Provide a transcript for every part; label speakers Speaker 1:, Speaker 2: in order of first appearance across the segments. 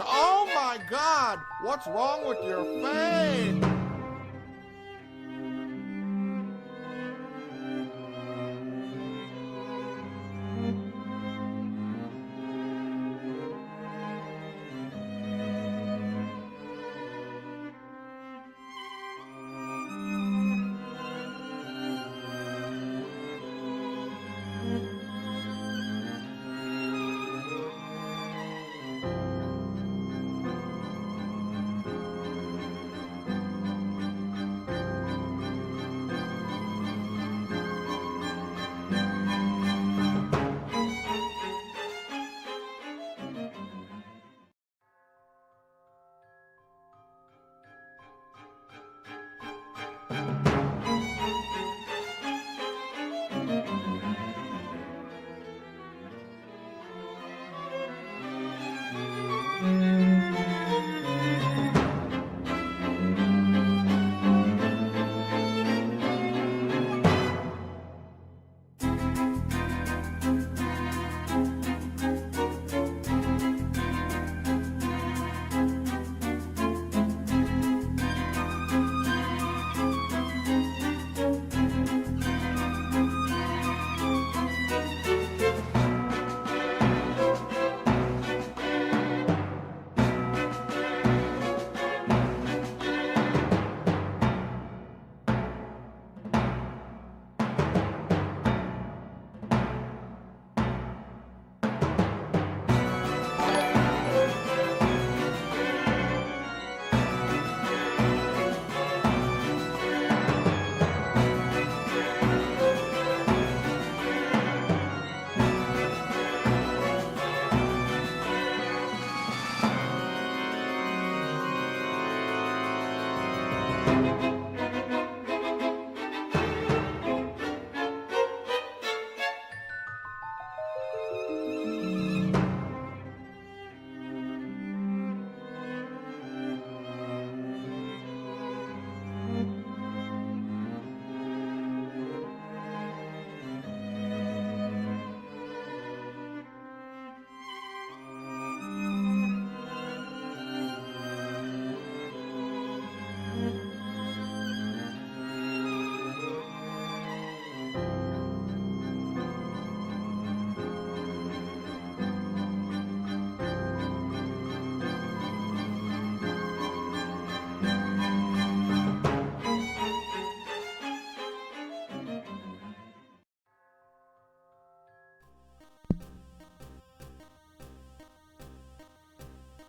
Speaker 1: Oh my God! What's wrong with your face?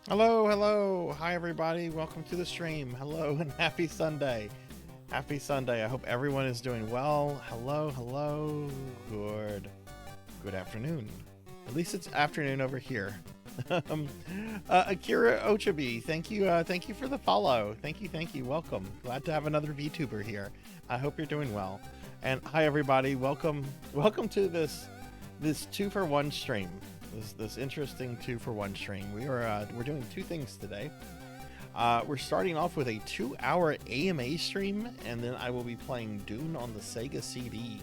Speaker 2: Hello, hello. Hi, everybody. Welcome to the stream. Hello, and happy Sunday. Happy Sunday. I hope everyone is doing well. Hello, hello. Good afternoon. At least it's afternoon over here. Akira Ochabi, thank you for the follow. Thank you. Welcome. Glad to have another VTuber here. I hope you're doing well. And hi, everybody. Welcome to this 2-for-1 stream. This interesting 2-for-1 stream. We're doing two things today. We're starting off with a 2-hour AMA stream, and then I will be playing Dune on the Sega CD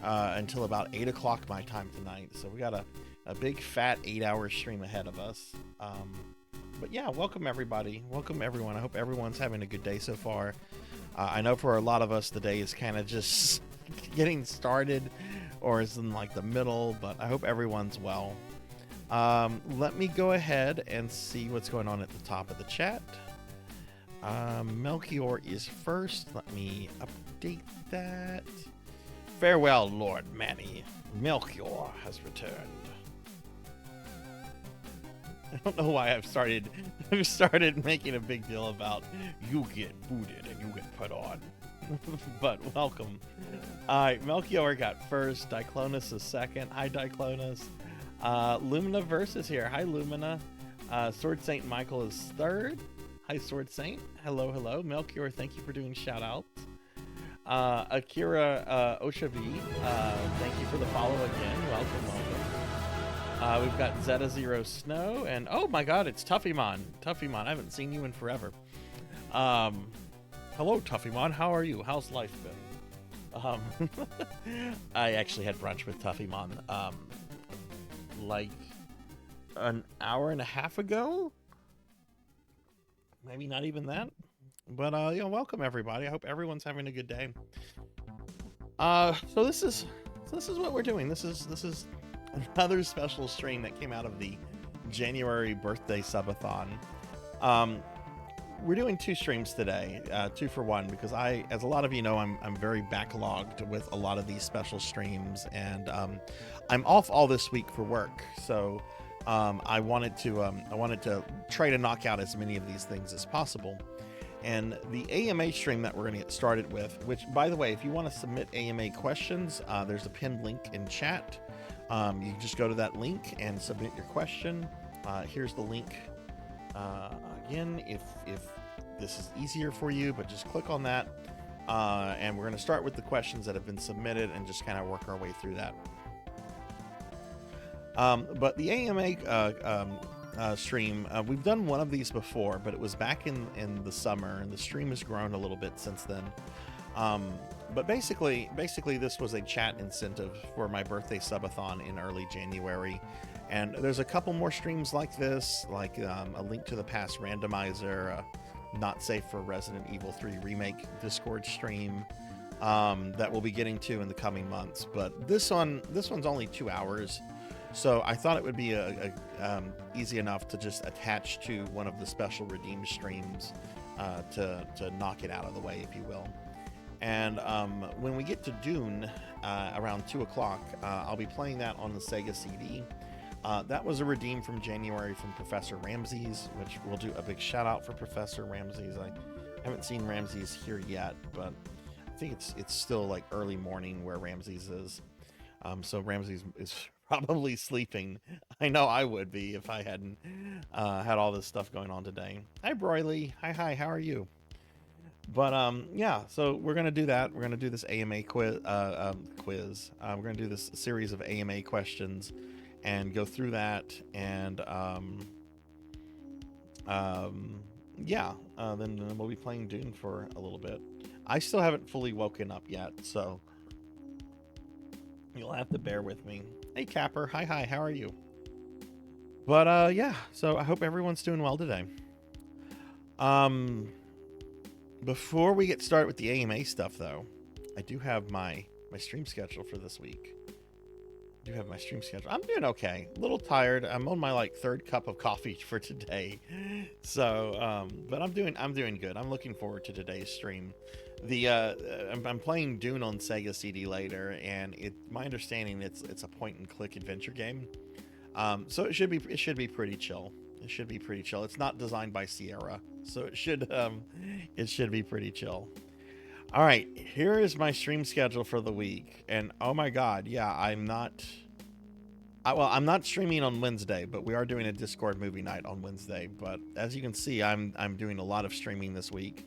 Speaker 2: until about 8 o'clock my time tonight. So we got a big fat 8-hour stream ahead of us. But yeah, welcome everybody. Welcome everyone. I hope everyone's having a good day so far. I know for a lot of us the day is kind of just getting started or is in like the middle, but I hope everyone's well. Let me go ahead and see what's going on at the top of the chat. Melchior is first. Let me update that. Farewell, Lord Manny. Melchior has returned. I don't know why I've started making a big deal about you get booted and you get put on. But welcome. Alright, Melchior got first. Diclonus is second. Hi, Diclonus. Lumina Versus here. Hi, Lumina. Sword Saint Michael is third. Hi, Sword Saint. Hello. Melchior, thank you for doing shout-outs. Akira Oshavi, thank you for the follow again. Welcome. We've got Zeta Zero Snow, and oh my god, it's Tuffymon. I haven't seen you in forever. Hello, Tuffymon. How are you? How's life been? I actually had brunch with Tuffymon like an hour and a half ago. Maybe not even that. But welcome everybody. I hope everyone's having a good day. So this is what we're doing. This is another special stream that came out of the January birthday subathon. We're doing two streams today, 2-for-1, because as a lot of you know, I'm very backlogged with a lot of these special streams, and I'm off all this week for work. So I wanted to try to knock out as many of these things as possible. And the AMA stream that we're going to get started with, which, by the way, if you want to submit AMA questions, there's a pinned link in chat. You can just go to that link and submit your question. Here's the link again, if this is easier for you, but just click on that. And we're going to start with the questions that have been submitted and just kind of work our way through that. But the AMA stream, we've done one of these before, but it was back in the summer, and the stream has grown a little bit since then. But basically this was a chat incentive for my birthday subathon in early January. And there's a couple more streams like this, like a Link to the Past randomizer, Not Safe for Resident Evil 3 Remake Discord stream that we'll be getting to in the coming months. But this one's only 2 hours. So I thought it would be easy enough to just attach to one of the special redeemed streams to knock it out of the way, if you will. And when we get to Dune around 2 o'clock, I'll be playing that on the Sega CD. That was a redeem from January from Professor Ramses, which we'll do a big shout out for Professor Ramses. I haven't seen Ramses here yet, but I think it's still like early morning where Ramses is. So Ramses is probably sleeping. I know I would be if I hadn't had all this stuff going on today. Hi, Broily. Hi. How are you? But yeah, so we're gonna do that. We're gonna do this AMA quiz. We're gonna do this series of AMA questions and go through that. And then we'll be playing Dune for a little bit. I still haven't fully woken up yet, so you'll have to bear with me. Hey, Capper. Hi. How are you? But yeah, so I hope everyone's doing well today. Before we get started with the AMA stuff, though, I do have my stream schedule for this week. I'm doing okay. A little tired. I'm on my third cup of coffee for today, so but I'm doing good. I'm looking forward to today's stream. I'm playing Dune on Sega CD later, and my understanding it's a point and click adventure game. So it should be pretty chill. It should be pretty chill. It's not designed by Sierra, so it should be pretty chill. All right, here is my stream schedule for the week, and oh my god, yeah, I'm not streaming on Wednesday, but we are doing a Discord movie night on Wednesday. But as you can see, I'm doing a lot of streaming this week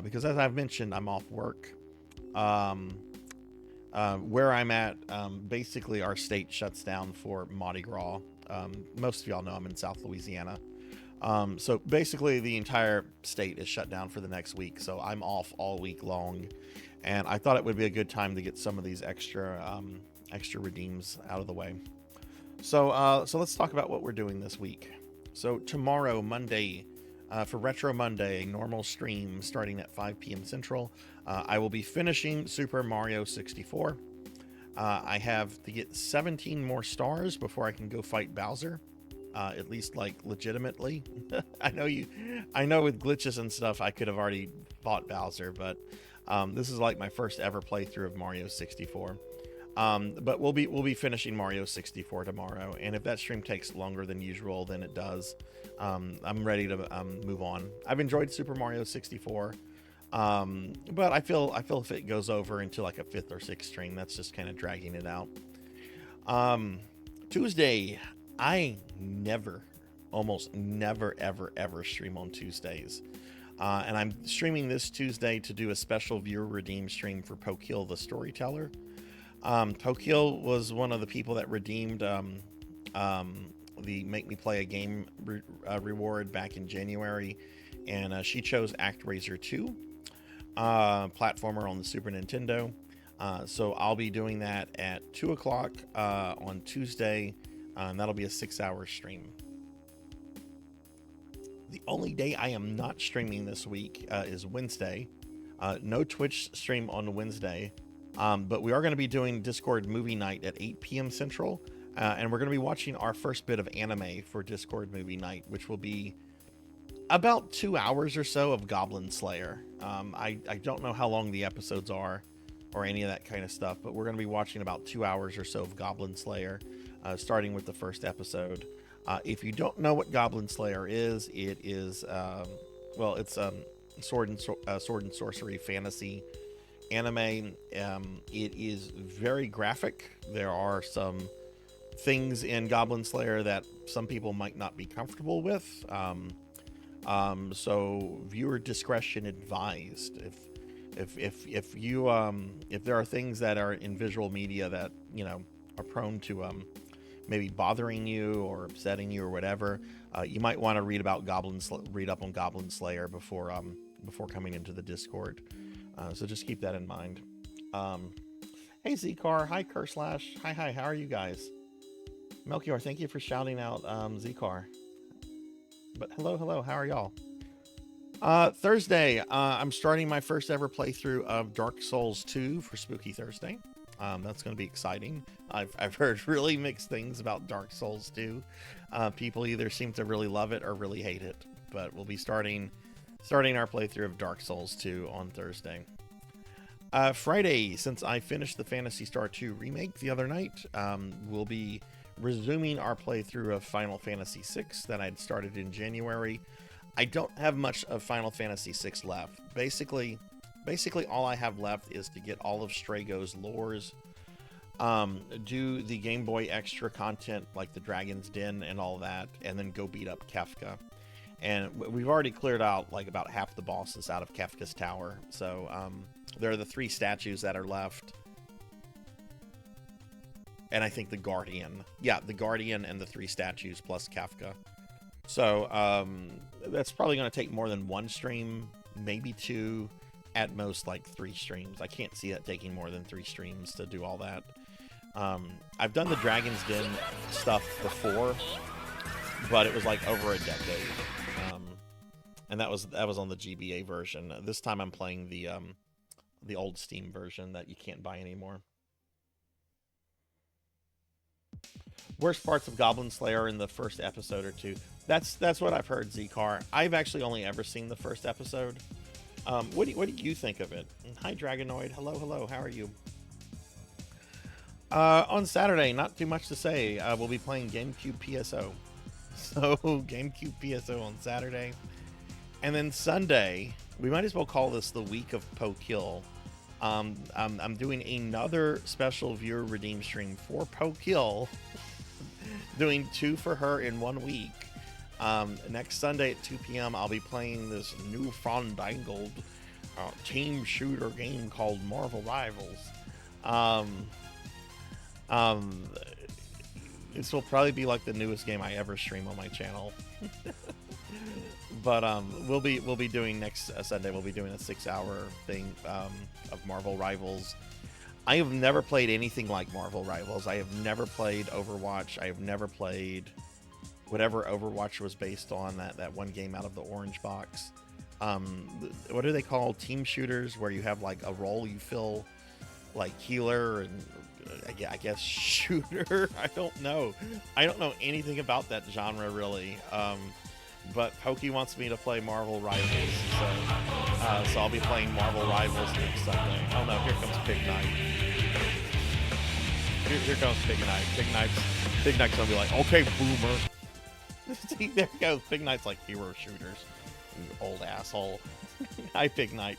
Speaker 2: because, as I've mentioned, I'm off work. Where I'm at, basically our state shuts down for Mardi Gras. Most of y'all know I'm in South Louisiana. So basically the entire state is shut down for the next week. So I'm off all week long, and I thought it would be a good time to get some of these extra redeems out of the way. So let's talk about what we're doing this week. So tomorrow, Monday, for Retro Monday, normal stream starting at 5 p.m. Central, I will be finishing Super Mario 64. I have to get 17 more stars before I can go fight Bowser. At least like legitimately. I know with glitches and stuff I could have already fought Bowser, but this is like my first ever playthrough of Mario 64. But we'll be finishing Mario 64 tomorrow, and if that stream takes longer than usual, then it does. I'm ready to move on. I've enjoyed Super Mario 64, but I feel if it goes over into like a 5th or 6th stream, that's just kind of dragging it out. Tuesday, I almost never, ever stream on Tuesdays. And I'm streaming this Tuesday to do a special viewer redeem stream for Pokil the Storyteller. Pokil was one of the people that redeemed the Make Me Play a Game reward back in January. And she chose ActRaiser 2, platformer on the Super Nintendo. So I'll be doing that at 2 o'clock on Tuesday. And that'll be a 6-hour stream. The only day I am not streaming this week is Wednesday. No Twitch stream on Wednesday. But we are going to be doing Discord movie night at 8 p.m. Central. And we're going to be watching our first bit of anime for Discord movie night, which will be about 2 hours or so of Goblin Slayer. I don't know how long the episodes are or any of that kind of stuff, but we're going to be watching about 2 hours or so of Goblin Slayer. Starting with the first episode. If you don't know what Goblin Slayer is, it is it's sword and sorcery fantasy anime. It is very graphic. There are some things in Goblin Slayer that some people might not be comfortable with. So viewer discretion advised. If there are things that are in visual media that are prone to maybe bothering you or upsetting you or whatever, you might want to read up on Goblin Slayer before coming into the Discord. So just keep that in mind. Hey Zcar, hi Curslash, hi, how are you guys? Melchior, thank you for shouting out Zcar. But hello, how are y'all? Thursday, I'm starting my first ever playthrough of Dark Souls 2 for Spooky Thursday. That's going to be exciting. I've heard really mixed things about Dark Souls 2. People either seem to really love it or really hate it. But we'll be starting our playthrough of Dark Souls 2 on Thursday. Friday, since I finished the Phantasy Star 2 remake the other night, we'll be resuming our playthrough of Final Fantasy VI that I'd started in January. I don't have much of Final Fantasy VI left. Basically all I have left is to get all of Strago's lores, do the Game Boy Extra content like the Dragon's Den and all that, and then go beat up Kefka. And we've already cleared out like about half the bosses out of Kefka's tower. So there are the 3 statues that are left. And I think the Guardian. Yeah, the Guardian and the 3 statues plus Kefka. So that's probably going to take more than 1 stream, maybe 2, at most like 3 streams. I can't see that taking more than 3 streams to do all that. I've done the Dragon's Den stuff before, but it was like over a decade. And that was on the GBA version. This time I'm playing the old Steam version that you can't buy anymore. Worst parts of Goblin Slayer in the first episode or 2. That's what I've heard, Zcar. I've actually only ever seen the first episode. What do you think of it? Hi, Dragonoid. Hello. How are you? On Saturday, not too much to say. We'll be playing GameCube PSO. So GameCube PSO on Saturday. And then Sunday, we might as well call this the week of Pokill. I'm doing another special viewer redeem stream for Pokill, doing 2 for her in 1 week. Next Sunday at 2 p.m., I'll be playing this new fandangled team shooter game called Marvel Rivals. This will probably be like the newest game I ever stream on my channel. But we'll be doing next Sunday. We'll be doing a 6-hour thing of Marvel Rivals. I have never played anything like Marvel Rivals. I have never played Overwatch. I have never played whatever Overwatch was based on, that one game out of the orange box. What are they called? Team shooters, where you have like a role you fill, like healer and I guess shooter. I don't know anything about that genre really. But Pokey wants me to play Marvel Rivals, so I'll be playing Marvel Rivals next Sunday. Oh no, here comes Big Knight. Here comes Big Knight. Big Knight's gonna be like, okay, boomer. See, there goes. Big Knight's like hero shooters. You old asshole. Hi, Big Knight.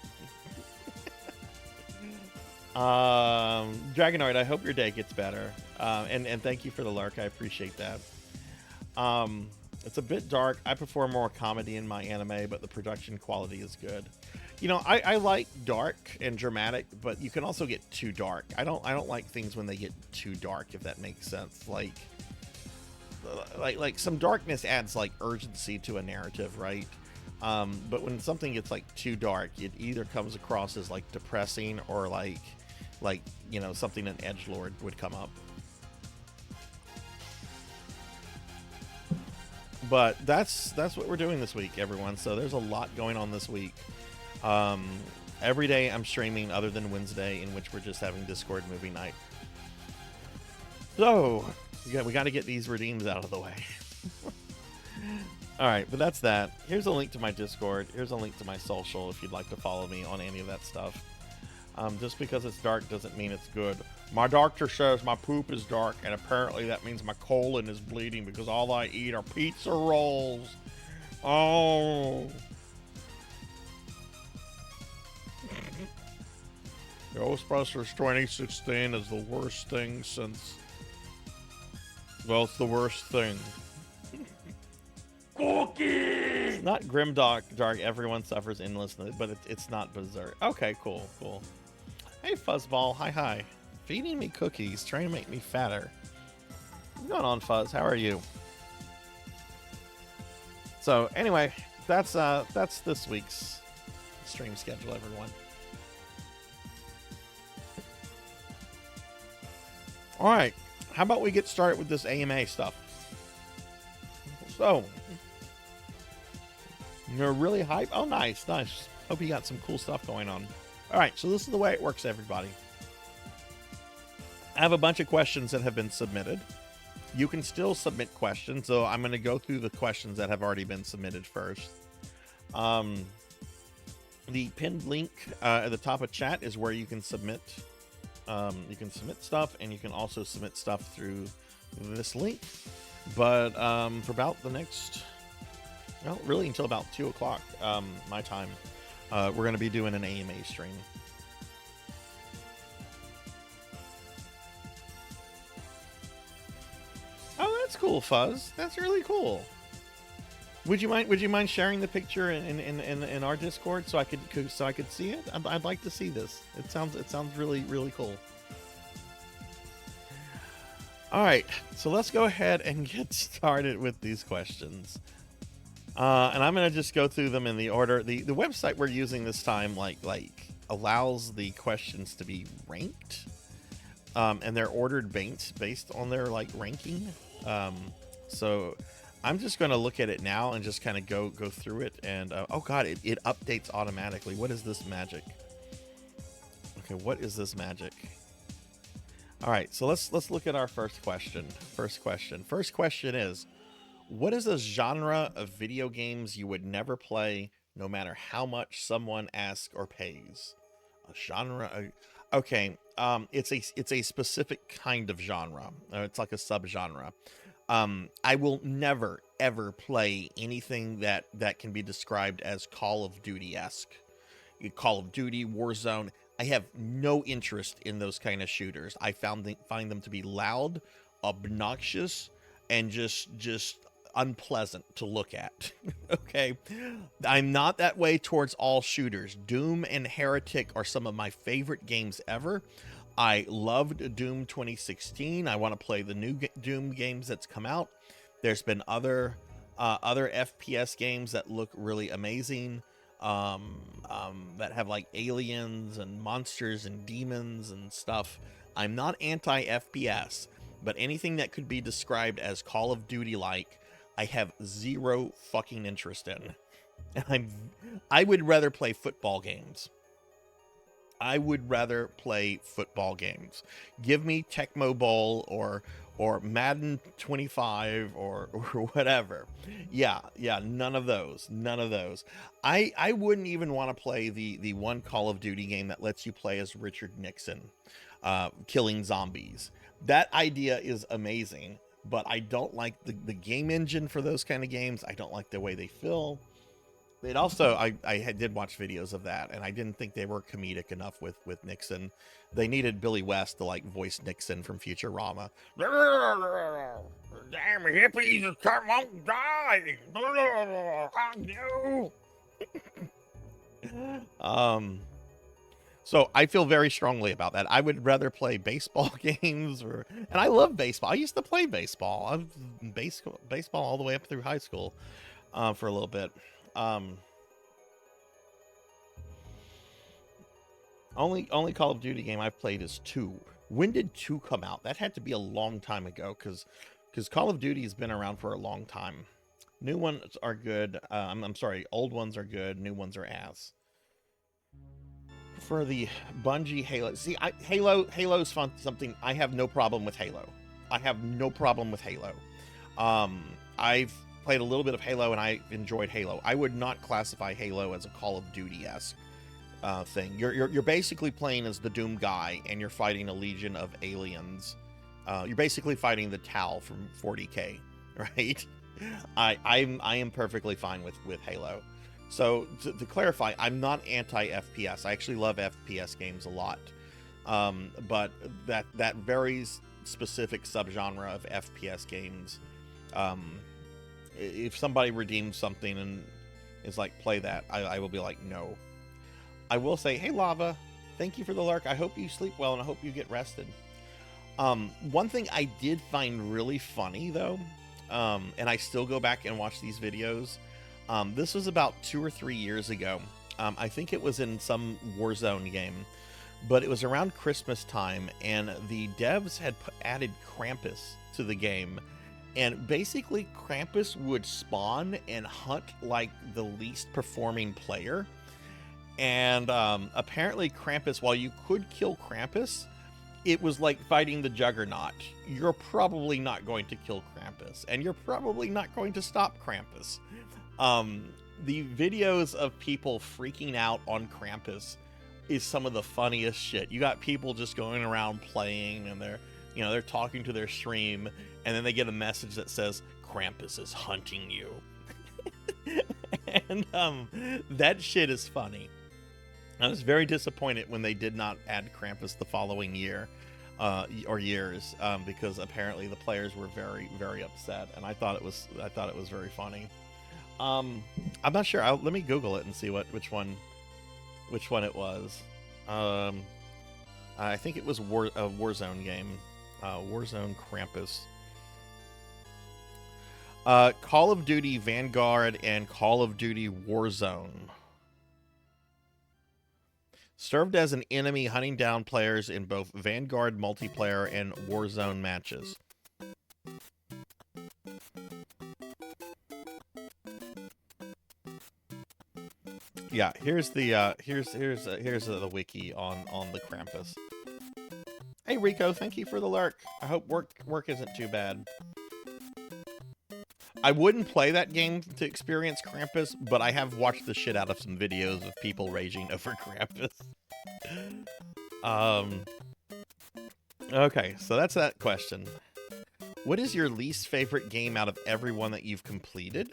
Speaker 2: Dragonoid, I hope your day gets better. And thank you for the lurk. I appreciate that. It's a bit dark. I prefer more comedy in my anime, but the production quality is good. You know, I like dark and dramatic, but you can also get too dark. I don't like things when they get too dark, if that makes sense. Like some darkness adds like urgency to a narrative, right? But when something gets like too dark, it either comes across as like depressing or like you know, something an edgelord would come up. But that's what we're doing this week, everyone. So there's a lot going on this week. Every day I'm streaming other than Wednesday, in which we're just having Discord movie night. So we got to get these redeems out of the way. All right, but that's that. Here's a link to my Discord. Here's a link to my social if you'd like to follow me on any of that stuff. Just because it's dark doesn't mean it's good. My doctor says my poop is dark, and apparently that means my colon is bleeding because all I eat are pizza rolls. Oh. Ghostbusters 2016 is the worst thing since... Well, it's the worst thing. Cookie! Not grimdark, everyone suffers endlessly, but it's not berserk. Okay, cool. Hey, Fuzzball, hi. Feeding me cookies, trying to make me fatter. What's going on, Fuzz? How are you? So, anyway, that's this week's stream schedule, everyone. All right, how about we get started with this AMA stuff? So, you're really hype. Oh, nice. Hope you got some cool stuff going on. All right, so this is the way it works, everybody. I have a bunch of questions that have been submitted. You can still submit questions, so I'm going to go through the questions that have already been submitted first. The pinned link at the top of chat is where you can submit. You can submit stuff, and you can also submit stuff through this link. But for about the next, well, really until about 2 o'clock my time, we're going to be doing an AMA stream. Oh, that's cool, Fuzz. That's really cool. Would you mind sharing the picture in our Discord so I could see it? I'd like to see this. It sounds really cool. All right, so let's go ahead and get started with these questions. And I'm gonna just go through them in the order. The website we're using this time like allows the questions to be ranked, and they're ordered based on their like ranking. So I'm just gonna look at it now and just kind of go through it. And oh god, it updates automatically. What is this magic? Okay, what is this magic? All right, so let's look at our first question. First question is, what is a genre of video games you would never play, no matter how much someone asks or pays? A genre. Okay. It's a specific kind of genre. It's like a subgenre. I will never ever play anything that can be described as Call of Duty-esque. Call of Duty, Warzone. I have no interest in those kind of shooters. I find them to be loud, obnoxious, and just unpleasant to look at. Okay, I'm not that way towards all shooters. Doom and Heretic are some of my favorite games ever. I loved Doom 2016. I want to play the new Doom games that's come out. There's been other FPS games that look really amazing, that have like aliens and monsters and demons and stuff. I'm not anti-FPS, but anything that could be described as Call of Duty like, I have zero fucking interest in. And I would rather play football games. I would rather play football games. Give me Tecmo Bowl or Madden 25 or whatever. Yeah, none of those. None of those. I wouldn't even want to play the one Call of Duty game that lets you play as Richard Nixon, killing zombies. That idea is amazing, but I don't like the game engine for those kind of games. I don't like the way they feel. It also, I did watch videos of that, and I didn't think they were comedic enough with Nixon. They needed Billy West to like voice Nixon from Futurama. Damn hippies won't die. So I feel very strongly about that. I would rather play baseball games, and I love baseball. I used to play baseball. I was baseball all the way up through high school, for a little bit. Only Call of Duty game I've played is 2. When did 2 come out? That had to be a long time ago, because Call of Duty has been around for a long time. New ones are good. I'm sorry, old ones are good. New ones are ass. For the Bungie Halo, see, Halo's fun. Something I have no problem with Halo. I have no problem with Halo. I've played a little bit of Halo and I enjoyed Halo. I would not classify Halo as a Call of Duty-esque thing. You're basically playing as the Doom guy and you're fighting a legion of aliens. You're basically fighting the Tau from 40K, right? I am perfectly fine with Halo. So to clarify, I'm not anti-FPS. I actually love FPS games a lot. But that very specific subgenre of FPS games, if somebody redeems something and is like, play that, I will be like, no. I will say, hey, Lava, thank you for the lurk. I hope you sleep well and I hope you get rested. One thing I did find really funny, though, and I still go back and watch these videos, this was about 2 or 3 years ago. I think it was in some Warzone game, but it was around Christmas time, and the devs had added Krampus to the game. And basically, Krampus would spawn and hunt like the least performing player. And apparently Krampus, while you could kill Krampus, it was like fighting the Juggernaut. You're probably not going to kill Krampus, and you're probably not going to stop Krampus. The videos of people freaking out on Krampus is some of the funniest shit. You got people just going around playing, and they're talking to their stream, and then they get a message that says, Krampus is hunting you. And that shit is funny. I was very disappointed when they did not add Krampus the following year, or years, because apparently the players were very, very upset, and I thought it was very funny. I'm not sure. Let me Google it and see which one it was. I think it was a Warzone game. Warzone Krampus. Call of Duty Vanguard and Call of Duty Warzone. Served as an enemy hunting down players in both Vanguard multiplayer and Warzone matches. Yeah, here's the wiki on the Krampus. Hey Rico, thank you for the lurk. I hope work isn't too bad. I wouldn't play that game to experience Krampus, but I have watched the shit out of some videos of people raging over Krampus. Okay, so that's that question. What is your least favorite game out of everyone that you've completed?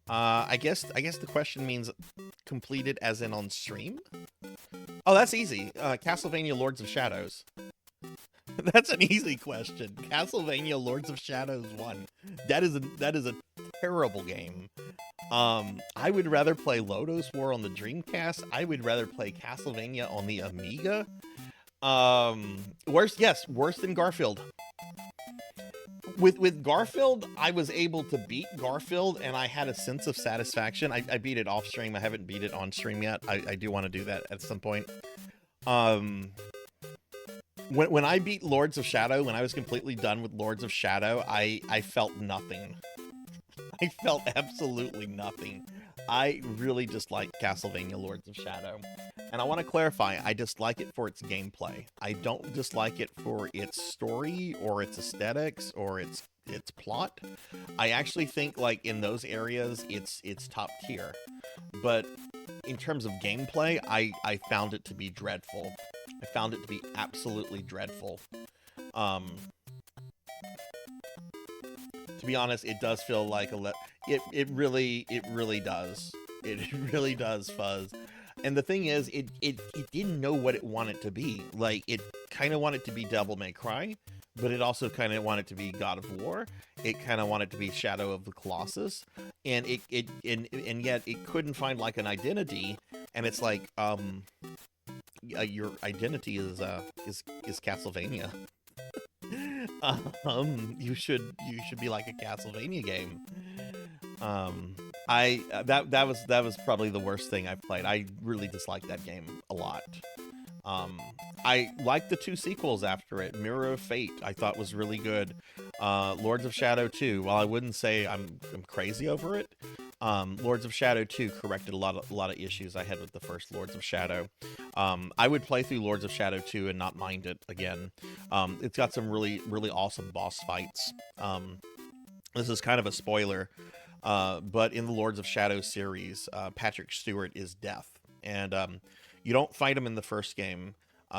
Speaker 2: I guess the question means completed as in on stream. Oh, that's easy. Castlevania Lords of Shadows. That's an easy question. Castlevania Lords of Shadows 1. That is a terrible game. I would rather play Lodoss War on the Dreamcast. I would rather play Castlevania on the Amiga. Worse than Garfield. With Garfield, I was able to beat Garfield, and I had a sense of satisfaction. I beat it off stream. I haven't beat it on stream yet. I do want to do that at some point. When I beat Lords of Shadow, when I was completely done with Lords of Shadow, I felt nothing. I felt absolutely nothing. I really dislike Castlevania Lords of Shadow. And I want to clarify, I dislike it for its gameplay. I don't dislike it for its story or its aesthetics or its plot. I actually think, like, in those areas, it's top tier. But in terms of gameplay, I found it to be dreadful. I found it to be absolutely dreadful. To be honest, it does feel like it really does. It really does, Fuzz. And the thing is, it didn't know what it wanted to be. Like, it kind of wanted to be Devil May Cry, but it also kind of wanted to be God of War. It kind of wanted to be Shadow of the Colossus, and and yet it couldn't find like an identity. And it's like, your identity is Castlevania. You should be like a Castlevania game. That was probably the worst thing I've played. I really disliked that game a lot. I liked the 2 sequels after it. Mirror of Fate, I thought was really good. Lords of Shadow 2, while I wouldn't say I'm crazy over it, Lords of Shadow 2 corrected a lot of issues I had with the first Lords of Shadow. I would play through Lords of Shadow 2 and not mind it again. It's got some really awesome boss fights. This is kind of a spoiler, but in the Lords of Shadow series, Patrick Stewart is Death, and you don't fight him in the first game,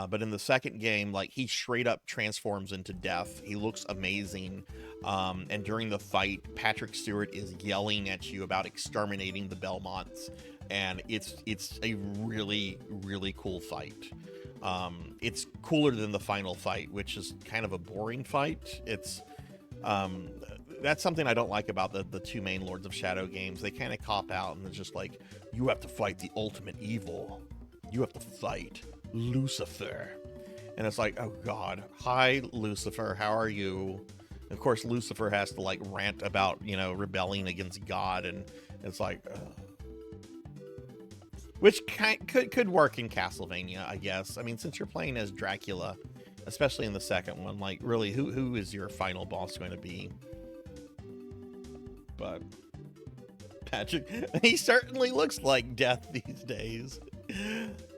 Speaker 2: but in the second game, like, he straight up transforms into Death. He looks amazing, and during the fight, Patrick Stewart is yelling at you about exterminating the Belmonts, and it's a really cool fight. It's cooler than the final fight, which is kind of a boring fight. It's that's something I don't like about the 2 main Lords of Shadow games. They kind of cop out, and it's just like, you have to fight the ultimate evil. You have to fight Lucifer. And it's like, oh god, hi Lucifer, how are you? And of course Lucifer has to like rant about, rebelling against God, and it's like, which could work in Castlevania, I guess. I mean, since you're playing as Dracula, especially in the second one, like, really, who is your final boss going to be? But Patrick, he certainly looks like Death these days.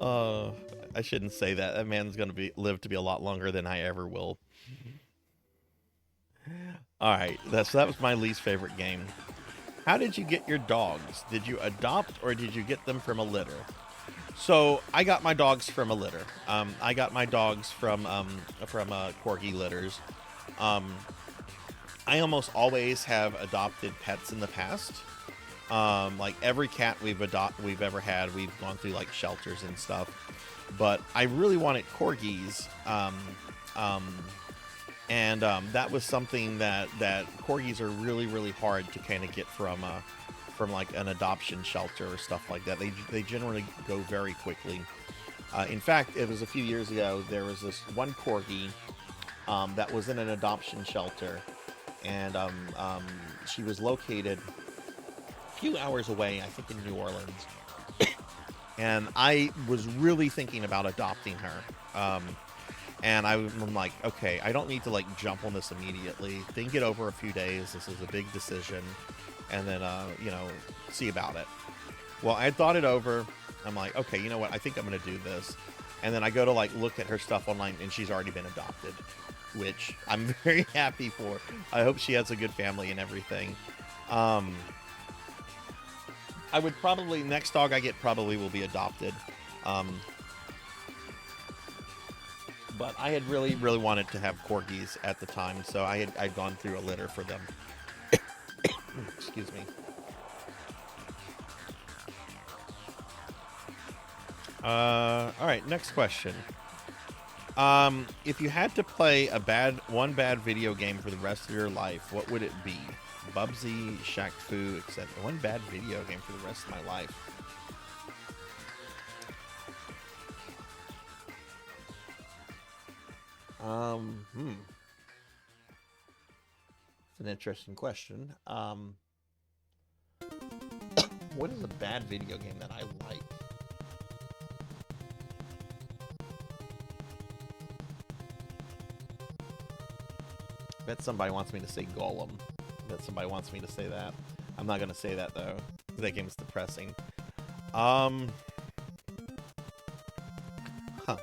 Speaker 2: I shouldn't say that. That man's going to live to be a lot longer than I ever will. All right, that was my least favorite game. How did you get your dogs? Did you adopt, or did you get them from a litter? So I got my dogs from a litter. I got my dogs from corgi litters. I almost always have adopted pets in the past. Like every cat we've ever had, we've gone through like shelters and stuff. But I really wanted corgis, and that was something that corgis are really hard to kind of get from like an adoption shelter or stuff like that. They generally go very quickly. In fact, it was a few years ago. There was this one corgi that was in an adoption shelter, and she was located a few hours away, I think in New Orleans. And I was really thinking about adopting her. And I'm like, okay, I don't need to like jump on this immediately. Think it over a few days. This is a big decision. And then, see about it. Well, I had thought it over. I'm like, okay, you know what? I think I'm going to do this. And then I go to like look at her stuff online, and she's already been adopted, which I'm very happy for. I hope she has a good family and everything. I would probably, next dog I get probably will be adopted. But I had really, really wanted to have corgis at the time, so I'd gone through a litter for them. Excuse me. All right, next question. If you had to play one bad video game for the rest of your life, what would it be? Bubsy, Shaq Fu, etc. One bad video game for the rest of my life. It's an interesting question. What is a bad video game that I like? Bet somebody wants me to say Golem. Bet somebody wants me to say that. I'm not gonna say that though. That game's depressing.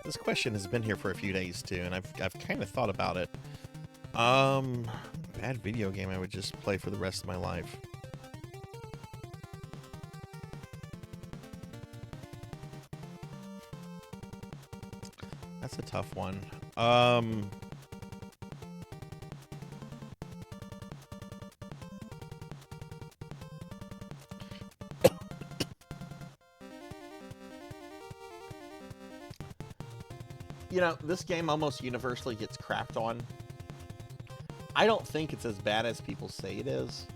Speaker 2: This question has been here for a few days too, and I've kind of thought about it. Bad video game I would just play for the rest of my life. That's a tough one. You know, this game almost universally gets crapped on. I don't think it's as bad as people say it is.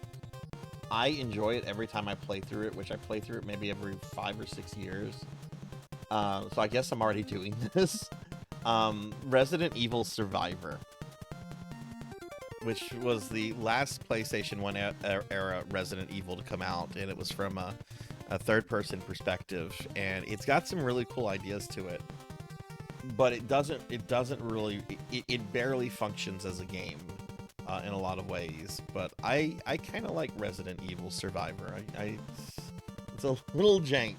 Speaker 2: I enjoy it every time I play through it, which I play through it maybe every 5 or 6 years. So I guess I'm already doing this. Resident Evil Survivor, which was the last PlayStation 1 era Resident Evil to come out, and it was from a third-person perspective, and it's got some really cool ideas to it. But it doesn't really, it barely functions as a game in a lot of ways. But I kind of like Resident Evil Survivor. It's a little jank.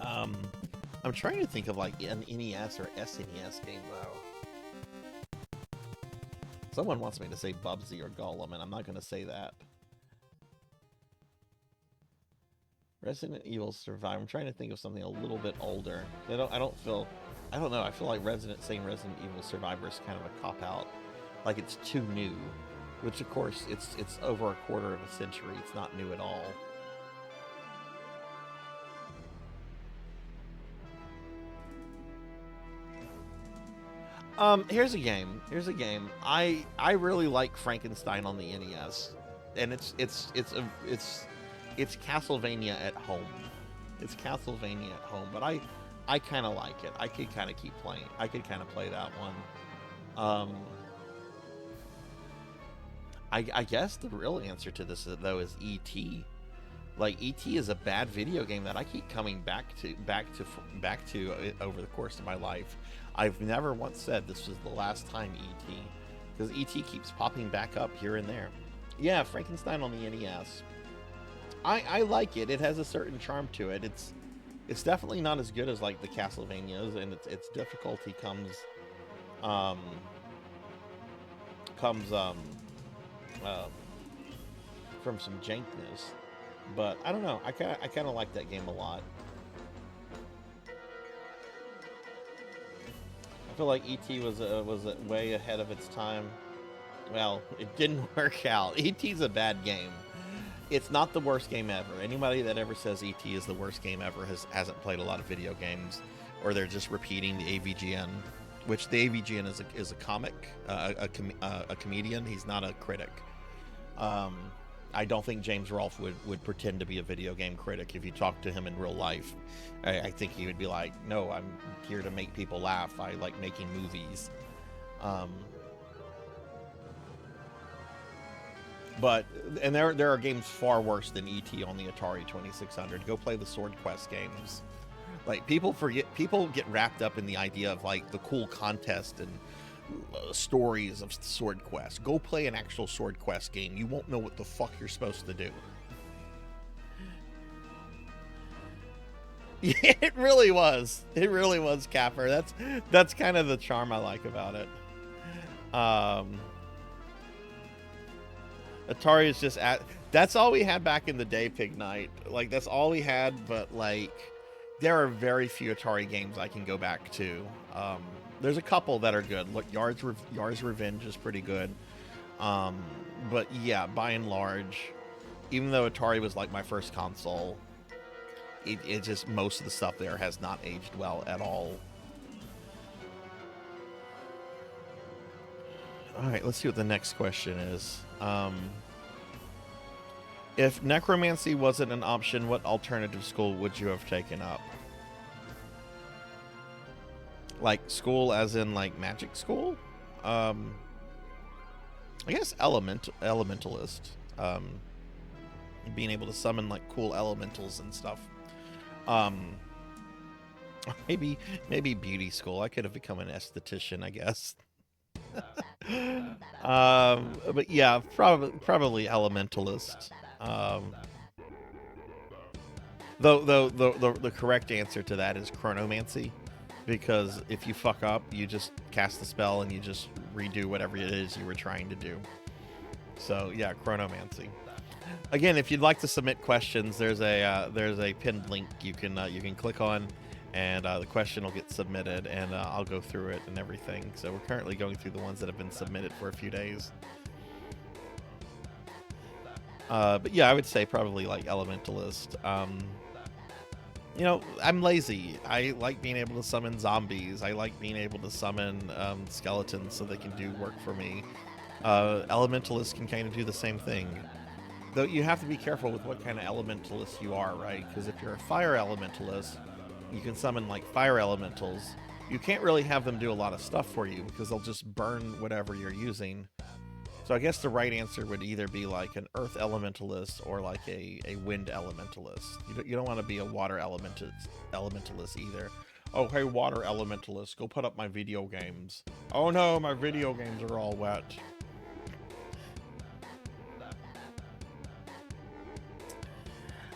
Speaker 2: I'm trying to think of like an NES or SNES game though. Someone wants me to say Bubsy or Golem, and I'm not going to say that. Resident Evil Survivor. I'm trying to think of something a little bit older. I don't know. I feel like saying Resident Evil Survivor is kind of a cop-out. Like it's too new. Which, of course, it's over a quarter of a century. It's not new at all. Here's a game. I really like Frankenstein on the NES. And it's Castlevania at home. It's Castlevania at home, but I kind of like it. I could kind of keep playing. I could kind of play that one. I guess the real answer to this though is E.T. Like E.T. is a bad video game that I keep coming back to over the course of my life. I've never once said this was the last time E.T. because E.T. keeps popping back up here and there. Yeah, Frankenstein on the NES. I like it. It has a certain charm to it. It's definitely not as good as like the Castlevanias, and its difficulty comes from some jankness. But I don't know. I kind of like that game a lot. I feel like E.T. was way ahead of its time. Well, it didn't work out. E.T.'s a bad game. It's not the worst game ever. Anybody that ever says E.T. is the worst game ever hasn't played a lot of video games, or they're just repeating the AVGN, which the AVGN is a comic, a comedian. He's not a critic. I don't think James Rolfe would pretend to be a video game critic if you talk to him in real life. I think he would be like, no, I'm here to make people laugh. I like making movies. But there are games far worse than E.T. on the Atari 2600. Go play the Sword Quest games. Like people get wrapped up in the idea of like the cool contest and stories of Sword Quest. Go play an actual Sword Quest game. You won't know what the fuck you're supposed to do. Yeah, it really was. It really was, Capper. That's kind of the charm I like about it. Atari is that's all we had back in the day, Pig Knight. Like that's all we had, but like there are very few Atari games I can go back to. There's a couple that are good. Look, Yar's Revenge is pretty good. Um, but yeah, by and large, even though Atari was like my first console, it just, most of the stuff there has not aged well at all. All right, let's see what the next question is. If necromancy wasn't an option, what alternative school would you have taken up? Like school as in like magic school? I guess elementalist. Being able to summon like cool elementals and stuff. Maybe beauty school. I could have become an esthetician, I guess. But yeah, probably elementalist. Though the correct answer to that is chronomancy, because if you fuck up, you just cast the spell and you just redo whatever it is you were trying to do. So yeah, chronomancy. Again, if you'd like to submit questions, there's a pinned link you can click on, and the question will get submitted, and I'll go through it and everything. So we're currently going through the ones that have been submitted for a few days. But yeah, I would say probably like elementalist. You know, I'm lazy. I like being able to summon zombies. I like being able to summon skeletons so they can do work for me. Elementalists can kind of do the same thing. Though you have to be careful with what kind of elementalist you are, right? Because if you're a fire elementalist, you can summon like fire elementals. You can't really have them do a lot of stuff for you because they'll just burn whatever you're using. So I guess the right answer would either be like an earth elementalist or like a wind elementalist. You don't want to be a water elementalist either. Oh, hey, water elementalist, go put up my video games. Oh no, my video games are all wet.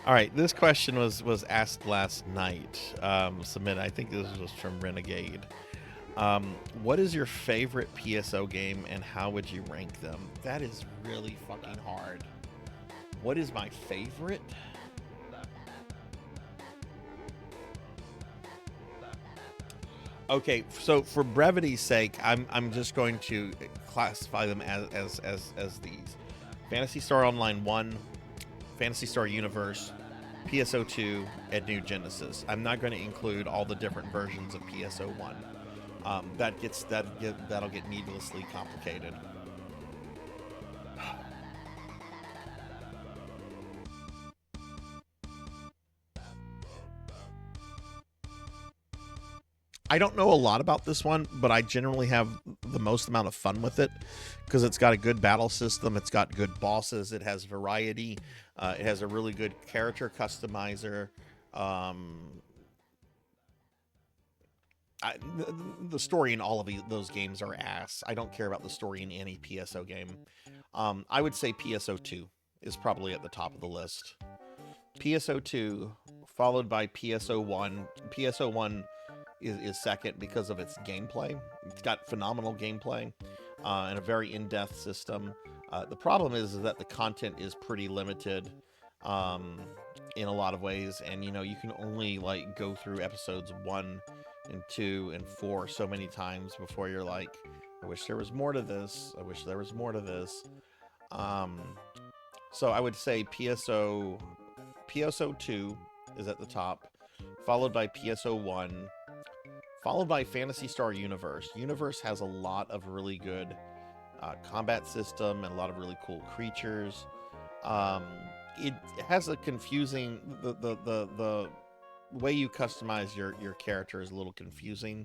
Speaker 2: All right, this question was asked last night. Submitted, I think this was from Renegade. What is your favorite PSO game and how would you rank them? That is really fucking hard. What is my favorite? Okay, so for brevity's sake, I'm just going to classify them as these: Phantasy Star Online 1, Phantasy Star Universe, PSO2, and New Genesis. I'm not going to include all the different versions of PSO1. That'll get needlessly complicated. I don't know a lot about this one, but I generally have the most amount of fun with it because it's got a good battle system. It's got good bosses. It has variety. It has a really good character customizer. The story in all of those games are ass. I don't care about the story in any PSO game. I would say PSO2 is probably at the top of the list. PSO2, followed by PSO1. PSO1 is second because of its gameplay. It's got phenomenal gameplay and a very in-depth system. The problem is that the content is pretty limited in a lot of ways, and you can only like go through episodes 1 and 2 and 4 so many times before you're like, I wish there was more to this. I wish there was more to this. So I would say PSO2 is at the top, followed by PSO1, followed by Phantasy Star Universe. Universe has a lot of really good combat system and a lot of really cool creatures. It has a confusing, the way you customize your character is a little confusing,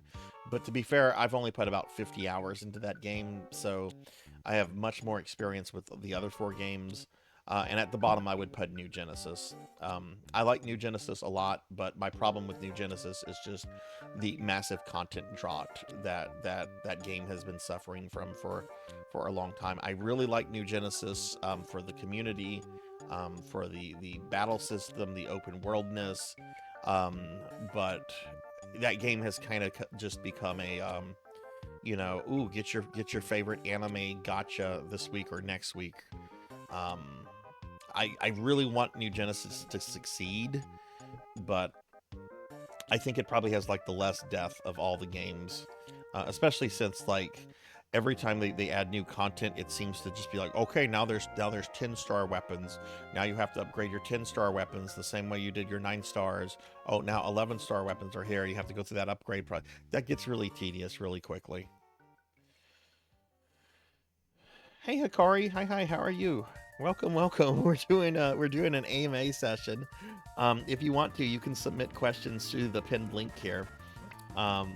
Speaker 2: but to be fair, I've only put about 50 hours into that game, so I have much more experience with the other 4 games. And at the bottom, I would put New Genesis. I like New Genesis a lot, but my problem with New Genesis is just the massive content drought that game has been suffering from for a long time. I really like New Genesis for the community, for the battle system, the open worldness, but that game has kind of just become a get your favorite anime gotcha this week or next week. I really want New Genesis to succeed, but I think it probably has like the less death of all the games, especially since like every time they add new content, it seems to just be like, okay, now there's 10-star weapons. Now you have to upgrade your 10-star weapons the same way you did your 9 stars. Oh, now 11-star weapons are here. You have to go through that upgrade process. That gets really tedious really quickly. Hey Hikari, hi, how are you? Welcome, welcome. We're doing an AMA session. If you want to, you can submit questions through the pinned link here. Um,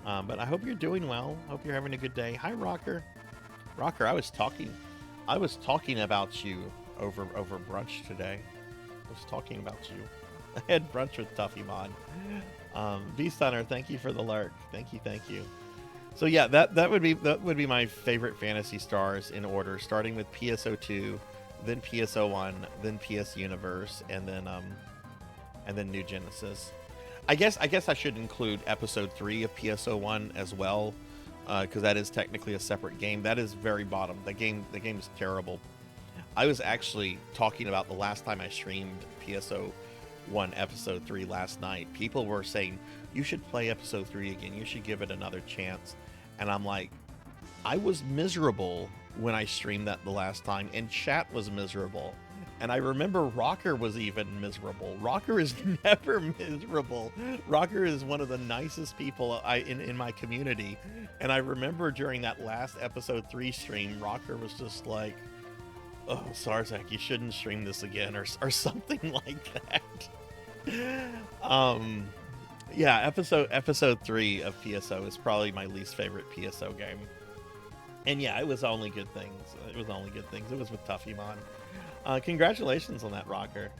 Speaker 2: but I hope you're doing well. Hope you're having a good day. Hi Rocker. Rocker, I was talking about you over brunch today. I was talking about you. I had brunch with Tuffy Mod. Beast Hunter, thank you for the lurk. Thank you. So yeah, that would be my favorite fantasy stars in order, starting with PSO2, then PSO1, then PS Universe, and then New Genesis. I guess I should include episode 3 of PSO1 as well, because that is technically a separate game. That is very bottom. The game is terrible. I was actually talking about the last time I streamed PSO1 episode 3 last night. People were saying you should play episode 3 again. You should give it another chance. And I'm like, I was miserable when I streamed that the last time, and chat was miserable. And I remember Rocker was even miserable. Rocker is never miserable. Rocker is one of the nicest people in my community. And I remember during that last episode 3 stream, Rocker was just like, oh, Sarzac, you shouldn't stream this again, or something like that. Yeah, episode 3 of PSO is probably my least favorite PSO game. And yeah, it was only good things. It was with Tuffy Mon. Congratulations on that, Rocker.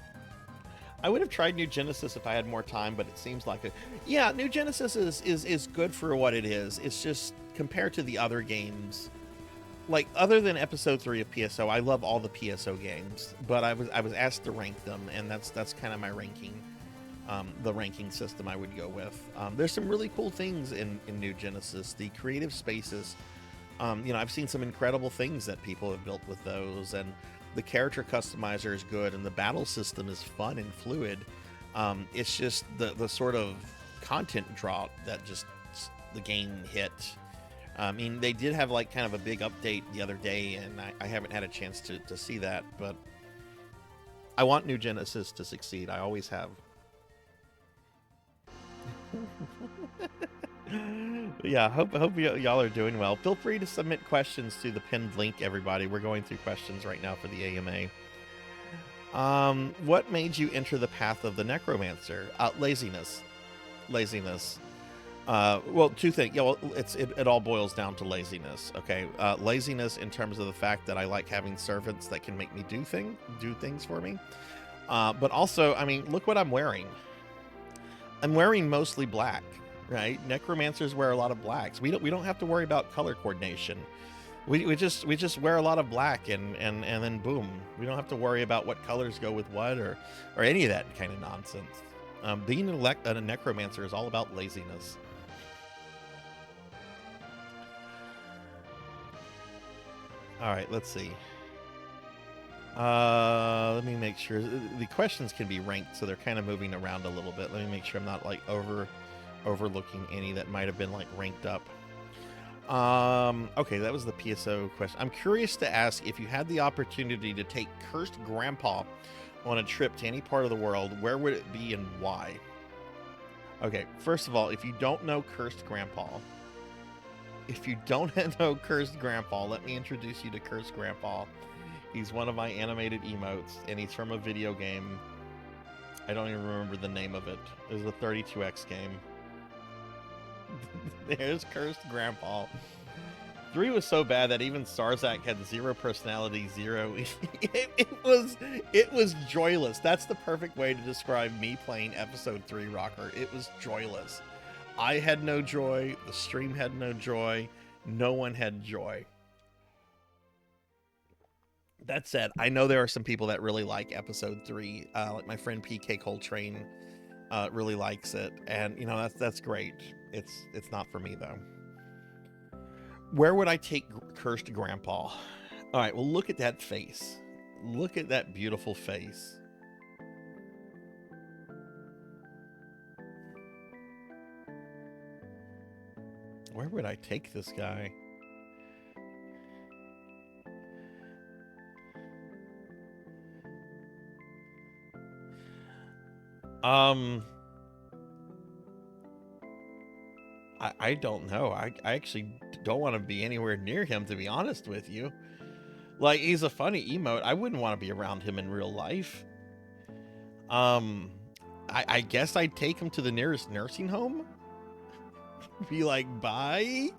Speaker 2: I would have tried New Genesis if I had more time, but it seems like yeah, New Genesis is good for what it is. It's just compared to the other games, like other than episode 3 of PSO, I love all the PSO games, but I was asked to rank them, and that's kind of my ranking. The ranking system I would go with. There's some really cool things in New Genesis. The creative spaces, I've seen some incredible things that people have built with those, and the character customizer is good, and the battle system is fun and fluid. It's just the sort of content drought that just the game hit. I mean, they did have like kind of a big update the other day, and I haven't had a chance to see that, but I want New Genesis to succeed. I always have. Yeah, hope y'all are doing well. Feel free to submit questions to the pinned link, everybody. We're going through questions right now for the AMA. What made you enter the path of the necromancer? Laziness. Well, two things. Yeah, well, it all boils down to laziness. Okay, laziness in terms of the fact that I like having servants that can make me do things for me. But also, I mean, look what I'm wearing. I'm wearing mostly black, right? Necromancers wear a lot of blacks. We don't have to worry about color coordination. We just wear a lot of black, and then boom, we don't have to worry about what colors go with what or any of that kind of nonsense. Being a necromancer is all about laziness. All right, let's see. Let me make sure the questions can be ranked, so they're kind of moving around a little bit. Let me make sure I'm not like overlooking any that might have been like ranked up. Okay, that was the PSO question. I'm curious to ask, if you had the opportunity to take Cursed Grandpa on a trip to any part of the world, where would it be and why? Okay, first of all, if you don't know Cursed Grandpa, let me introduce you to Cursed Grandpa. He's one of my animated emotes, and he's from a video game. I don't even remember the name of it. It was a 32X game. There's Cursed Grandpa. 3 was so bad that even Sarzac had 0 personality, 0. It was joyless. That's the perfect way to describe me playing episode 3, Rocker. It was joyless. I had no joy. The stream had no joy. No one had joy. That said, I know there are some people that really like episode 3. Like my friend PK Coltrane really likes it, and that's great. It's not for me though. Where would I take Cursed Grandpa? All right, well, look at that face. Look at that beautiful face. Where would I take this guy? I don't know. I actually don't want to be anywhere near him, to be honest with you. Like, he's a funny emote. I wouldn't want to be around him in real life. I guess I'd take him to the nearest nursing home. Be like, bye.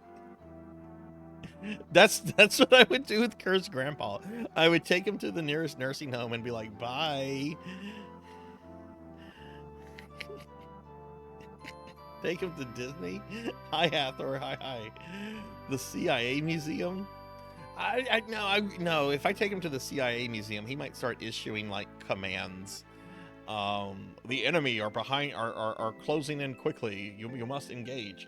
Speaker 2: That's what I would do with Cursed Grandpa. I would take him to the nearest nursing home and be like, bye. Take him to Disney. Hi, Hathor. Hi. The CIA museum. No. If I take him to the CIA museum, he might start issuing like commands. The enemy are closing in quickly. You must engage.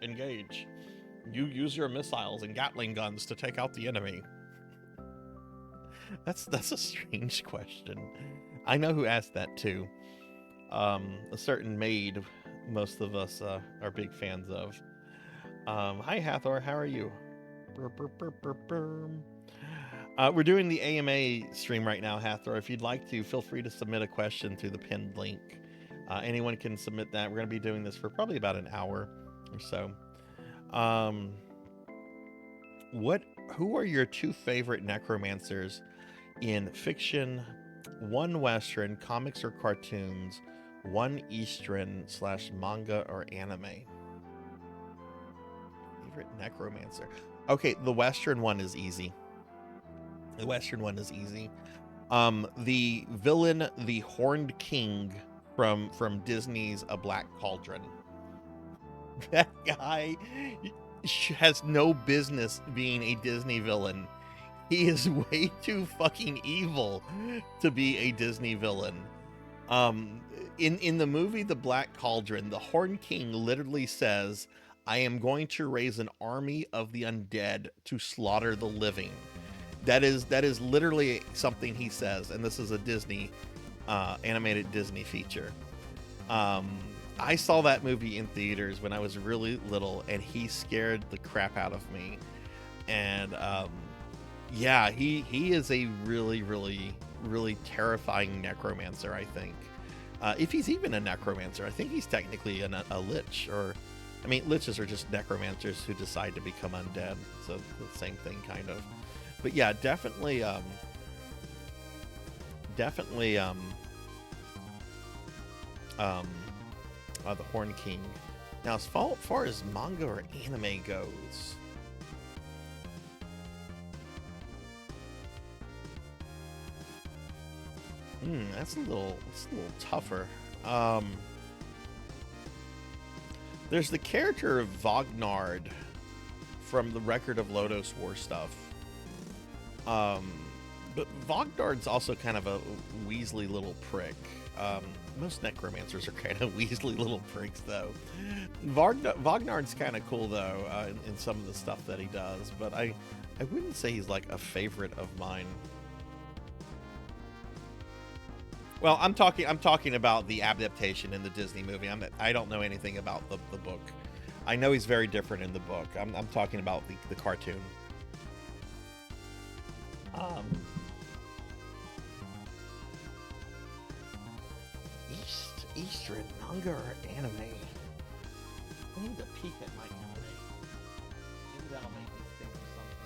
Speaker 2: You use your missiles and Gatling guns to take out the enemy. That's a strange question. I know who asked that too. A certain maid most of us are big fans of. Hi Hathor, how are you? We're doing the AMA stream right now, Hathor. If you'd like to, feel free to submit a question through the pinned link. Anyone can submit that. We're going to be doing this for probably about an hour or so. Who are your two favorite necromancers in fiction, one Western, comics or cartoons, one Eastern / manga or anime? Favorite necromancer. Okay, the Western one is easy. The villain, the Horned King from Disney's A Black Cauldron. That guy has no business being a Disney villain. He is way too fucking evil to be a Disney villain. In the movie The Black Cauldron, the Horned King literally says, "I am going to raise an army of the undead to slaughter the living." That is literally something he says, and this is a Disney animated Disney feature. I saw that movie in theaters when I was really little, and he scared the crap out of me. And yeah, he is a really, really, really terrifying necromancer, I think. If he's even a necromancer, I think he's technically a lich, or I mean, liches are just necromancers who decide to become undead, so the same thing kind of. But yeah, definitely the Horned King. Now, as far as manga or anime goes, that's a little tougher. There's the character of Vognard from the Record of Lodoss War stuff. But Vognard's also kind of a Weasley little prick. Most necromancers are kind of Weasley little pricks, though. Vognard's kind of cool, though, in some of the stuff that he does. But I wouldn't say he's like a favorite of mine. Well, I'm talking about the adaptation in the Disney movie. I don't know anything about the book. I know he's very different in the book. I'm talking about the cartoon. Eastern manga or anime? I need to peek at my anime. Maybe that'll make me think of something.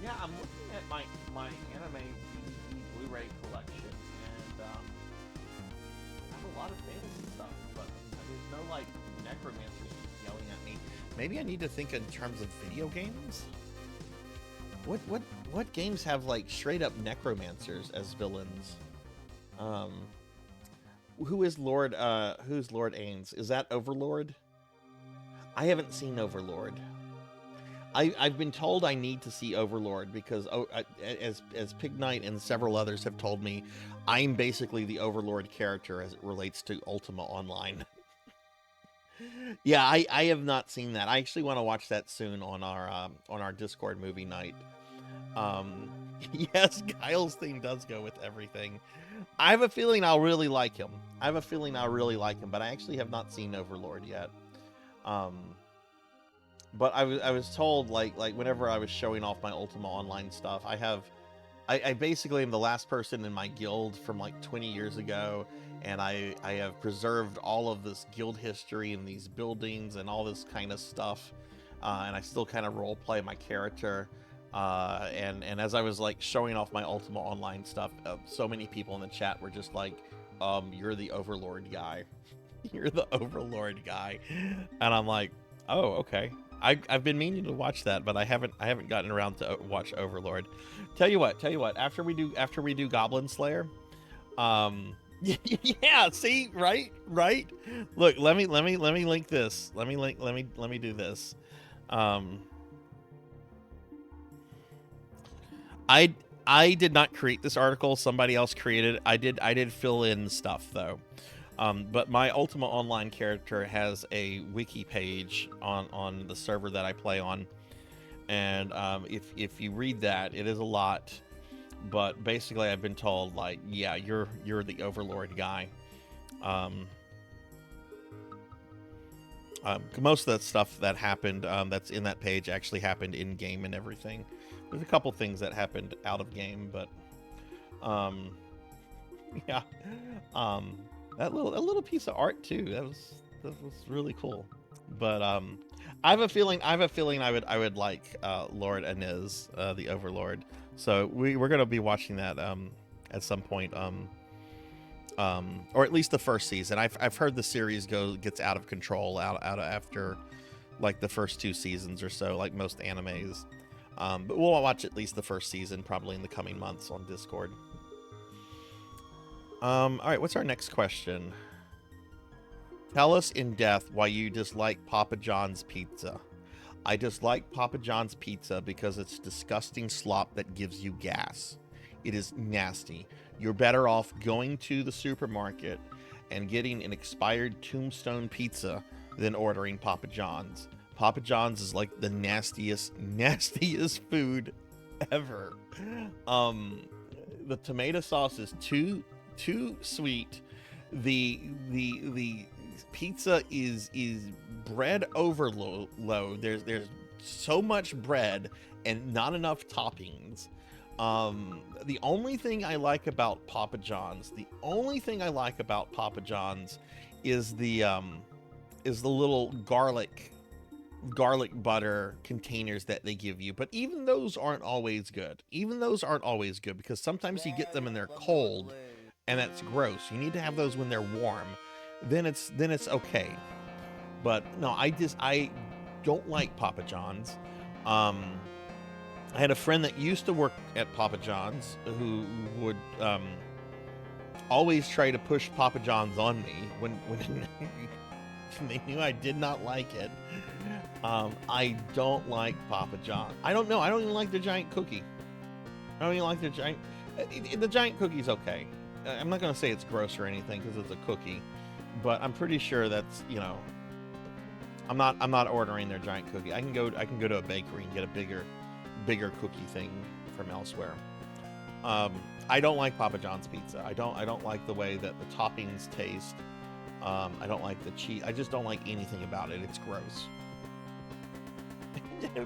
Speaker 2: Yeah, I'm looking at my anime DVD Blu-ray collection, and I have a lot of fantasy stuff, but there's no like necromancers just yelling at me. Maybe I need to think in terms of video games. What games have like straight up necromancers as villains? Who's Lord Ains? Is that Overlord? I haven't seen Overlord. I've been told I need to see Overlord because as Pig Knight and several others have told me, I'm basically the Overlord character as it relates to Ultima Online. Yeah, I have not seen that. I actually want to watch that soon on our Discord movie night. Um, yes, Kyle's theme does go with everything. I have a feeling I'll really like him. I have a feeling I'll really like him, but I actually have not seen Overlord yet. Um, but I was told like whenever I was showing off my Ultima Online stuff, I basically am the last person in my guild from like 20 years ago, and I have preserved all of this guild history and these buildings and all this kind of stuff, and I still kind of role play my character. And as I was like showing off my Ultima Online stuff, so many people in the chat were just like, "You're the Overlord guy. You're the Overlord guy," and I'm like, "Oh, okay." I've been meaning to watch that, but I haven't gotten around to watch Overlord. Tell you what. After we do Goblin Slayer, yeah. See, right. Look, let me link this. Let me do this. I did not create this article. Somebody else created it. I did fill in stuff though. But my Ultima Online character has a wiki page on the server that I play on, and if you read that, it is a lot. But basically, I've been told like, yeah, you're the Overlord guy. Most of that stuff that happened that's in that page actually happened in game and everything. There's a couple things that happened out of game, but yeah. That little piece of art too. That was really cool. But I have a feeling I would like Lord Inez, the Overlord. So we're gonna be watching that at some point. Or at least the first season. I've heard the series gets out of control after like the first 2 seasons or so, like most animes. But we'll watch at least the first season probably in the coming months on Discord. All right, what's our next question? Tell us in depth why you dislike Papa John's pizza. I dislike Papa John's pizza because it's disgusting slop that gives you gas. It is nasty. You're better off going to the supermarket and getting an expired Tombstone pizza than ordering Papa John's. Papa John's is like the nastiest food ever. The tomato sauce is too sweet. The pizza is bread overload. There's so much bread and not enough toppings. The only thing I like about Papa John's is the little garlic butter containers that they give you, but even those aren't always good. Because sometimes you get them and they're cold, and that's gross. You need to have those when they're warm. Then it's okay. But no, I don't like Papa John's. I had a friend that used to work at Papa John's who would always try to push Papa John's on me when they knew I did not like it. I don't like Papa John. I don't know. I don't even like the giant cookie. I don't even like the giant. The giant cookie's okay. I'm not gonna say it's gross or anything because it's a cookie, but I'm pretty sure that's, you know. I'm not ordering their giant cookie. I can go to a bakery and get a bigger cookie thing from elsewhere. I don't like Papa John's pizza. I don't like the way that the toppings taste. I don't like the cheese. I just don't like anything about it. It's gross.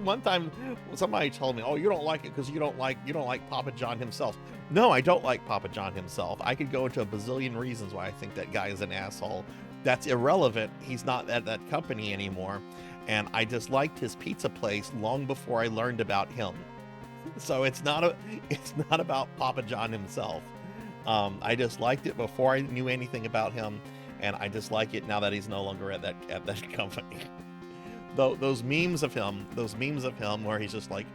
Speaker 2: One time, somebody told me, "Oh, you don't like it because you don't like Papa John himself." No, I don't like Papa John himself. I could go into a bazillion reasons why I think that guy is an asshole. That's irrelevant. He's not at that company anymore, and I disliked his pizza place long before I learned about him. So it's not about Papa John himself. I disliked it before I knew anything about him, and I dislike it now that he's no longer at that company. Though those memes of him where he's just like,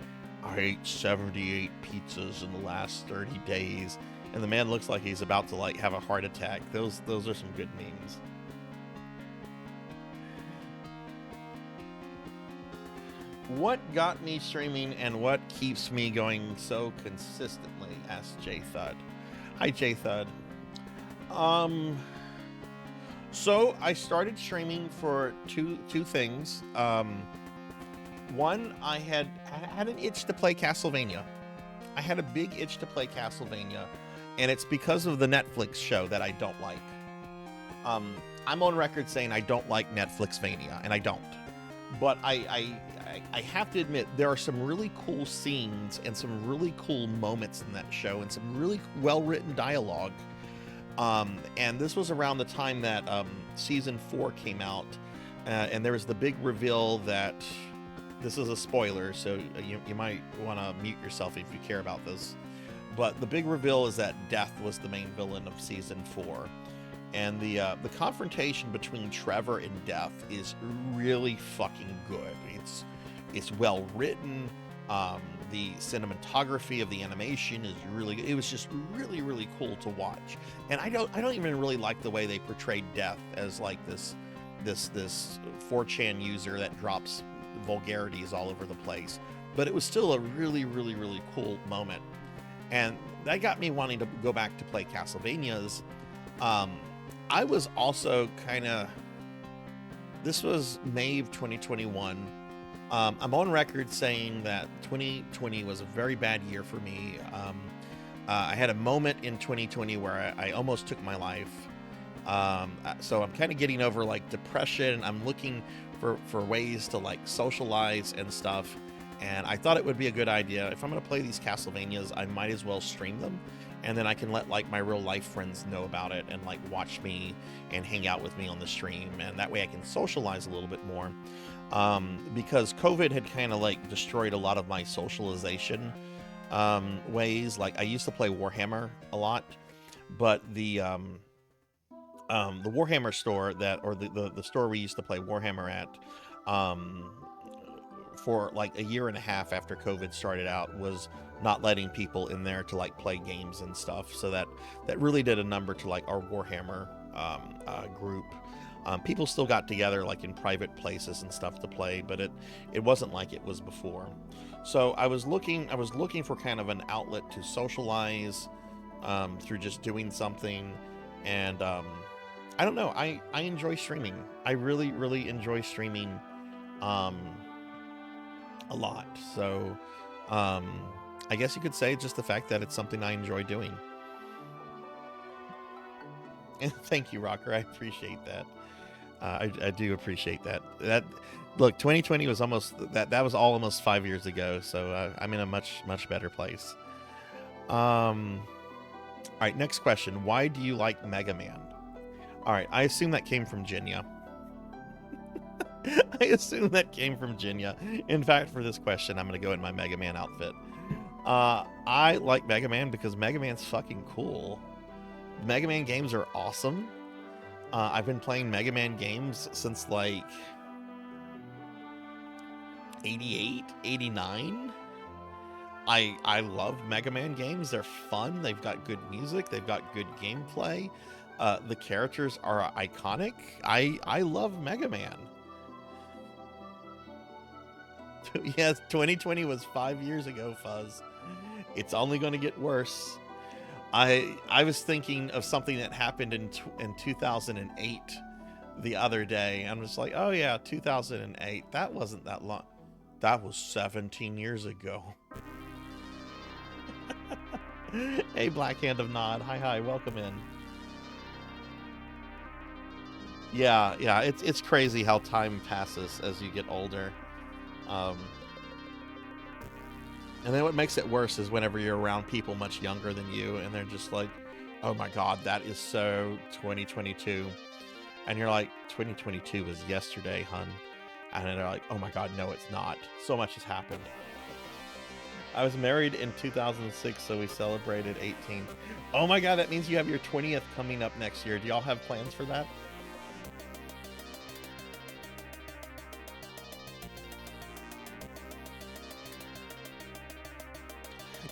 Speaker 2: "I ate 78 pizzas in the last 30 days," and the man looks like he's about to like have a heart attack. Those are some good memes. What got me streaming and what keeps me going so consistently? Asked J Thud. Hi, J Thud. So I started streaming for two things. One, I had an itch to play Castlevania. I had a big itch to play Castlevania, and it's because of the Netflix show that I don't like. I'm on record saying I don't like Netflixvania, and I don't. But I have to admit, there are some really cool scenes and some really cool moments in that show, and some really well-written dialogue. And this was around the time that season 4 came out, and there was the big reveal that, this is a spoiler, so you might want to mute yourself if you care about this. But the big reveal is that Death was the main villain of season 4. And the confrontation between Trevor and Death is really fucking good. It's well written. The cinematography of the animation is really, it was just really, really cool to watch. And I don't even really like the way they portrayed Death as like this 4chan user that drops vulgarities all over the place. But it was still a really, really, really cool moment. And that got me wanting to go back to play Castlevanias. I was also kind of, this was May of 2021. I'm on record saying that 2020 was a very bad year for me. I had a moment in 2020 where I almost took my life. So I'm kind of getting over like depression. I'm looking for ways to like socialize and stuff. And I thought it would be a good idea. If I'm going to play these Castlevanias, I might as well stream them. And then I can let like my real life friends know about it and like watch me and hang out with me on the stream. And that way I can socialize a little bit more. Because COVID had kind of like destroyed a lot of my socialization ways. Like I used to play Warhammer a lot, but the Warhammer store the store we used to play Warhammer at, for like a year and a half after COVID started out, was not letting people in there to like play games and stuff. So that really did a number to like our Warhammer group. People still got together like in private places and stuff to play, but it wasn't like it was before. So I was looking for kind of an outlet to socialize through just doing something. And I don't know, I enjoy streaming. I really, really enjoy streaming a lot. So I guess you could say just the fact that it's something I enjoy doing. And thank you, Rocker. I appreciate that. I do appreciate that. Look, 2020 was almost that was all almost 5 years ago. So I'm in a much better place. All right, next question. Why do you like Mega Man? All right, I assume that came from Jinya. I assume that came from Jinya. In fact, for this question, I'm going to go in my Mega Man outfit. I like Mega Man because Mega Man's fucking cool. Mega Man games are awesome. I've been playing Mega Man games since like 88, 89. I love Mega Man games. They're fun. They've got good music. They've got good gameplay. The characters are iconic. I love Mega Man. Yes, 2020 was 5 years ago, Fuzz. It's only going to get worse. I was thinking of something that happened in 2008 the other day. I'm just like, oh yeah, 2008. That wasn't that long. That was 17 years ago. Hey, Black Hand of Nod. Hi, welcome in. Yeah, it's crazy how time passes as you get older. And then what makes it worse is whenever you're around people much younger than you and they're just like, oh my God, that is so 2022. And you're like, 2022 was yesterday, hun. And then they're like, oh my God, no, it's not. So much has happened. I was married in 2006, so we celebrated 18th. Oh my God, that means you have your 20th coming up next year. Do y'all have plans for that?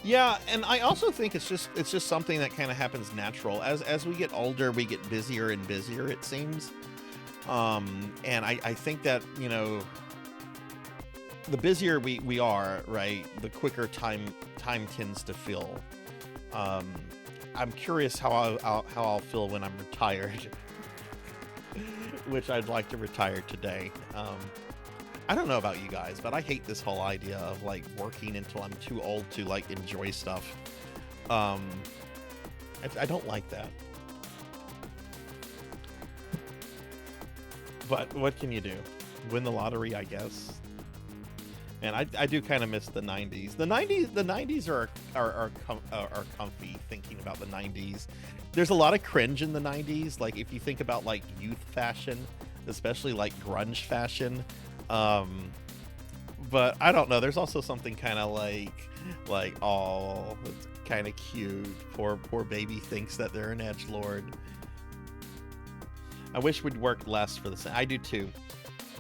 Speaker 2: Yeah, and I also think it's just something that kind of happens natural. As we get older, we get busier and busier, it seems. And I think that, you know, the busier we are, right, the quicker time tends to feel. I'm curious how I'll feel when I'm retired. which I'd like to retire today. I don't know about you guys, but I hate this whole idea of like working until I'm too old to like enjoy stuff. I don't like that. But what can you do? Win the lottery, I guess. And I do kind of miss the 90s. The 90s are comfy thinking about the 90s. There's a lot of cringe in the 90s. Like if you think about like youth fashion, especially like grunge fashion. But I don't know. There's also something kind of like, oh, it's kind of cute. Poor baby thinks that they're an edgelord. I wish we'd work less for the same. I do too.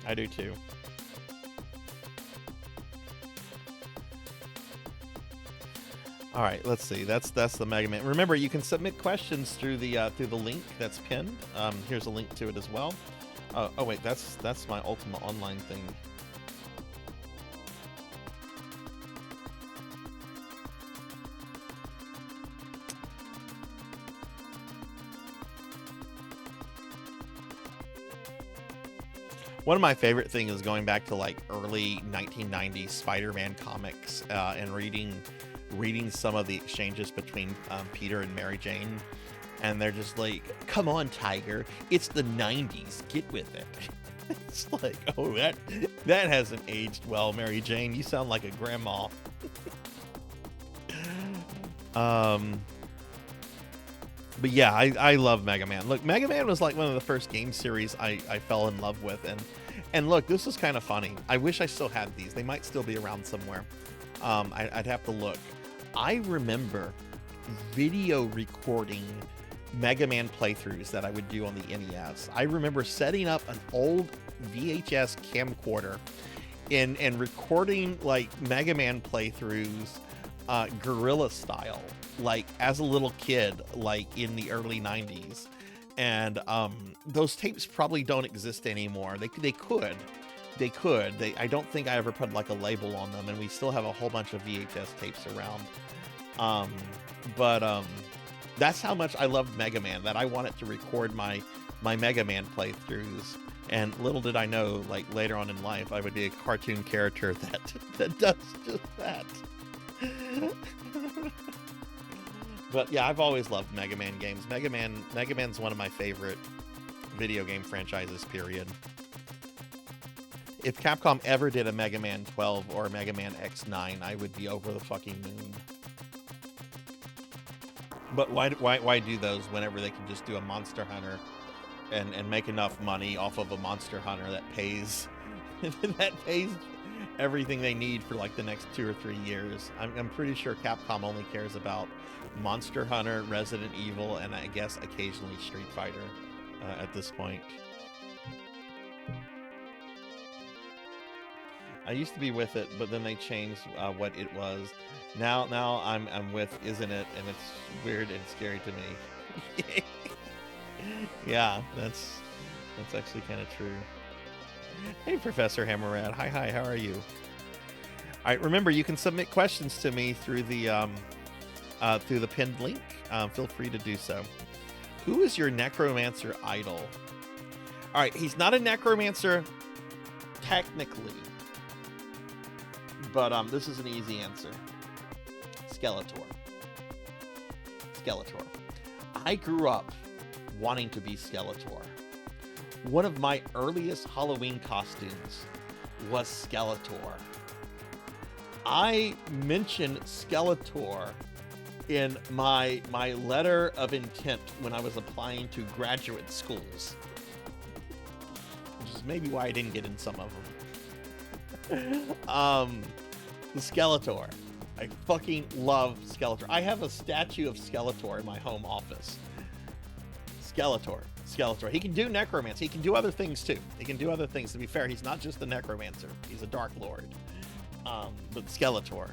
Speaker 2: I do too. All right, let's see. That's the Mega Man. Remember, you can submit questions through the link that's pinned. Here's a link to it as well. Oh wait, that's my Ultima Online thing. One of my favorite things is going back to like early 1990s Spider-Man comics and reading some of the exchanges between Peter and Mary Jane, and they're just like, "Come on, Tiger, it's the 90s, get with it." It's like, oh, that hasn't aged well, Mary Jane. You sound like a grandma. But yeah, I love Mega Man. Look, Mega Man was like one of the first game series I fell in love with, and look, this is kind of funny. I wish I still had these. They might still be around somewhere. I'd have to look. I remember video recording Mega Man playthroughs that I would do on the NES. I remember setting up an old VHS camcorder and recording like Mega Man playthroughs guerrilla style, like as a little kid, like in the early 90s. And those tapes probably don't exist anymore. They could. I don't think I ever put like a label on them, and we still have a whole bunch of VHS tapes around. But that's how much I loved Mega Man, that I wanted to record my Mega Man playthroughs. And little did I know, like later on in life, I would be a cartoon character that does just that. But yeah, I've always loved Mega Man games. Mega Man's one of my favorite video game franchises, period. If Capcom ever did a Mega Man 12 or a Mega Man X9, I would be over the fucking moon. But why do those whenever they can just do a Monster Hunter and make enough money off of a Monster Hunter that pays everything they need for like the next 2 or 3 years? I'm pretty sure Capcom only cares about Monster Hunter, Resident Evil, and I guess occasionally Street Fighter at this point. I used to be with it, but then they changed what it was. Now I'm with Isn't It, and it's weird and scary to me. Yeah, that's actually kind of true. Hey, Professor Hammerrad. Hi, how are you? All right, remember, you can submit questions to me through the pinned link. Feel free to do so. Who is your necromancer idol? All right, he's not a necromancer technically, but this is an easy answer. Skeletor. I grew up wanting to be Skeletor. One of my earliest Halloween costumes was Skeletor. I mentioned Skeletor in my letter of intent when I was applying to graduate schools, which is maybe why I didn't get in some of them. The Skeletor. I fucking love Skeletor. I have a statue of Skeletor in my home office. Skeletor. He can do necromancy. He can do other things too. He can do other things. To be fair, he's not just a necromancer. He's a Dark Lord. But Skeletor.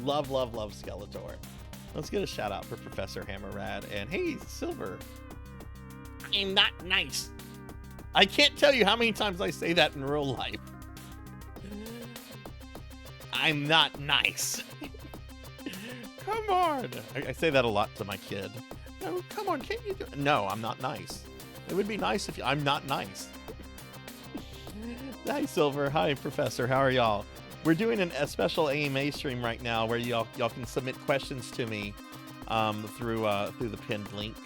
Speaker 2: Love Skeletor. Let's get a shout out for Professor Hammerrad. And hey, Silver. I'm not nice. I can't tell you how many times I say that in real life. I'm not nice. Come on. I say that a lot to my kid. No, come on, can't you do it? No, I'm not nice. It would be nice if I'm not nice. Hi, Silver. Hi, Professor. How are y'all? We're doing a special AMA stream right now where y'all can submit questions to me through the pinned link.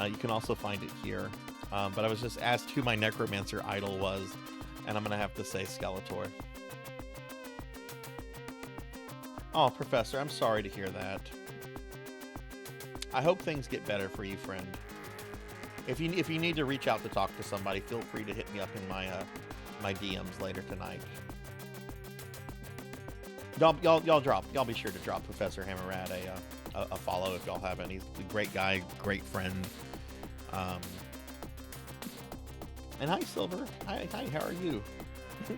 Speaker 2: You can also find it here. But I was just asked who my necromancer idol was, and I'm gonna have to say Skeletor. Oh, Professor, I'm sorry to hear that. I hope things get better for you, friend. If you need to reach out to talk to somebody, feel free to hit me up in my my DMs later tonight. Y'all be sure to drop Professor Hammerad a follow if y'all haven't. He's a great guy, great friend. And hi, Silver. Hi, how are you?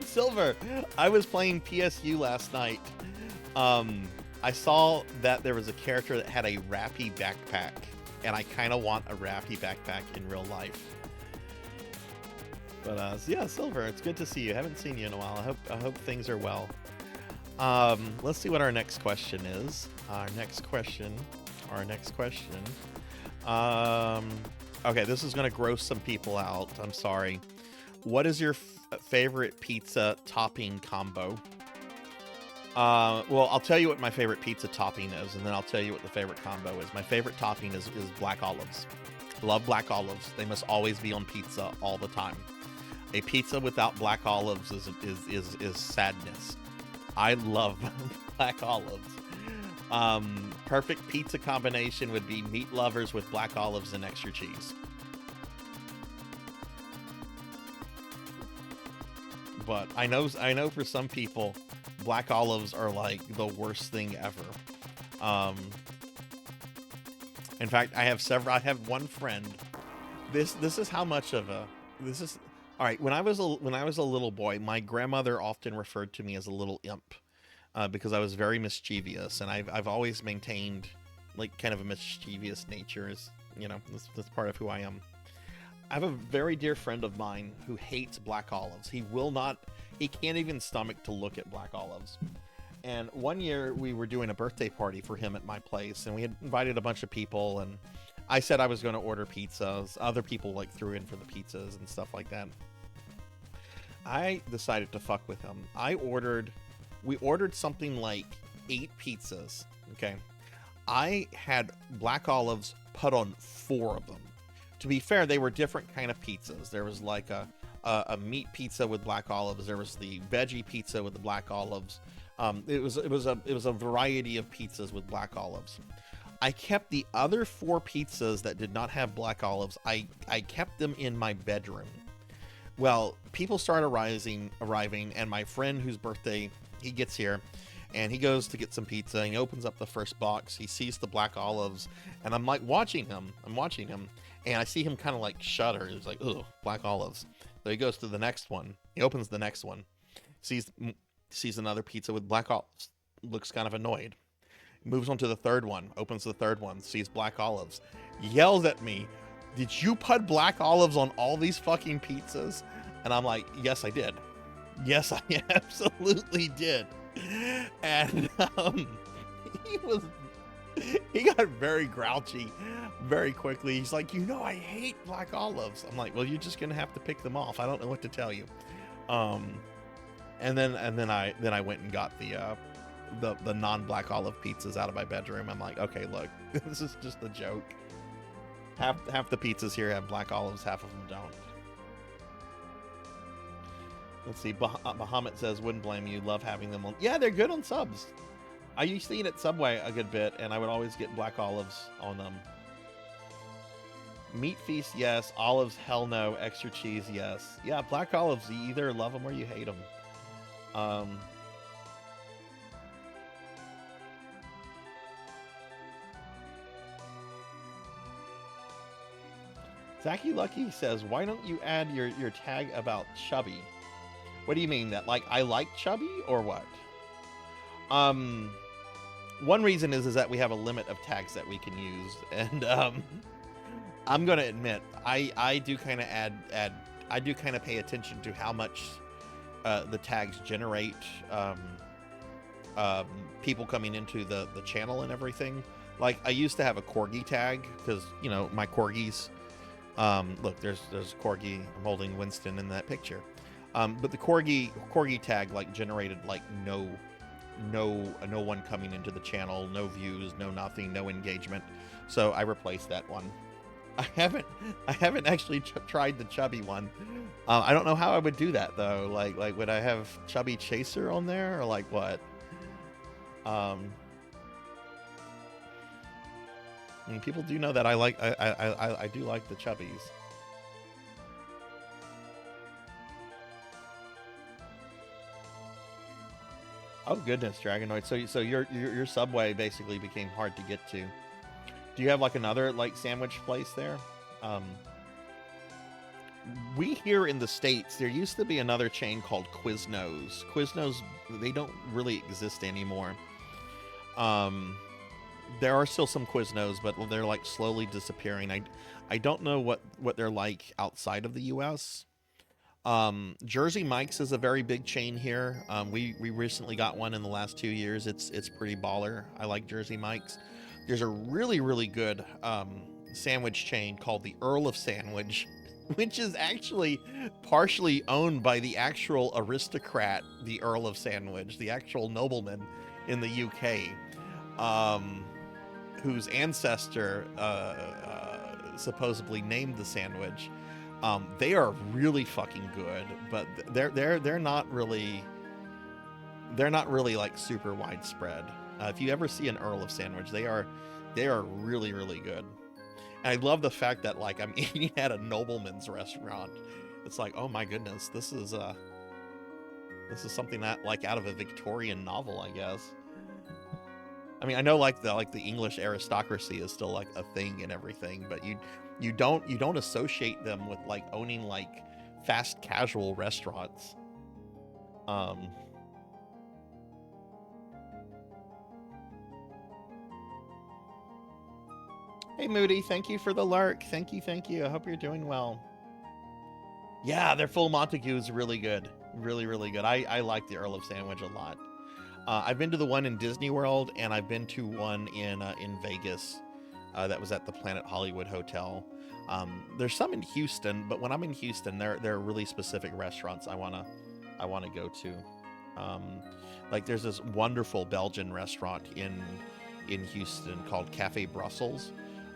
Speaker 2: Silver, I was playing PSU last night. I saw that there was a character that had a Rappy backpack, and I kind of want a Rappy backpack in real life. But so yeah, Silver, it's good to see you. Haven't seen you in a while. I hope things are well. Let's see what our next question is. Our next question. Okay, this is going to gross some people out. I'm sorry. What is your favorite pizza topping combo? Well, I'll tell you what my favorite pizza topping is, and then I'll tell you what the favorite combo is. My favorite topping is black olives. Love black olives. They must always be on pizza all the time. A pizza without black olives is sadness. I love black olives. Perfect pizza combination would be meat lovers with black olives and extra cheese. But I know for some people, black olives are like the worst thing ever. In fact, I have one friend. This is how much of a all right. When I was a little boy, my grandmother often referred to me as a little imp. Because I was very mischievous, and I've always maintained like kind of a mischievous nature. Is, you know, that's part of who I am. I have a very dear friend of mine who hates black olives. He can't even stomach to look at black olives. And one year we were doing a birthday party for him at my place, and we had invited a bunch of people, and I said I was going to order pizzas. Other people like threw in for the pizzas and stuff like that. I decided to fuck with him. We ordered something like 8 pizzas, okay? I had black olives put on 4 of them. To be fair, they were different kind of pizzas. There was like a meat pizza with black olives. There was the veggie pizza with the black olives. It was a variety of pizzas with black olives. I kept the other 4 pizzas that did not have black olives. I kept them in my bedroom. Well, people start arriving, and my friend whose birthday he gets here, and he goes to get some pizza, and he opens up the first box. He sees the black olives, and I'm like watching him, and I see him kind of like shudder. He's like, "Ugh, black olives." So he goes to the next one. He opens the next one, sees another pizza with black olives, looks kind of annoyed. Moves on to the third one, opens the third one, sees black olives, yells at me, "Did you put black olives on all these fucking pizzas?" And I'm like, "Yes, I did. Yes, I absolutely did." And he got very grouchy very quickly. He's like, "I hate black olives." I'm like, "Well, you're just gonna have to pick them off. I don't know what to tell you." And then I went and got the non-black olive pizzas out of my bedroom. I'm like, "Okay, look, this is just a joke. Half the pizzas here have black olives, half of them don't." Let's see. Bahamut says, "Wouldn't blame you. Love having them on." Yeah, they're good on subs. I used to eat at Subway a good bit, and I would always get black olives on them. Meat feast, yes. Olives, hell no. Extra cheese, yes. Yeah, black olives, you either love them or you hate them. Zachy Lucky says, "Why don't you add your tag about chubby?" What do you mean? That like I like chubby or what? One reason is that we have a limit of tags that we can use, and I'm gonna admit I do kind of pay attention to how much the tags generate people coming into the channel and everything. Like I used to have a corgi tag because my corgis Look, there's Corgi. I'm holding Winston in that picture. But the Corgi tag like generated like no one coming into the channel, no views, no nothing, no engagement. So I replaced that one. I haven't actually tried the chubby one. I don't know how I would do that though. Like would I have Chubby Chaser on there or like what? I mean, people do know that I do like the chubbies. Oh goodness, Dragonoid. So your Subway basically became hard to get to. Do you have like another like sandwich place there? We here in the States, there used to be another chain called Quiznos. Quiznos, they don't really exist anymore. There are still some Quiznos, but they're like slowly disappearing. I don't know what they're like outside of the US. Jersey Mike's is a very big chain here. We recently got one in the last 2 years. It's pretty baller. I like Jersey Mike's. There's a really good sandwich chain called the Earl of Sandwich, which is actually partially owned by the actual aristocrat, the Earl of Sandwich, the actual nobleman in the UK, whose ancestor supposedly named the sandwich. They are really fucking good, but they're not really like super widespread. If you ever see an Earl of Sandwich, they are really good. And I love the fact that like I'm eating at a nobleman's restaurant. It's like, oh my goodness, this is something that like out of a Victorian novel, I guess. I mean, I know like the English aristocracy is still like a thing and everything, but you don't associate them with like owning like fast casual restaurants. Hey Moody, thank you for the lurk. Thank you. I hope you're doing well. Yeah, their full Montague is really good. Really good. I like the Earl of Sandwich a lot. I've been to the one in Disney World, and I've been to one in Vegas. That was at the Planet Hollywood Hotel. There's some in Houston, but when I'm in Houston, there are really specific restaurants I wanna go to. Like there's this wonderful Belgian restaurant in Houston called Cafe Brussels,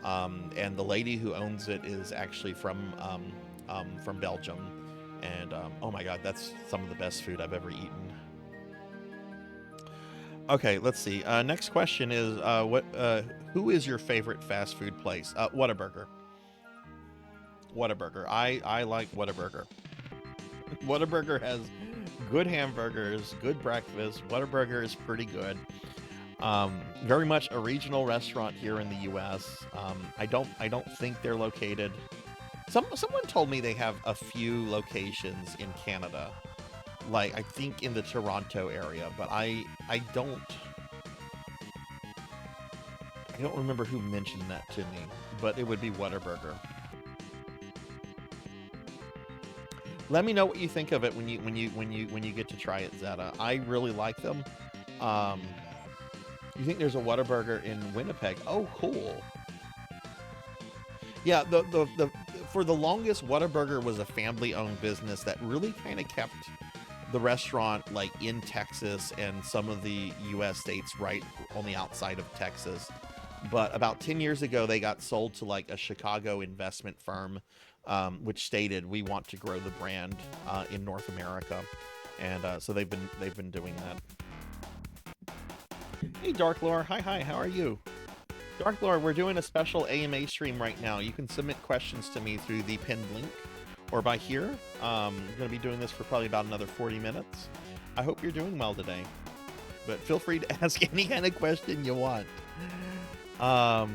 Speaker 2: and the lady who owns it is actually from Belgium, and oh my god, that's some of the best food I've ever eaten. Okay, let's see. Next question is who is your favorite fast food place? Whataburger. Whataburger. I like Whataburger. Whataburger has good hamburgers, good breakfast. Whataburger is pretty good. Very much a regional restaurant here in the U.S. I don't think they're located. Someone told me they have a few locations in Canada, like I think in the Toronto area, but I don't remember who mentioned that to me. But it would be Whataburger. Let me know what you think of it when you get to try it, Zeta. I really like them. You think there's a Whataburger in Winnipeg? Oh, cool. Yeah, the for the longest, Whataburger was a family-owned business that really kind of kept the restaurant like in Texas and some of the U.S. states right on the outside of Texas. But about 10 years ago, they got sold to like a Chicago investment firm, which stated we want to grow the brand in North America, and so they've been doing that. Hey, Dark Lore. Hi. How are you? Dark Lore, we're doing a special AMA stream right now. You can submit questions to me through the pinned link or by here. I'm going to be doing this for probably about another 40 minutes. I hope you're doing well today. But feel free to ask any kind of question you want. Yeah,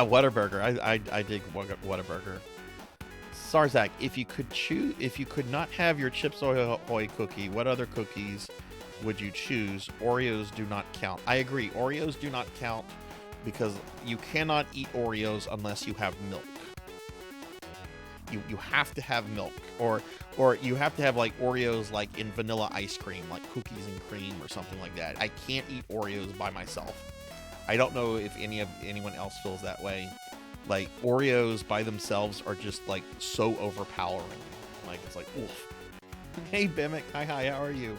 Speaker 2: Whataburger. I dig Whataburger. Sarzac, if you could not have your Chips Ahoy cookie, what other cookies would you choose? Oreos do not count. I agree. Oreos do not count because you cannot eat Oreos unless you have milk. You have to have milk, or you have to have like Oreos like in vanilla ice cream, like cookies and cream or something like that. I can't eat Oreos by myself. I don't know if anyone else feels that way, Like Oreos by themselves are just like so overpowering. Like it's like, oof. Hey Bimic, hi, how are you?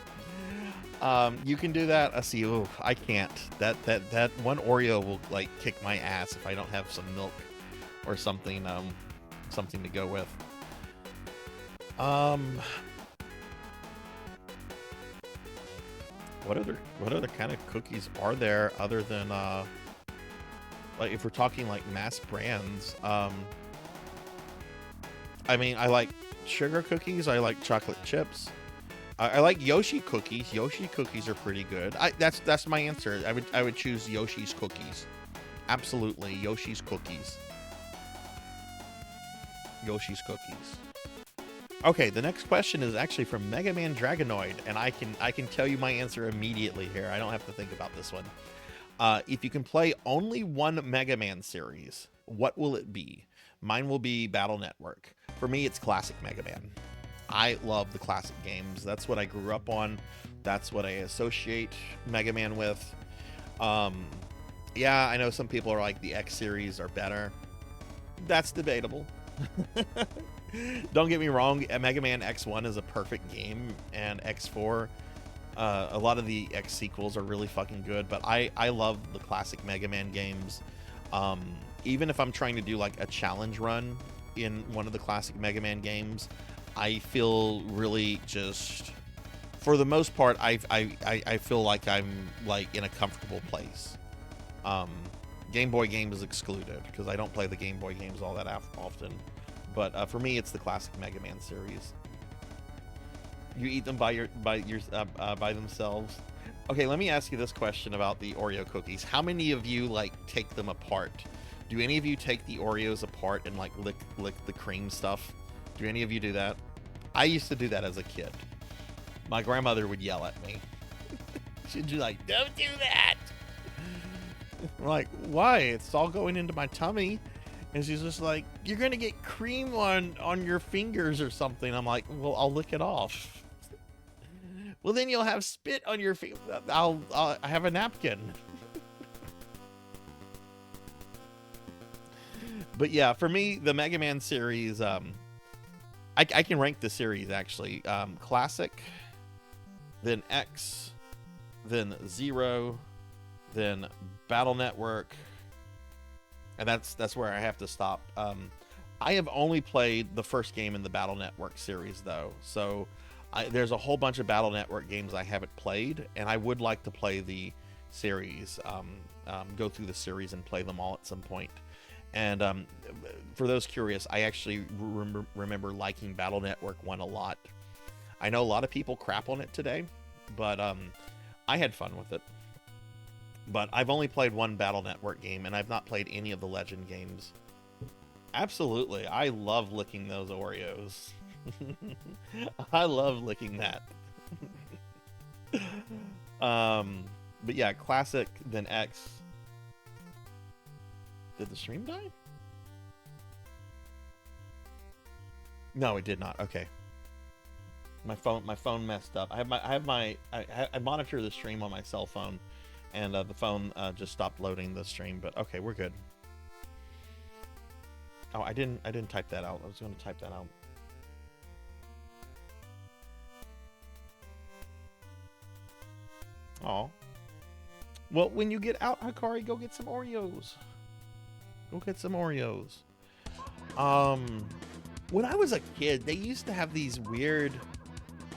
Speaker 2: You can do that. I see. Oh, I can't. That one Oreo will like kick my ass if I don't have some milk or something. Something to go with. What other kind of cookies are there other than like if we're talking like mass brands? I mean, I like sugar cookies. I like chocolate chips. I like Yoshi cookies. Yoshi cookies are pretty good. That's my answer. I would choose Yoshi's cookies. Absolutely, Yoshi's cookies. Yoshi's cookies. Okay, the next question is actually from Mega Man Dragonoid, and I can tell you my answer immediately here. I don't have to think about this one. If you can play only one Mega Man series, what will it be? Mine will be Battle Network. For me, it's classic Mega Man. I love the classic games. That's what I grew up on. That's what I associate Mega Man with. Yeah, I know some people are like the X series are better. That's debatable. Don't get me wrong, Mega Man X1 is a perfect game, and X4, a lot of the X sequels are really fucking good, but I love the classic Mega Man games. Even if I'm trying to do like a challenge run in one of the classic Mega Man games, I feel really just, for the most part, I feel like I'm like in a comfortable place. Game Boy games excluded, because I don't play the Game Boy games all that often. But for me, it's the classic Mega Man series. You eat them by themselves. Okay, let me ask you this question about the Oreo cookies. How many of you like take them apart? Do any of you take the Oreos apart and like lick the cream stuff? Do any of you do that? I used to do that as a kid. My grandmother would yell at me. She'd be like, "Don't do that." I'm like, why? It's all going into my tummy. And she's just like, "You're gonna get cream on your fingers or something." I'm like, "Well, I'll lick it off." "Well, then you'll have spit on your feet." I'll have a napkin. But yeah, for me, the Mega Man series, I can rank the series actually. Classic, then X, then Zero, then Battle Network. And that's where I have to stop. I have only played the first game in the Battle Network series, though. So there's a whole bunch of Battle Network games I haven't played, and I would like to play the series, go through the series and play them all at some point. And for those curious, I actually remember liking Battle Network 1 a lot. I know a lot of people crap on it today, but I had fun with it. But I've only played one Battle Network game, and I've not played any of the Legend games. Absolutely. I love licking those Oreos. I love licking that. But yeah, classic, then X. Did the stream die? No, it did not. Okay. My phone messed up. I monitor the stream on my cell phone. And the phone just stopped loading the stream, but okay, we're good. Oh, I didn't type that out. I was going to type that out. Oh. Well, when you get out, Hikari, go get some Oreos. Go get some Oreos. When I was a kid, they used to have these weird,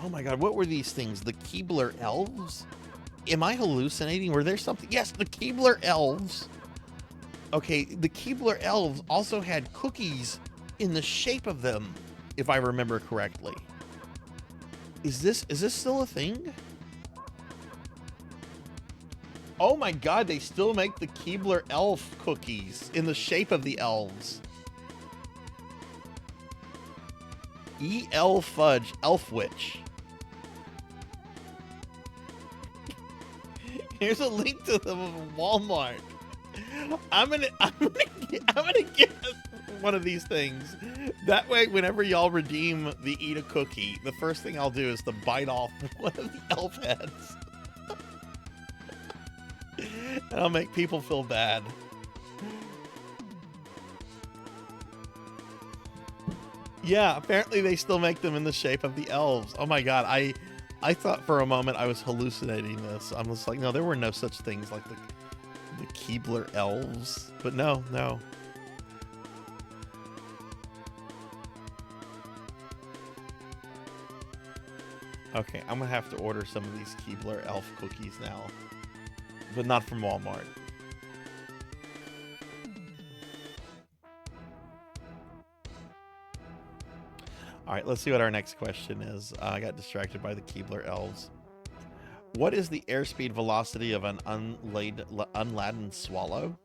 Speaker 2: oh my god, what were these things? The Keebler elves? Am I hallucinating? Were there something? Yes, the Keebler elves. Okay, the Keebler elves also had cookies in the shape of them, if I remember correctly. Is this still a thing? Oh my god, they still make the Keebler elf cookies in the shape of the elves. E.L. Fudge Elf Witch. Here's a link to them on Walmart. I'm gonna get one of these things. That way, whenever y'all redeem the eat a cookie, the first thing I'll do is to bite off one of the elf heads. And I'll make people feel bad. Yeah, apparently they still make them in the shape of the elves. Oh my god, I thought for a moment I was hallucinating this. I was like, no, there were no such things like the Keebler elves. But no, no. Okay, I'm gonna have to order some of these Keebler elf cookies now. But not from Walmart. All right, let's see what our next question is. I got distracted by the Keebler elves. What is the airspeed velocity of an unladen swallow?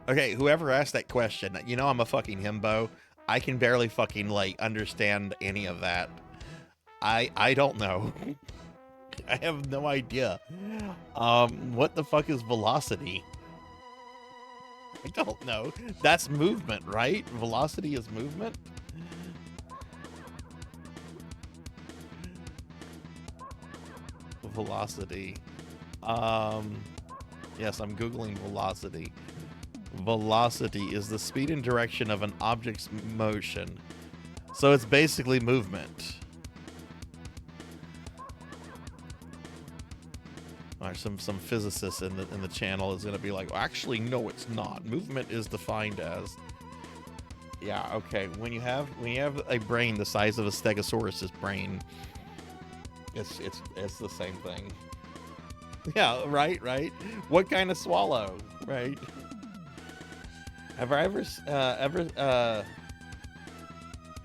Speaker 2: Okay, whoever asked that question, you know I'm a fucking himbo. I can barely fucking, like, understand any of that. I don't know. I have no idea. What the fuck is velocity? I don't know. That's movement, right? Velocity is movement? Velocity. Yes, I'm Googling velocity. Velocity is the speed and direction of an object's motion. So it's basically movement. All right, some physicist in the channel is gonna be like, well, actually, no, it's not. Movement is defined as. Yeah, okay. When you have a brain the size of a Stegosaurus's brain, it's the same thing. Yeah, right. What kind of swallow, right? Have I ever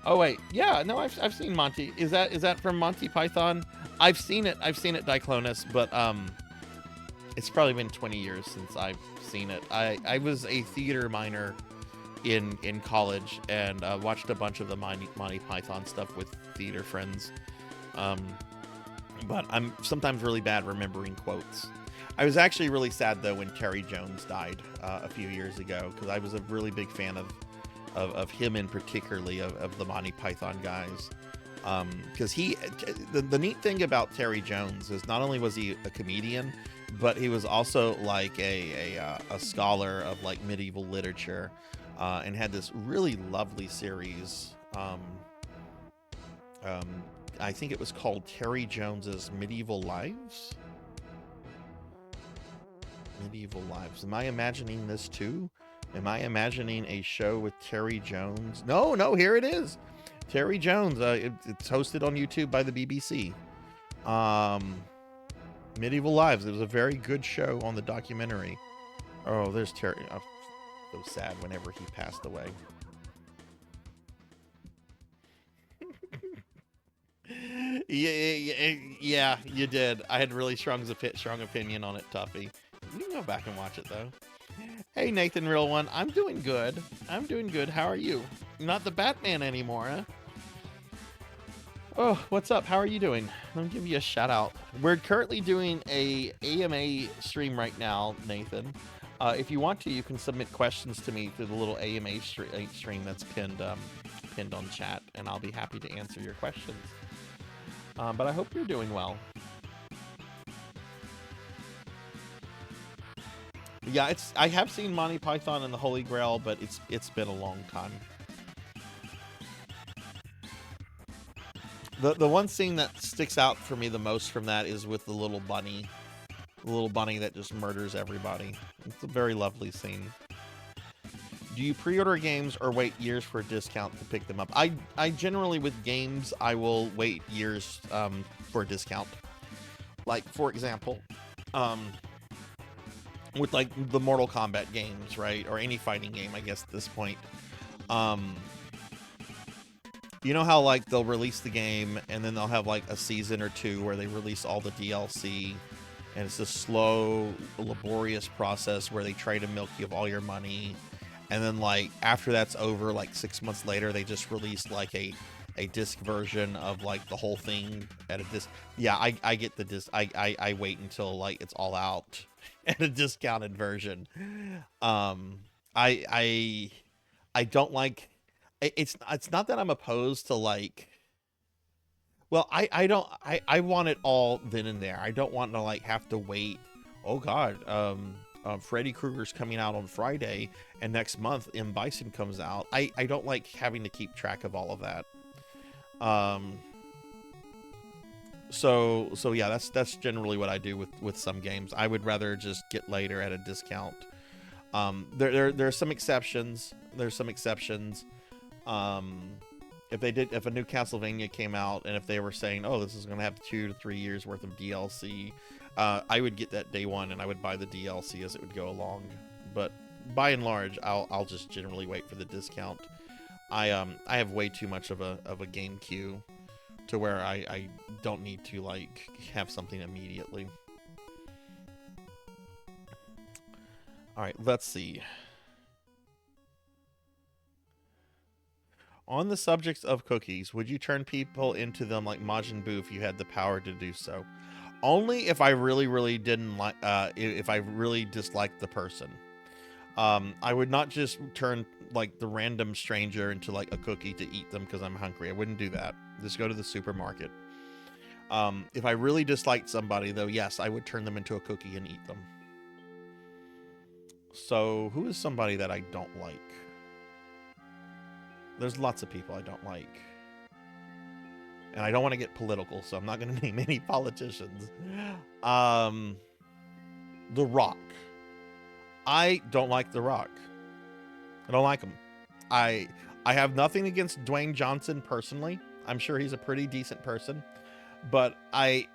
Speaker 2: Oh wait, yeah, no, I've seen Monty. Is that from Monty Python? I've seen it, Diclonus, but it's probably been 20 years since I've seen it. I was a theater minor in college and watched a bunch of the Monty Python stuff with theater friends. But I'm sometimes really bad remembering quotes. I was actually really sad though when Terry Jones died a few years ago, because I was a really big fan of him, and particularly of the Monty Python guys. Because the neat thing about Terry Jones is not only was he a comedian, but he was also like a scholar of like medieval literature, and had this really lovely series. I think it was called Terry Jones's Medieval Lives. Medieval Lives. Am I imagining this too? Am I imagining a show with Terry Jones? No, here it is. Terry Jones. It's hosted on YouTube by the BBC. Medieval Lives. It was a very good show on the documentary. Oh, there's Terry. I'm so sad whenever he passed away. Yeah, you did. I had really strong opinion on it, Tuffy. You can go back and watch it though. Hey, Nathan Real One. I'm doing good. How are you? Not the Batman anymore, huh? Oh, what's up? How are you doing? Let me give you a shout out. We're currently doing a AMA stream right now, Nathan. If you want to, you can submit questions to me through the little AMA stream that's pinned on chat, and I'll be happy to answer your questions. But I hope you're doing well. Yeah, I have seen Monty Python and the Holy Grail, but it's been a long time. The one scene that sticks out for me the most from that is with the little bunny that just murders everybody. It's a very lovely scene. Do you pre-order games or wait years for a discount to pick them up? I generally, with games, I will wait years for a discount. Like, for example, with like the Mortal Kombat games, right? Or any fighting game, I guess, at this point. You know how like they'll release the game and then they'll have like a season or two where they release all the DLC, and it's a slow, laborious process where they try to milk you of all your money. And then like after that's over, like 6 months later, they just release like a disc version of like the whole thing at a disc. Yeah, I get the disc. I wait until like it's all out at a discounted version. I don't like. It's not that I'm opposed to like. Well, I want it all then and there. I don't want to like have to wait. Oh God. Freddy Krueger's coming out on Friday, and next month M. Bison comes out. I don't like having to keep track of all of that. So yeah, that's generally what I do with some games. I would rather just get later at a discount. There are some exceptions. There's some exceptions. If a new Castlevania came out and if they were saying, oh, this is going to have 2 to 3 years worth of DLC, I would get that day one and I would buy the DLC as it would go along. But by and large, I'll just generally wait for the discount. I have way too much of a game queue to where I don't need to like have something immediately. All right, let's see. On the subject of cookies, would you turn people into them like Majin Buu if you had the power to do so? Only if I really didn't like, if I really disliked the person. I would not just turn like the random stranger into like a cookie to eat them because I'm hungry. I wouldn't do that. Just go to the supermarket. If I really disliked somebody, though, yes, I would turn them into a cookie and eat them. So, who is somebody that I don't like? There's lots of people I don't like. And I don't want to get political, so I'm not going to name any politicians. The Rock. I don't like The Rock. I don't like him. I have nothing against Dwayne Johnson personally. I'm sure he's a pretty decent person. But I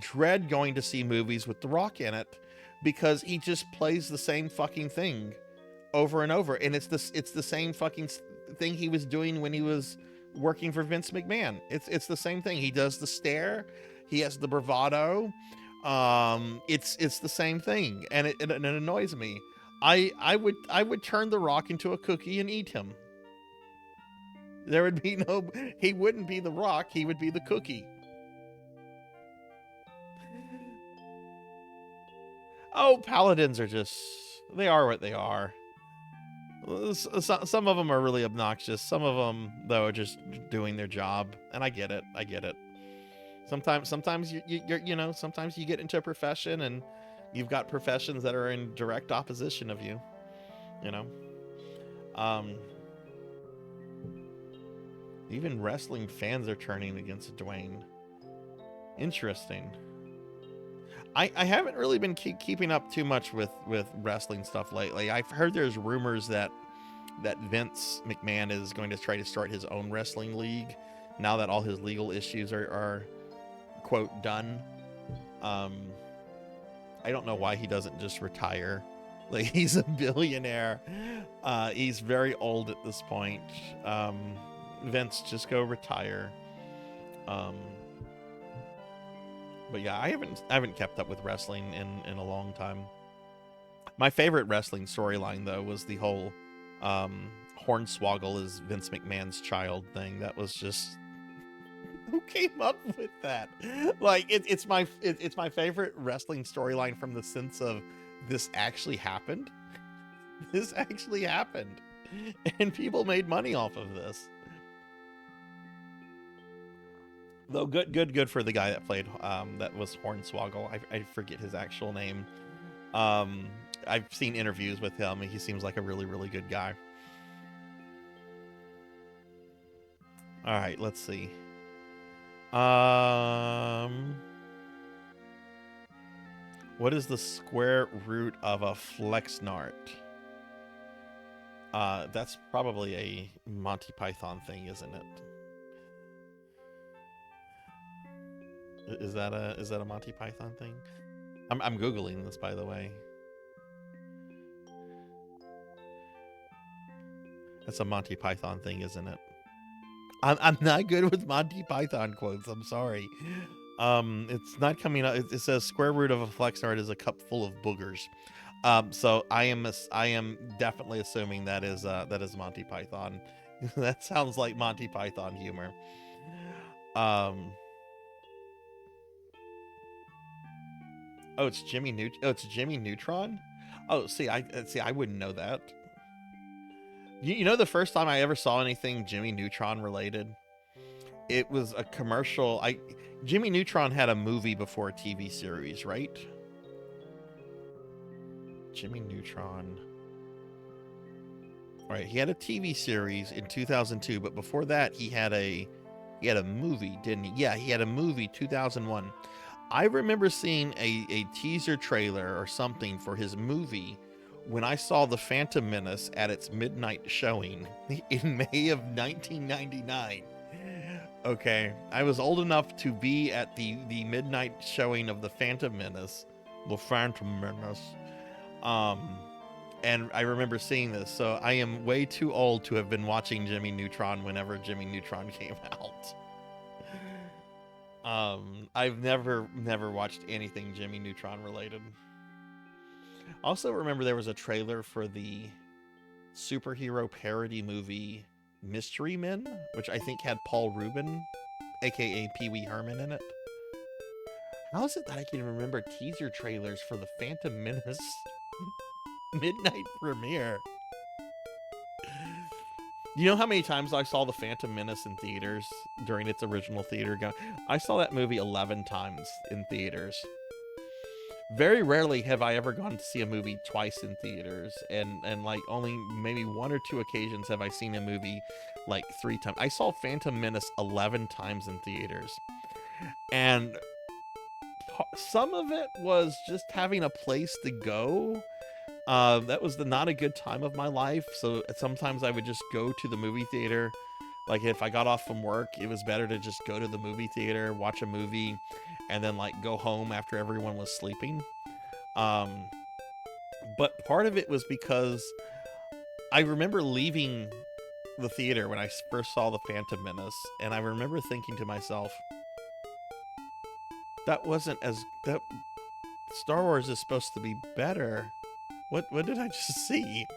Speaker 2: dread going to see movies with The Rock in it because he just plays the same fucking thing over and over, and it's the same fucking thing he was doing when he was working for Vince McMahon. It's the same thing. He does the stare, he has the bravado. It's the same thing, and it annoys me. I would turn The Rock into a cookie and eat him. There would be no, he wouldn't be The Rock, he would be the cookie. Oh, paladins are just, they are what they are. Some of them are really obnoxious. Some of them, though, are just doing their job, and I get it. Sometimes you know, sometimes you get into a profession and you've got professions that are in direct opposition of you. You know, even wrestling fans are turning against Dwayne. Interesting. I haven't really been keeping up too much with wrestling stuff lately. I've heard there's rumors that Vince McMahon is going to try to start his own wrestling league now that all his legal issues are quote done. I don't know why he doesn't just retire. Like, he's a billionaire. He's very old at this point. Vince, just go retire. But yeah, I haven't kept up with wrestling in a long time. My favorite wrestling storyline, though, was the whole Hornswoggle is Vince McMahon's child thing. That was just, who came up with that? Like, it's my favorite wrestling storyline from the sense of this actually happened. This actually happened, and people made money off of this. Though good for the guy that played that was Hornswoggle. I forget his actual name. I've seen interviews with him, and he seems like a really good guy. All right, let's see. What is the square root of a flexnart? That's probably a Monty Python thing, isn't it? Is that a Monty Python thing? I'm Googling this, by the way. That's a Monty Python thing, isn't it? I'm not good with Monty Python quotes. I'm sorry. It's not coming up. It says square root of a flexnart is a cup full of boogers. So I am definitely assuming that is Monty Python. That sounds like Monty Python humor. Oh, it's Jimmy Neutron. Oh, see, I wouldn't know that. You know, the first time I ever saw anything Jimmy Neutron related, it was a commercial. Jimmy Neutron had a movie before a TV series, right? Jimmy Neutron. All right, he had a TV series in 2002, but before that, he had a movie, didn't he? Yeah, he had a movie 2001. I remember seeing a teaser trailer or something for his movie when I saw The Phantom Menace at its midnight showing in May of 1999. Okay, I was old enough to be at the midnight showing of The Phantom Menace. The Phantom Menace. And I remember seeing this, so I am way too old to have been watching Jimmy Neutron whenever Jimmy Neutron came out. I've never watched anything Jimmy Neutron related. Also remember there was a trailer for the superhero parody movie Mystery Men, which I think had Paul Rubin, aka Pee Wee Herman, in it. How is it that I can remember teaser trailers for the Phantom Menace midnight premiere? You know how many times I saw the Phantom Menace in theaters during its original theater go? I saw that movie 11 times in theaters. Very rarely have I ever gone to see a movie twice in theaters, and like only maybe 1 or 2 occasions have I seen a movie like 3 times. I saw Phantom Menace 11 times in theaters, and some of it was just having a place to go. That was not a good time of my life, so sometimes I would just go to the movie theater. Like if I got off from work, it was better to just go to the movie theater, watch a movie, and then like go home after everyone was sleeping. But part of it was because I remember leaving the theater when I first saw the Phantom Menace, and I remember thinking to myself, that Star Wars is supposed to be better. What did I just see?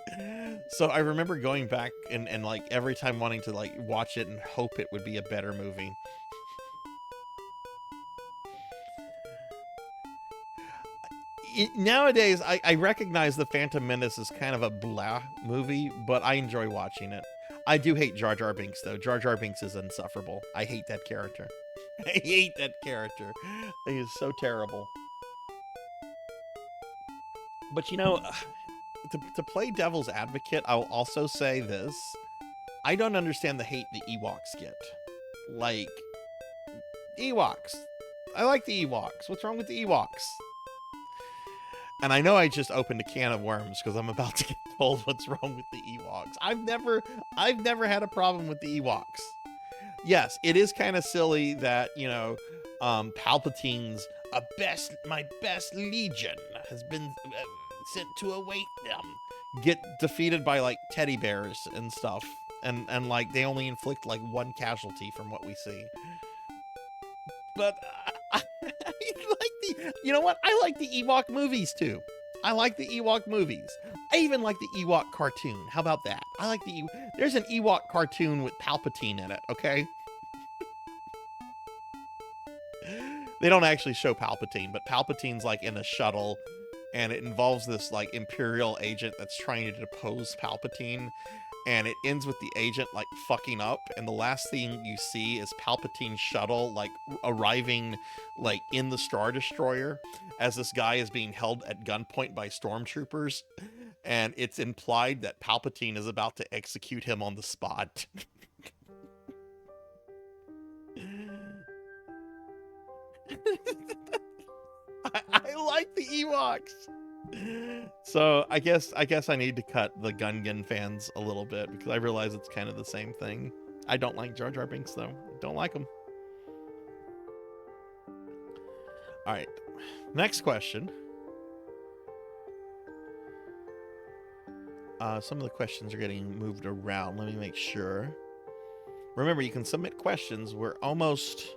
Speaker 2: So I remember going back and like every time wanting to like watch it and hope it would be a better movie. Nowadays, I recognize The Phantom Menace is kind of a blah movie, but I enjoy watching it. I do hate Jar Jar Binks, though. Jar Jar Binks is insufferable. I hate that character. I hate that character. He is so terrible. But you know, to play devil's advocate, I'll also say this. I don't understand the hate the Ewoks get. Like, Ewoks. I like the Ewoks. What's wrong with the Ewoks? And I know I just opened a can of worms because I'm about to get told what's wrong with the Ewoks. I've never had a problem with the Ewoks. Yes, it is kind of silly that, you know, Palpatine's my best legion has been sent to await them, get defeated by like teddy bears and stuff, and like they only inflict like 1 casualty from what we see. But I like you know what? I like the Ewok movies too. I like the Ewok movies. I even like the Ewok cartoon. How about that? I like there's an Ewok cartoon with Palpatine in it, okay? They don't actually show Palpatine, but Palpatine's like in a shuttle, and it involves this like Imperial agent that's trying to depose Palpatine, and it ends with the agent like fucking up, and the last thing you see is Palpatine's shuttle like arriving like in the Star Destroyer as this guy is being held at gunpoint by stormtroopers, and it's implied that Palpatine is about to execute him on the spot. I like the Ewoks. So I guess I need to cut the Gungan fans a little bit because I realize it's kind of the same thing. I don't like Jar Jar Binks though. Don't like him. All right. Next question. Some of the questions are getting moved around. Let me make sure. Remember, you can submit questions. We're almost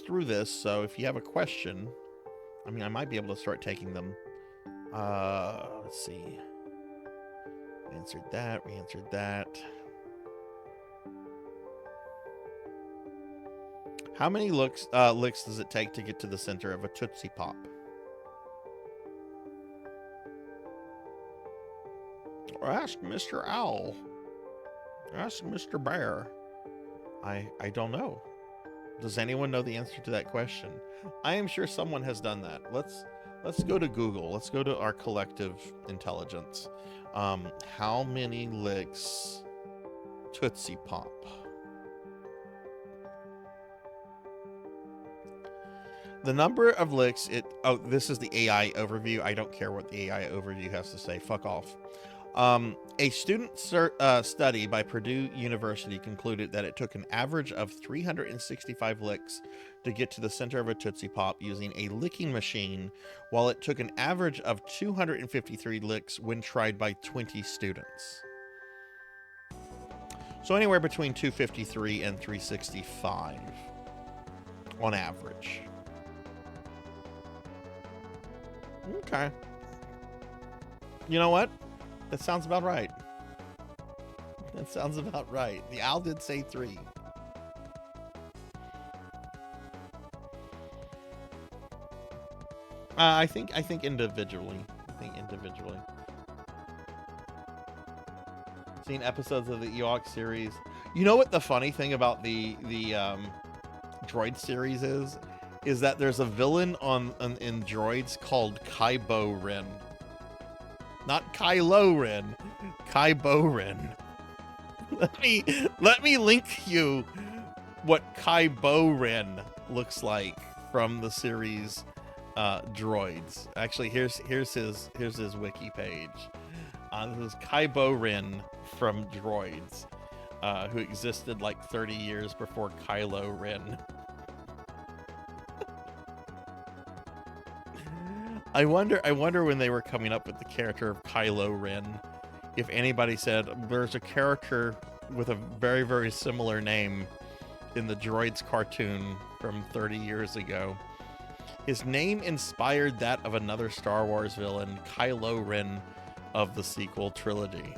Speaker 2: through this, so if you have a question, I mean, I might be able to start taking them. Let's see. We answered that. How many licks does it take to get to the center of a Tootsie Pop? Or ask Mr. Owl. Ask Mr. Bear. I don't know. Does anyone know the answer to that question? I am sure someone has done that. Let's Let's go to Google. Let's go to our collective intelligence. How many licks Tootsie Pop? The number of licks oh, this is the AI overview. I don't care what the AI overview has to say. Fuck off. A student study by Purdue University concluded that it took an average of 365 licks to get to the center of a Tootsie Pop using a licking machine, while it took an average of 253 licks when tried by 20 students. So anywhere between 253 and 365 on average. Okay. You know what? That sounds about right. That sounds about right. The owl did say 3. I think individually. Seen episodes of the Ewok series. You know what the funny thing about the Droid series is that there's a villain in Droids called Kybo Ren. Not Kylo Ren, Kybo Ren. Let me link you what Kybo Ren looks like from the series Droids. Actually, here's his wiki page. This is Kybo Ren from Droids, who existed like 30 years before Kylo Ren. I wonder when they were coming up with the character of Kylo Ren, if anybody said there's a character with a very, very similar name in the Droids cartoon from 30 years ago. His name inspired that of another Star Wars villain, Kylo Ren of the sequel trilogy.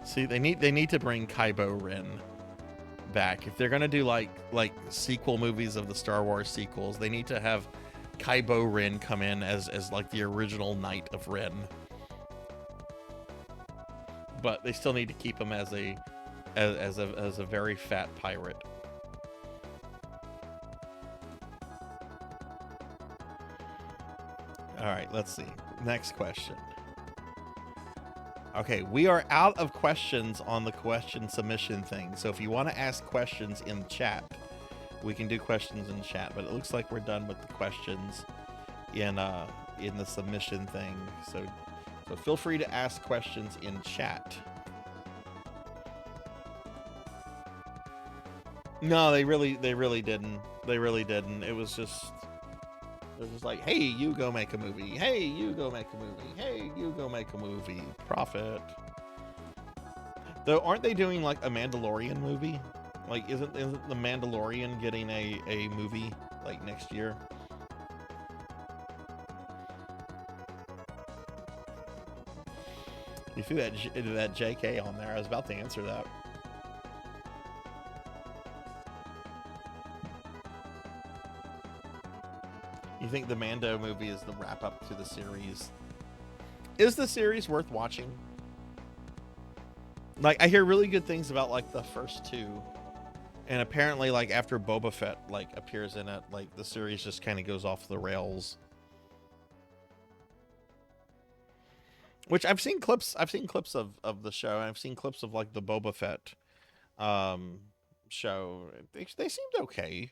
Speaker 2: See, they need to bring Kybo Ren back. If they're gonna do like sequel movies of the Star Wars sequels, they need to have Kybo Ren come in as like the original Knight of Ren. But they still need to keep him as a very fat pirate. All right, let's see. Next question. Okay, we are out of questions on the question submission thing. So if you want to ask questions in chat, we can do questions in chat. But it looks like we're done with the questions in the submission thing. So feel free to ask questions in chat. No, they really didn't. They really didn't. It was just like, hey, you go make a movie. Hey, you go make a movie. Hey, you go make a movie. Profit. Though, aren't they doing like a Mandalorian movie? Like, isn't the Mandalorian getting a movie like next year? You threw that JK on there. I was about to answer that. You think the Mando movie is the wrap up to the series? Is the series worth watching? Like, I hear really good things about like the first 2, and apparently like after Boba Fett like appears in it, like the series just kind of goes off the rails. Which I've seen clips of the show, and I've seen clips of like the Boba Fett show. They seemed okay.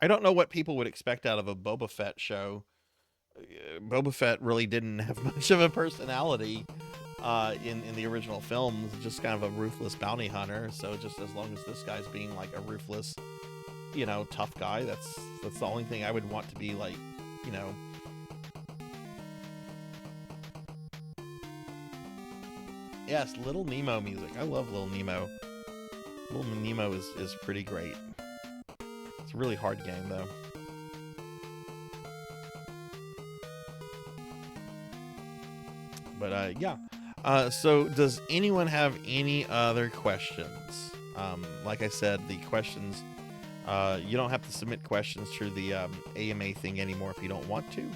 Speaker 2: I don't know what people would expect out of a Boba Fett show. Boba Fett really didn't have much of a personality in the original films, just kind of a ruthless bounty hunter. So just as long as this guy's being like a ruthless, tough guy, that's the only thing I would want to be like, Yes, Little Nemo music. I love Little Nemo. Little Nemo is pretty great. It's a really hard game, though. But, yeah. So, does anyone have any other questions? Like I said, the questions... you don't have to submit questions through the AMA thing anymore if you don't want to.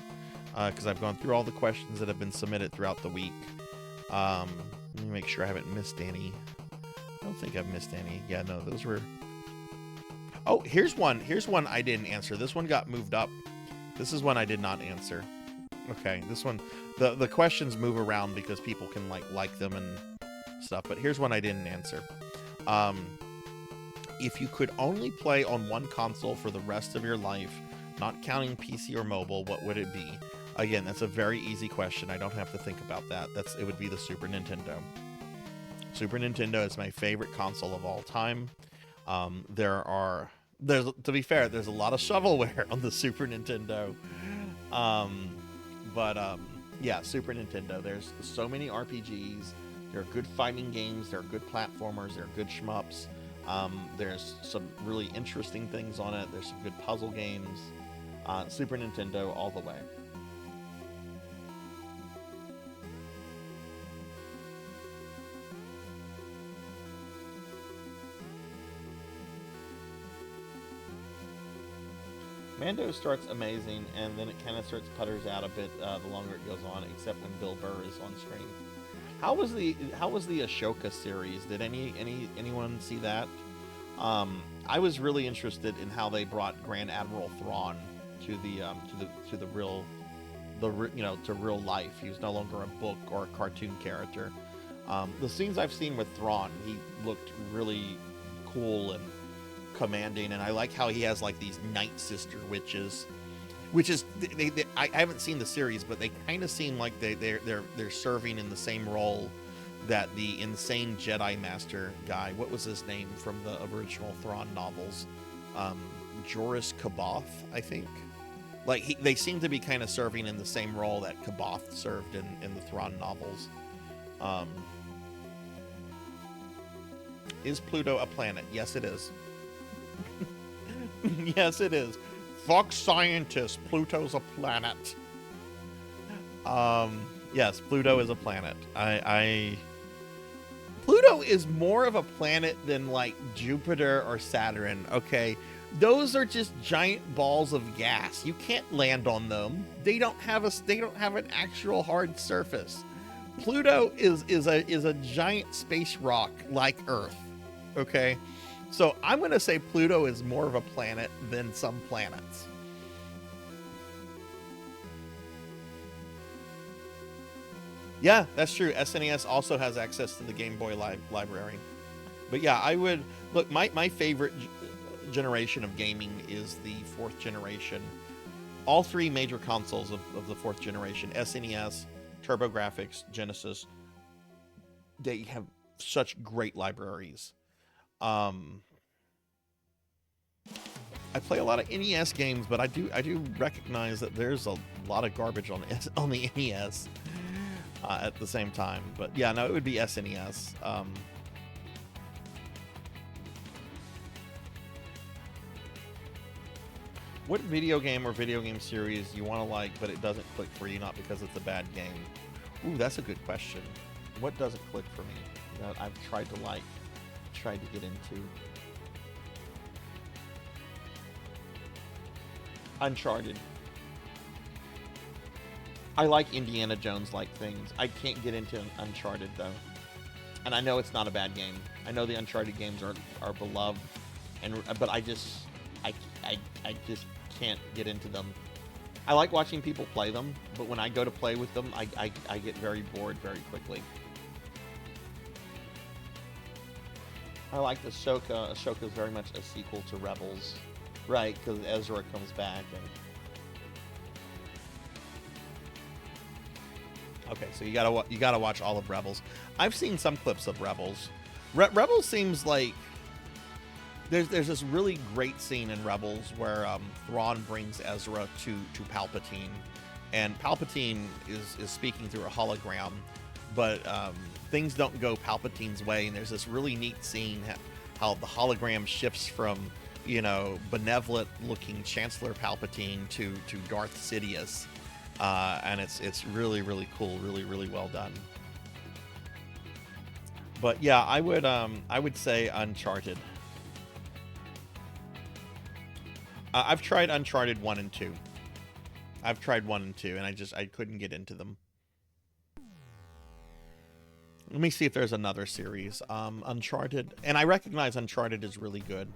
Speaker 2: Because I've gone through all the questions that have been submitted throughout the week. Let me make sure I haven't missed any. I don't think I've missed any. Yeah, no, those were... Oh, here's one. Here's one I didn't answer. This one got moved up. This is one I did not answer. Okay, this one... The questions move around because people can like them and stuff. But here's one I didn't answer. If you could only play on one console for the rest of your life, not counting PC or mobile, what would it be? Again, that's a very easy question. I don't have to think about that. It would be the Super Nintendo. Super Nintendo is my favorite console of all time. To be fair, there's a lot of shovelware on the Super Nintendo. Yeah, Super Nintendo. There's so many RPGs. There are good fighting games. There are good platformers. There are good shmups. There's some really interesting things on it. There's some good puzzle games. Super Nintendo all the way. Mando starts amazing, and then it kind of starts putters out a bit the longer it goes on, except when Bill Burr is on screen. How was the Ashoka series? Did anyone see that? I was really interested in how they brought Grand Admiral Thrawn to real life. He was no longer a book or a cartoon character. The scenes I've seen with Thrawn, he looked really cool and commanding, and I like how he has like these Night Sister witches, I haven't seen the series, but they kind of seem like they're serving in the same role that the insane Jedi Master guy, what was his name from the original Thrawn novels, Joris Kaboth, I think. Like they seem to be kind of serving in the same role that Kaboth served in the Thrawn novels. Is Pluto a planet? Yes, it is. Yes, it is. Fuck scientists. Pluto's a planet. Yes, Pluto is a planet. Pluto is more of a planet than like Jupiter or Saturn. Okay, those are just giant balls of gas. You can't land on them. They don't have an actual hard surface. Pluto is a giant space rock like Earth. Okay. So I'm going to say Pluto is more of a planet than some planets. Yeah, that's true. SNES also has access to the Game Boy library. But yeah, I would... Look, my favorite generation of gaming is the 4th generation. All 3 major consoles of the 4th generation, SNES, TurboGrafx, Genesis, they have such great libraries. I play a lot of NES games, but I do recognize that there's a lot of garbage on the NES at the same time. But yeah, no, it would be SNES. What video game or video game series you want to like, but it doesn't click for you, not because it's a bad game? Ooh, that's a good question. What doesn't click for me that I've tried to get into? Uncharted. I like Indiana Jones-like things. I can't get into Uncharted though, and I know it's not a bad game. I know the Uncharted games are beloved, but I just can't get into them. I like watching people play them, but when I go to play with them, I get very bored very quickly. I like Ahsoka. Ahsoka is very much a sequel to Rebels, right? Because Ezra comes back and... Okay, so you gotta watch all of Rebels. I've seen some clips of Rebels. Rebels seems like there's this really great scene in Rebels where Thrawn brings Ezra to Palpatine, and Palpatine is speaking through a hologram, but things don't go Palpatine's way, and there's this really neat scene how the hologram shifts from, you know, benevolent looking Chancellor Palpatine to Darth Sidious, and it's really, really cool, really well done. But yeah, I would say Uncharted. I've tried Uncharted 1 and 2. I've tried 1 and 2, and I couldn't get into them. Let me see if there's another series. Uncharted, and I recognize Uncharted is really good.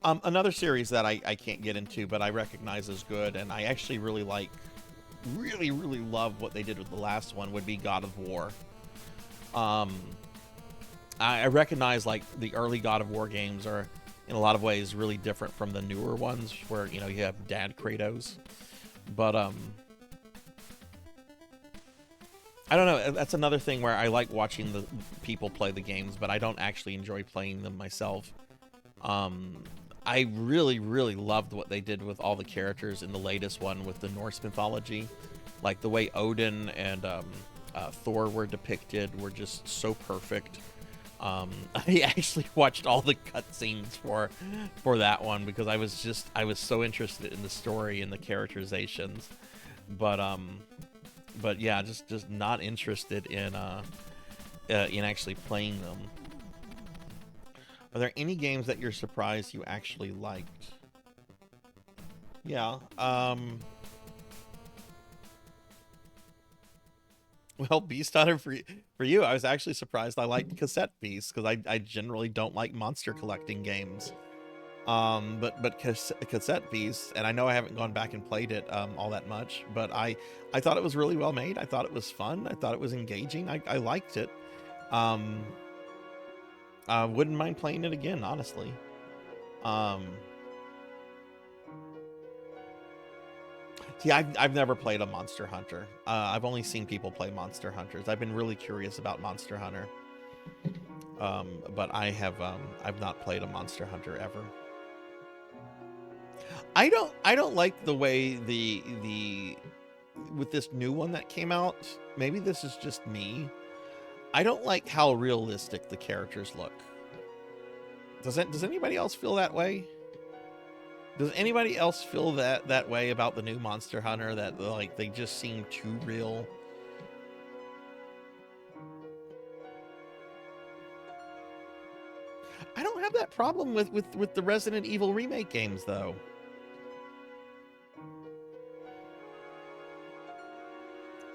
Speaker 2: Another series that I can't get into, but I recognize is good, and I actually really like, really love what they did with the last one, would be God of War. Um, I recognize like the early God of War games are in a lot of ways really different from the newer ones, where you know you have Dad Kratos, but I don't know. That's another thing where I like watching the people play the games, but I don't actually enjoy playing them myself. I really loved what they did with all the characters in the latest one with the Norse mythology, like the way Odin and Thor were depicted were just so perfect. I actually watched all the cutscenes for that one because I was so interested in the story and the characterizations, but yeah, just not interested in actually playing them. Are there any games that you're surprised you actually liked? Yeah. Well, Beast Hunter for you, I was actually surprised I liked Cassette Beast because I generally don't like monster collecting games. But Cassette Beast, and I know I haven't gone back and played it all that much, but I thought it was really well made. I thought it was fun. I thought it was engaging. I liked it. Wouldn't mind playing it again, honestly. See, I've never played a Monster Hunter. I've only seen people play Monster Hunters. I've been really curious about Monster Hunter. But I've not played a Monster Hunter ever. I don't like the way the with this new one that came out. Maybe this is just me. I don't like how realistic the characters look. Does anybody else feel that way? Does anybody else feel that way about the new Monster Hunter, that like they just seem too real? I don't have that problem with the Resident Evil remake games though.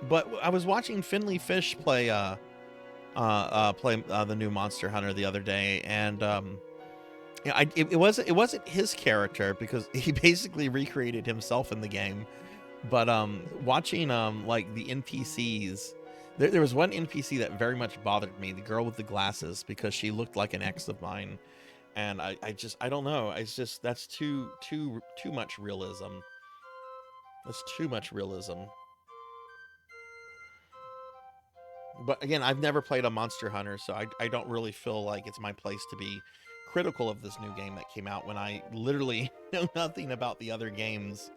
Speaker 2: But I was watching Finley Fish play the new Monster Hunter the other day, and yeah, it wasn't his character because he basically recreated himself in the game. But watching like the NPCs, there was one NPC that very much bothered me, the girl with the glasses, because she looked like an ex of mine, and I don't know, it's just that's too much realism. That's too much realism. But again, I've never played a Monster Hunter, so I don't really feel like it's my place to be critical of this new game that came out when I literally know nothing about the other games.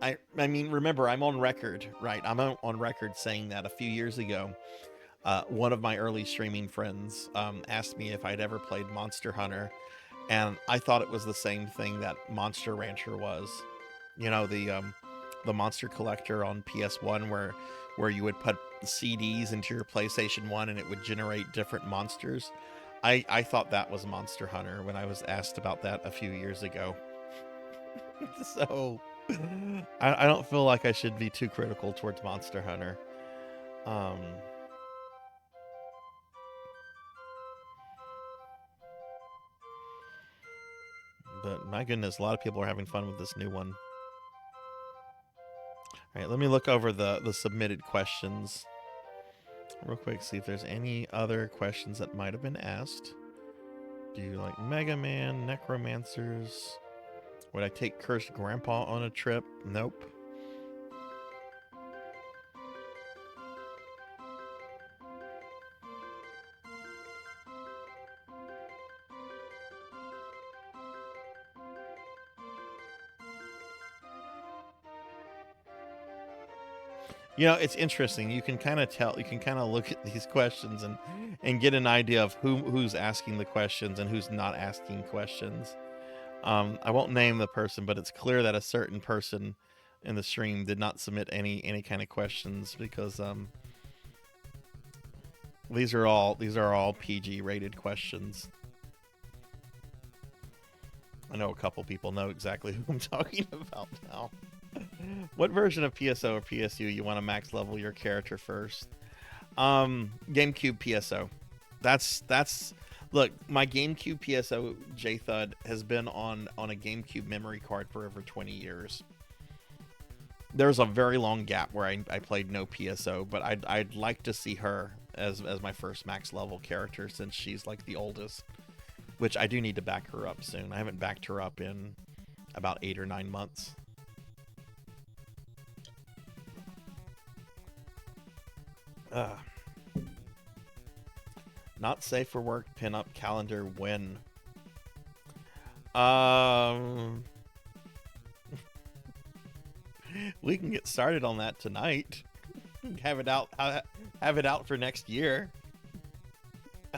Speaker 2: I mean, remember, I'm on record, right? I'm on record saying that a few years ago, one of my early streaming friends asked me if I'd ever played Monster Hunter, and I thought it was the same thing that Monster Rancher was. You know, the monster collector on PS1 where you would put CDs into your PlayStation 1 and it would generate different monsters. I thought that was Monster Hunter when I was asked about that a few years ago. So I don't feel like I should be too critical towards Monster Hunter. But my goodness, a lot of people are having fun with this new one. All right, let me look over the submitted questions real quick, see if there's any other questions that might have been asked. Do you like Mega Man, Necromancers? Would I take Cursed Grandpa on a trip? Nope. You know, it's interesting. You can kind of tell, you can kind of look at these questions and get an idea of who's asking the questions and who's not asking questions. I won't name the person, but it's clear that a certain person in the stream did not submit any kind of questions because these are all PG rated questions. I know a couple people know exactly who I'm talking about now. What version of PSO or PSU you want to max level your character first? GameCube PSO. That's look, my GameCube PSO JThud has been on a GameCube memory card for over 20 years. There's a very long gap where I played no PSO, but I'd like to see her as my first max level character, since she's like the oldest, which I do need to back her up soon. I haven't backed her up in about 8 or 9 months. Not safe for work pinup calendar when? We can get started on that tonight. Have it out for next year.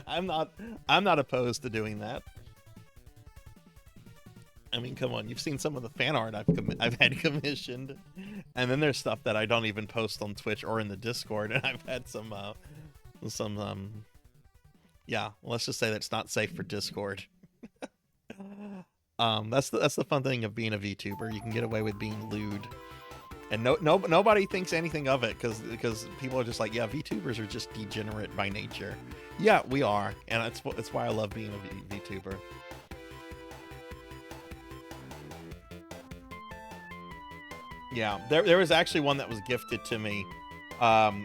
Speaker 2: I'm not opposed to doing that. I mean, come on, you've seen some of the fan art I've had commissioned, and then there's stuff that I don't even post on Twitch or in the Discord, and I've had some yeah, let's just say that's not safe for Discord. That's the fun thing of being a VTuber. You can get away with being lewd, and nobody thinks anything of it because people are just like, yeah, VTubers are just degenerate by nature. Yeah, we are, and that's why I love being a VTuber. Yeah, there was actually one that was gifted to me.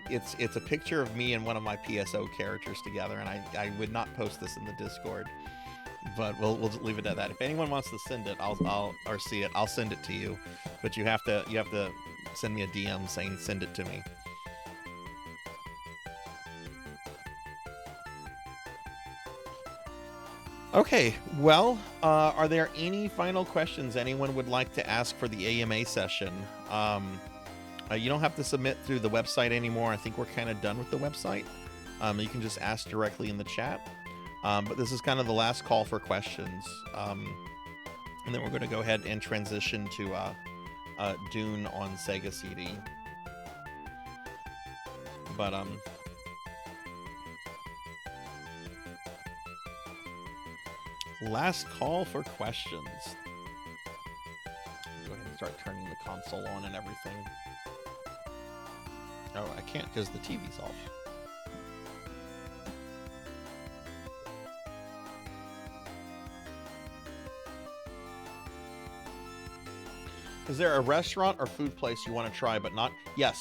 Speaker 2: It's a picture of me and one of my PSO characters together, and I would not post this in the Discord, but we'll just leave it at that. If anyone wants to send it, I'll see it. I'll send it to you, but you have to send me a DM saying send it to me. Okay, well, are there any final questions anyone would like to ask for the AMA session? You don't have to submit through the website anymore. I think we're kind of done with the website. You can just ask directly in the chat. But this is kind of the last call for questions. And then we're going to go ahead and transition to Dune on Sega CD. But last call for questions. Go ahead and start turning the console on and everything. Oh, I can't because the TV's off. Is there a restaurant or food place you want to try but not? Yes.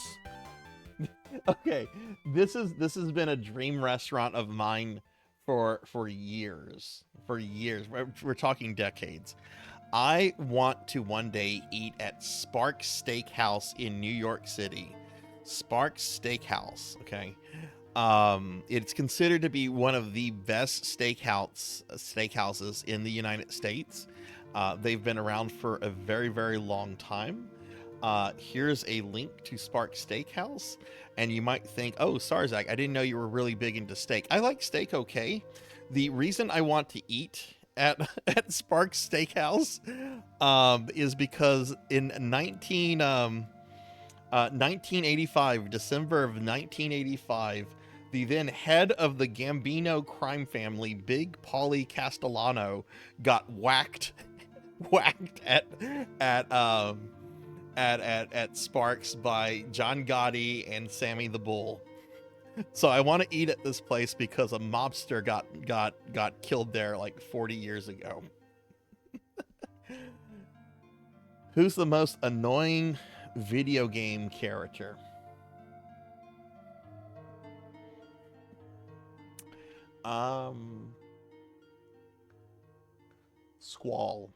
Speaker 2: Okay, this has been a dream restaurant of mine for years. For years. We're talking decades. I want to one day eat at Sparks Steakhouse in New York City. Sparks Steakhouse, okay? It's considered to be one of the best steakhouses in the United States. They've been around for a very, very long time. Here's a link to Sparks Steakhouse, and you might think, oh, Sarzac, I didn't know you were really big into steak. I like steak okay. The reason I want to eat at Sparks Steakhouse is because in 1985, December of 1985, the then head of the Gambino crime family, Big Paulie Castellano, got whacked at Sparks by John Gotti and Sammy the Bull. So I want to eat at this place because a mobster got killed there like 40 years ago. Who's the most annoying video game character? Squall.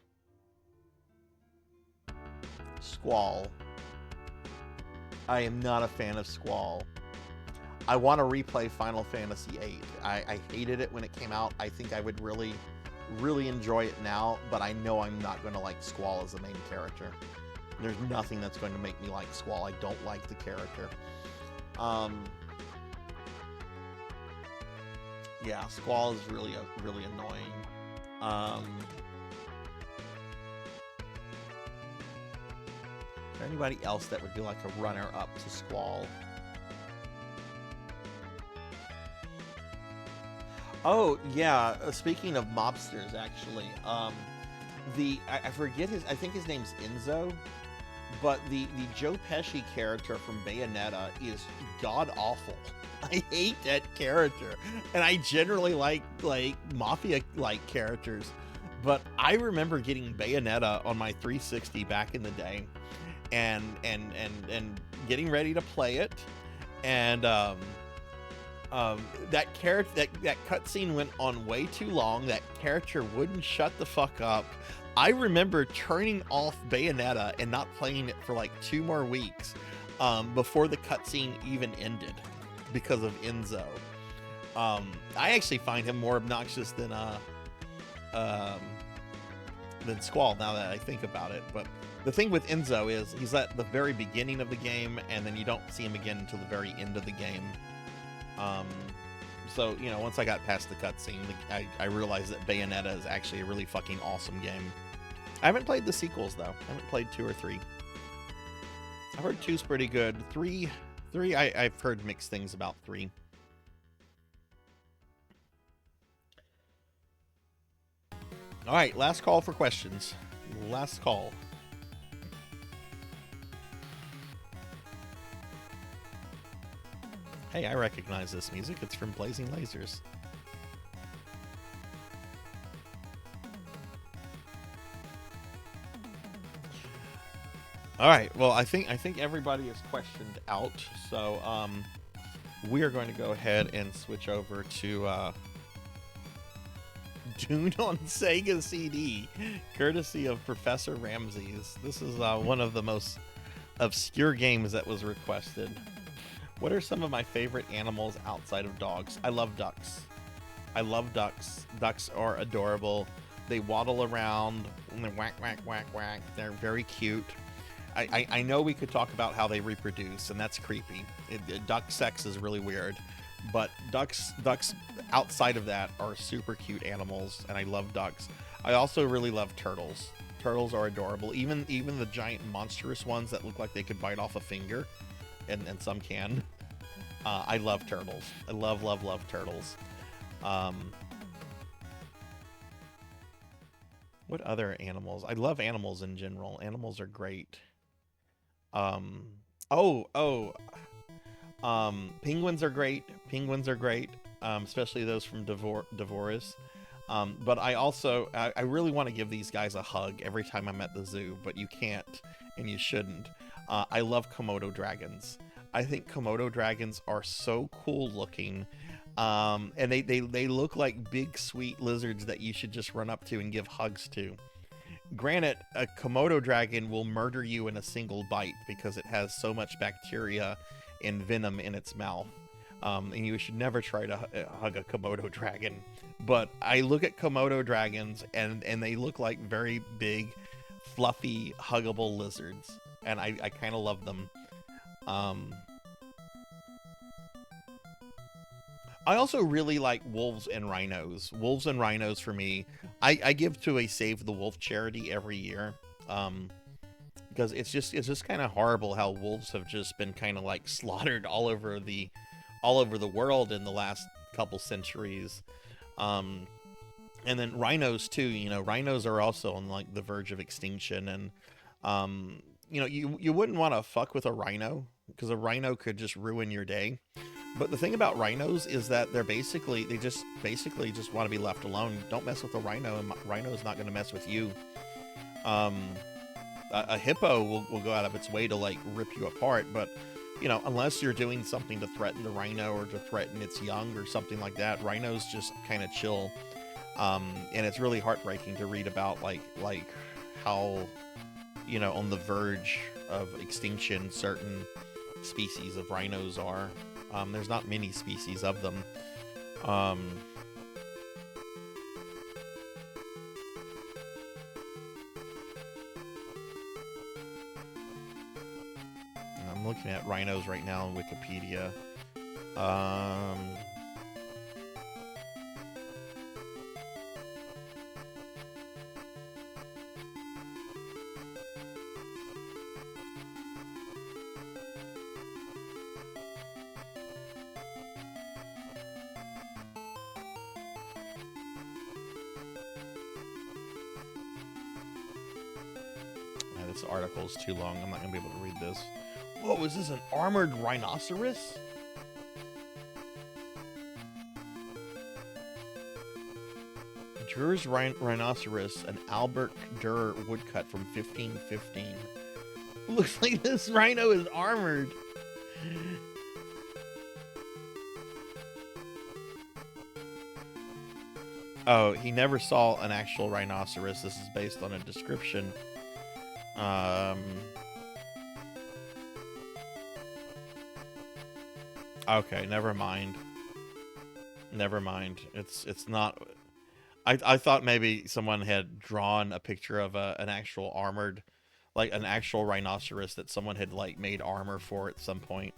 Speaker 2: I am not a fan of Squall. I want to replay Final Fantasy VIII. I hated it when it came out. I think I would really, really enjoy it now, but I know I'm not going to like Squall as the main character. There's nothing that's going to make me like Squall. I don't like the character. Yeah, Squall is really annoying. Is there anybody else that would be like a runner-up to Squall? Oh, yeah, speaking of mobsters, actually, I forget I think his name's Enzo. but the Joe Pesci character from Bayonetta is god awful. I hate that character, and I generally like mafia like characters, but I remember getting Bayonetta on my 360 back in the day, and getting ready to play it, and that character that cutscene went on way too long. That character wouldn't shut the fuck up. I remember turning off Bayonetta and not playing it for like 2 more weeks before the cutscene even ended because of Enzo. I actually find him more obnoxious than Squall now that I think about it. But the thing with Enzo is he's at the very beginning of the game, and then you don't see him again until the very end of the game. So, you know, once I got past the cutscene, I realized that Bayonetta is actually a really fucking awesome game. I haven't played the sequels, though. I haven't played 2 or 3. I've heard 2's pretty good. 3, I've heard mixed things about 3. All right, last call for questions. Last call. Hey, I recognize this music. It's from Blazing Lasers. All right. Well, I think everybody is questioned out. So we are going to go ahead and switch over to Dune on Sega CD, courtesy of Professor Ramses. This is one of the most obscure games that was requested. What are some of my favorite animals outside of dogs? I love ducks. I love ducks. Ducks are adorable. They waddle around and they whack, whack, whack, whack. They're very cute. I know we could talk about how they reproduce, and that's creepy. Duck sex is really weird. But ducks outside of that are super cute animals, and I love ducks. I also really love turtles. Turtles are adorable. Even the giant monstrous ones that look like they could bite off a finger, and some can. I love turtles. I love turtles. What other animals? I love animals in general. Animals are great. Penguins are great. Penguins are great, especially those from Devoris. But I really want to give these guys a hug every time I'm at the zoo, but you can't, and you shouldn't. I love Komodo dragons. I think Komodo dragons are so cool looking, and they look like big sweet lizards that you should just run up to and give hugs to. Granted, a Komodo dragon will murder you in a single bite because it has so much bacteria and venom in its mouth. And you should never try to hug a Komodo dragon. But I look at Komodo dragons and they look like very big, fluffy, huggable lizards. And I kind of love them. I also really like wolves and rhinos. Wolves and rhinos for me. I give to a Save the Wolf charity every year. Because it's just kind of horrible how wolves have just been kind of like slaughtered all over the world in the last couple centuries. And then rhinos too. You know, rhinos are also on like the verge of extinction, and you know, you wouldn't want to fuck with a rhino because a rhino could just ruin your day. But the thing about rhinos is that they just want to be left alone. Don't mess with a rhino, and rhino's not going to mess with you. A hippo will go out of its way to like rip you apart, but you know, unless you're doing something to threaten the rhino or to threaten its young or something like that, rhinos just kind of chill. And it's really heartbreaking to read about like how, you know, on the verge of extinction certain species of rhinos are. There's not many species of them. I'm looking at rhinos right now on Wikipedia. this article is too long. I'm not gonna be able to read this. Whoa, is this an armored rhinoceros? Durer's rhinoceros, an Albert Durer woodcut from 1515. Looks like this rhino is armored. Oh, he never saw an actual rhinoceros. This is based on a description. Okay, never mind. Never mind. It's not. I thought maybe someone had drawn a picture of an actual armored, like an actual rhinoceros that someone had like made armor for at some point.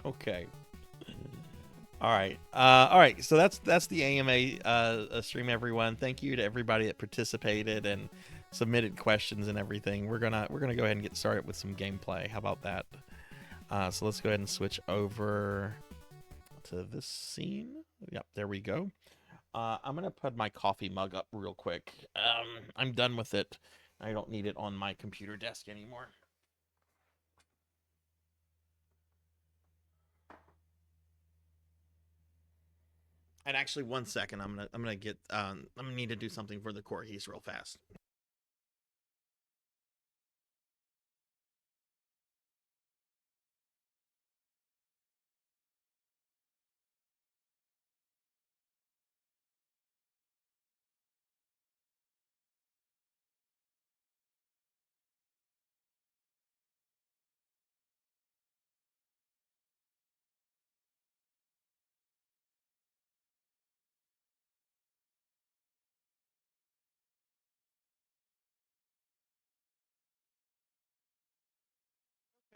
Speaker 2: Okay. All right. So that's the AMA stream, everyone. Thank you to everybody that participated and submitted questions and everything. We're gonna go ahead and get started with some gameplay. How about that? So let's go ahead and switch over to this scene. Yep, there we go. I'm gonna put my coffee mug up real quick. I'm done with it. I don't need it on my computer desk anymore. And actually, 1 second, I'm gonna need to do something for the core keys real fast.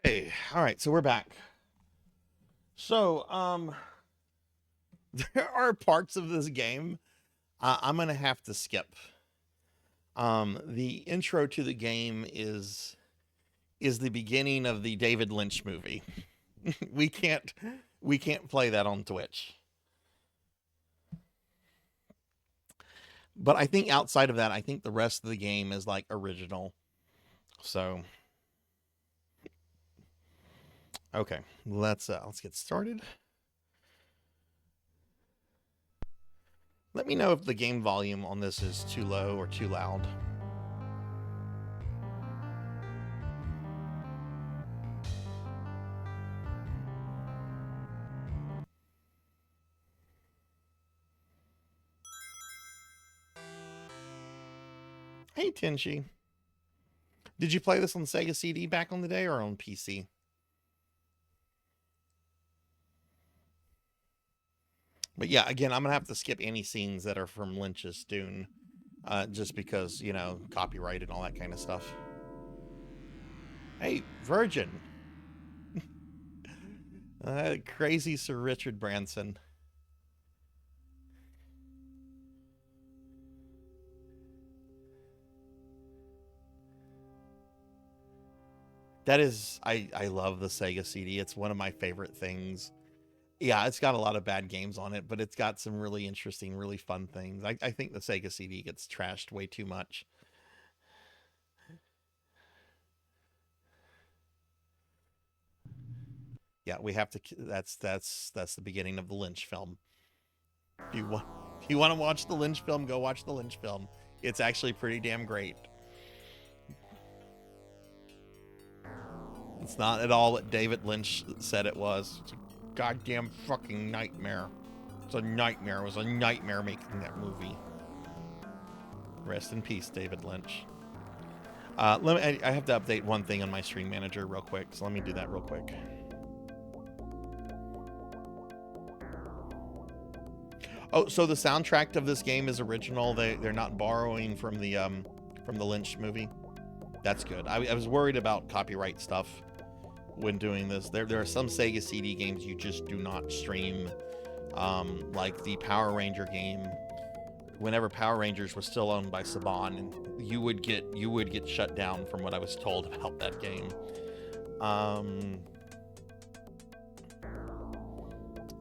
Speaker 2: Hey, all right, so we're back. So, there are parts of this game I'm gonna have to skip. The intro to the game is the beginning of the David Lynch movie. we can't play that on Twitch. But I think outside of that, I think the rest of the game is like original. So, okay, let's get started. Let me know if the game volume on this is too low or too loud. Hey, Tenchi. Did you play this on Sega CD back on the day or on PC? But yeah, again, I'm going to have to skip any scenes that are from Lynch's Dune. Just because, you know, copyright and all that kind of stuff. Hey, Virgin. Crazy Sir Richard Branson. That is, I love the Sega CD. It's one of my favorite things. Yeah, it's got a lot of bad games on it, but it's got some really interesting, really fun things. I think the Sega CD gets trashed way too much. Yeah, we have to. That's the beginning of the Lynch film. If you want to watch the Lynch film, go watch the Lynch film. It's actually pretty damn great. It's not at all what David Lynch said it was. It's a goddamn fucking nightmare. It's a nightmare. It was a nightmare making that movie. Rest in peace, David Lynch. I have to update one thing on my stream manager real quick, so let me do that real quick. Oh, so the soundtrack of this game is original. They're not borrowing from the Lynch movie. That's good. I was worried about copyright stuff when doing this. There are some Sega CD games you just do not stream, like the Power Ranger game. Whenever Power Rangers was still owned by Saban, and you would get shut down from what I was told about that game.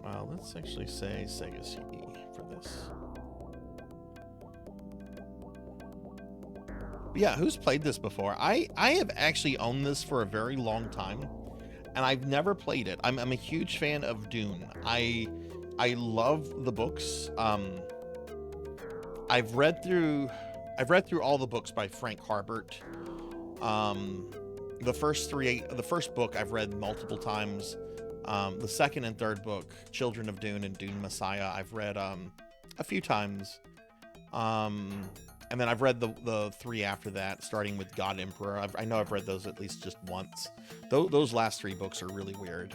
Speaker 2: Well, let's actually say Sega CD for this. Yeah, who's played this before? I have actually owned this for a very long time, and I've never played it. I'm a huge fan of Dune. I love the books. I've read through all the books by Frank Herbert. The first book I've read multiple times. The second and third book, Children of Dune and Dune Messiah, I've read a few times. And then I've read the three after that, starting with God Emperor. I know I've read those at least just once. Those last three books are really weird.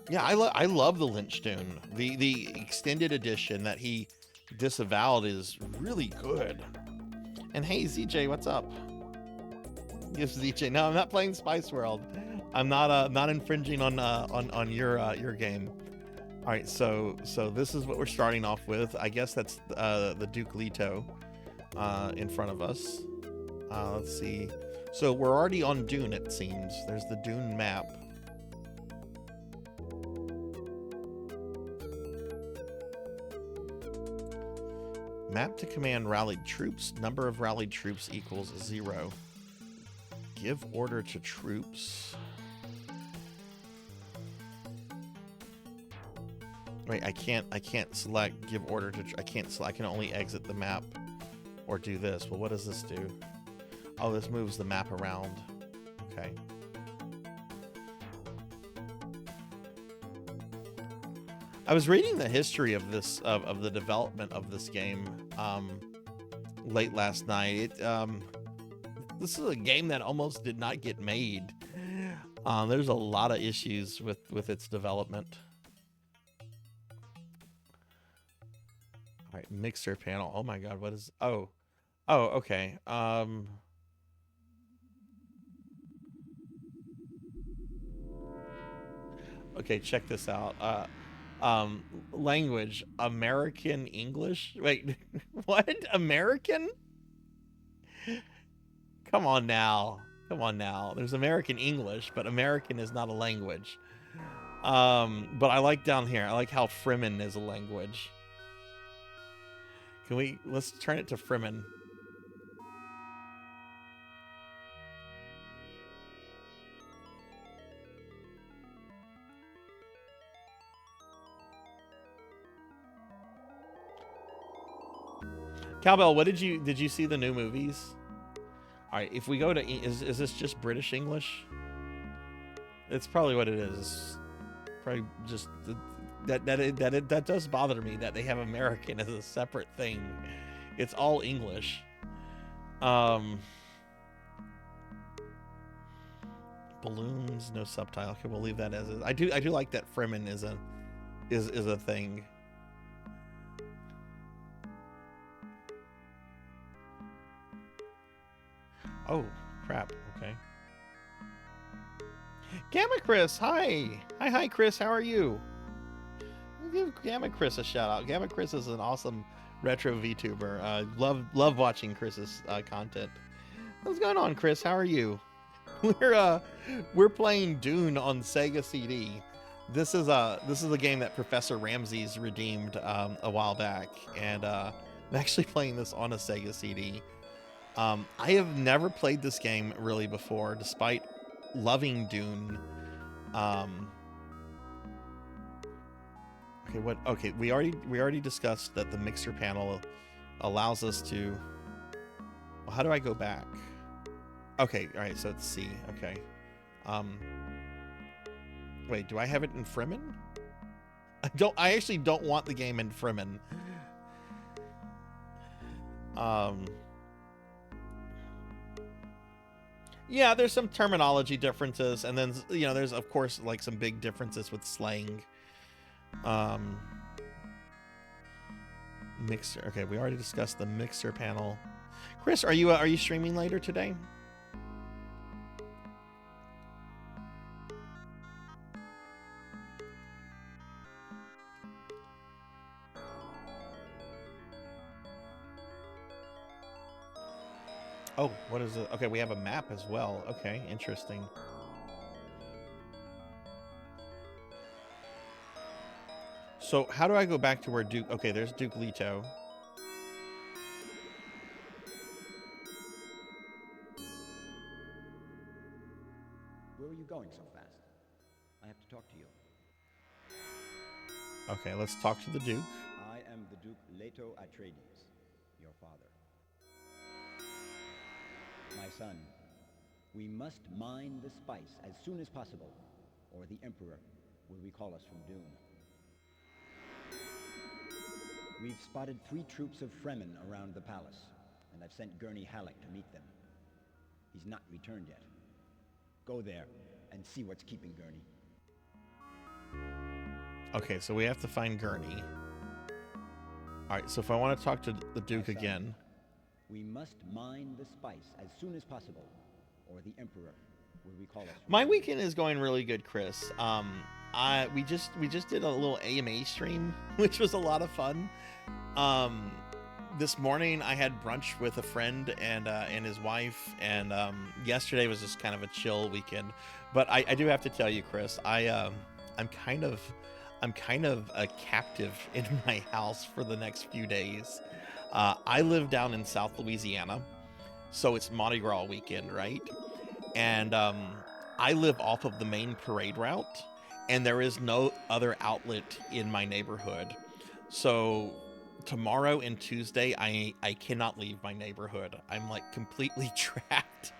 Speaker 2: Yeah, I love the Lynch Dune. The extended edition that he disavowed is really good. And hey, ZJ, what's up? Yes, ZJ. No, I'm not playing Spice World. I'm not infringing on your game. All right, so this is what we're starting off with. I guess that's the Duke Leto in front of us. Let's see. So we're already on Dune, it seems. There's the Dune map. Map to command rallied troops. Number of rallied troops equals 0. Give order to troops. Wait, I can't select give order to. I can only exit the map or do this. Well, what does this do? Oh, this moves the map around. Okay. I was reading the history of this of the development of this game late last night. This is a game that almost did not get made. There's a lot of issues with its development. All right, mixer panel. Oh my God, what is? Oh, okay. Okay, check this out. Language, American English. Wait, what? American? Come on now. There's American English, but American is not a language. But I like down here. I like how Fremen is a language. Let's turn it to Fremen. Cowbell, what did you see the new movies? All right, if we go to is this just British English? It's probably what it is. It's probably just that does bother me that they have American as a separate thing. It's all English. Balloons, no subtitle. Okay, we'll leave that as is. I do like that Fremen is a thing. Oh, crap. Okay. Gamma Chris, hi. Hi, Chris. How are you? Give Gamma Chris a shout out. Gamma Chris is an awesome retro VTuber. Love watching Chris's content. What's going on, Chris? How are you? We're playing Dune on Sega CD. This is a game that Professor Ramsey's redeemed a while back, and I'm actually playing this on a Sega CD. I have never played this game really before, despite loving Dune. Okay, we already discussed that the mixer panel allows us to. Well, how do I go back? Okay, all right, so it's C. Okay. Wait, do I have it in Fremen? I actually don't want the game in Fremen. Yeah, there's some terminology differences, and then, you know, there's of course like some big differences with slang. Mixer. Okay, we already discussed the mixer panel. Chris, are you streaming later today? Oh, what is it? Okay, we have a map as well. Okay, interesting. So how do I go back to where Duke? Okay, there's Duke Leto.
Speaker 3: Where are you going so fast? I have to talk to you.
Speaker 2: Okay, let's talk to the Duke.
Speaker 3: I am the Duke Leto Atreides, your father. My son, we must mine the spice as soon as possible, or the Emperor will recall us from Dune. We've spotted 3 troops of Fremen around the palace, and I've sent Gurney Halleck to meet them. He's not returned yet. Go there and see what's keeping Gurney.
Speaker 2: Okay, so we have to find Gurney. All right, so if I want to talk to the Duke again.
Speaker 3: We must mine the spice as soon as possible, or the Emperor will recall us.
Speaker 2: My weekend is going really good, Chris. We just did a little AMA stream, which was a lot of fun. This morning I had brunch with a friend and his wife, and yesterday was just kind of a chill weekend. But I do have to tell you, Chris, I'm kind of a captive in my house for the next few days. I live down in South Louisiana, so it's Mardi Gras weekend, right? And I live off of the main parade route, and there is no other outlet in my neighborhood. So tomorrow and Tuesday, I cannot leave my neighborhood. I'm like completely trapped.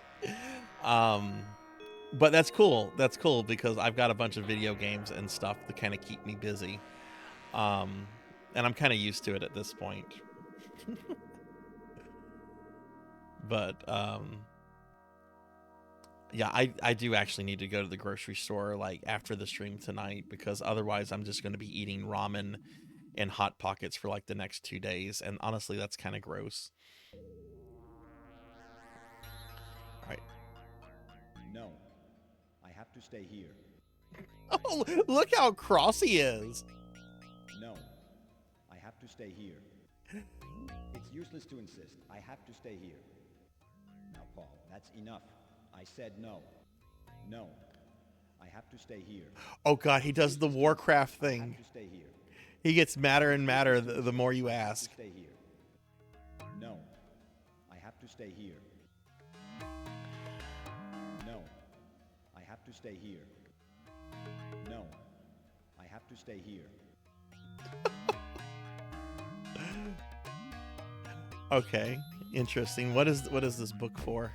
Speaker 2: But that's cool. That's cool because I've got a bunch of video games and stuff to kind of keep me busy. And I'm kind of used to it at this point. But yeah, I do actually need to go to the grocery store like after the stream tonight, because otherwise I'm just going to be eating ramen and Hot Pockets for like the next 2 days, and honestly that's kind of gross. All right.
Speaker 3: No, I have to stay here.
Speaker 2: Oh, look how cross he is.
Speaker 3: No, I have to stay here. It's useless to insist. I have to stay here. Now, Paul, that's enough. I said no. No, I have to stay here.
Speaker 2: Oh God, he does the Warcraft
Speaker 3: I
Speaker 2: thing.
Speaker 3: have to stay here.
Speaker 2: He gets madder and madder the more you ask.
Speaker 3: Stay here. No, I have to stay here. No, I have to stay here. No, I have to stay here.
Speaker 2: Okay, interesting. What is this book for?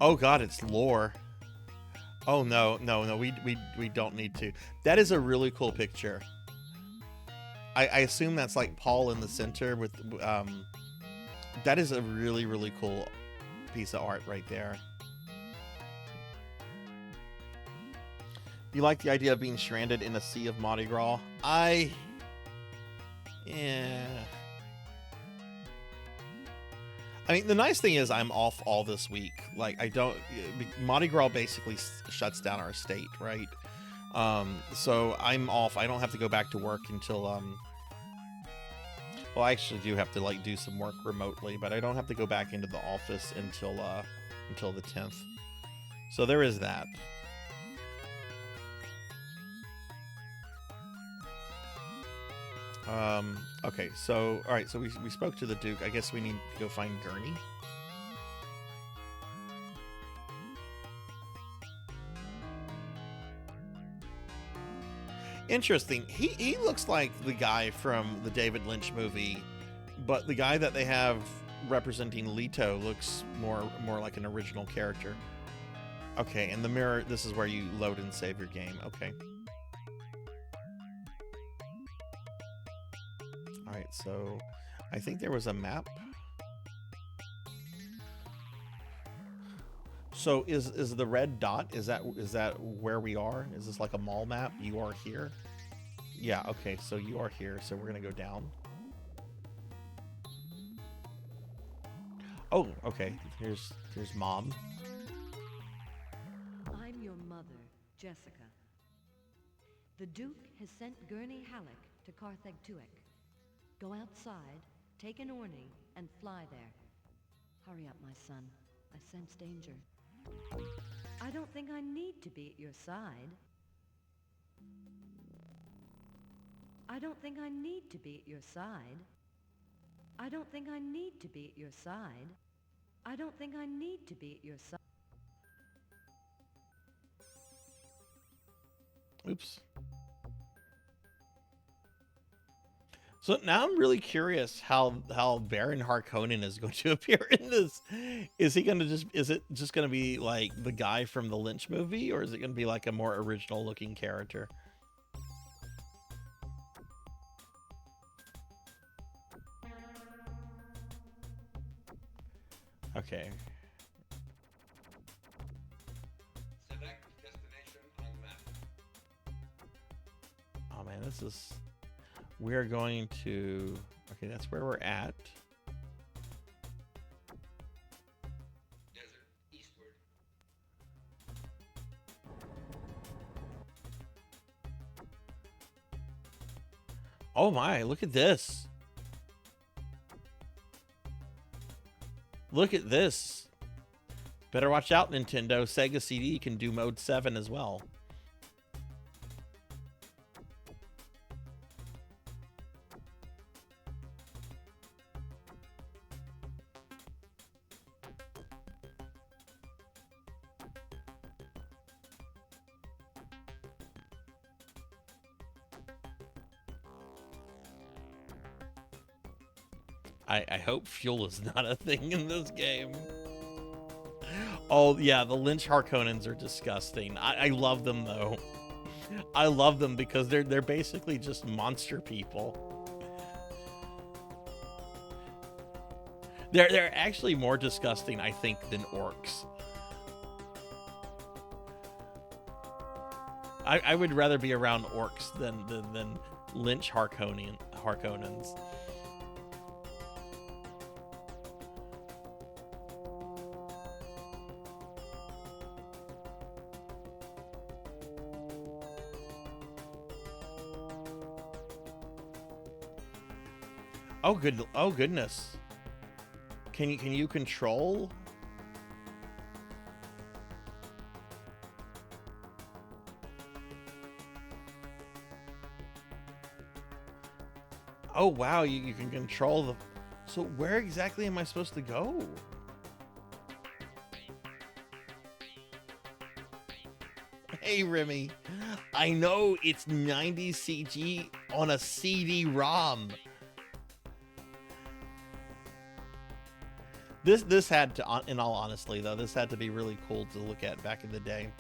Speaker 2: Oh God, it's lore. Oh no, we don't need to. That is a really cool picture. I assume that's like Paul in the center with that is a really, really cool piece of art right there. You like the idea of being stranded in a sea of Mardi Gras? Yeah. I mean, the nice thing is I'm off all this week. Like, Mardi Gras basically shuts down our state, right? So I'm off. I don't have to go back to work until, well, I actually do have to, like, do some work remotely, but I don't have to go back into the office until the 10th. So there is that. Okay, so, alright, so we spoke to the Duke. I guess we need to go find Gurney. Interesting. He looks like the guy from the David Lynch movie, but the guy that they have representing Leto looks more like an original character. Okay, and the mirror, this is where you load and save your game. Okay. Alright, so I think there was a map. So is the red dot, is that where we are? Is this like a mall map? You are here? Yeah, okay, so you are here, so we're gonna go down. Oh, okay. Here's Mom.
Speaker 4: I'm your mother, Jessica. The Duke has sent Gurney Halleck to Carthag Tuek. Go outside, take an Orny, and fly there. Hurry up, my son. I sense danger. I don't think I need to be at your side. I don't think I need to be at your side. I don't think I need to be at your side. I don't think I need to be at your side.
Speaker 2: Oops. So now I'm really curious how Baron Harkonnen is going to appear in this. Is he going to is it just going to be like the guy from the Lynch movie, or is it going to be like a more original looking character? Okay.
Speaker 5: Select destination on map.
Speaker 2: Oh man, this is... We're going to... Okay, that's where we're at.
Speaker 5: Desert eastward.
Speaker 2: Oh my, look at this. Look at this. Better watch out, Nintendo. Sega CD can do mode 7 as well. I hope fuel is not a thing in this game. Oh, yeah, the Lynch Harkonnens are disgusting. I love them, though. I love them because they're basically just monster people. They're actually more disgusting, I think, than orcs. I would rather be around orcs than Lynch Harkonnens. Oh goodness. Can you control? Oh wow, you can control the... So where exactly am I supposed to go? Hey Remy, I know it's 90 CG on a CD-ROM. This had to, in all honesty though, this had to be really cool to look at back in the day.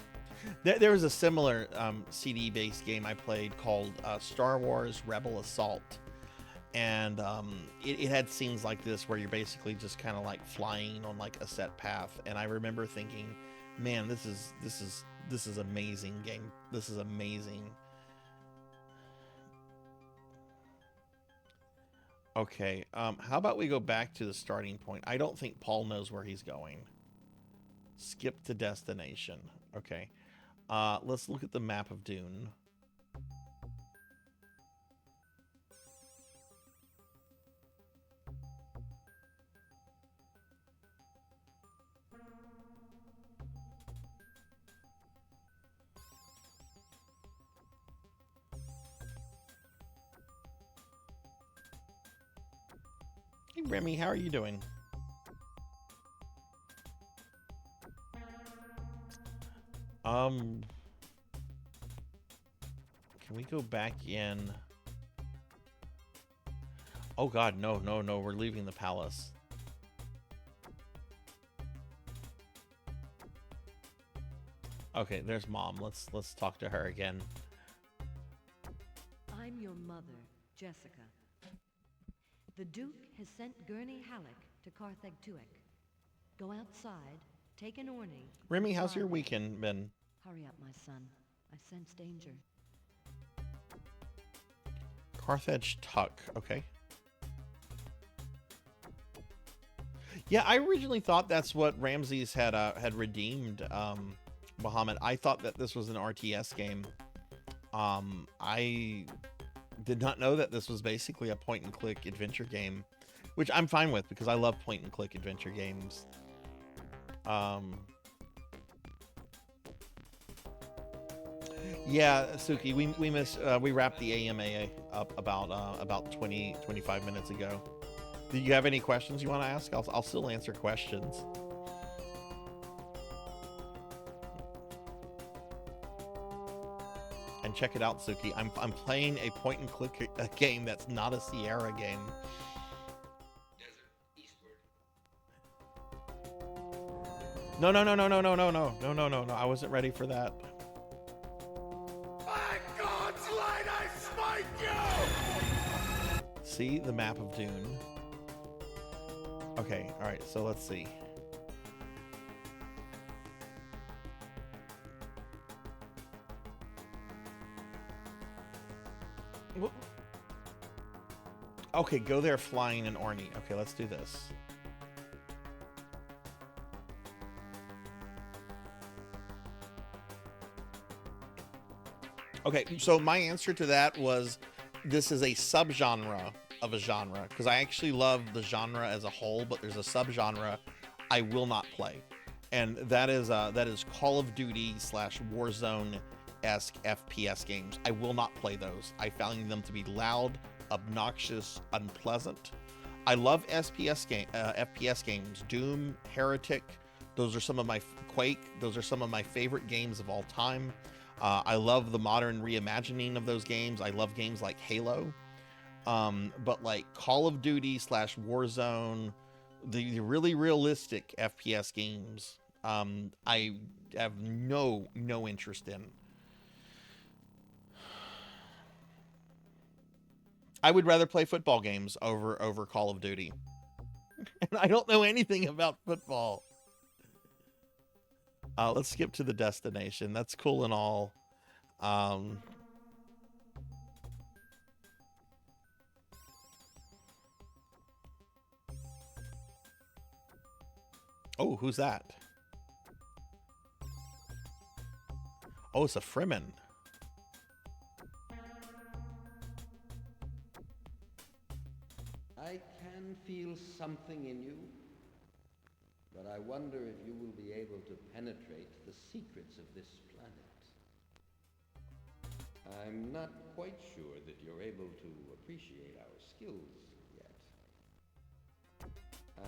Speaker 2: There was a similar CD-based game I played called Star Wars Rebel Assault, and it had scenes like this where you're basically just kind of like flying on like a set path. And I remember thinking, man, this is amazing game. This is amazing. Okay, how about we go back to the starting point? I don't think Paul knows where he's going. Skip to destination. Okay. Let's look at the map of Dune. Hey Remy, how are you doing? Can we go back in? Oh god, no, we're leaving the palace. Okay, there's Mom. Let's talk to her again.
Speaker 4: I'm your mother, Jessica. The Duke has sent Gurney Halleck to Carthag Tuick. Go outside, take an orny.
Speaker 2: Remy, how's
Speaker 4: fly
Speaker 2: your
Speaker 4: there.
Speaker 2: weekend been?
Speaker 4: Hurry up, my son. I sense danger.
Speaker 2: Carthage Tuck, okay. Yeah, I originally thought that's what Ramses had redeemed Bahamut. I thought that this was an RTS game. I did not know that this was basically a point-and-click adventure game, which I'm fine with because I love point-and-click adventure games. Yeah, Suki, we wrapped the AMA up about 20-25 minutes ago. Do you have any questions you want to ask? I'll still answer questions. And check it out, Suki. I'm playing a point and click game that's not a Sierra game.
Speaker 5: Desert eastward.
Speaker 2: No. I wasn't ready for that.
Speaker 1: By God's light, I smite you!
Speaker 2: See the map of Dune. Okay, all right. So let's see. Okay, go there flying in Orny. Okay, let's do this. Okay, so my answer to that was this is a subgenre of a genre, because I actually love the genre as a whole, but there's a subgenre I will not play, and that is Call of Duty / Warzone-esque FPS games. I will not play those. I found them to be loud, obnoxious, unpleasant. I love FPS games. Doom, Heretic, those are some of my Quake. Those are some of my favorite games of all time. I love the modern reimagining of those games. I love games like Halo. But like Call of Duty / Warzone, the really realistic FPS games, I have no interest in. I would rather play football games over Call of Duty. And I don't know anything about football. Let's skip to the destination. That's cool and all. Oh, who's that? Oh, it's a Fremen.
Speaker 6: I can feel something in you, but I wonder if you will be able to penetrate the secrets of this planet. I'm not quite sure that you're able to appreciate our skills yet.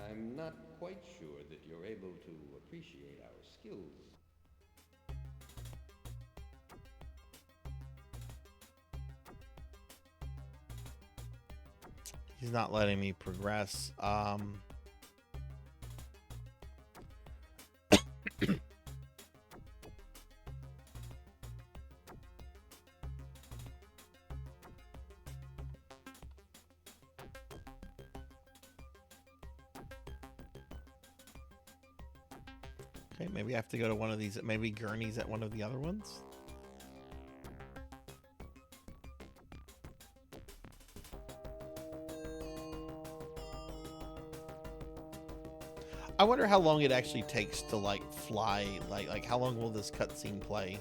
Speaker 6: I'm not quite sure that you're able to appreciate our skills.
Speaker 2: He's not letting me progress. Okay, maybe I have to go to one of these. Maybe Gurney's at one of the other ones. I wonder how long it actually takes to like fly. Like how long will this cutscene play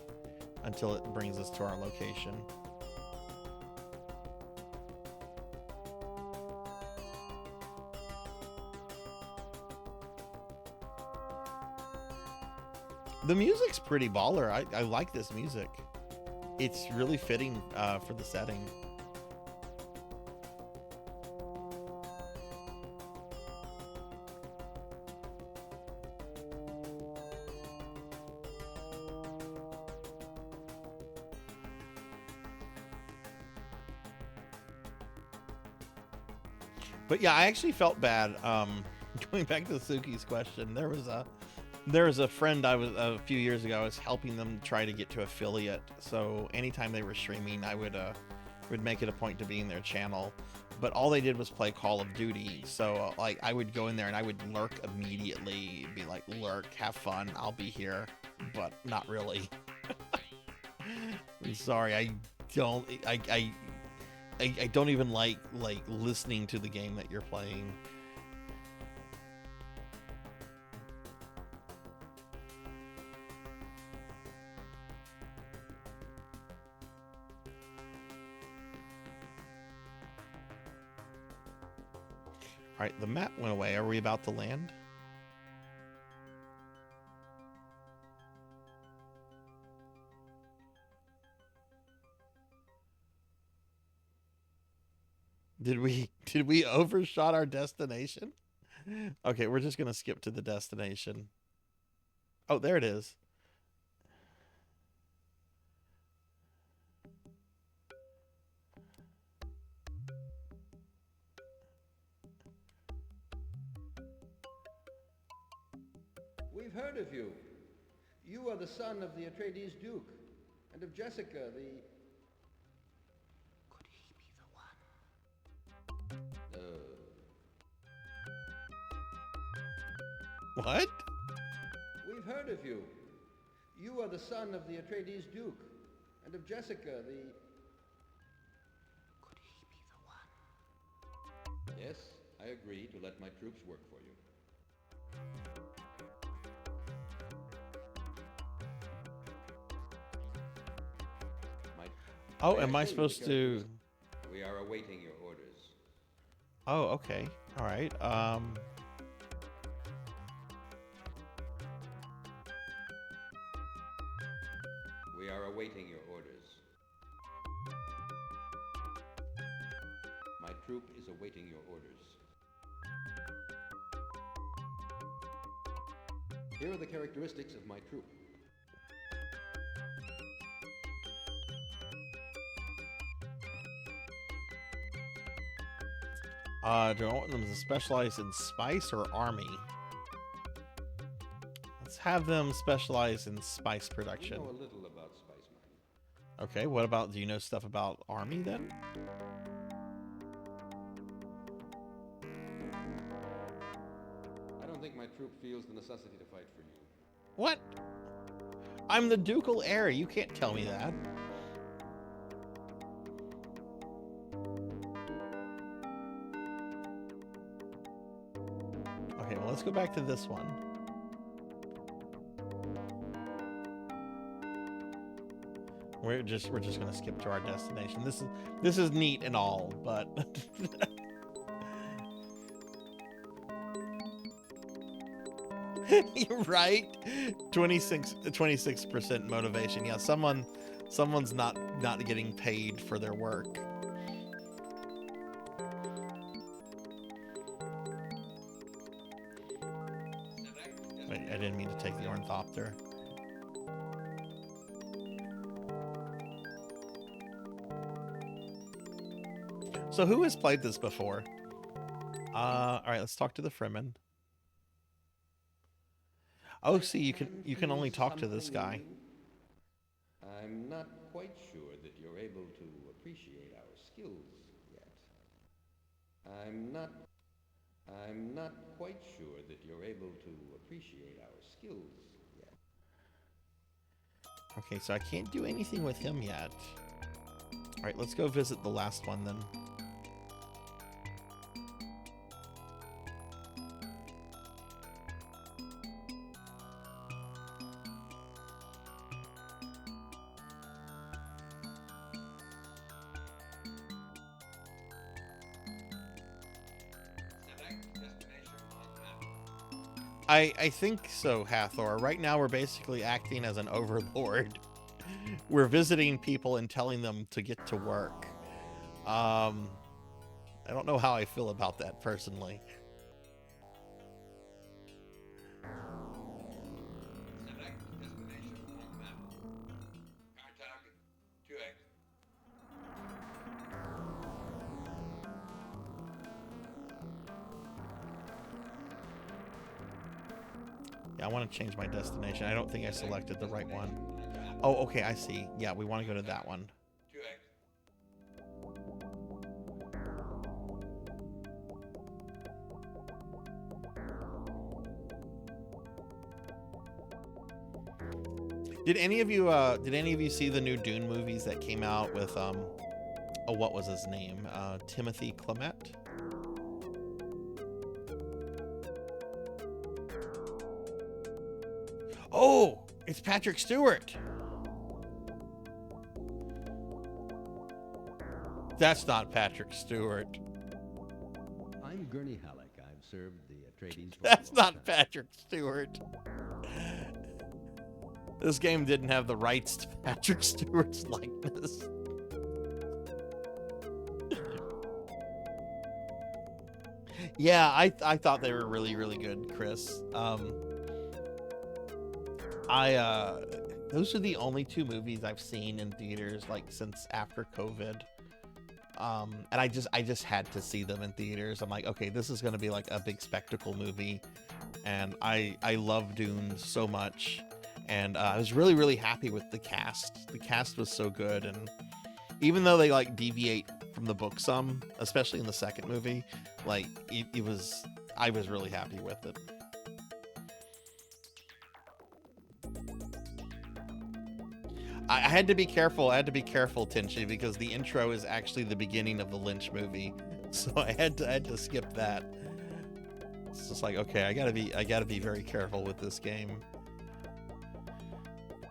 Speaker 2: until it brings us to our location? The music's pretty baller. I like this music. It's really fitting for the setting. But yeah, I actually felt bad. Going back to Suki's question, there was a friend I was a few years ago. I was helping them try to get to affiliate. So anytime they were streaming, I would make it a point to be in their channel. But all they did was play Call of Duty. So like I would go in there and I would lurk immediately, be like, "Lurk, have fun, I'll be here," but not really. I'm sorry, I don't even like listening to the game that you're playing. All right, the map went away. Are we about to land? Did we overshot our destination? Okay, we're just gonna skip to the destination. Oh, there it is.
Speaker 6: We've heard of you. You are the son of the Atreides Duke, and of Jessica, the... Could he be the one?
Speaker 2: What?
Speaker 6: We've heard of you. You are the son of the Atreides Duke, and of Jessica, the... Could he be the one?
Speaker 3: Yes, I agree to let my troops work for you.
Speaker 2: Oh, am I supposed to?
Speaker 3: We are awaiting your orders.
Speaker 2: Oh, okay. All right.
Speaker 3: We are awaiting your orders. My troop is awaiting your orders. Here are the characteristics of my troop.
Speaker 2: Do I want them to specialize in spice or army? Let's have them specialize in spice production.
Speaker 3: We know a little about spice mining.
Speaker 2: Okay, what about, do you know stuff about army then?
Speaker 3: I don't think my troop feels the necessity to fight for you.
Speaker 2: What? I'm the ducal heir. You can't tell me that. Okay, well, let's go back to this one. We're just gonna skip to our destination. This is neat and all, but you're right. 26% motivation. Yeah, someone's not getting paid for their work. Wait, I didn't mean to take the ornithopter. So who has played this before? All right, let's talk to the Fremen. Oh, see, you can only talk to this guy.
Speaker 3: I'm not quite sure that you're able to appreciate our skills yet. I'm not quite sure that you're able to appreciate our skills yet.
Speaker 2: Okay, so I can't do anything with him yet. All right, let's go visit the last one then. I think so, Hathor. Right now we're basically acting as an overlord. We're visiting people and telling them to get to work. I don't know how I feel about that personally.
Speaker 5: Select destination on the map. Car target 2X.
Speaker 2: Yeah, I want to change my destination. I don't think I selected the right one. Oh, okay, I see. Yeah, we want to go to that one.
Speaker 5: 2X.
Speaker 2: Did any of you see the new Dune movies that came out with oh, what was his name? Timothy Clement? Oh, it's Patrick Stewart. That's not Patrick Stewart.
Speaker 3: I'm Gurney Halleck. I've served the Atreides.
Speaker 2: That's not Patrick Stewart. This game didn't have the rights to Patrick Stewart's likeness. Yeah, I thought they were really, really good, Chris. Those are the only two movies I've seen in theaters like since after COVID. And I just had to see them in theaters. I'm like, okay, this is gonna be like a big spectacle movie, and I love Dune so much, and I was really, really happy with the cast. The cast was so good, and even though they like deviate from the book some, especially in the second movie, like it was, I was really happy with it. I had to be careful. I had to be careful, Tinchi, because the intro is actually the beginning of the Lynch movie, so I had to skip that. It's just like, okay, I gotta be very careful with this game,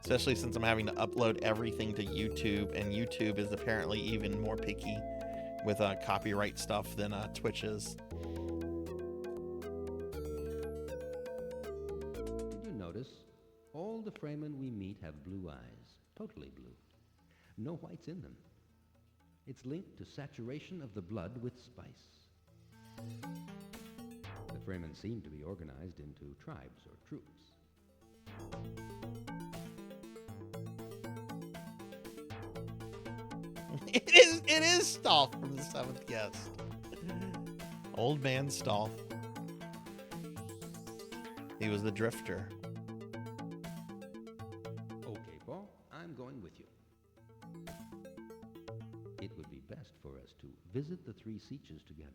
Speaker 2: especially since I'm having to upload everything to YouTube, and YouTube is apparently even more picky with copyright stuff than Twitch is.
Speaker 6: Did you notice? All the Fremen we meet have blue eyes. Totally blue. No whites in them. It's linked to saturation of the blood with spice. The Fremen seem to be organized into tribes or troops.
Speaker 2: It is Stolf from the Seventh Guest. Old man Stolf. He was the drifter.
Speaker 6: Okay, Paul, I'm going with you. It would be best for us to visit the three Sietches together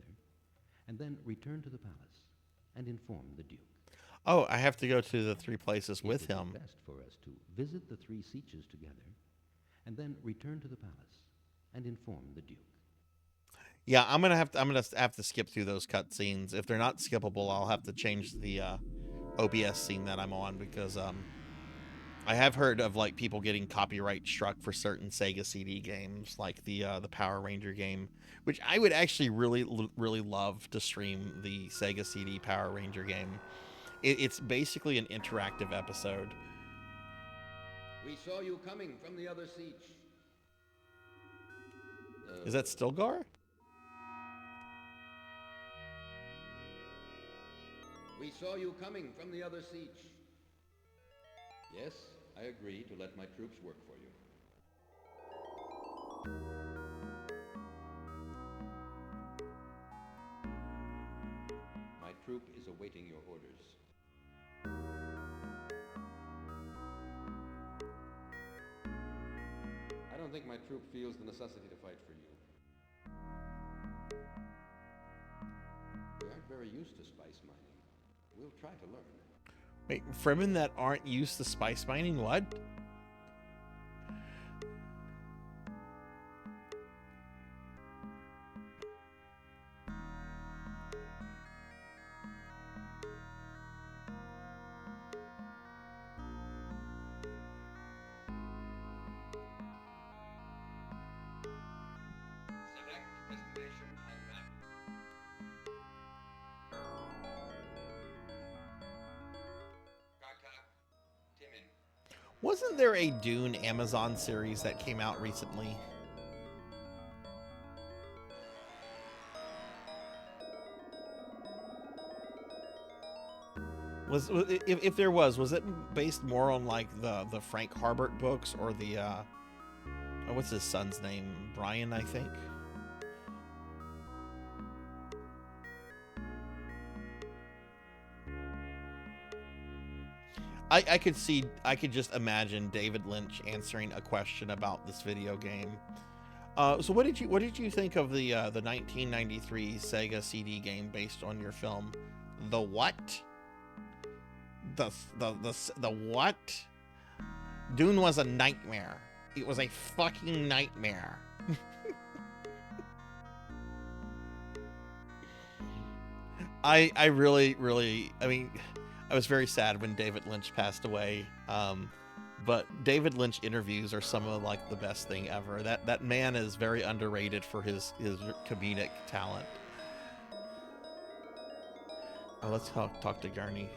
Speaker 6: and then return to the palace and inform the Duke.
Speaker 2: Oh, I have to go to the three places with
Speaker 6: It would
Speaker 2: him.
Speaker 6: be best for us to visit the three Sietches together and then return to the palace and inform the Duke.
Speaker 2: Yeah, I'm gonna have to skip through those cutscenes. If they're not skippable, I'll have to change the OBS scene that I'm on, because I have heard of like people getting copyright struck for certain Sega CD games, like the Power Ranger game, which I would actually really love to stream the Sega CD Power Ranger game. It's basically an interactive episode.
Speaker 6: We saw you coming from the other Sietch.
Speaker 2: Is that Stilgar?
Speaker 6: We saw you coming from the other Sietch. Yes, I agree to let my troops work for you. My troop is awaiting your orders. I don't think my troop feels the necessity to fight for you. We aren't very used to spice mining. We'll try to learn.
Speaker 2: Wait, Fremen that aren't used to spice mining? What?
Speaker 5: Select destination on map. Kartak, Timin.
Speaker 2: Wasn't there a Dune Amazon series that came out recently? If there was it based more on like the Frank Herbert books, or the what's his son's name? Brian, I think. I could just imagine David Lynch answering a question about this video game. So what did you think of the 1993 Sega CD game based on your film? The what? The what? Dune was a nightmare. It was a fucking nightmare. I really, I mean, I was very sad when David Lynch passed away. But David Lynch interviews are some of like the best thing ever. That man is very underrated for his comedic talent. Oh, let's talk to Gurney.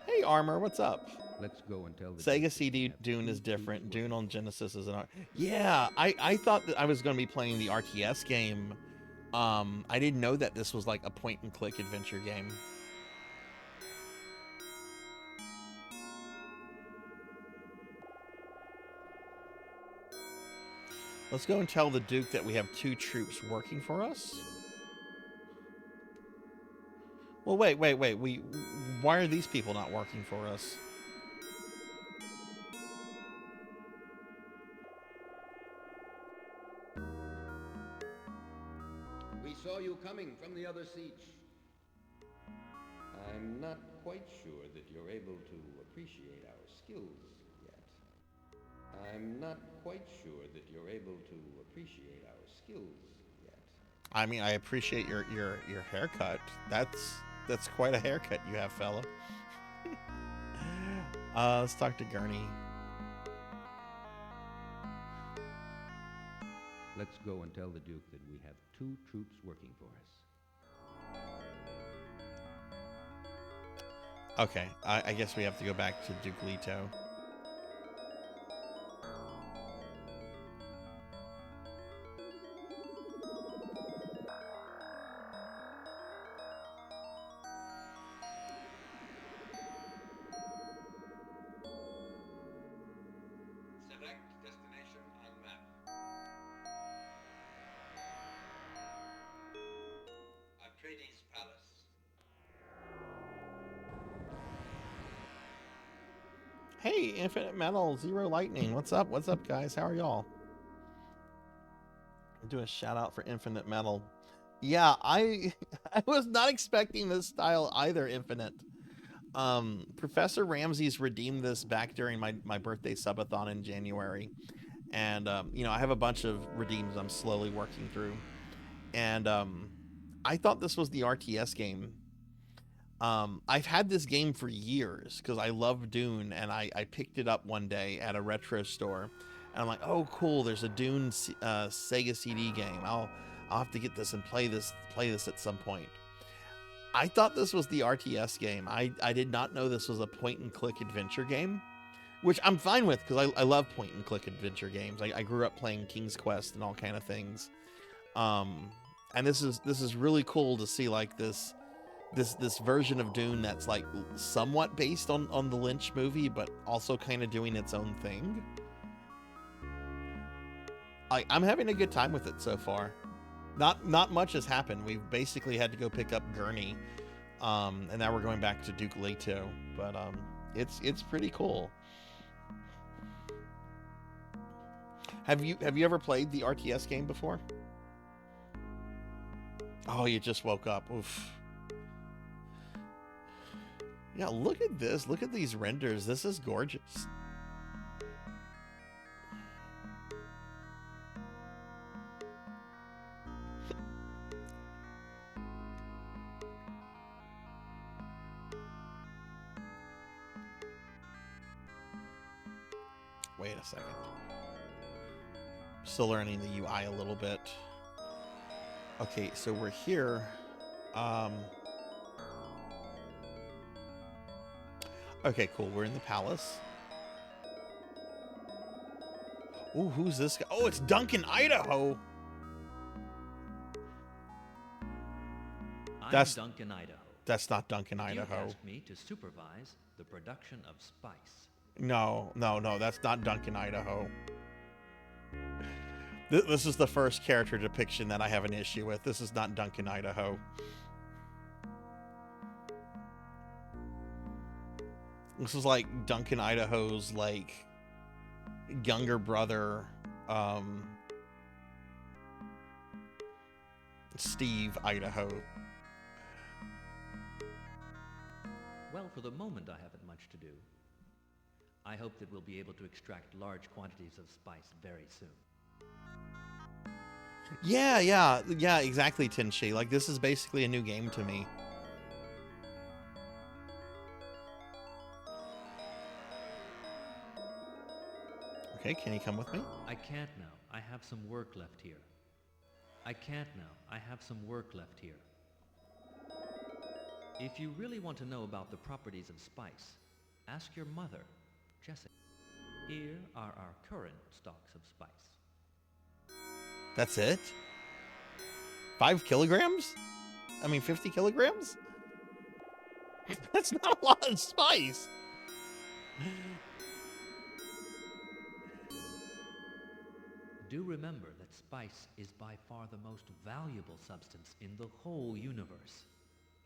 Speaker 2: Hey, Armor, what's up?
Speaker 6: Let's go and tell the
Speaker 2: Sega
Speaker 6: Duke that
Speaker 2: CD
Speaker 6: we have
Speaker 2: Dune
Speaker 6: two
Speaker 2: is different.
Speaker 6: troops
Speaker 2: Dune on Genesis is an art. Yeah, I thought that I was going to be playing the RTS game. I didn't know that this was like a point-and-click adventure game. Let's go and tell the Duke that we have 2 troops working for us. Well, wait. Why are these people not working for us?
Speaker 6: We saw you coming from the other siege. I'm not quite sure that you're able to appreciate our skills yet. I'm not quite sure that you're able to appreciate our skills yet.
Speaker 2: I mean, I appreciate your haircut. That's quite a haircut you have, fella. Let's talk to Gurney.
Speaker 6: Let's go and tell the Duke that we have 2 troops working for us.
Speaker 2: Okay, I guess we have to go back to Duke Leto.
Speaker 5: Select destination on map. Atreides Palace.
Speaker 2: Hey, Infinite Metal, Zero Lightning. What's up? What's up, guys? How are y'all? Do a shout out for Infinite Metal. Yeah, I was not expecting this style either, Infinite. Professor Ramsey's redeemed this back during my birthday subathon in January. And, you know, I have a bunch of redeems I'm slowly working through. And I thought this was the RTS game. I've had this game for years because I love Dune, and I picked it up one day at a retro store. And I'm like, oh, cool, there's a Dune Sega CD game. I'll have to get this and play this at some point. I thought this was the RTS game. I did not know this was a point-and-click adventure game, which I'm fine with because I love point-and-click adventure games. I grew up playing King's Quest and all kind of things. And this is really cool to see like this version of Dune that's like somewhat based on the Lynch movie, but also kind of doing its own thing. I'm having a good time with it so far. Not much has happened. We've basically had to go pick up Gurney, and now we're going back to Duke Leto. But it's pretty cool. Have you ever played the RTS game before? Oh, you just woke up. Oof. Yeah, look at this. Look at these renders. This is gorgeous. Wait a second. Still learning the UI a little bit. Okay, so we're here. Okay, cool. We're in the palace. Ooh, who's this guy? Oh, it's Duncan, Idaho. That's
Speaker 7: Duncan, Idaho.
Speaker 2: That's not Duncan,
Speaker 7: You
Speaker 2: Idaho.
Speaker 7: asked me to supervise the production of spice.
Speaker 2: No, that's not Duncan, Idaho. This is the first character depiction that I have an issue with. This is not Duncan, Idaho. This is like Duncan, Idaho's like younger brother, Steve, Idaho.
Speaker 7: Well, for the moment I haven't much to do. I hope that we'll be able to extract large quantities of spice very soon.
Speaker 2: Yeah, exactly, Tinshi. Like, this is basically a new game to me. Okay, can you come with me?
Speaker 7: I can't now. I have some work left here. I can't now. I have some work left here. If you really want to know about the properties of spice, Ask your mother, Jessica. Here are our current stocks of spice.
Speaker 2: That's it? 5 kilograms? I mean, 50 kilograms? That's not a lot of spice.
Speaker 7: Do remember that spice is by far the most valuable substance in the whole universe,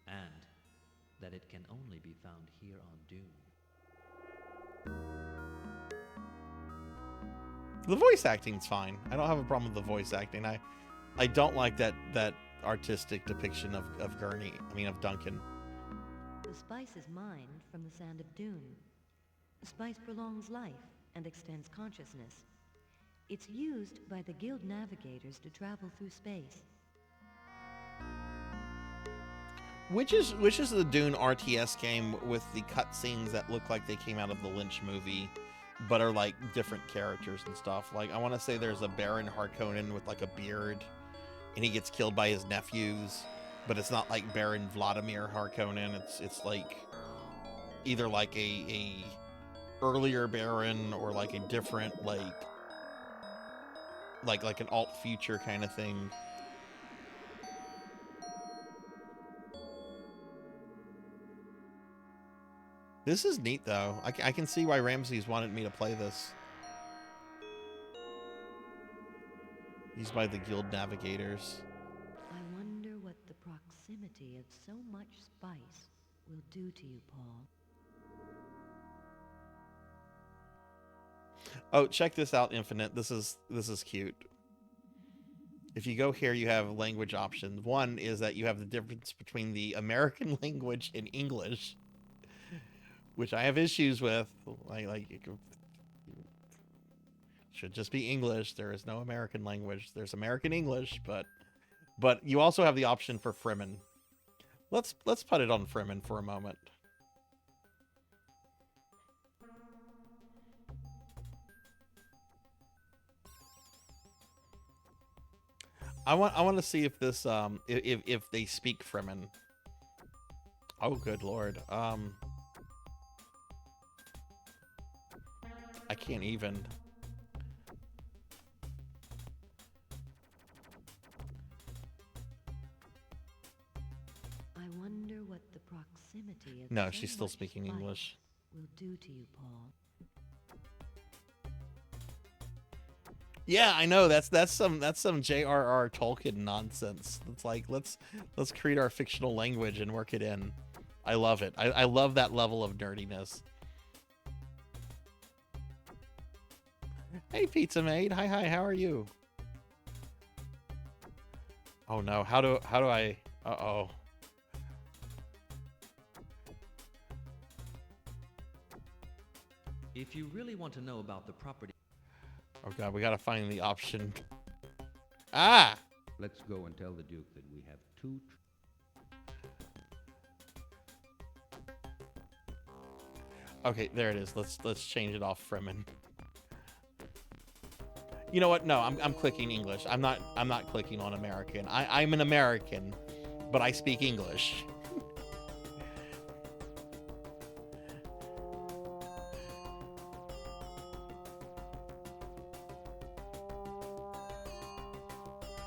Speaker 7: and that it can only be found here on Dune.
Speaker 2: The voice acting's fine. I don't have a problem with the voice acting. I don't like that artistic depiction of Gurney. I mean, of Duncan.
Speaker 4: The spice is mined from the sand of Dune. Spice prolongs life and extends consciousness. It's used by the Guild navigators to travel through space.
Speaker 2: Which is the Dune RTS game with the cutscenes that look like they came out of the Lynch movie, but are like different characters and stuff. Like, I want to say there's a Baron Harkonnen with like a beard, and he gets killed by his nephews, but it's not like Baron Vladimir Harkonnen. It's like either like a earlier Baron or like a different like an alt future kind of thing. This is neat, though. I can see why Ramses wanted me to play this. Used by the Guild Navigators.
Speaker 4: I wonder what the proximity of so much spice will do to you, Paul.
Speaker 2: Oh, check this out, Infinite. This is cute. If you go here, you have language options. One is that you have the difference between the American language and English, which I have issues with. Like it should just be English. There is no American language. There's American English, but you also have the option for Fremen. Let's put it on Fremen for a moment. I want to see if this if they speak Fremen. Oh, good lord. I can't even.
Speaker 4: I wonder what the proximity of
Speaker 2: No,
Speaker 4: so
Speaker 2: she's still
Speaker 4: much
Speaker 2: speaking
Speaker 4: spice
Speaker 2: English.
Speaker 4: will do to you, Paul.
Speaker 2: Yeah, I know. That's some J.R.R. Tolkien nonsense. It's like let's create our fictional language and work it in. I love it. I love that level of nerdiness. Hey, Pizza Maid. Hi, how are you? Oh no, how do I uh-oh.
Speaker 7: If you really want to know about the property...
Speaker 2: Oh god, we gotta find the option. Ah!
Speaker 6: Let's go and tell the Duke that we have two...
Speaker 2: Okay, there it is. Let's change it off Fremen. You know what? No, I'm clicking English. I'm not clicking on American. I'm an American, but I speak English.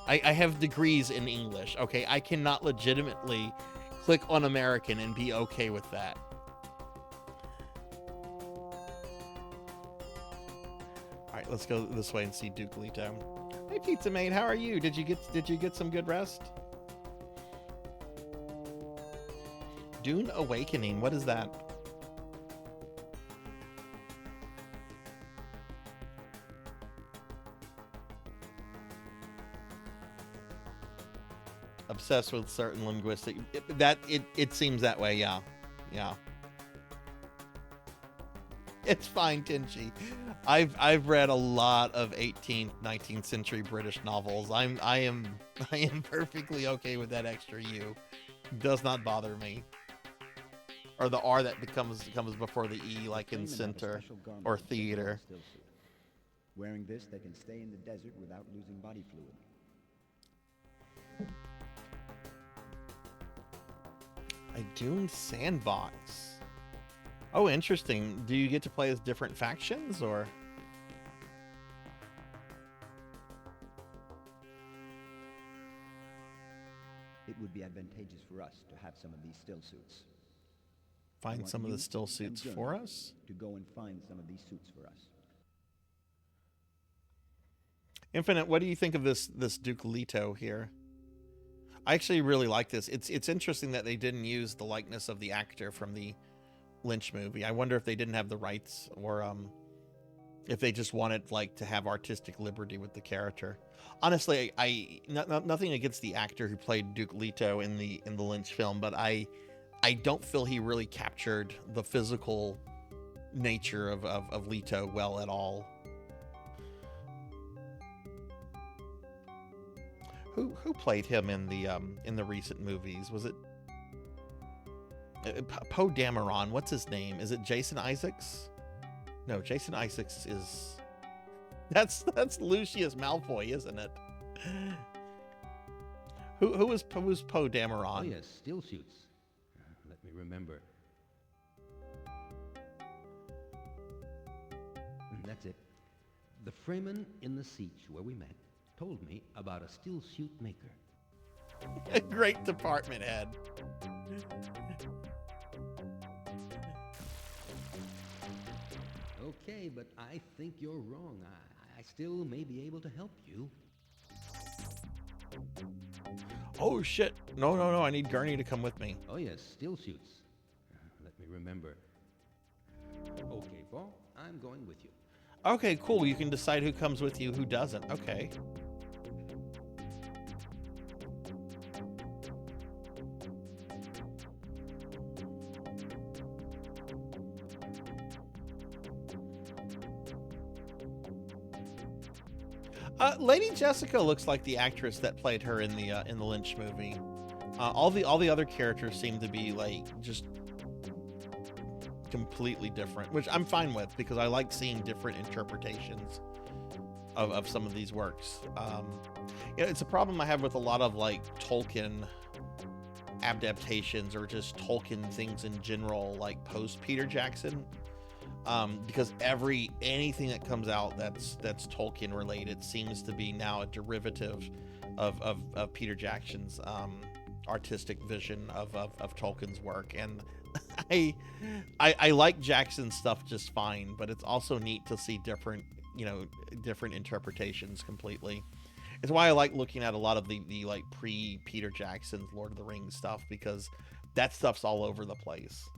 Speaker 2: I have degrees in English, okay? I cannot legitimately click on American and be okay with that. Alright, let's go this way and see Duke Leto. Hey, Pizza Maid, how are you? Did you get some good rest? Dune Awakening, what is that? Obsessed with certain linguistic... It seems that way, yeah. Yeah. It's fine, Tinchi. I've read a lot of 18th, 19th century British novels. I am perfectly okay with that extra U. Does not bother me. Or the R that comes before the E, like in center or theater.
Speaker 3: Wearing this, they can stay in the desert without losing body fluid.
Speaker 2: A Dune sandbox. Oh, interesting. Do you get to play as different factions, or?
Speaker 3: It would be advantageous for us to have some of these still suits. I
Speaker 2: Find
Speaker 3: want
Speaker 2: some of
Speaker 3: you
Speaker 2: the still
Speaker 3: and
Speaker 2: suits
Speaker 3: Gurney
Speaker 2: for us?
Speaker 3: to go and find some of these suits for us.
Speaker 2: Infinite, what do you think of this Duke Leto here? I actually really like this. It's interesting that they didn't use the likeness of the actor from the Lynch movie. I wonder if they didn't have the rights, or if they just wanted like to have artistic liberty with the character. Honestly, nothing against the actor who played Duke Leto in the Lynch film, but I don't feel he really captured the physical nature of Leto well at all. Who played him in the recent movies? Was it Poe Dameron? What's his name? Is it Jason Isaacs? No, Jason Isaacs is that's Lucius Malfoy, isn't it? Who's Poe Dameron?
Speaker 6: Oh yes, still shoots. Let me remember. That's it. The Freeman in the siege where we met told me about a still suit maker.
Speaker 2: A great department head.
Speaker 6: Okay, but I think you're wrong. I still may be able to help you.
Speaker 2: Oh shit! No! I need Gurney to come with me.
Speaker 6: Oh yes, still shoots. Let me remember. Okay, Paul, I'm going with you.
Speaker 2: Okay, cool. You can decide who comes with you, who doesn't. Okay. Lady Jessica looks like the actress that played her in the Lynch movie. All the other characters seem to be like just completely different, which I'm fine with because I like seeing different interpretations of some of these works. It's a problem I have with a lot of like Tolkien adaptations or just Tolkien things in general, like post Peter Jackson. Because anything that comes out that's Tolkien related seems to be now a derivative of Peter Jackson's artistic vision of Tolkien's work. And I like Jackson's stuff just fine, but it's also neat to see different interpretations completely. It's why I like looking at a lot of the like pre-Peter Jackson's Lord of the Rings stuff, because that stuff's all over the place.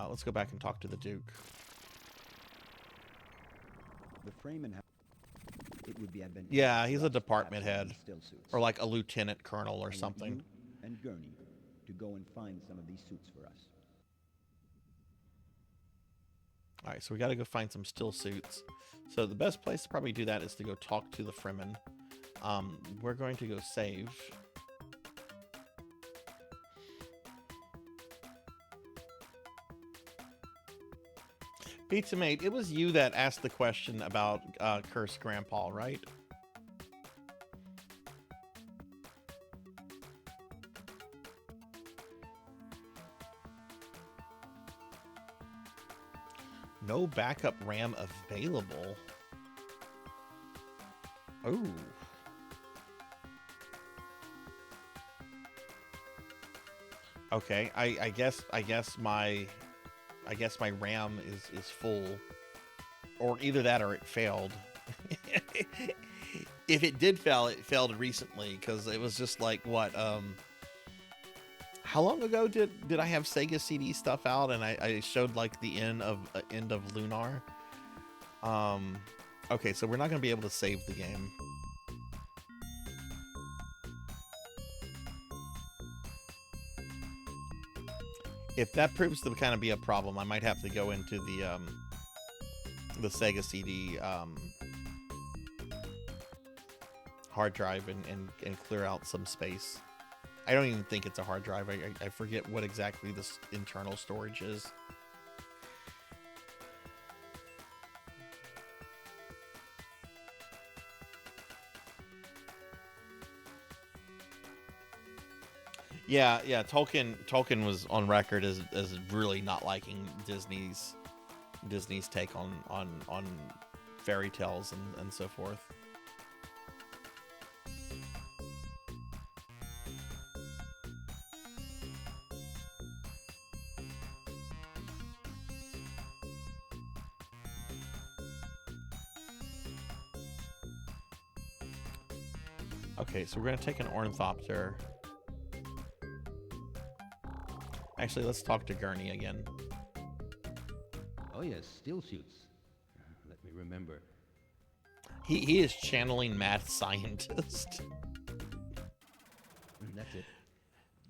Speaker 2: Let's go back and talk to the Duke.
Speaker 3: The Freeman. It would be advantageous.
Speaker 2: Yeah, he's
Speaker 3: for
Speaker 2: a
Speaker 3: us to
Speaker 2: department
Speaker 3: have some of
Speaker 2: head,
Speaker 3: these still suits.
Speaker 2: or like a lieutenant colonel or
Speaker 3: I want
Speaker 2: something.
Speaker 3: you and Gurney to go and find some of these suits for us.
Speaker 2: All right, so we got to go find some still suits. So the best place to probably do that is to go talk to the Fremen. We're going to go save. Pizza Mate, it was you that asked the question about Cursed Grandpa, right? No backup RAM available. Oh. Okay, I guess my RAM is full, or either that or it failed. If it did fail, it failed recently, because it was just like what how long ago did I have Sega CD stuff out, and I showed like the end of Lunar. Okay, so we're not gonna be able to save the game. If that proves to kind of be a problem, I might have to go into the Sega CD hard drive and clear out some space. I don't even think it's a hard drive. I forget what exactly this internal storage is. Yeah. Tolkien was on record as really not liking Disney's take on fairy tales and so forth. Okay, so we're gonna take an ornithopter. Actually, let's talk to Gurney again.
Speaker 6: Oh yes, still shoots. Let me remember.
Speaker 2: He is channeling mad scientist.
Speaker 6: That's it.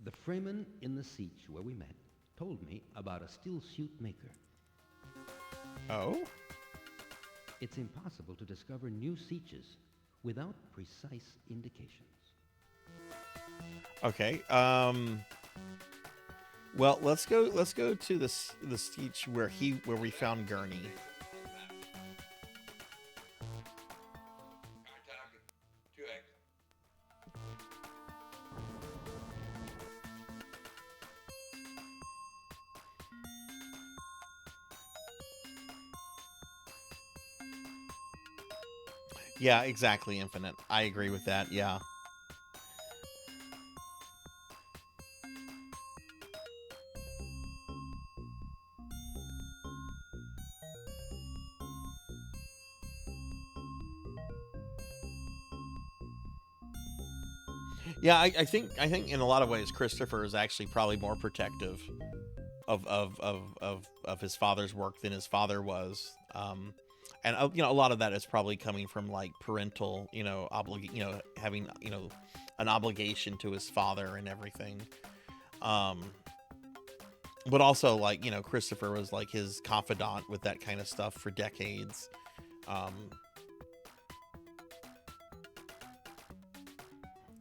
Speaker 6: The Fremen in the siege where we met told me about a still shoot maker.
Speaker 2: Oh?
Speaker 6: It's impossible to discover new sieges without precise indications.
Speaker 2: Okay. Well, let's go to the siege where we found Gurney.
Speaker 5: Target 2X.
Speaker 2: Yeah, exactly, Infinite. I agree with that. Yeah. Yeah, I think in a lot of ways Christopher is actually probably more protective of his father's work than his father was. And a lot of that is probably coming from like parental, having an obligation to his father and everything. But also like Christopher was like his confidant with that kind of stuff for decades.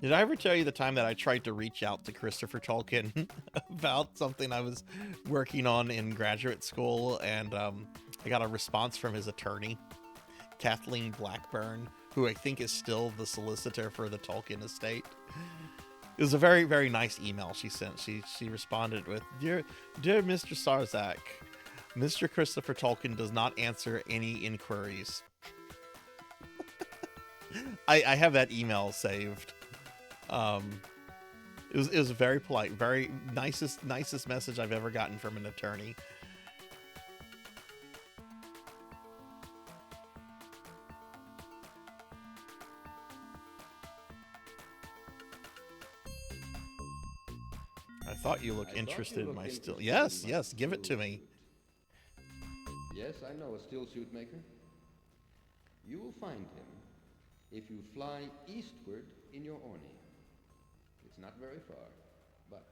Speaker 2: Did I ever tell you the time that I tried to reach out to Christopher Tolkien about something I was working on in graduate school, and I got a response from his attorney, Kathleen Blackburn, who I think is still the solicitor for the Tolkien estate. It was a very, very nice email she sent. She responded with, Dear Mr. Sarzac, Mr. Christopher Tolkien does not answer any inquiries. I have that email saved. It was very polite, very nicest message I've ever gotten from an attorney. I thought you looked interested in my still. Yes, give it to me.
Speaker 6: Yes, I know a still shoot maker. You will find him if you fly eastward in your Orni. It's not very far, but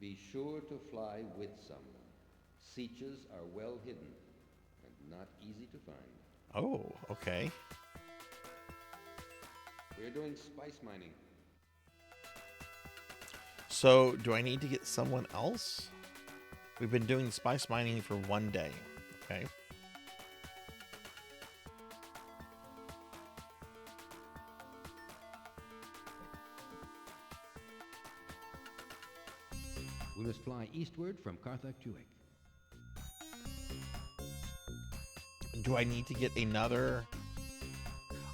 Speaker 6: be sure to fly with someone. Sieges are well hidden and not easy to find.
Speaker 2: Oh, okay.
Speaker 6: We're doing spice mining.
Speaker 2: So, do I need to get someone else? We've been doing spice mining for one day. Okay.
Speaker 6: We must fly eastward from Carthag-Tuek.
Speaker 2: Do I need to get another?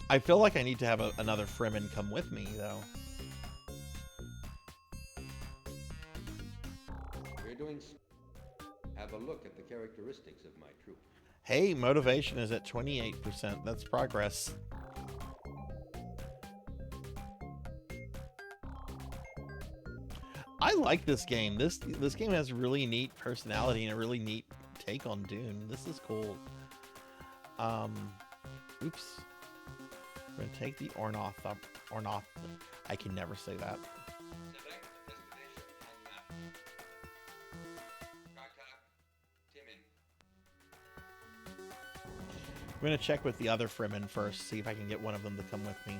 Speaker 2: I feel like I need to have another Fremen come with me, though.
Speaker 6: We're doing... Have a look at the characteristics of my troop.
Speaker 2: Hey, motivation is at 28%. That's progress. I like this game. This game has really neat personality and a really neat take on Dune. This is cool. Oops. We're gonna take the Ornoth. I can never say that.
Speaker 5: Select destination on map. Cartag, Timin.
Speaker 2: We're gonna check with the other Fremen first, see if I can get one of them to come with me.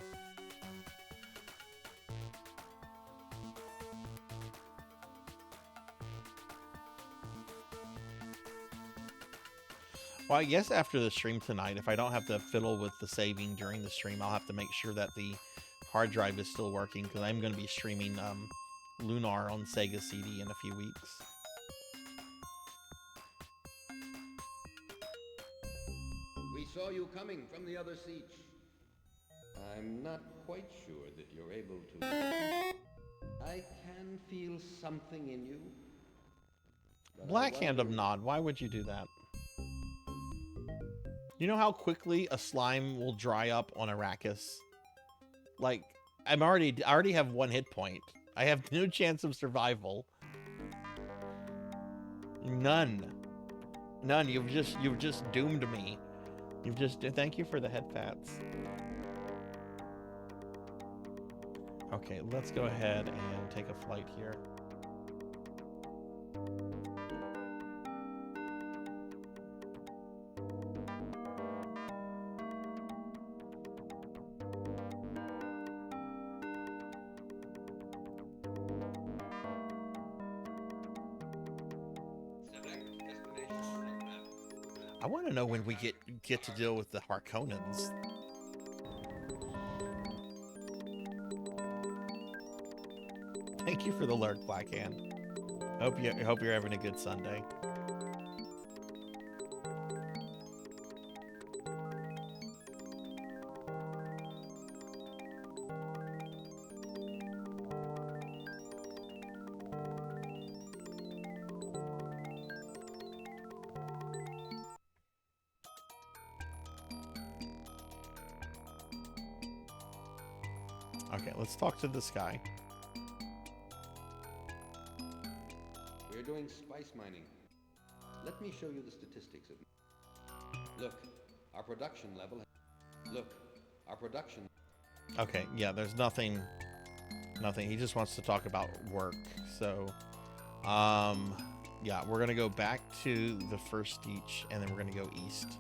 Speaker 2: Well, I guess after the stream tonight, if I don't have to fiddle with the saving during the stream, I'll have to make sure that the hard drive is still working, because I'm going to be streaming Lunar on Sega CD in a few weeks.
Speaker 6: We saw you coming from the other siege. I'm not quite sure that you're able to... I can feel something in you.
Speaker 2: Black Hand of Nod, why would you do that? You know how quickly a slime will dry up on Arrakis? Like, I already have 1 hit point. I have no chance of survival. None. None. You've just doomed me. Thank you for the head pats. Okay, let's go ahead and take a flight here. I want to know when we get to deal with the Harkonnens. Thank you for the lurk, Blackhand. Hope you're having a good Sunday. Okay, let's talk to this guy.
Speaker 6: We're doing spice mining. Let me show you the statistics of... Look, our production level... Look, our production...
Speaker 2: Okay, yeah, there's nothing. He just wants to talk about work. So, yeah, we're gonna go back to the first Each, and then we're gonna go east.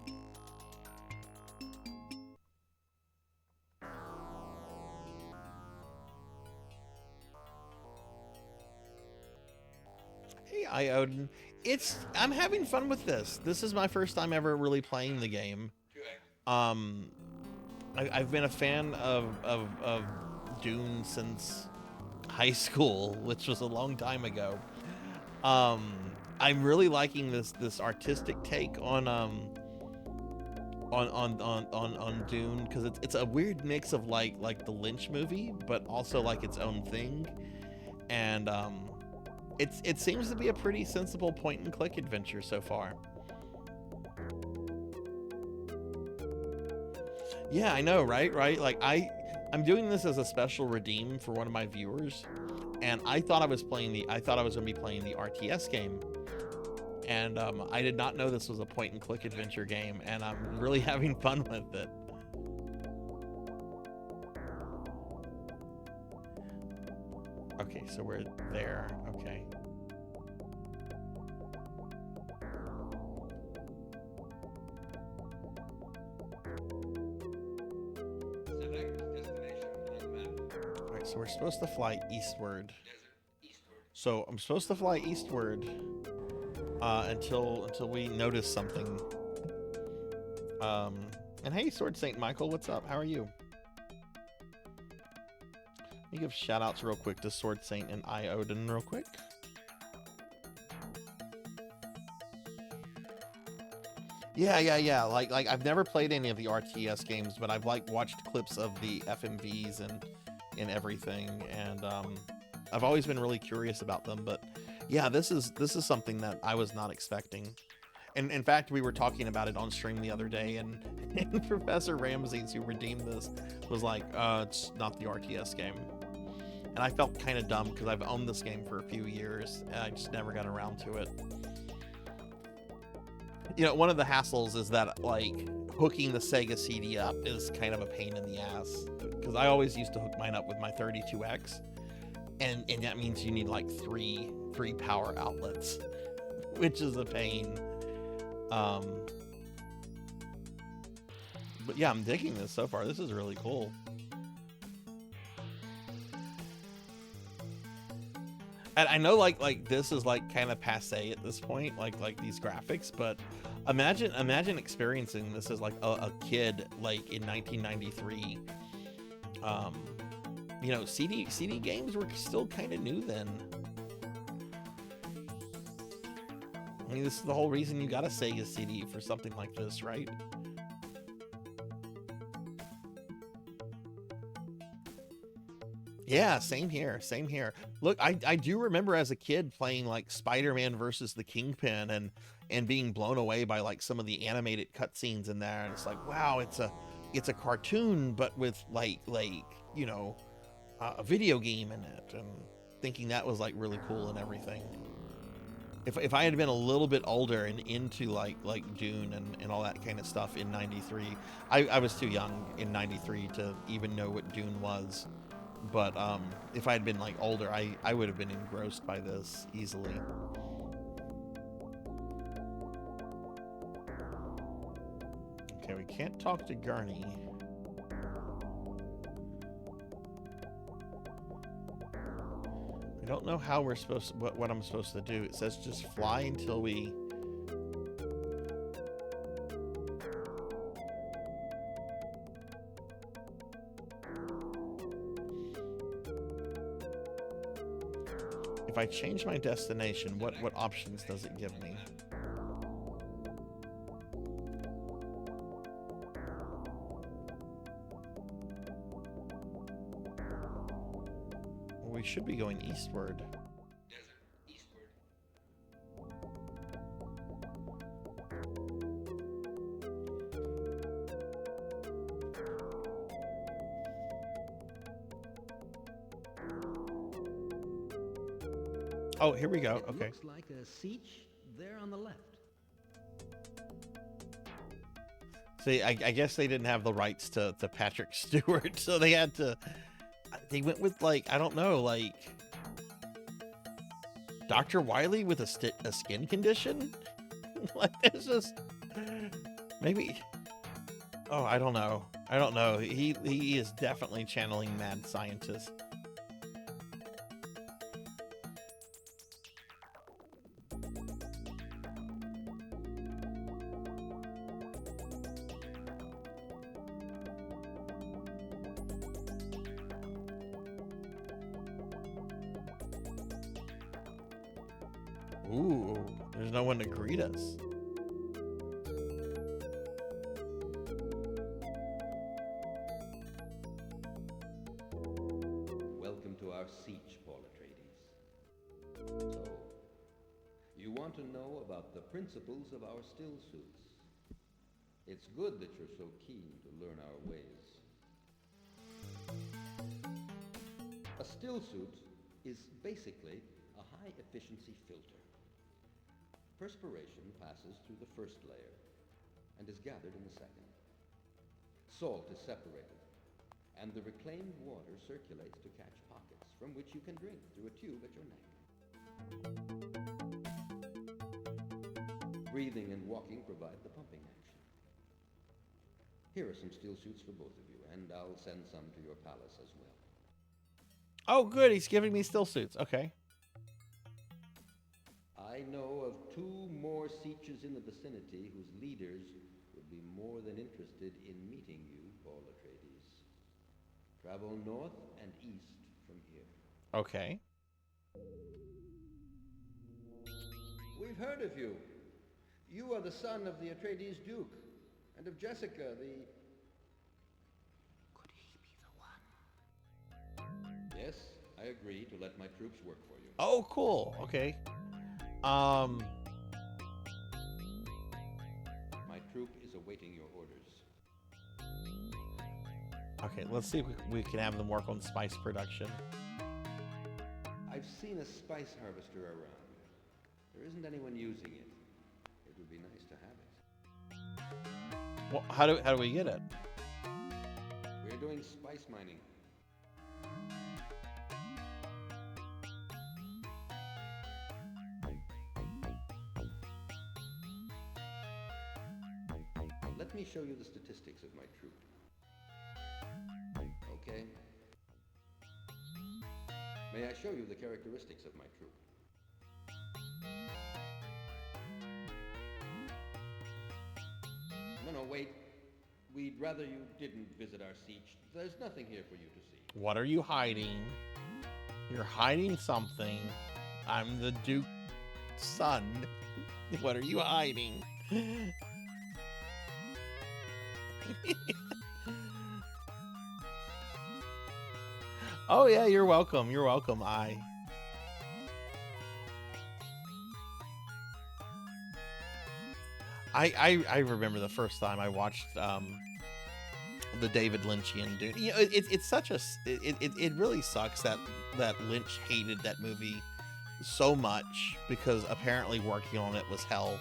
Speaker 2: Hey, Odin. I'm having fun with this. This is my first time ever really playing the game. I've been a fan of Dune since high school, which was a long time ago. I'm really liking this artistic take on Dune, because it's a weird mix of like the Lynch movie, but also like its own thing, and it seems to be a pretty sensible point and click adventure so far. Yeah, I know, right? Like I'm doing this as a special redeem for one of my viewers, and I thought I was going to be playing the RTS game, and I did not know this was a point and click adventure game, and I'm really having fun with it. Okay, so we're there. Okay. Alright, so we're supposed to fly eastward. So I'm supposed to fly eastward until we notice something. And hey, Sword Saint Michael, what's up? How are you? Let me give shout outs real quick to Sword Saint and Odin real quick. Yeah. Like I've never played any of the RTS games, but I've watched clips of the FMVs and everything, and I've always been really curious about them. But yeah, this is something that I was not expecting. And in fact, we were talking about it on stream the other day, and Professor Ramses, who redeemed this, was like, it's not the RTS game. And I felt kind of dumb because I've owned this game for a few years, and I just never got around to it. You know, one of the hassles is that, like, hooking the Sega CD up is kind of a pain in the ass, because I always used to hook mine up with my 32X, and that means you need like three power outlets, which is a pain. But yeah, I'm digging this so far. This is really cool. And I know like this is like kind of passé at this point, like these graphics, but imagine experiencing this as like a kid like in 1993, you know, CD games were still kind of new then. I mean, this is the whole reason you got a Sega CD for something like this, right? Yeah, same here, same here. Look, I do remember as a kid playing like Spider-Man versus the Kingpin and being blown away by like some of the animated cutscenes in there, and it's like, wow, it's a cartoon but with like you know, a video game in it, and thinking that was like really cool and everything. If I had been a little bit older and into like Dune and all that kind of stuff in '93, I was too young in '93 to even know what Dune was. But if I had been like older, I would have been engrossed by this easily. Okay, we can't talk to Gurney. I don't know how we're supposed to, what I'm supposed to do. It says just fly until we... If I change my destination, what options does it give me? Well, we should be going eastward.
Speaker 5: Desert, eastward.
Speaker 2: Oh, here we go. Okay.
Speaker 7: Looks like a siege there on the left.
Speaker 2: See, I guess they didn't have the rights to Patrick Stewart, so they had to... They went with, like, I don't know, like... Dr. Wily with a skin condition? Like, it's just... Maybe... Oh, I don't know. I don't know. He is definitely channeling mad scientist. Ooh, there's no one to greet us.
Speaker 6: Welcome to our siege, Paul Atreides. So, you want to know about the principles of our still suits. It's good that you're so keen to learn our ways. A still suit is basically a high-efficiency filter. Perspiration passes through the first layer and is gathered in the second. Salt is separated, and the reclaimed water circulates to catch pockets from which you can drink through a tube at your neck. Breathing and walking provide the pumping action. Here are some steel suits for both of you, and I'll send some to your palace as well.
Speaker 2: Oh, good. He's giving me still suits. Okay.
Speaker 6: I know of 2 more sieges in the vicinity whose leaders would be more than interested in meeting you, Paul Atreides. Travel north and east from here.
Speaker 2: Okay.
Speaker 6: We've heard of you. You are the son of the Atreides Duke, and of Jessica, the...
Speaker 7: Could he be the one?
Speaker 6: Yes, I agree to let my troops work for you.
Speaker 2: Oh, cool. Okay.
Speaker 6: My troop is awaiting your orders.
Speaker 2: Okay, let's see if we can have them work on spice production.
Speaker 6: I've seen a spice harvester around. There isn't anyone using it. It would be nice to have it.
Speaker 2: Well, how do we get it?
Speaker 6: We're doing spice mining. Let me show you the statistics of my troop. Okay? May I show you the characteristics of my troop? No, wait. We'd rather you didn't visit our siege. There's nothing here for you to see.
Speaker 2: What are you hiding? You're hiding something. I'm the Duke's son. What are you hiding? Oh yeah, you're welcome. You're welcome. I remember the first time I watched the David Lynchian Dune. You know, it's such a it really sucks that Lynch hated that movie so much, because apparently working on it was hell,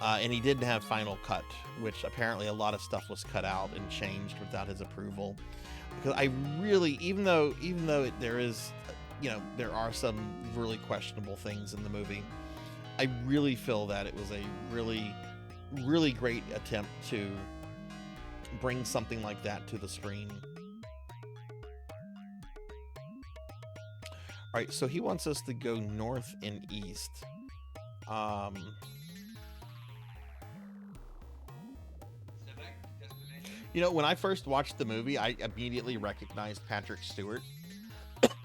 Speaker 2: and he didn't have final cut, which apparently a lot of stuff was cut out and changed without his approval. Because I really, even though there is, you know, there are some really questionable things in the movie, I really feel that it was a really great attempt to bring something like that to the screen. All right, so he wants us to go north and east.
Speaker 5: Select destination.
Speaker 2: You know, when I first watched the movie, I immediately recognized Patrick Stewart.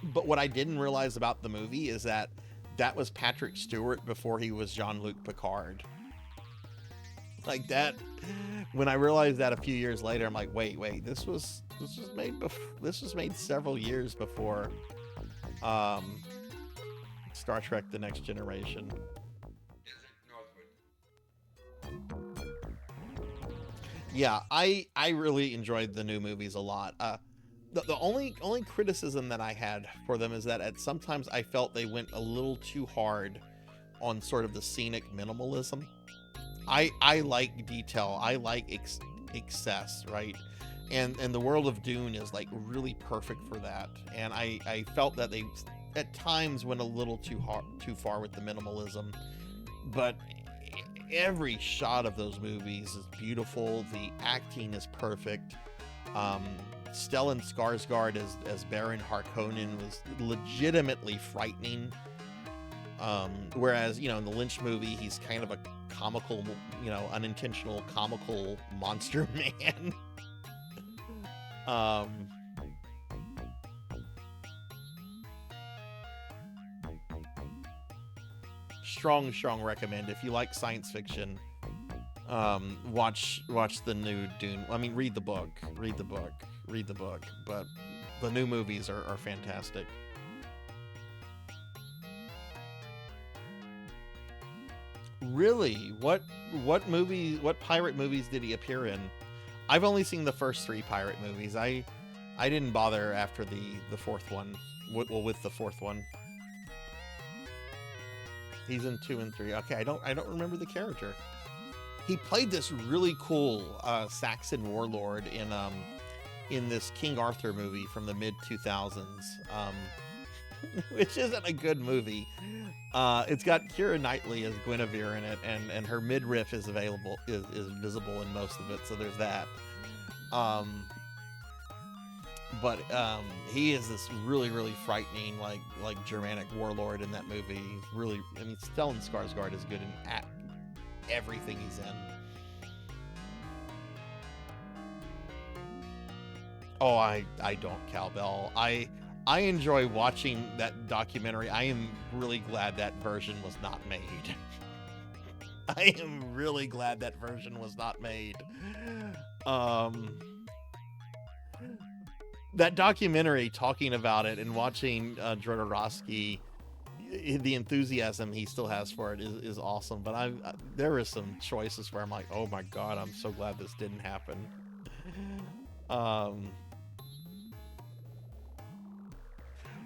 Speaker 2: But what I didn't realize about the movie is that was Patrick Stewart before he was Jean-Luc Picard. Like that, when I realized that a few years later, I'm like, wait, this was made several years before Star Trek: The Next Generation.
Speaker 5: Desert northward.
Speaker 2: Yeah, I really enjoyed the new movies a lot. The only criticism that I had for them is that at sometimes I felt they went a little too hard on sort of the scenic minimalism. I like detail. I like excess, right? And the world of Dune is like really perfect for that. And I felt that they at times went a little too far with the minimalism. But every shot of those movies is beautiful. The acting is perfect. Stellan Skarsgård as Baron Harkonnen was legitimately frightening. Whereas, you know, in the Lynch movie, he's kind of a comical, you know, unintentional comical monster man. Strong recommend. If you like science fiction, watch the new Dune. I mean, read the book. But the new movies are fantastic. Really? What pirate movies did he appear in? I've only seen the first 3 pirate movies. I didn't bother after the fourth one. With the fourth one. He's in 2 and 3. Okay, I don't remember the character. He played this really cool Saxon warlord in this King Arthur movie from the mid 2000s. Which isn't a good movie. It's got Keira Knightley as Guinevere in it, and her midriff is visible in most of it, so there's that. But he is this really frightening like Germanic warlord in that movie. He's really, I mean, Stellan Skarsgård is good in everything he's in. Oh, I don't cowbell. I enjoy watching that documentary. I am really glad that version was not made. I am really glad that version was not made. That documentary, talking about it and watching Jodorowsky, the enthusiasm he still has for it is awesome. But there are some choices where I'm like, oh my god, I'm so glad this didn't happen.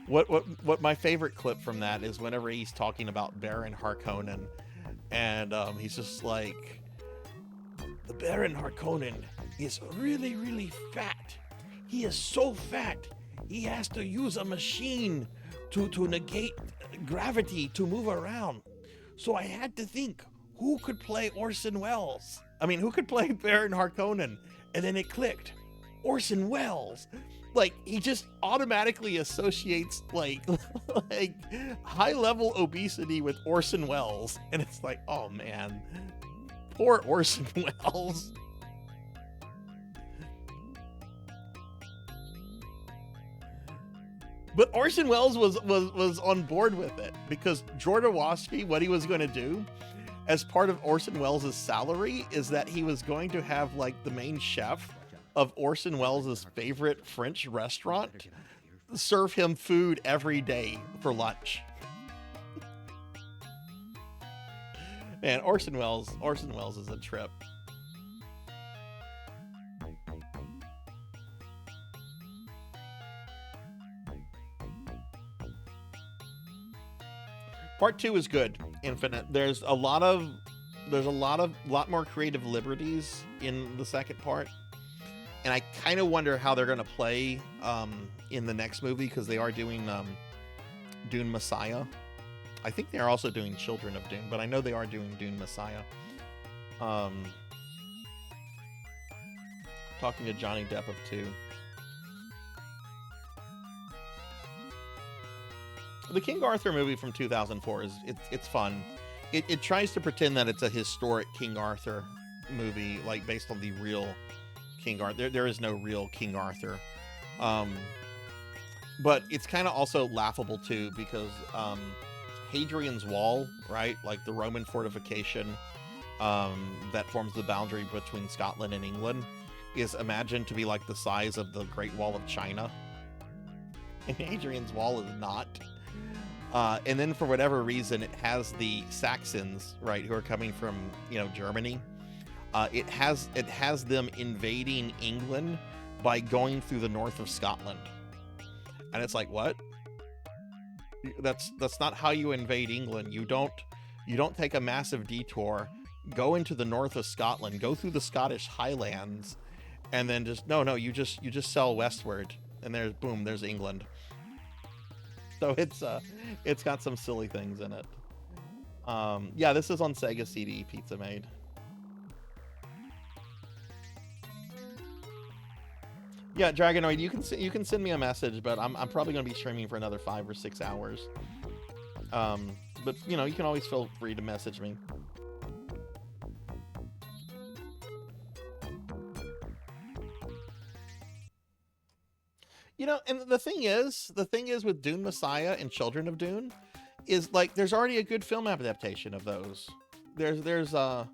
Speaker 2: What my favorite clip from that is whenever he's talking about Baron Harkonnen, and he's just like, the Baron Harkonnen is really fat. He is so fat, he has to use a machine to negate gravity to move around. So I had to think, who could play Orson Welles? I mean, who could play Baron Harkonnen? And then it clicked, Orson Welles. Like, he just automatically associates like high-level obesity with Orson Welles, and it's like, oh man, poor Orson Welles. But Orson Welles was on board with it because Jodorowsky, what he was going to do as part of Orson Welles' salary is that he was going to have like the main chef of Orson Welles' favorite French restaurant serve him food every day for lunch. Man, Orson Welles is a trip. Part 2 is good. Infinite. There's a lot more creative liberties in the second part, and I kind of wonder how they're gonna play in the next movie because they are doing Dune Messiah. I think they are also doing Children of Dune, but I know they are doing Dune Messiah. Talking to Johnny Depp of 2. The King Arthur movie from 2004 it's fun. It tries to pretend that it's a historic King Arthur movie, like based on the real King Arthur. There is no real King Arthur, but it's kind of also laughable too because Hadrian's Wall, right, like the Roman fortification that forms the boundary between Scotland and England, is imagined to be like the size of the Great Wall of China, and Hadrian's Wall is not. And then for whatever reason, it has the Saxons, right, who are coming from, Germany. It has them invading England by going through the north of Scotland. And it's like, what? That's not how you invade England. You don't take a massive detour, go into the north of Scotland, go through the Scottish Highlands, and then you just sail westward, and there's England. So it's got some silly things in it. Yeah, this is on Sega CD Pizza Made. Yeah, Dragonoid, you can send me a message, but I'm probably gonna be streaming for another 5 or 6 hours. But you can always feel free to message me. And the thing is with Dune Messiah and Children of Dune is like there's already a good film adaptation of those. There's the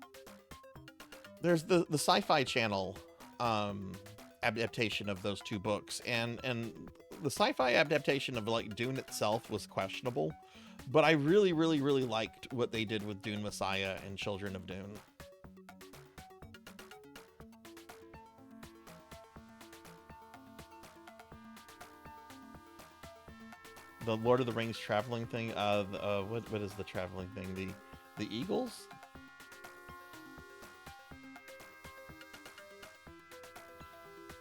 Speaker 2: Sci-Fi Channel adaptation of those 2 books, and the Sci-Fi adaptation of like Dune itself was questionable, but I really liked what they did with Dune Messiah and Children of Dune. The Lord of the Rings traveling thing. What is the traveling thing? The Eagles?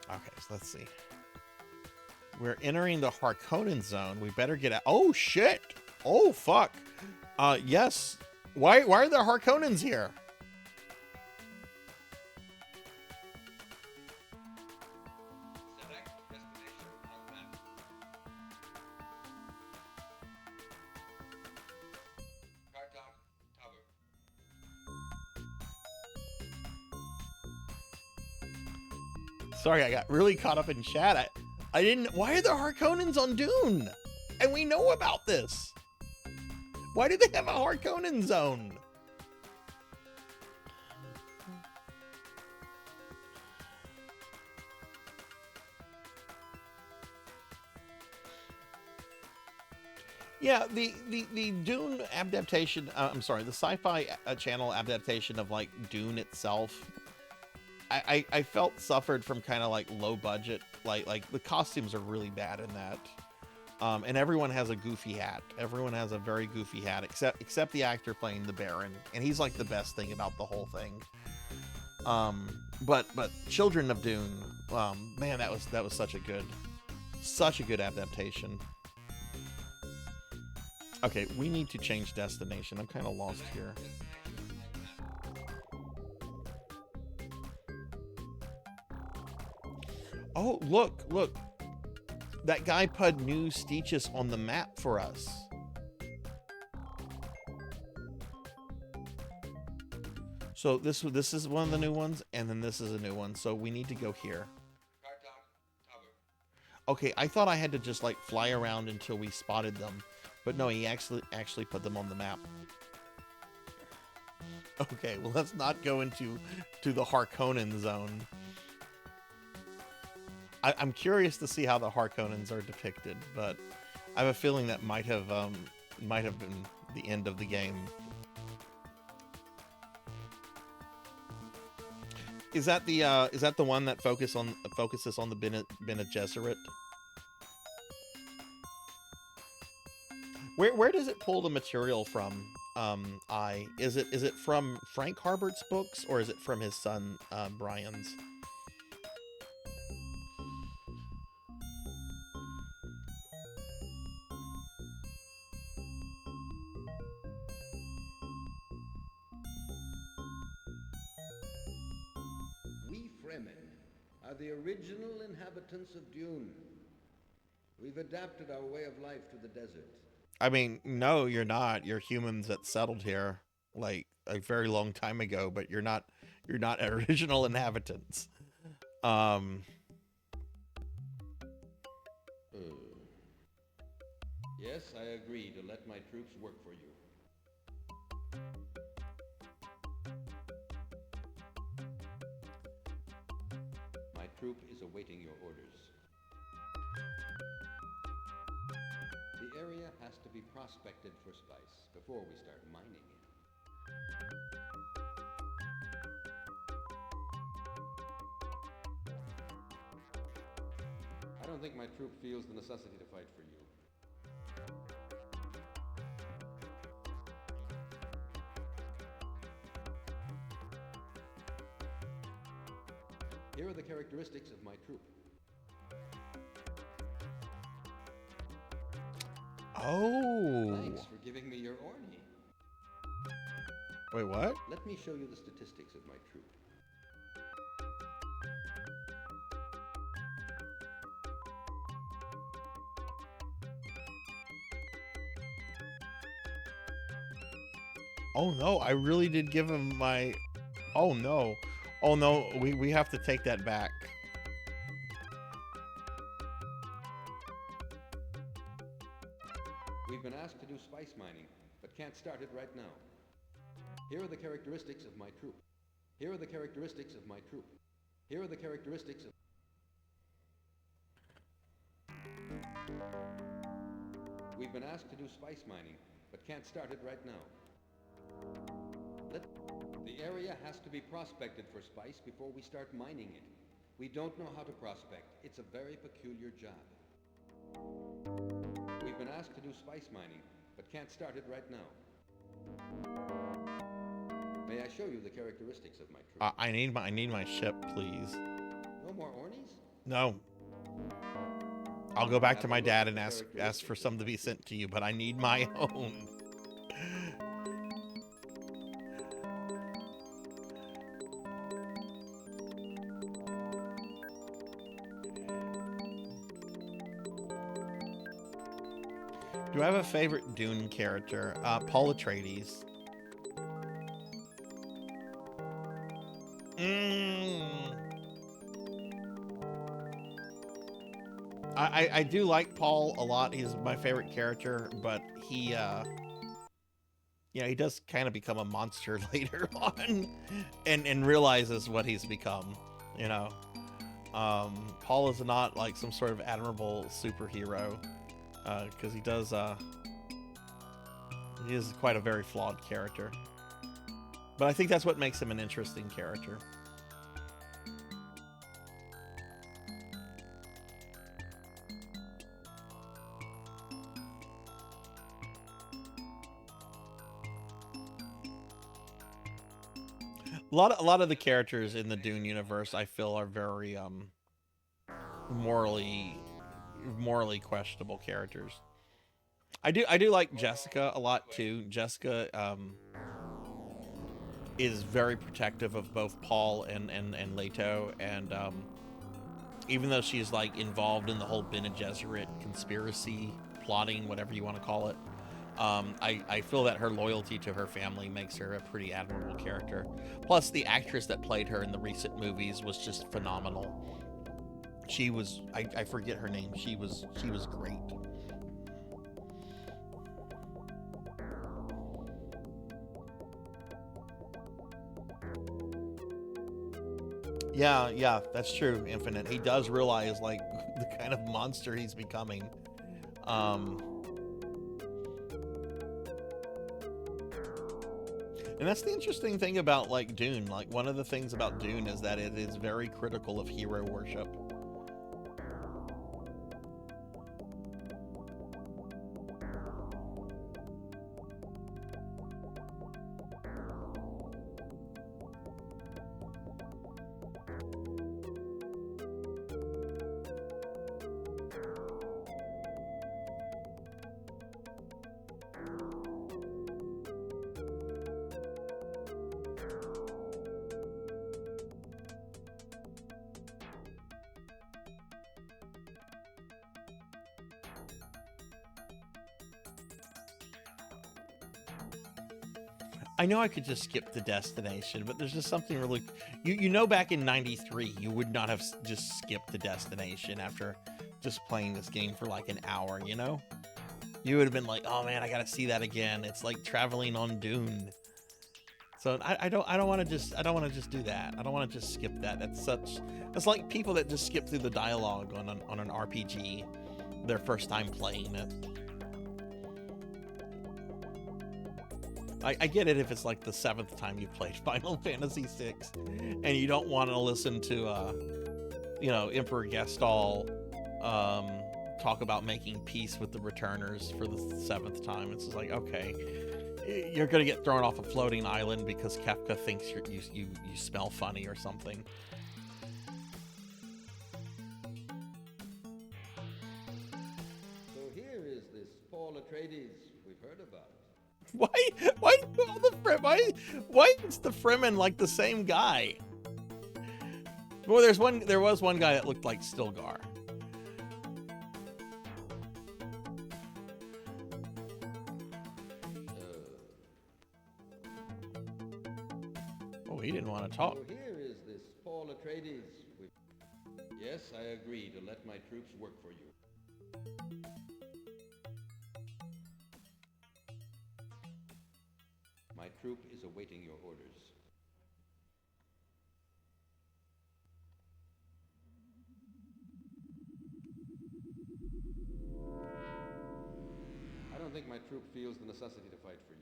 Speaker 2: Okay, so let's see. We're entering the Harkonnen zone. We better get out. Oh shit! Oh fuck! Yes. Why are there Harkonnens here?
Speaker 5: Select destination on map. Kartok Tower.
Speaker 2: Sorry, I got really caught up in chat. I didn't. Why are there Harkonnens on Dune? And we know about this. Why do they have a Harkonnen zone? Yeah, the Dune adaptation. I'm sorry, the Sci-Fi Channel adaptation of like Dune itself. I felt suffered from kind of like low budget, like the costumes are really bad in that, and everyone has a goofy hat. Everyone has a very goofy hat, except the actor playing the Baron, and he's like the best thing about the whole thing. But Children of Dune, man, that was such a good adaptation. Okay, we need to change destination. I'm kind of lost here. Oh, look. That guy put new Steeches on the map for us. So this is one of the new ones, and then this is a new one. So we need to go here. Okay, I thought I had to just like fly around until we spotted them, but no, he actually put them on the map. Okay, well, let's not go into the Harkonnen zone. I'm curious to see how the Harkonnens are depicted, but I have a feeling that might have been the end of the game. Is that the one that focuses on the Bene Gesserit? Where does it pull the material from? Is it from Frank Herbert's books, or is it from his son Brian's?
Speaker 6: We Fremen are the original inhabitants of Dune. We've adapted our way of life to the desert.
Speaker 2: I mean, no, you're not. You're humans that settled here like a very long time ago, but you're not original inhabitants.
Speaker 6: Yes, I agree to let my troops work for you. My troop is awaiting your orders. The area has to be prospected for spice before we start mining it. I don't think my troop feels the necessity to fight for you. Here are the characteristics of my troop.
Speaker 2: Oh.
Speaker 6: Thanks for giving me your Orny.
Speaker 2: Wait, what?
Speaker 6: Let me show you the statistics of my troop.
Speaker 2: Oh no, I really did give him my... Oh no. Oh no, we have to take that back.
Speaker 6: We've been asked to do spice mining, but can't start it right now. Here are the characteristics of my troop. Here are the characteristics of my troop. Here are the characteristics of... We've been asked to do spice mining, but can't start it right now. The area has to be prospected for spice before we start mining it. We don't know how to prospect. It's a very peculiar job. We've been asked to do spice mining, but can't start it right now. May I show you the characteristics of my troop?
Speaker 2: I need my ship, please.
Speaker 6: No more Ornies?
Speaker 2: No. I'll go back to my dad and ask for some to be sent to you, but I need my own. Do I have a favorite Dune character? Paul Atreides. I do like Paul a lot. He's my favorite character, but he, he does kind of become a monster later on, and realizes what he's become. Paul is not like some sort of admirable superhero, because he is quite a very flawed character. But I think that's what makes him an interesting character. A lot of the characters in the Dune universe, I feel, are very morally questionable characters. I do like Jessica a lot too. Jessica is very protective of both Paul and Leto, and even though she's like involved in the whole Bene Gesserit conspiracy, plotting, whatever you want to call it, I feel that her loyalty to her family makes her a pretty admirable character. Plus, the actress that played her in the recent movies was just phenomenal. She was, I forget her name. She was great. Yeah, that's true, Infinite. He does realize, like, the kind of monster he's becoming. And that's the interesting thing about, like, Dune. Like, one of the things about Dune is that it is very critical of hero worship. I know I could just skip the destination, but there's just something really... You know, back in 93, you would not have just skipped the destination after just playing this game for like an hour, you know? You would have been like, oh man, I gotta see that again. It's like traveling on Dune. So I don't want to just do that. I don't want to just skip that. That's like people that just skip through the dialogue on an RPG their first time playing it. I get it if it's like the 7th time you've played Final Fantasy VI and you don't want to listen to, you know, Emperor Gestalt talk about making peace with the returners for the 7th time. It's just like, okay, you're going to get thrown off a floating island because Kefka thinks you smell funny or something.
Speaker 6: So here is this Paul Atreides we've heard about.
Speaker 2: Why is the Fremen like the same guy? Well, there was one guy that looked like Stilgar. Oh, he didn't want to talk.
Speaker 6: So here is this Paul Atreides. Yes, I agree to let my troops work for you. My troop is awaiting your orders. I don't think my troop feels the necessity to fight for you.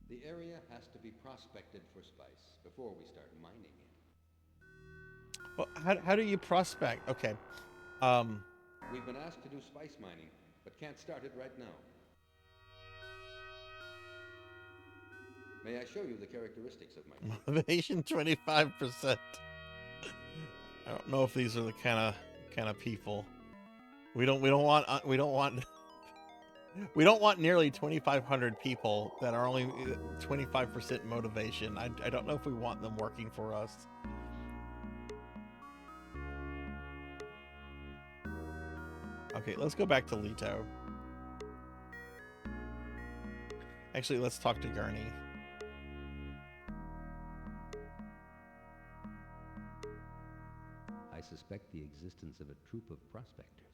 Speaker 6: The area has to be prospected for spice before we start mining it.
Speaker 2: Well, how do you prospect? Okay.
Speaker 6: We've been asked to do spice mining, but can't start it right now. May I show you the characteristics of my troop?
Speaker 2: Motivation 25%. I don't know if these are the kind of people. We don't want nearly 2,500 people that are only 25% motivation. I don't know if we want them working for us. Okay, let's go back to Leto. Actually, let's talk to Gurney.
Speaker 3: I suspect the existence of a troop of prospectors.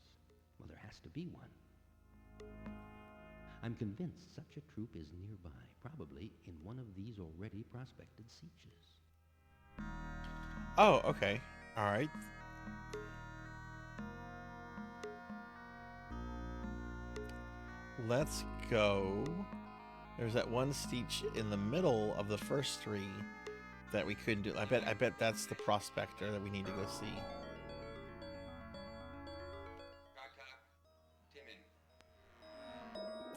Speaker 3: Well, there has to be one. I'm convinced such a troop is nearby, probably in one of these already prospected sietches.
Speaker 2: Oh, okay. All right. Let's go. There's that one siege in the middle of the first 3 that we couldn't do. I bet that's the prospector that we need to go see.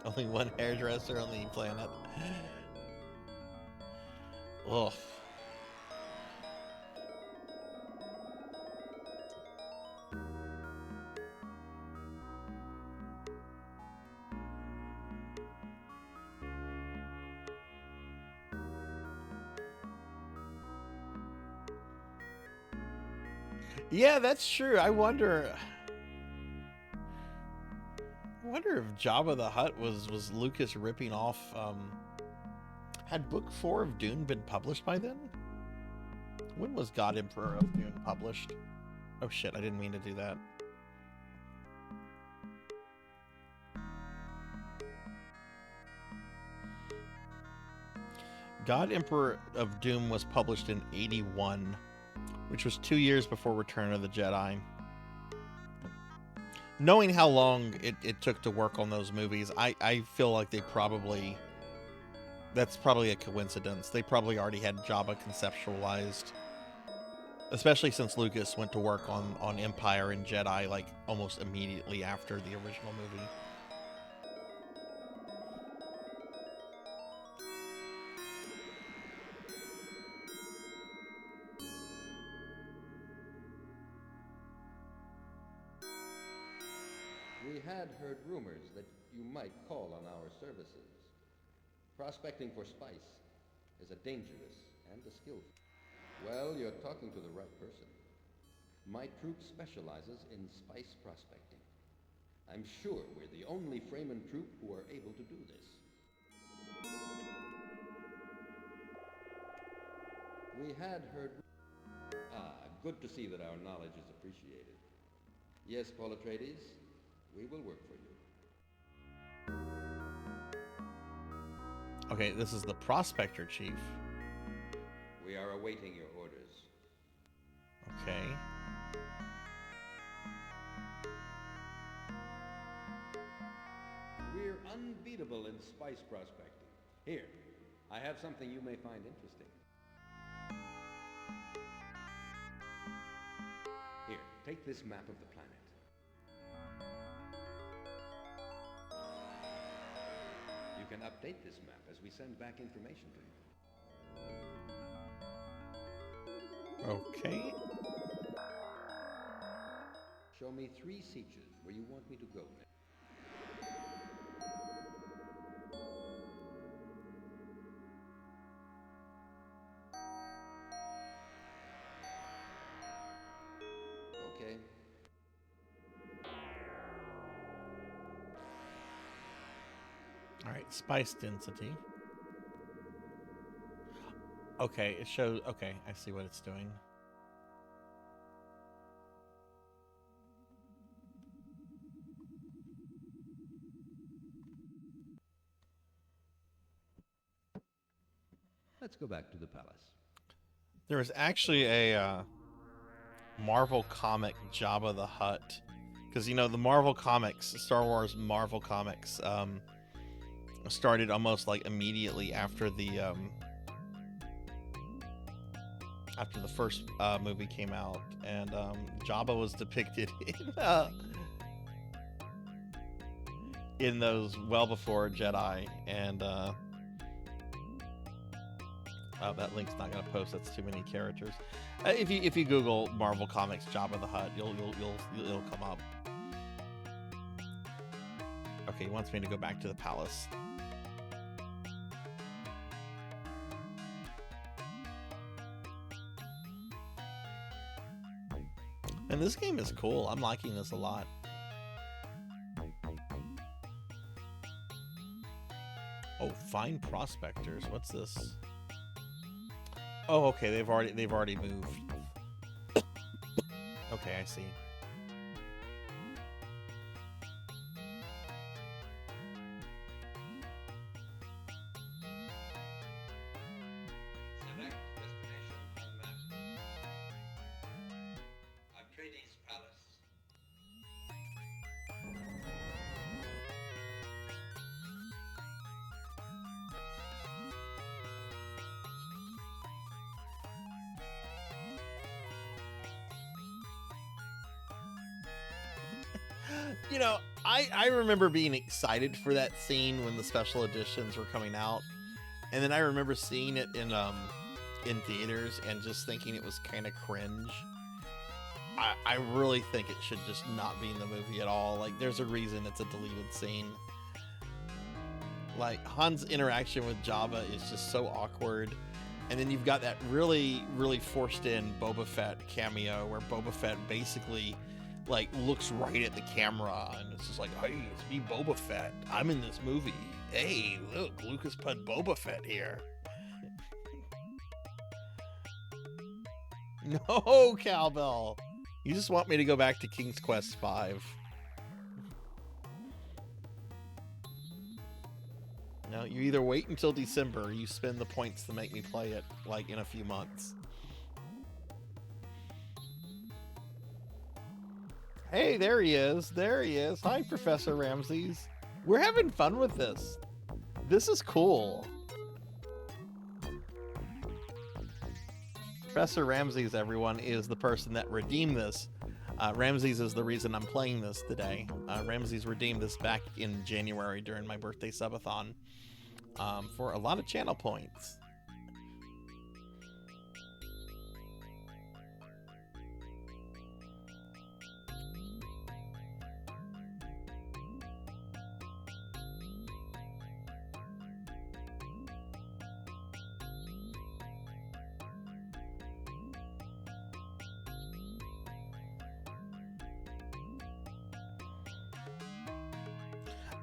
Speaker 2: Only one hairdresser on the planet. Ugh. Yeah, that's true. I wonder if Jabba the Hutt was Lucas ripping off. Had book 4 of Dune been published by then? When was God Emperor of Dune published? Oh shit, I didn't mean to do that. God Emperor of Doom was published in 81, which was 2 years before Return of the Jedi. Knowing how long it took to work on those movies, I feel like that's probably a coincidence. They probably already had Jabba conceptualized, especially since Lucas went to work on Empire and Jedi like almost immediately after the original movie.
Speaker 6: We had heard rumors that you might call on our services. Prospecting for spice is a dangerous and a skillful. Well, you're talking to the right person. My troop specializes in spice prospecting. I'm sure we're the only Fremen troop who are able to do this. We had heard... good to see that our knowledge is appreciated. Yes, Paul Atreides, we will work for you.
Speaker 2: Okay, this is the Prospector Chief.
Speaker 6: We are awaiting your orders.
Speaker 2: Okay.
Speaker 6: We're unbeatable in spice prospecting. Here, I have something you may find interesting. Here, take this map of the planet. You can update this map as we send back information to you.
Speaker 2: Okay.
Speaker 6: Show me 3 sieges where you want me to go next. Okay.
Speaker 2: All right, spice density. Okay, it shows. Okay, I see what it's doing.
Speaker 7: Let's go back to the palace.
Speaker 2: There was actually a Marvel comic, Jabba the Hutt, because you know the Marvel comics, Star Wars Marvel comics, started almost like immediately after the first movie came out, and Jabba was depicted in those well before Jedi, and that link's not gonna post. That's too many characters. If you Google Marvel Comics Jabba the Hutt, it'll come up. Okay, he wants me to go back to the palace. And this game is cool. I'm liking this a lot. Oh, find prospectors. What's this? Oh, okay. They've already moved. Okay, I see.
Speaker 5: Select destination on map. Atreides Palace.
Speaker 2: You know, I remember being excited for that scene when the special editions were coming out, and then I remember seeing it in theaters and just thinking it was kind of cringe. I really think it should just not be in the movie at all. Like, there's a reason it's a deleted scene. Like, Han's interaction with Jabba is just so awkward. And then you've got that really, really forced in Boba Fett cameo where Boba Fett basically like looks right at the camera and it's just like, hey, it's me, Boba Fett. I'm in this movie. Hey, look, Lucas put Boba Fett here. No, Cowbell. You just want me to go back to King's Quest V. No, you either wait until December or you spend the points to make me play it, like, in a few months. Hey, there he is. There he is. Hi, Professor Ramses. We're having fun with this. This is cool. Professor Ramses, everyone, is the person that redeemed this. Ramses is the reason I'm playing this today. Ramses redeemed this back in January during my birthday subathon for a lot of channel points.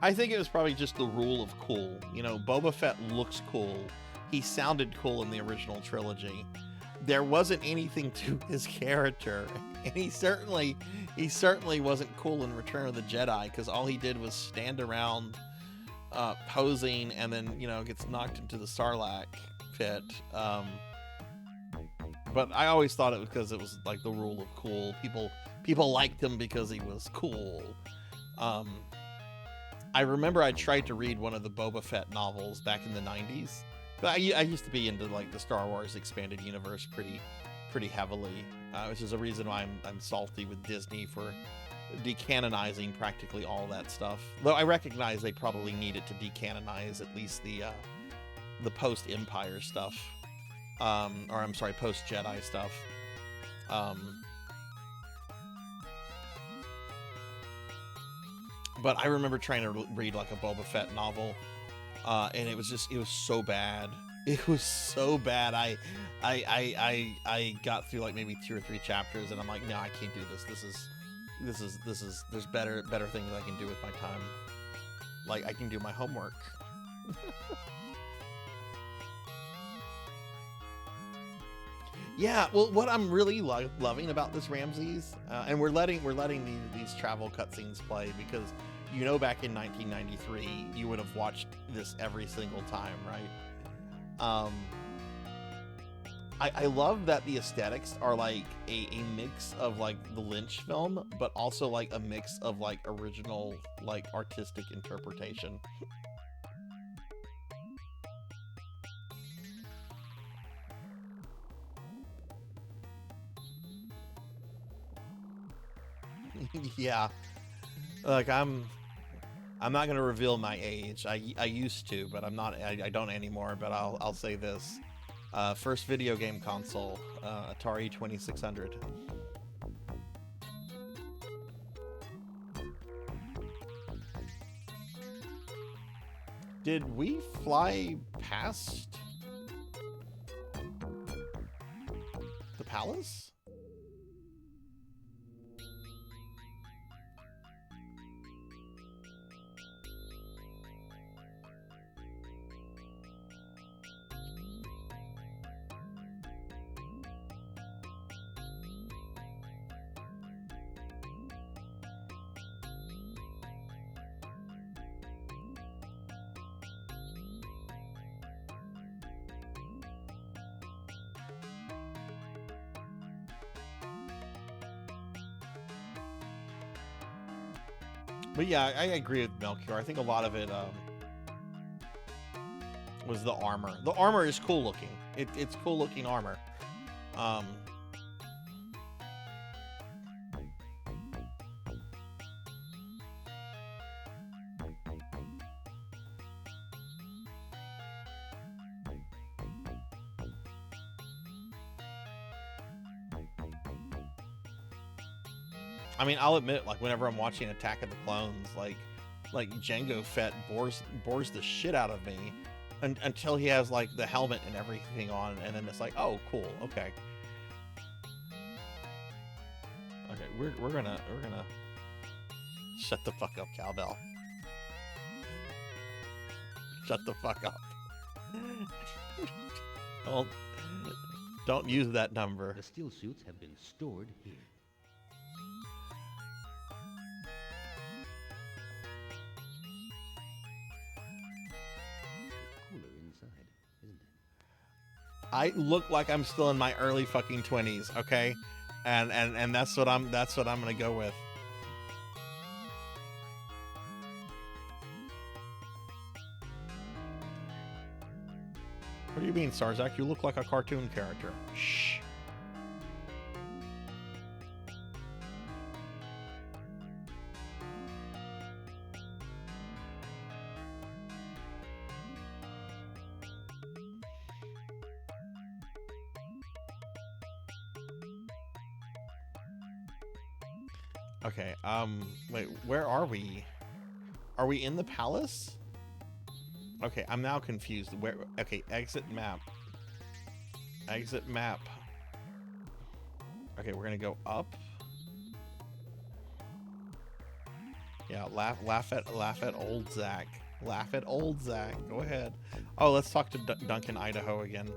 Speaker 2: I think it was probably just the rule of cool. You know, Boba Fett looks cool. He sounded cool in the original trilogy. There wasn't anything to his character, and he certainly wasn't cool in Return of the Jedi, because all he did was stand around posing, and then, you know, gets knocked into the Sarlacc pit. But I always thought it was because it was like the rule of cool. People liked him because he was cool. I remember I tried to read one of the Boba Fett novels back in the 90s. But I used to be into like the Star Wars expanded universe pretty heavily, which is a reason why I'm salty with Disney for decanonizing practically all that stuff. Though I recognize they probably needed to decanonize at least the post-Empire stuff, or I'm sorry, post-Jedi stuff. But I remember trying to read like a Boba Fett novel, and it was so bad. It was so bad. I got through like maybe 2 or 3 chapters, and I'm like, no, I can't do this. This is. There's better things I can do with my time. Like I can do my homework. Yeah, well, what I'm really loving about this Ramses, and we're letting these travel cutscenes play because, you know, back in 1993, you would have watched this every single time, right? I love that the aesthetics are like a mix of like the Lynch film, but also like a mix of like original like artistic interpretation. Yeah, like I'm not gonna reveal my age. I used to, but I'm not. I don't anymore. But I'll say this: first video game console, Atari 2600. Did we fly past the palace? But yeah, I agree with Melchior. I think a lot of it was the armor. The armor is cool looking. It's cool looking armor. I mean, I'll admit, like, whenever I'm watching Attack of the Clones, like Jango Fett bores the shit out of me until he has like the helmet and everything on, and then it's like, oh, cool, okay. Okay, we're gonna shut the fuck up, Cowbell. Shut the fuck up. Don't use that number.
Speaker 7: The steel suits have been stored here.
Speaker 3: It's cooler inside, isn't it?
Speaker 2: I look like I'm still in my early fucking 20s, okay? And that's what I'm gonna go with. What do you mean, Sarzac? You look like a cartoon character. Shh. Okay, wait, where are we? Are we in the palace? Okay, I'm now confused. Where? Okay, exit map. Exit map. Okay, we're gonna go up. Yeah, laugh at old Zach. Laugh at old Zach. Go ahead. Oh, let's talk to Duncan, Idaho again.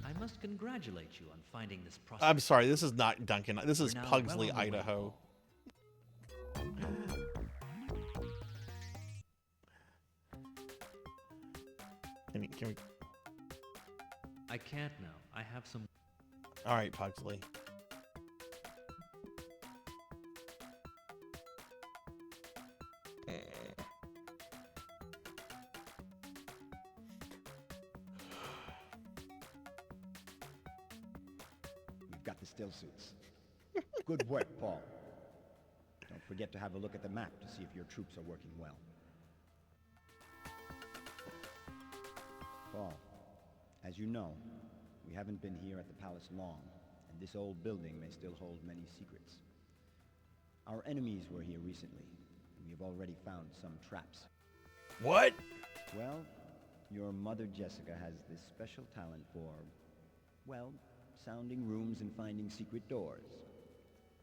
Speaker 7: I must congratulate you on finding this process.
Speaker 2: I'm sorry, this is not Duncan. This is
Speaker 7: We're now
Speaker 2: Pugsley,
Speaker 7: well on the way.
Speaker 2: Idaho. Can we?
Speaker 7: I can't now. I have some...
Speaker 2: All right, Pugsley.
Speaker 3: We've got the still suits. Good work, Paul. Don't forget to have a look at the map to see if your troops are working well. Paul, as you know, we haven't been here at the palace long, and this old building may still hold many secrets. Our enemies were here recently, and we have already found some traps.
Speaker 2: What?
Speaker 3: Well, your mother Jessica has this special talent for, well, sounding rooms and finding secret doors.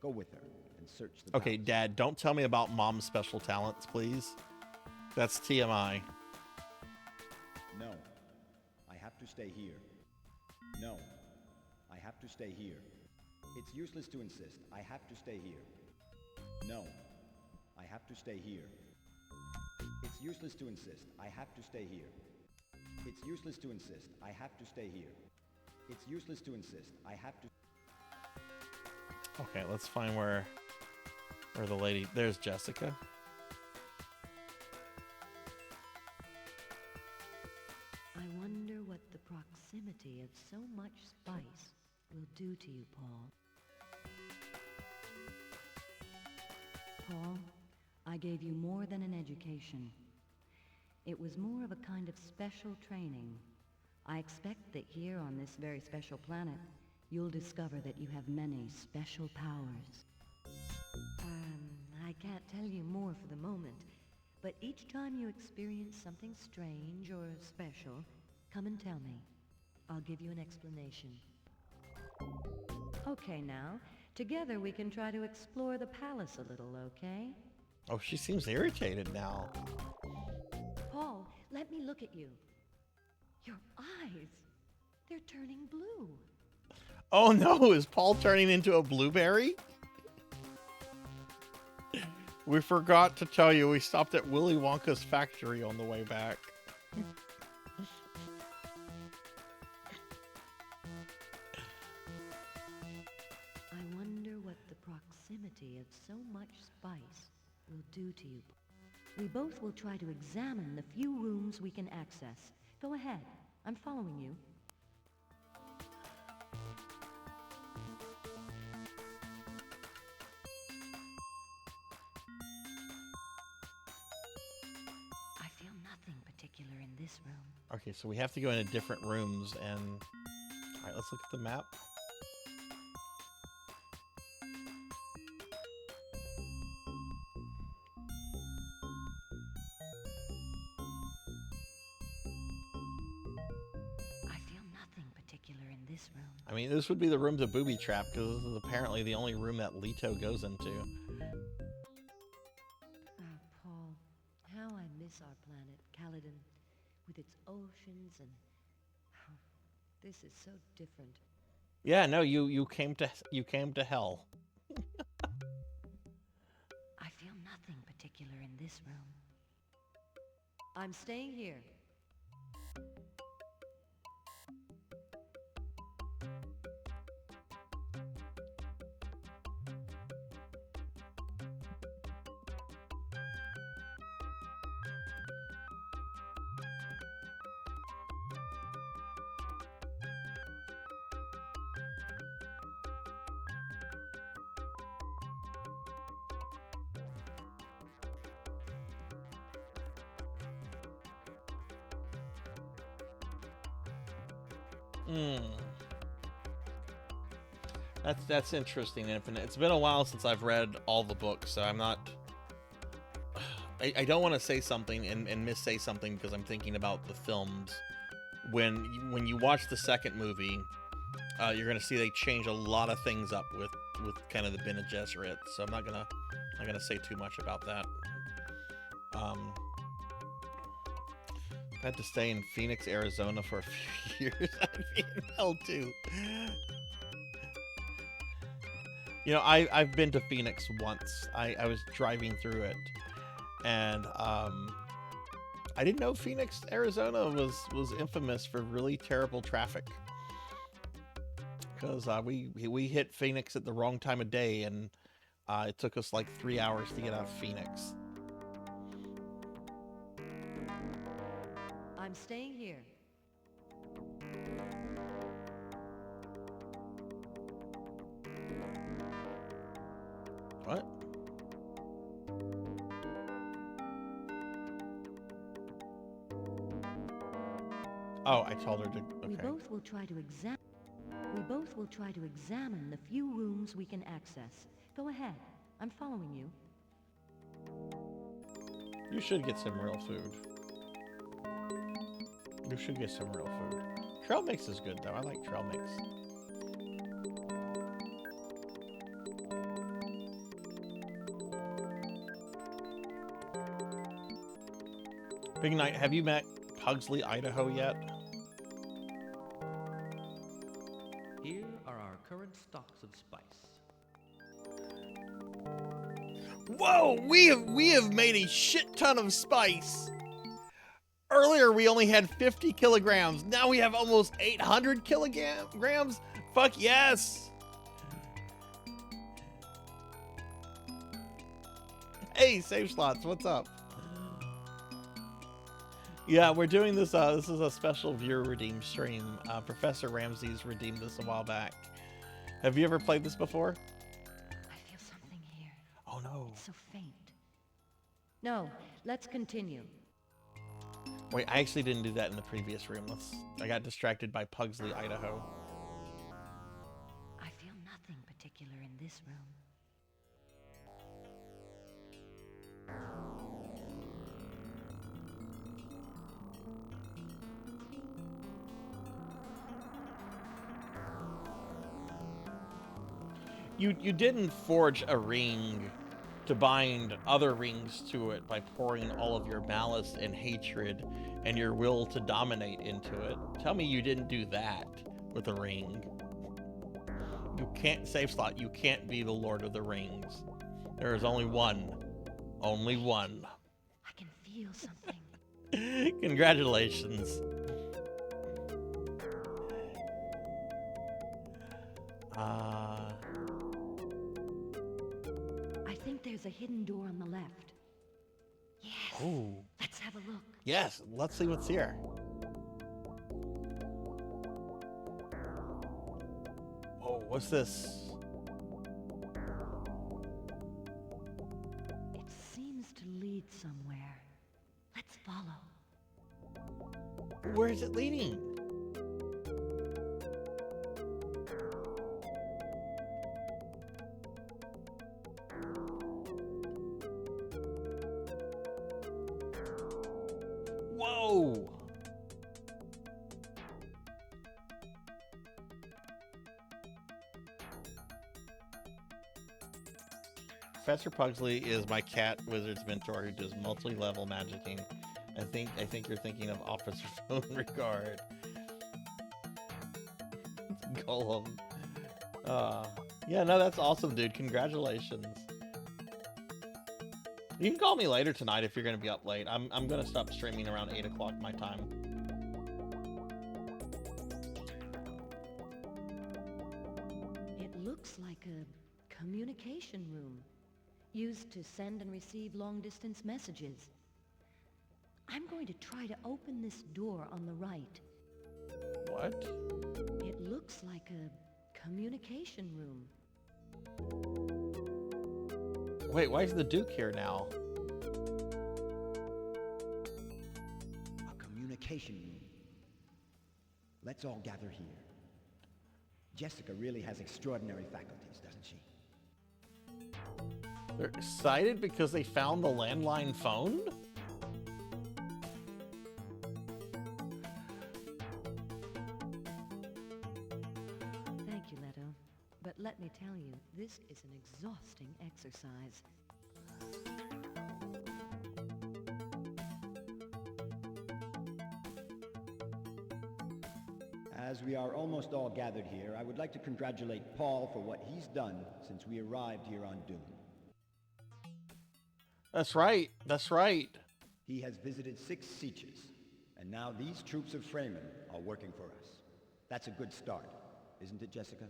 Speaker 3: Go with her and search the
Speaker 2: Okay,
Speaker 3: palace.
Speaker 2: Dad, don't tell me about Mom's special talents, please. That's TMI.
Speaker 3: No. I have to stay here. No. I have to stay here. It's useless to insist. I have to stay here. No. I have to stay here. It's useless to insist. I have to stay here. It's useless to insist. I have to stay here. It's useless to insist. I have to...
Speaker 2: Okay, let's find where the lady... There's Jessica.
Speaker 4: I wonder what the proximity of so much spice will do to you, Paul. Paul, I gave you more than an education. It was more of a kind of special training. I expect that here on this very special planet, you'll discover that you have many special powers. I can't tell you more for the moment, but each time you experience something strange or special, come and tell me. I'll give you an explanation. Okay now, together we can try to explore the palace a little, okay?
Speaker 2: Oh, she seems irritated now.
Speaker 4: Paul, let me look at you. Your eyes, they're turning blue.
Speaker 2: Oh no, is Paul turning into a blueberry? We forgot to tell you we stopped at Willy Wonka's factory on the way back.
Speaker 4: I wonder what the proximity of so much spice will do to you. We both will try to examine the few rooms we can access. Go ahead, I'm following you. I feel nothing particular in this room.
Speaker 2: Okay, so we have to go into different rooms and... Alright, let's look at the map.
Speaker 4: I feel nothing particular in this room.
Speaker 2: I mean, this would be the room to booby trap, because this is apparently the only room that Leto goes into.
Speaker 4: Paul, how I miss our planet, Caledon, with its oceans and This is so different.
Speaker 2: Yeah, no, you came to hell.
Speaker 4: I feel nothing particular in this room. I'm staying here.
Speaker 2: Hmm. That's interesting, Infinite. It's been a while since I've read all the books, so I'm not. I don't want to say something and miss-say something because I'm thinking about the films. When you watch the second movie, you're gonna see they change a lot of things up with kind of the Bene Gesserit. So I'm not gonna say too much about that. I had to stay in Phoenix, Arizona for a few years. I'd be in hell too. You know, I've been to Phoenix once. I was driving through it, and I didn't know Phoenix, Arizona was infamous for really terrible traffic. Because we hit Phoenix at the wrong time of day, and it took us like 3 hours to get out of Phoenix.
Speaker 4: I'm staying here.
Speaker 2: What? Oh, I told her to. Okay.
Speaker 4: We both will try to examine the few rooms we can access. Go ahead. I'm following you.
Speaker 2: You should get some real food. You should get some real food. Trail mix is good though. I like trail mix. Big Night, have you met Pugsley, Idaho yet?
Speaker 7: Here are our current stocks of spice.
Speaker 2: Whoa, we have made a shit ton of spice. Earlier we only had 50 kilograms. Now we have almost 800 kilograms. Fuck yes. Hey, Save Slots, what's up? Yeah, we're doing this. This is a special viewer redeem stream. Professor Ramsey's redeemed this a while back. Have you ever played this before?
Speaker 4: I feel something here.
Speaker 2: Oh no.
Speaker 4: It's so faint. No, let's continue.
Speaker 2: Wait, I actually didn't do that in the previous room. I got distracted by Pugsley, Idaho.
Speaker 4: I feel nothing particular in this room.
Speaker 2: You didn't forge a ring to bind other rings to it by pouring all of your malice and hatred and your will to dominate into it. Tell me you didn't do that with a ring. You can't, Save Slot, you can't be the Lord of the Rings. There is only one. Only one.
Speaker 4: I can feel something.
Speaker 2: Congratulations.
Speaker 4: I think there's a hidden door on the left. Yes.
Speaker 2: Ooh.
Speaker 4: Let's have a look.
Speaker 2: Yes, let's see what's here. Oh, what's this?
Speaker 4: It seems to lead somewhere. Let's follow.
Speaker 2: Where is it leading? Whoa! Professor Pugsley is my cat wizard's mentor who does multi-level magicking. I think you're thinking of Officer Phone Regard. Golem. Yeah, no, that's awesome, dude. Congratulations. You can call me later tonight if you're gonna be up late. I'm gonna stop streaming around 8 o'clock my time.
Speaker 4: It looks like a communication room, used to send and receive long-distance messages. I'm going to try to open this door on the right.
Speaker 2: What?
Speaker 4: It looks like a communication room.
Speaker 2: Wait, why is the Duke here now?
Speaker 3: A communication room. Let's all gather here. Jessica really has extraordinary faculties, doesn't she?
Speaker 2: They're excited because they found the landline phone?
Speaker 4: Thank you, Leto. But let me tell you, this is an exhausting exercise.
Speaker 3: As we are almost all gathered here, I would like to congratulate Paul for what he's done since we arrived here on Dune.
Speaker 2: That's right. That's right.
Speaker 3: He has visited 6 sietches, and now these troops of Fremen are working for us. That's a good start, isn't it, Jessica?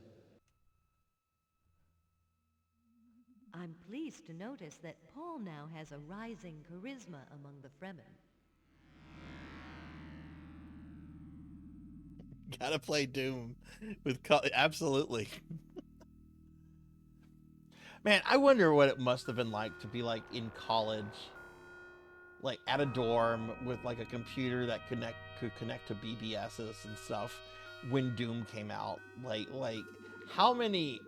Speaker 4: I'm pleased to notice that Paul now has a rising charisma among the Fremen.
Speaker 2: Gotta play Doom with absolutely. Man, I wonder what it must have been like to be like in college, like at a dorm with like a computer that could connect to BBSs and stuff when Doom came out. Like how many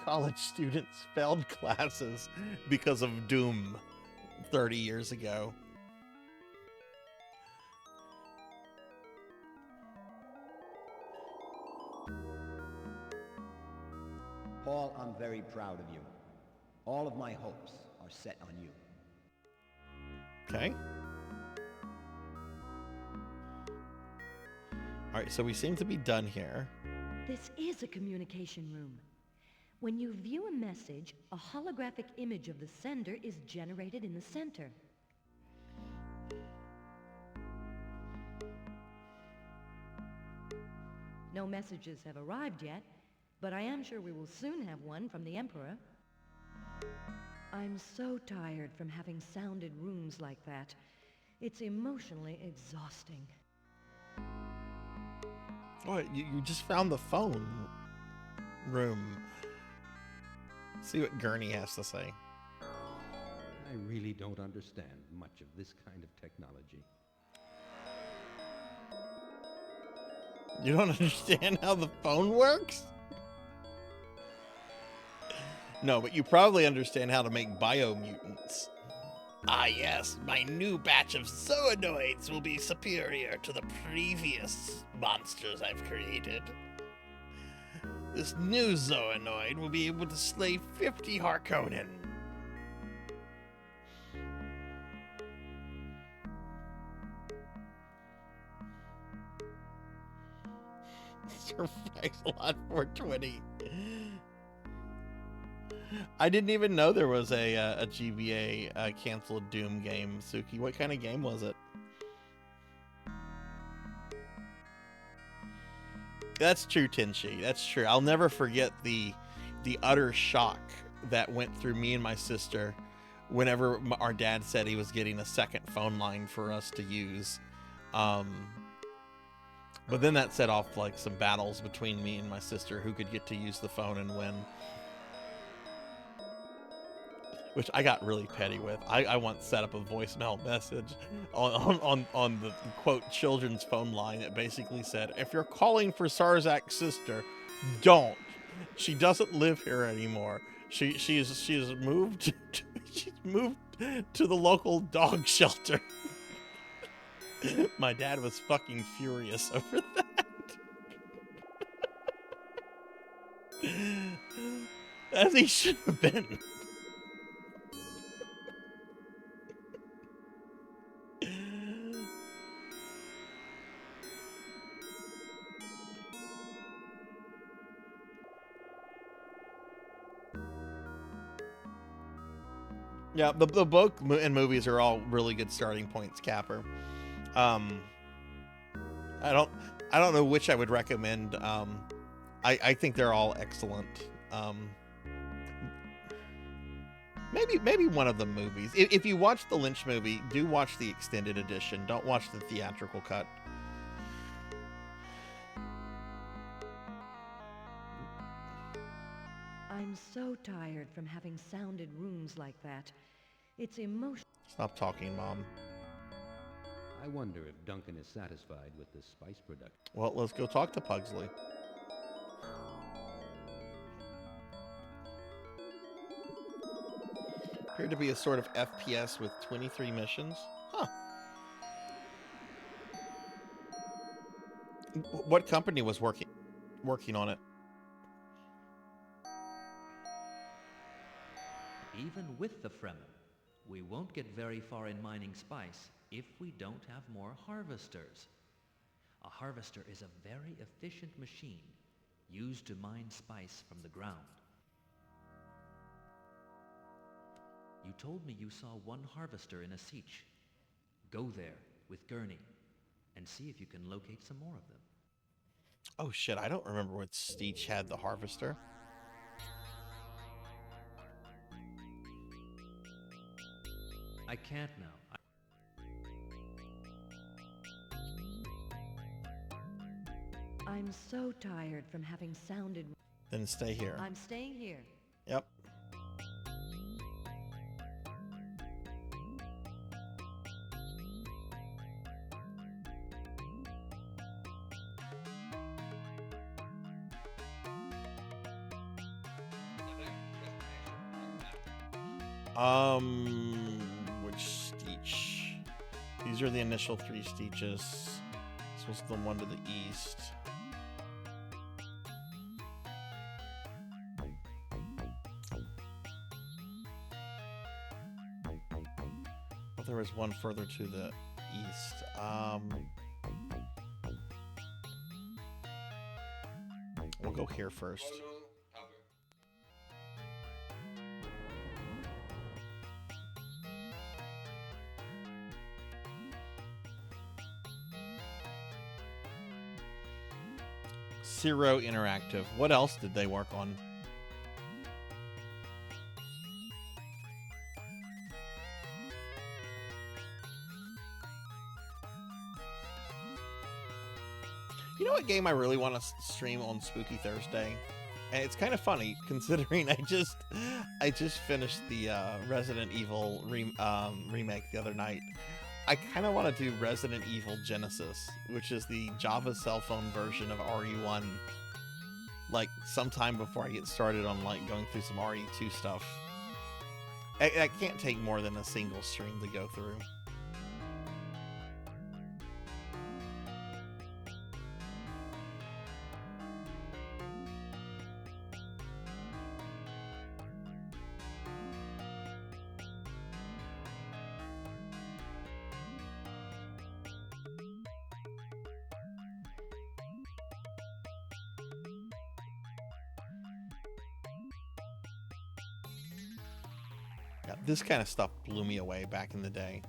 Speaker 2: college students failed classes because of Doom 30 years ago?
Speaker 3: Paul, I'm very proud of you. All of my hopes are set on you.
Speaker 2: Okay. All right, so we seem to be done here.
Speaker 4: This is a communication room. When you view a message, a holographic image of the sender is generated in the center. No messages have arrived yet, but I am sure we will soon have one from the Emperor. I'm so tired from having sounded rooms like that. It's emotionally exhausting.
Speaker 2: What? You just found the phone room. See what Gurney has to say.
Speaker 6: I really don't understand much of this kind of technology.
Speaker 2: You don't understand how the phone works? No, but you probably understand how to make biomutants. Ah yes, my new batch of zoonoids will be superior to the previous monsters I've created. This new zoonoid will be able to slay 50 Harkonnen. Surprise lot 420. I didn't even know there was a GBA canceled Doom game. Suki, what kind of game was it? That's true, Tenchi. That's true. I'll never forget the utter shock that went through me and my sister whenever our dad said he was getting a second phone line for us to use. But then that set off like some battles between me and my sister who could get to use the phone and win. Which I got really petty with. I once set up a voicemail message on the quote children's phone line that basically said, if you're calling for Sarzak's sister, don't. She doesn't live here anymore. She's moved to the local dog shelter. My dad was fucking furious over that. As he should have been. Yeah, the book and movies are all really good starting points, Capper. Um, I don't know which I would recommend. I think they're all excellent. Maybe one of the movies. If you watch the Lynch movie, do watch the extended edition. Don't watch the theatrical cut.
Speaker 4: I'm so tired from having sounded rooms like that. It's emotional.
Speaker 2: Stop talking, Mom.
Speaker 6: I wonder if Duncan is satisfied with the spice production.
Speaker 2: Well, let's go talk to Pugsley. Appeared to be a sort of FPS with 23 missions. Huh. What company was working on it?
Speaker 7: Even with the Fremen, we won't get very far in mining spice if we don't have more harvesters. A harvester is a very efficient machine used to mine spice from the ground. You told me you saw one harvester in a siege. Go there with Gurney and see if you can locate some more of them.
Speaker 2: Oh shit, I don't remember what Steech had the harvester.
Speaker 7: I can't now.
Speaker 4: I'm so tired from having sounded.
Speaker 2: Then stay here.
Speaker 4: I'm staying here.
Speaker 2: Yep. Which Steech? These are the initial 3 Steeches. This was the one to the east. Well, there was one further to the east. We'll go here first. Zero Interactive. What else did they work on? You know what game I really want to stream on Spooky Thursday? And it's kind of funny considering I just finished the Resident Evil remake the other night. I kind of want to do Resident Evil Genesis, which is the Java cell phone version of RE1, like sometime before I get started on like going through some RE2 stuff. I can't take more than a single stream to go through. Yeah, this kind of stuff blew me away back in the day.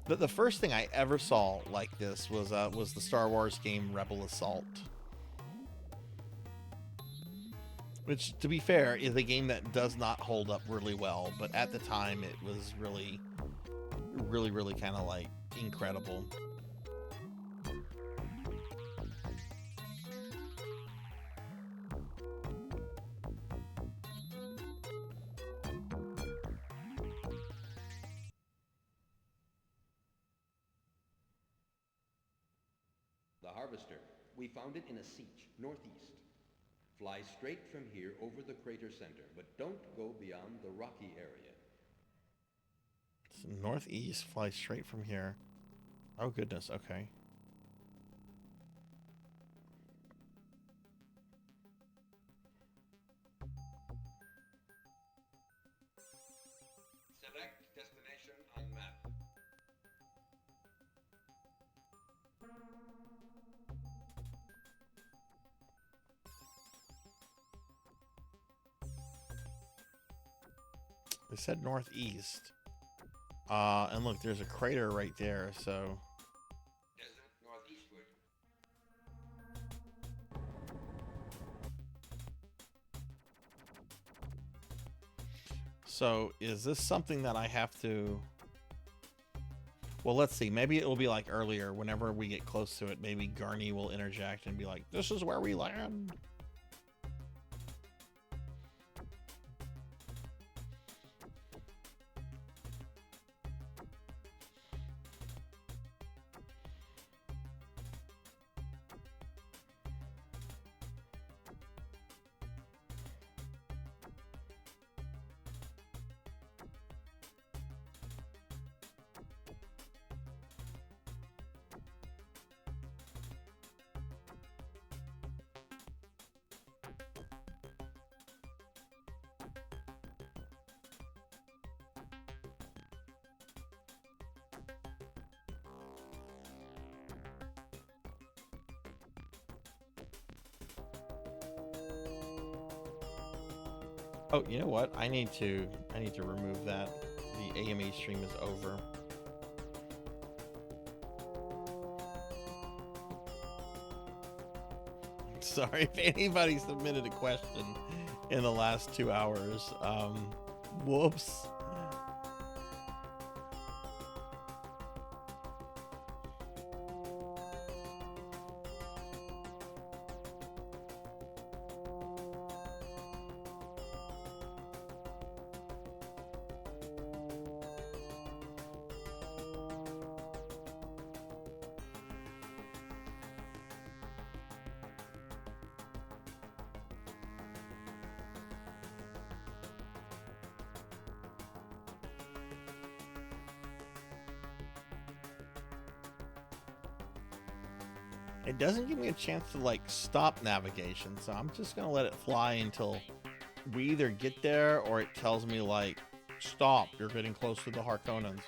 Speaker 2: The first thing I ever saw like this was the Star Wars game Rebel Assault, which, to be fair, is a game that does not hold up really well, but at the time it was really kind of like incredible.
Speaker 6: The harvester. We found it in a siege, northeast. Fly straight from here over the crater center, but don't go beyond the rocky area.
Speaker 2: It's northeast, fly straight from here. Oh goodness, okay.
Speaker 5: Select destination on map.
Speaker 2: They said northeast. And look, there's a crater right there, so...
Speaker 5: Desert northeastward.
Speaker 2: So, is this something that I have to... Well, let's see. Maybe it will be like earlier. Whenever we get close to it, maybe Garny will interject and be like, this is where we land. Oh, you know what? I need to remove that. The AME stream is over. Sorry if anybody submitted a question in the last 2 hours. Whoops. It doesn't give me a chance to like stop navigation, so I'm just gonna let it fly until we either get there or it tells me like, stop, you're getting close to the Harkonnens.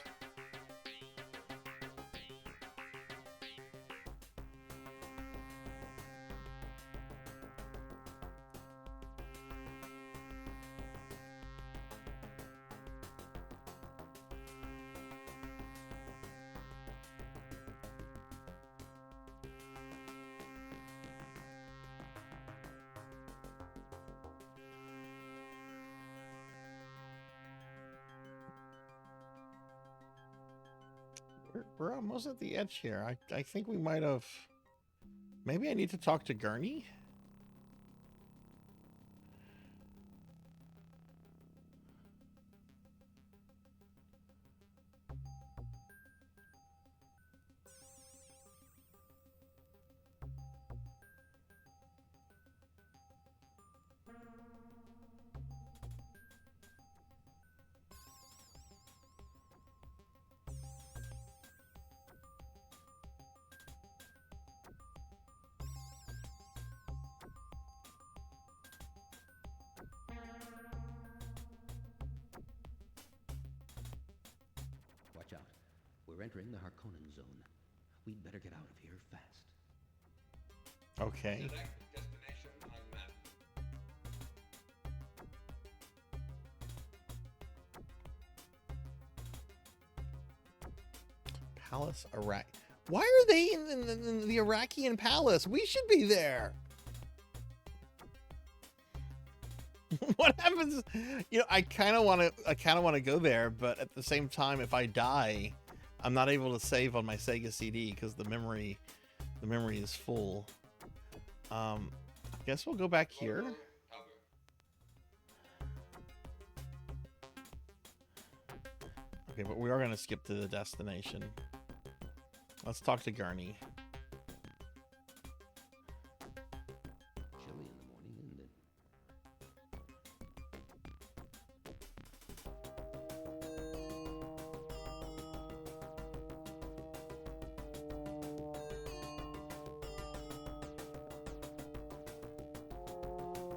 Speaker 2: We're almost at the edge here. I think we might have... Maybe I need to talk to Gurney?
Speaker 6: Watch out. We're entering the Harkonnen zone. We'd better get out of here fast.
Speaker 2: Okay.
Speaker 5: Select destination on map.
Speaker 2: Palace, Iraq. Why are they in the Iraqian palace? We should be there. What happens? You know, I kind of want to go there, but at the same time, if I die, I'm not able to save on my Sega CD because the memory is full. I guess we'll go back here. Okay, but we are going to skip to the destination. Let's talk to Garny.
Speaker 6: Chilly in the morning, isn't it?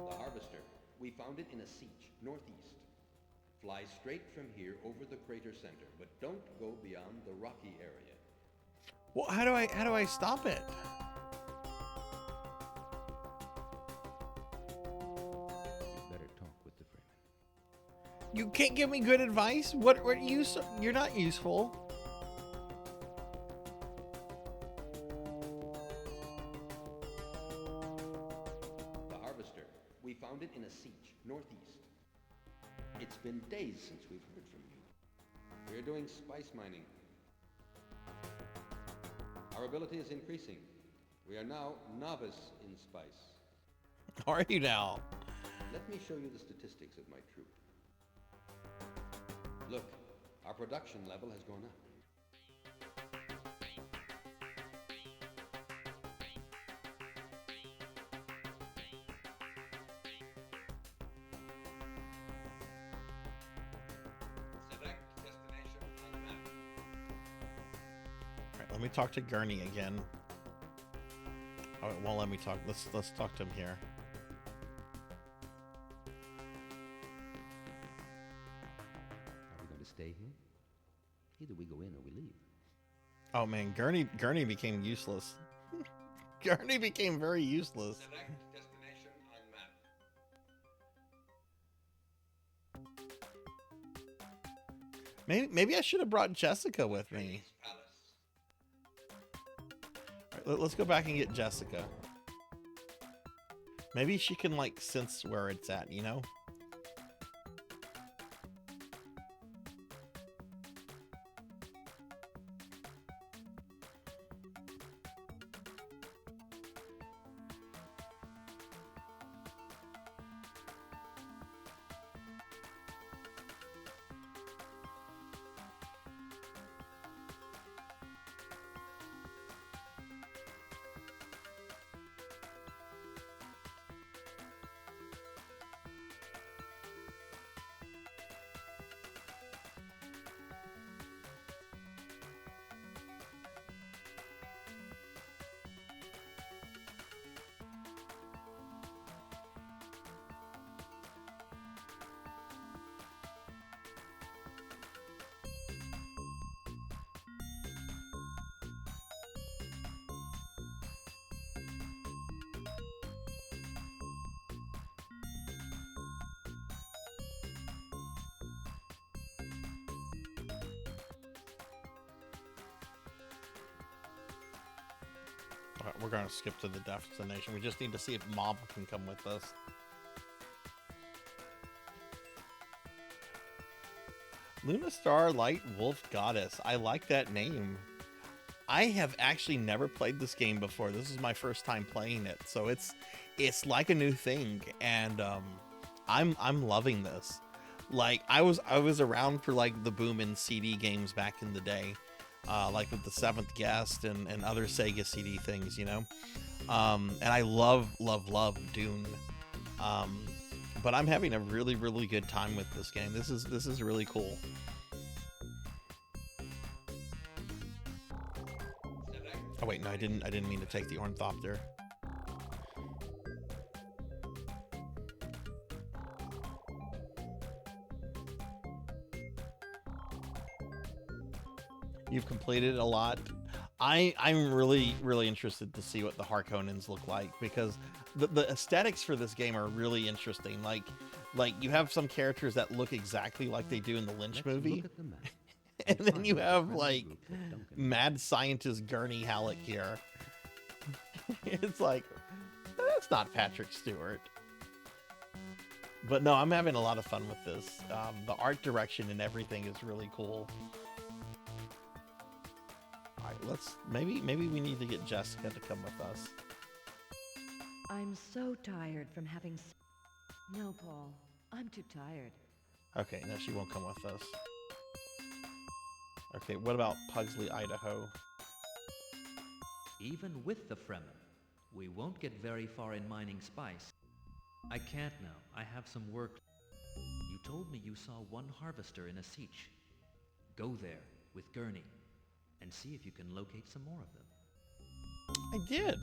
Speaker 6: The Harvester. We found it in a siege, northeast. Fly straight from here over the crater center, but don't go beyond the rocky area.
Speaker 2: Well, how do I stop it?
Speaker 6: You'd better talk with the Freeman.
Speaker 2: You can't give me good advice? What you're not useful.
Speaker 6: The harvester. We found it in a siege, northeast. It's been days since we've heard from you. We're doing spice mining. Our ability is increasing. We are now novice in spice.
Speaker 2: Are you now?
Speaker 6: Let me show you the statistics of my troop. Look, our production level has gone up.
Speaker 5: Select destination on the map.
Speaker 2: All right, let me talk to Gurney again. Oh, it won't let me talk. Let's talk to him here.
Speaker 6: Are we going to stay here? Either we go in or we leave.
Speaker 2: Oh man, Gurney became useless. Gurney became very useless.
Speaker 5: Select destination on map.
Speaker 2: Maybe I should have brought Jessica with me.
Speaker 5: Gurney's Palace.
Speaker 2: All right, let's go back and get Jessica. Maybe she can like sense where it's at, you know? All right, we're gonna skip to the destination. We just need to see if Mob can come with us. Lunastar Light Wolf Goddess. I like that name. I have actually never played this game before. This is my first time playing it, so it's like a new thing, and I'm loving this. Like I was around for like the boom in CD games back in the day, like with the Seventh Guest and other Sega CD things, you know. And I love Dune. But I'm having a really good time with this game. This is really cool. Oh wait, no, I didn't mean to take the Ornithopter. You've completed a lot. I'm really interested to see what the Harkonnens look like, because the aesthetics for this game are really interesting. Like you have some characters that look exactly like they do in the Lynch movie. And then you have like mad scientist Gurney Halleck here. It's like, that's not Patrick Stewart. But no, I'm having a lot of fun with this. The art direction and everything is really cool. All right, maybe we need to get Jessica to come with us.
Speaker 4: I'm so tired from having... No, Paul. I'm too tired.
Speaker 2: Okay, no, she won't come with us. Okay, what about Pugsley, Idaho?
Speaker 7: Even with the Fremen, we won't get very far in mining spice. I can't now. I have some work. You told me you saw one harvester in a siege. Go there with Gurney and see if you can locate some more of them.
Speaker 2: I did.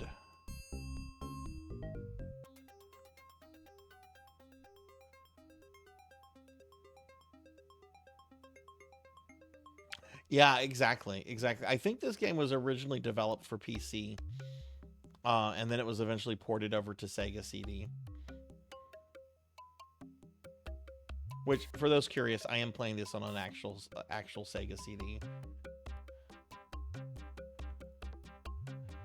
Speaker 2: Yeah, exactly. I think this game was originally developed for PC, and then it was eventually ported over to Sega CD. Which, for those curious, I am playing this on an actual Sega CD.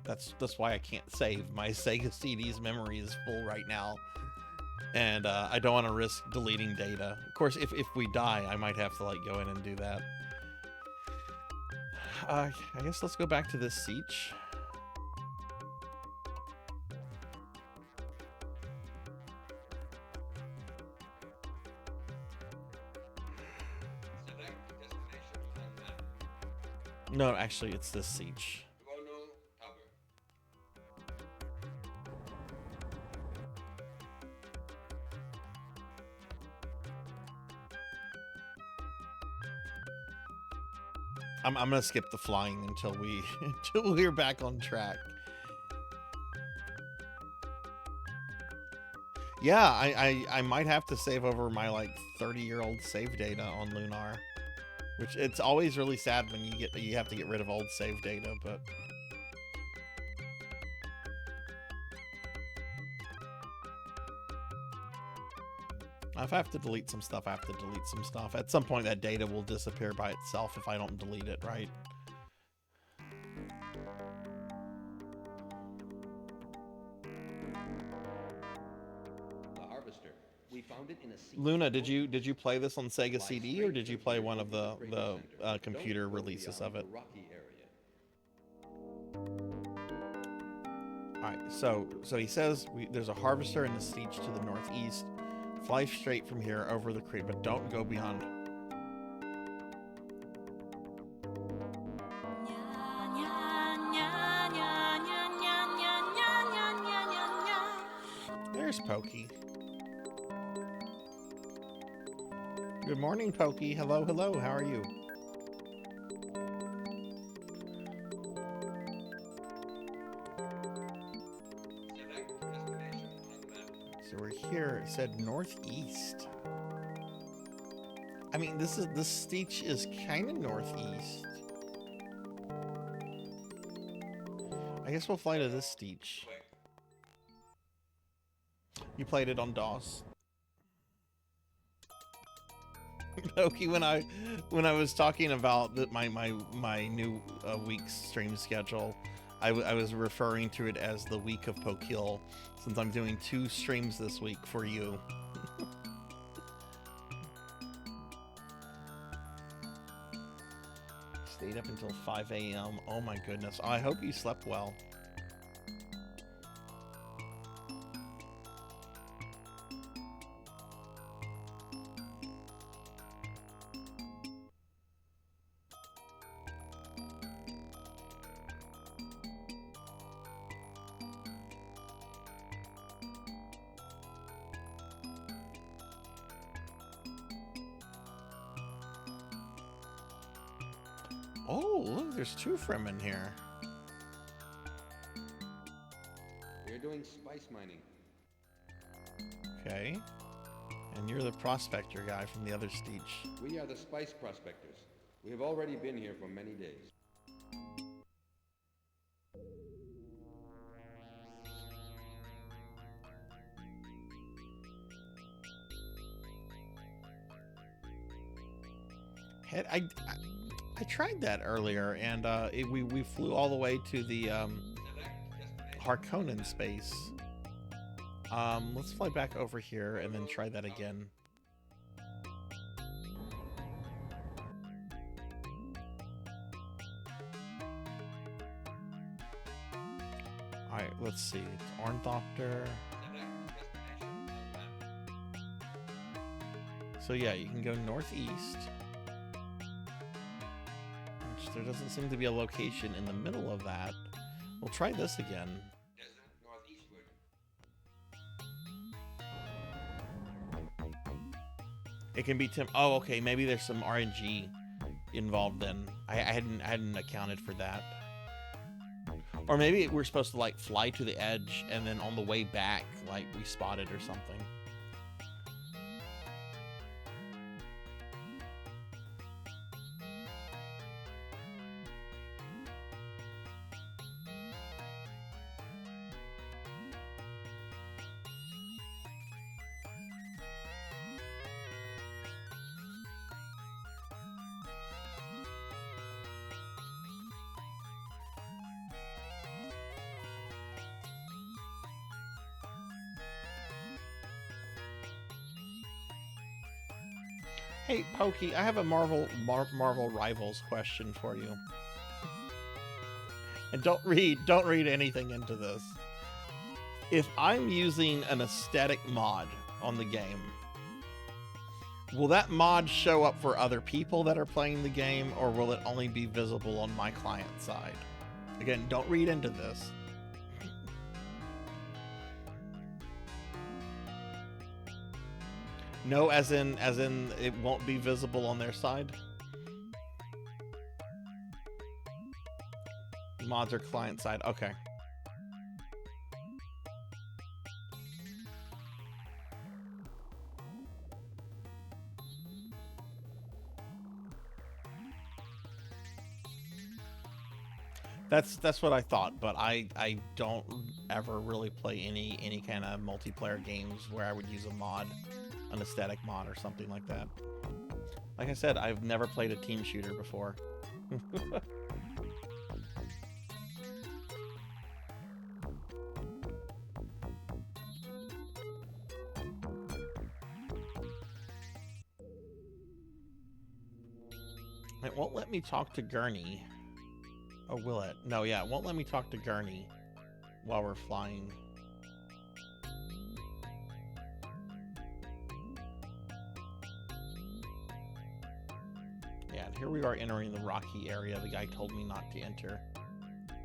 Speaker 2: That's why I can't save. My Sega CD's memory is full right now, and I don't want to risk deleting data. Of course, if we die, I might have to like go in and do that. I guess let's go back to this siege.
Speaker 5: Select destination on map.
Speaker 2: No, actually, it's this siege.
Speaker 5: ENVTuber.
Speaker 2: I'm gonna skip the flying until we're back on track. Yeah, I might have to save over my like 30-year-old save data on Lunar, which it's always really sad when you have to get rid of old save data, but if I have to delete some stuff, I have to delete some stuff. At some point, that data will disappear by itself if I don't delete it, right?
Speaker 6: The harvester. We found it in a sea.
Speaker 2: Luna, did you play this on Sega CD, or did you play one of the computer releases of it?
Speaker 6: Rocky area.
Speaker 2: All right, so he says there's a harvester in the siege to the northeast. Fly straight from here over the creek, but don't go beyond. There's Pokey. Good morning, Pokey. Hello, hello. How are you?
Speaker 5: Select destination on map.
Speaker 2: So we're here. It said northeast. I mean, this speech is kind of northeast. I guess we'll fly to this speech.
Speaker 5: Quick.
Speaker 2: You played it on DOS. Pokey, when I was talking about my new week's stream schedule, I was referring to it as the week of Pokil, since I'm doing 2 streams this week for you. Stayed up until 5 a.m. Oh my goodness. I hope you slept well. Oh, look, there's 2 Fremen here.
Speaker 6: We're doing spice mining.
Speaker 2: Okay. And you're the prospector guy from the other speech.
Speaker 6: We are the spice prospectors. We have already been here for many days.
Speaker 2: I tried that earlier, and we flew all the way to the Harkonnen space. Let's fly back over here and then try that again. All right, let's see. It's Ornthopter.
Speaker 5: Select destination on map.
Speaker 2: So yeah, you can go northeast. Which there doesn't seem to be a location in the middle of that. We'll try this again.
Speaker 5: Desert northeastward.
Speaker 2: It can be oh, okay, maybe there's some RNG involved then. I hadn't accounted for that. Or maybe we're supposed to like fly to the edge and then on the way back, like we spot it or something. Hey, Pokey, I have a Marvel Rivals question for you. And don't read anything into this. If I'm using an aesthetic mod on the game, will that mod show up for other people that are playing the game, or will it only be visible on my client side? Again, don't read into this. No, as in it won't be visible on their side? Mods are client side. Okay. That's what I thought, but I don't ever really play any kind of multiplayer games where I would use a mod, an aesthetic mod or something like that. Like I said, I've never played a team shooter before. It won't let me talk to Gurney. Oh, will it? No, yeah, it won't let me talk to Gurney while we're flying. Yeah, and here we are entering the rocky area the guy told me not to enter,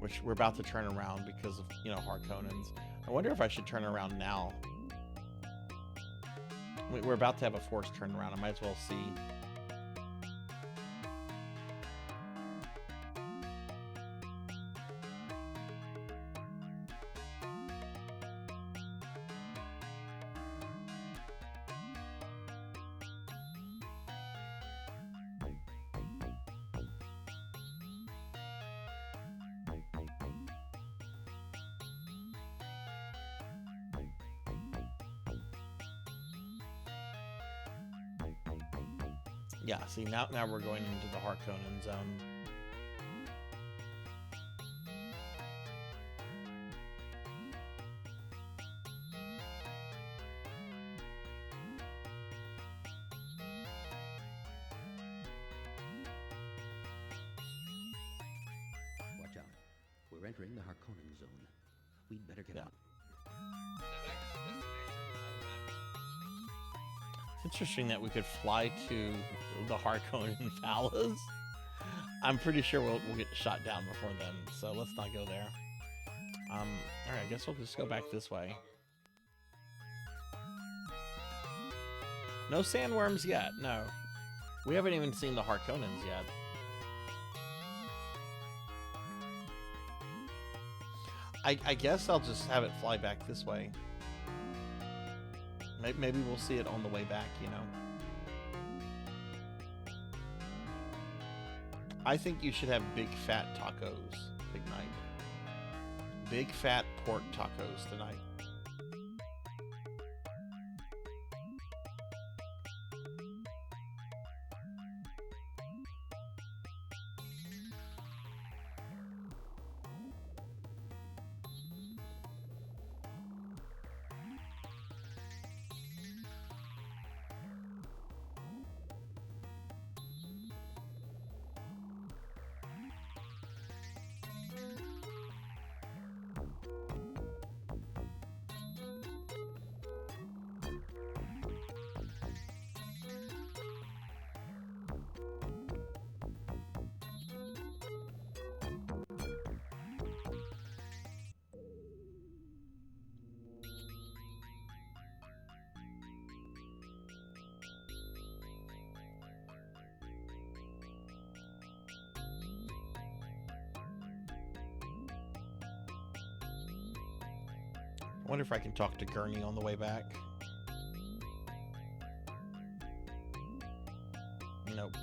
Speaker 2: which we're about to turn around because of, you know, Harkonnens. I wonder if I should turn around now. We're about to have a forced turnaround. I might as well see. Yeah, see, now we're going into the Harkonnen zone.
Speaker 8: Watch out. We're entering the Harkonnen zone. We'd better get out.
Speaker 2: It's interesting that we could fly to the Harkonnen palace. I'm pretty sure we'll get shot down before then, so let's not go there. Alright, I guess we'll just go back this way. No sandworms yet, no. We haven't even seen the Harkonnens yet. I guess I'll just have it fly back this way. Maybe we'll see it on the way back, you know. I think you should have big fat tacos, Big Night. Big fat pork tacos tonight. I wonder if I can talk to Gurney on the way back. Nope.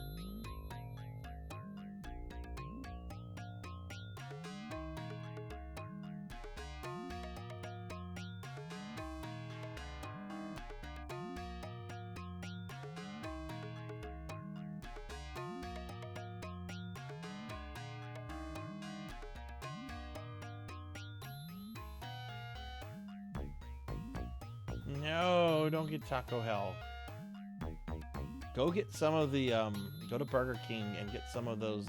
Speaker 2: No, don't get Taco Hell. Go get some of the go to Burger King and get some of those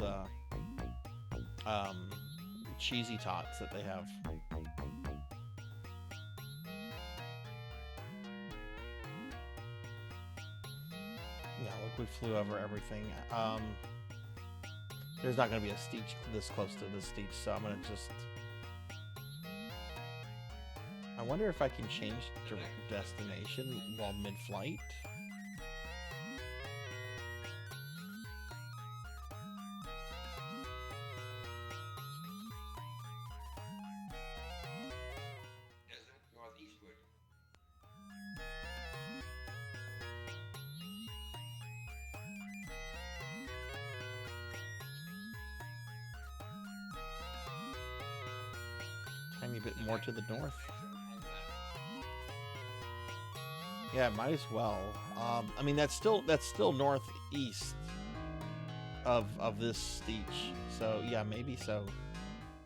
Speaker 2: cheesy tots that they have. Yeah, look, we flew over everything. There's not going to be a Steech this close to the Steech, so I'm going to just... I wonder if I can change destination while mid-flight.
Speaker 5: Northeastward.
Speaker 2: Tiny bit more to the north. Yeah, might as well. I mean, that's still northeast of this Steech. So yeah, maybe so.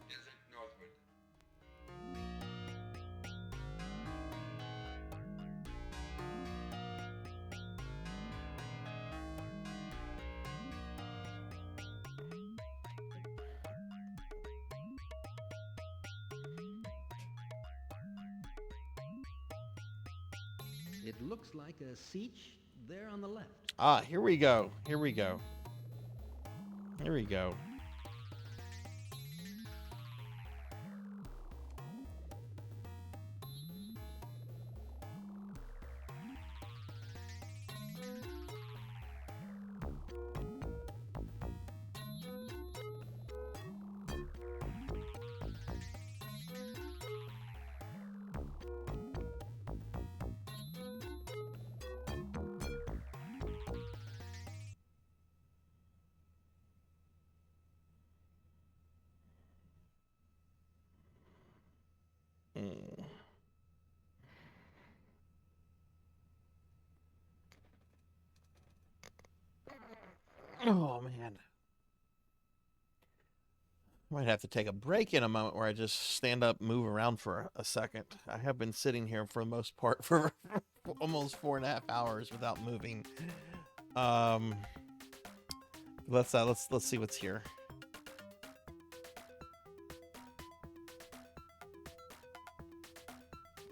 Speaker 5: Desert northward.
Speaker 8: It looks like a Siege there on the left.
Speaker 2: Ah, here we go. Here we go. Here we go. Oh man. Might have to take a break in a moment where I just stand up, move around for a second. I have been sitting here for the most part for almost 4.5 hours without moving. Let's see what's here.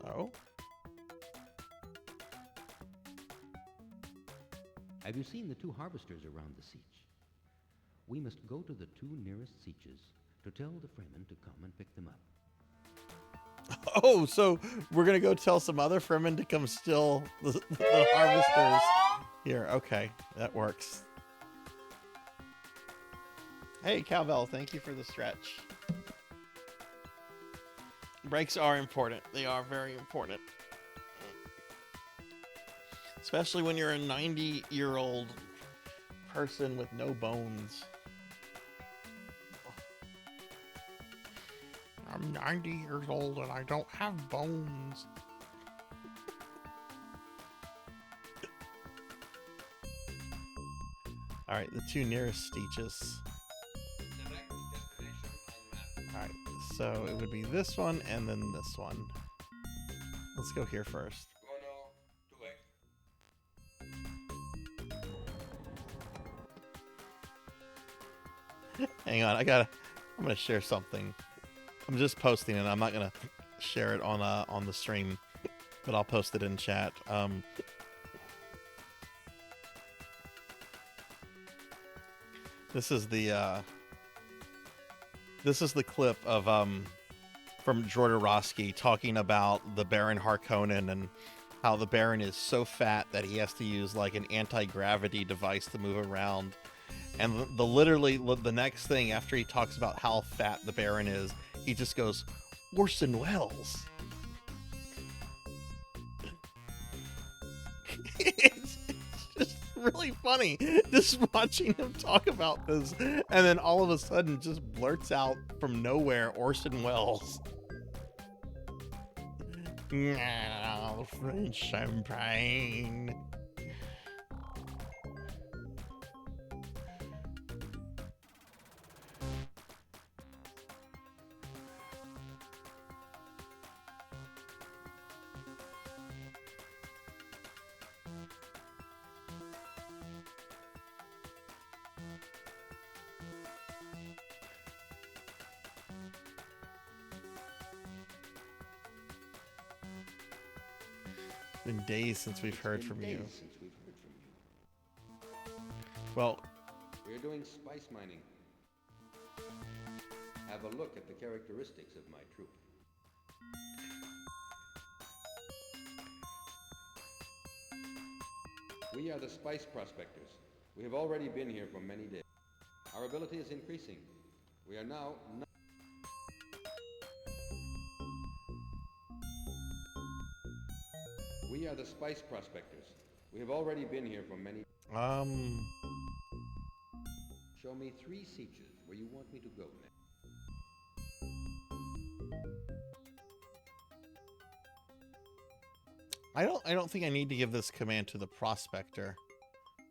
Speaker 2: Oh.
Speaker 8: Have you seen the 2 harvesters around the Siege? We must go to the 2 nearest Sieges to tell the Fremen to come and pick them up.
Speaker 2: Oh, so we're gonna go tell some other Fremen to come steal the harvesters here. Okay, that works. Hey, Cowbell, thank you for the stretch. Breaks are important. They are very important. Especially when you're a 90-year-old person with no bones. I'm 90 years old and I don't have bones. Alright, the 2 nearest Steeches.
Speaker 5: Select destination on map.
Speaker 2: Alright, so it would be this one and then this one. Let's go here first. Hang on, I'm gonna share something. I'm just posting it. I'm not gonna share it on the stream, but I'll post it in chat. This is the clip of from Jodorowsky talking about the Baron Harkonnen and how the Baron is so fat that he has to use like an anti-gravity device to move around. And the next thing after he talks about how fat the Baron is, he just goes, Orson Welles. It's just really funny just watching him talk about this, and then all of a sudden just blurts out from nowhere Orson Welles. French champagne. It's been days since we've heard from you.
Speaker 6: Since we've heard from you.
Speaker 2: Well,
Speaker 6: We're doing spice mining. Have a look at the characteristics of my troop. We are the spice prospectors. We have already been here for many days. Our ability is increasing. We are now... We are the spice prospectors. We have already been here for many... Show me 3 sietches where you want me to go next.
Speaker 2: I don't think I need to give this command to the prospector.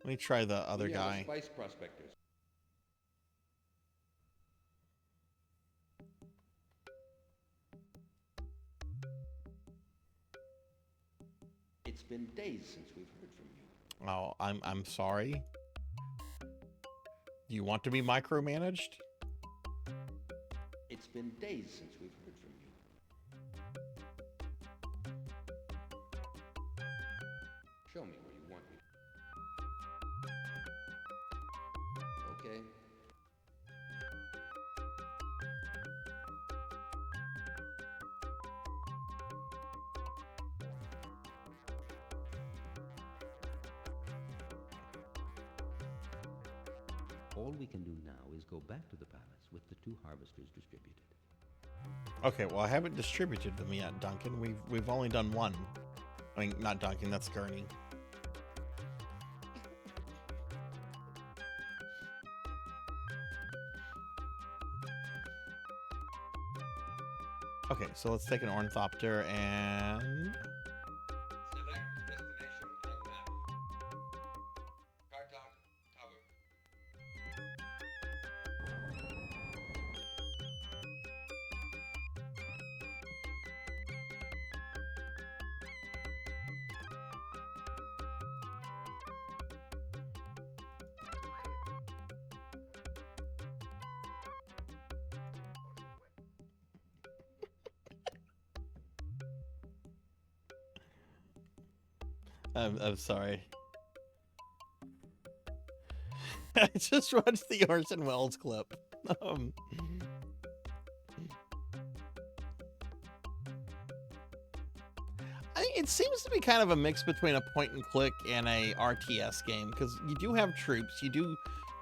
Speaker 2: Let me try the other
Speaker 6: We are
Speaker 2: guy.
Speaker 6: the spice prospectors. It's been days since we've heard from you.
Speaker 2: Oh, I'm sorry. Do you want to be micromanaged?
Speaker 6: It's been days since we've heard from you. Show me where you want me. Okay.
Speaker 8: All we can do now is go back to the palace with the 2 harvesters distributed.
Speaker 2: Okay, well I haven't distributed them yet, Duncan. We've only done 1. I mean, not Duncan, that's Gurney. Okay, so let's take an ornithopter and...
Speaker 5: Select destination on map. Kartok Tower.
Speaker 2: I'm sorry. I just watched the Orson Welles clip. It seems to be kind of a mix between a point and click and a RTS game, because you do have troops, you do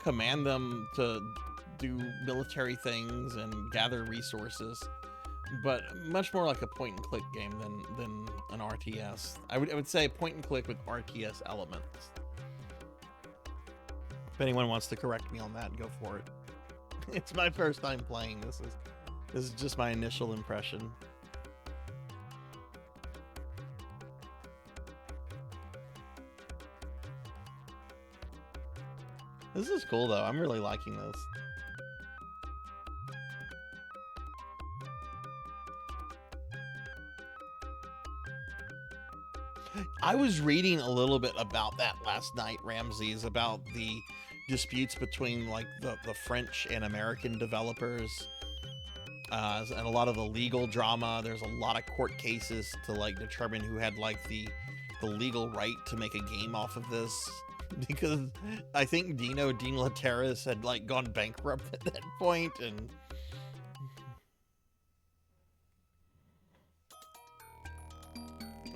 Speaker 2: command them to do military things and gather resources, but much more like a point and click game than an RTS. I would say point and click with RTS elements. If anyone wants to correct me on that, go for it. It's my first time playing. This is just my initial impression. This is cool though. I'm really liking this. I was reading a little bit about that last night, Ramses, about the disputes between like the French and American developers, and a lot of the legal drama. There's a lot of court cases to like determine who had like the legal right to make a game off of this, because I think Dean Laterras had like gone bankrupt at that point, and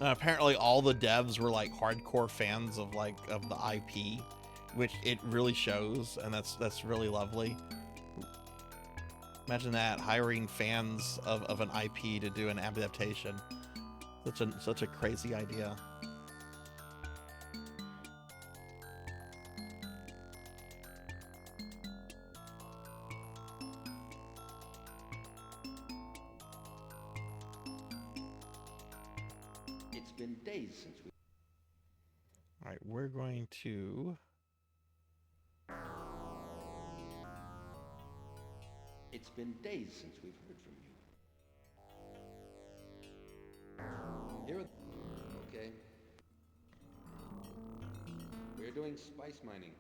Speaker 2: apparently all the devs were like hardcore fans of the IP, which it really shows, and that's really lovely. Imagine that, hiring fans of an IP to do an adaptation. Such a crazy idea.
Speaker 6: It's been days since we...
Speaker 2: All right, we're going to...
Speaker 6: It's been days since we've heard from you. Here... Okay. We're doing spice mining.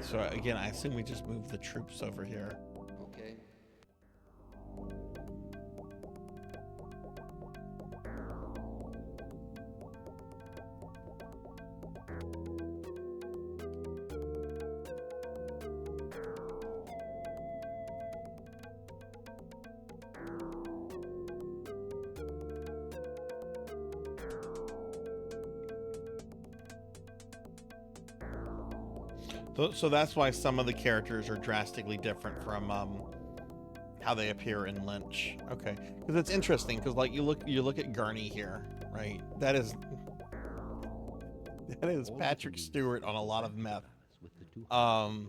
Speaker 2: So again, I assume we just move the troops over here.
Speaker 6: Okay.
Speaker 2: So that's why some of the characters are drastically different from how they appear in Lynch. Okay, because it's interesting because like you look at Gurney here, right? That is Patrick Stewart on a lot of meth. I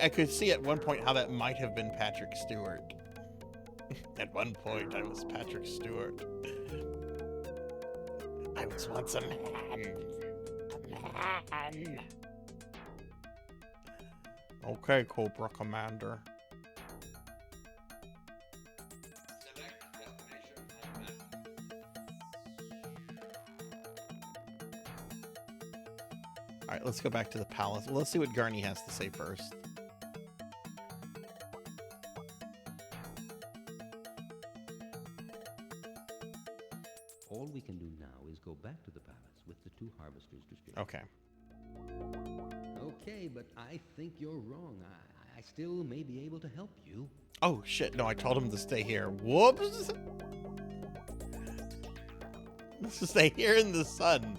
Speaker 2: could see at one point how that might have been Patrick Stewart. At one point, I was Patrick Stewart. I was once a man. Okay, Cobra Commander.
Speaker 5: Select destination on map.
Speaker 2: All right, let's go back to the palace. Let's see what Garney has to say first.
Speaker 8: All we can do now is go back to the palace with the two harvesters distributed.
Speaker 2: Okay.
Speaker 8: Okay, but I think you're wrong. I still may be able to help you.
Speaker 2: Oh shit! No, I told him to stay here. Whoops! Let's just stay here in the sun.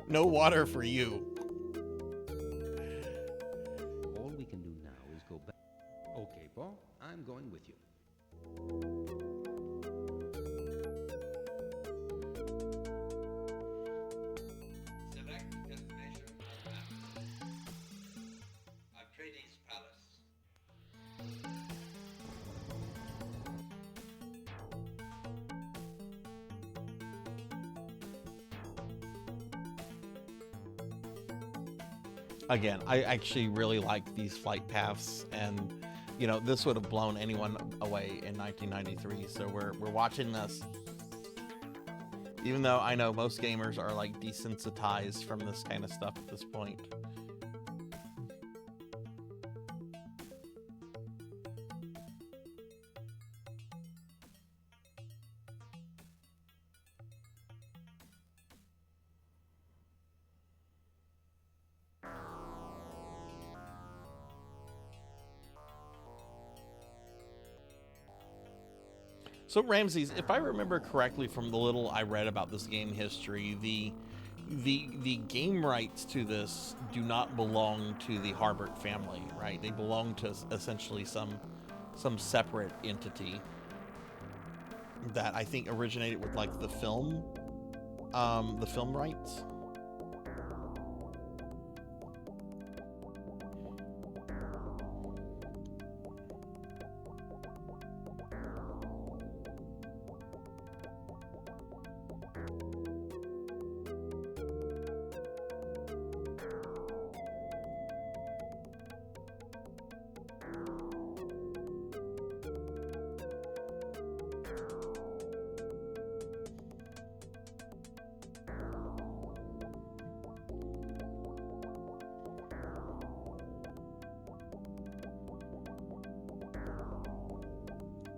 Speaker 2: No water for you.
Speaker 8: All we can do now is go back. Okay, Paul, I'm going with you.
Speaker 5: Select destination on map. Atreides Palace.
Speaker 2: Again, I actually really like these flight paths, and you know this would have blown anyone away in 1993. So we're watching this, even though I know most gamers are like desensitized from this kind of stuff at this point. So Ramses, if I remember correctly from the little I read about this game history, the game rights to this do not belong to the Harbert family, right? They belong to essentially some separate entity that I think originated with like the film rights.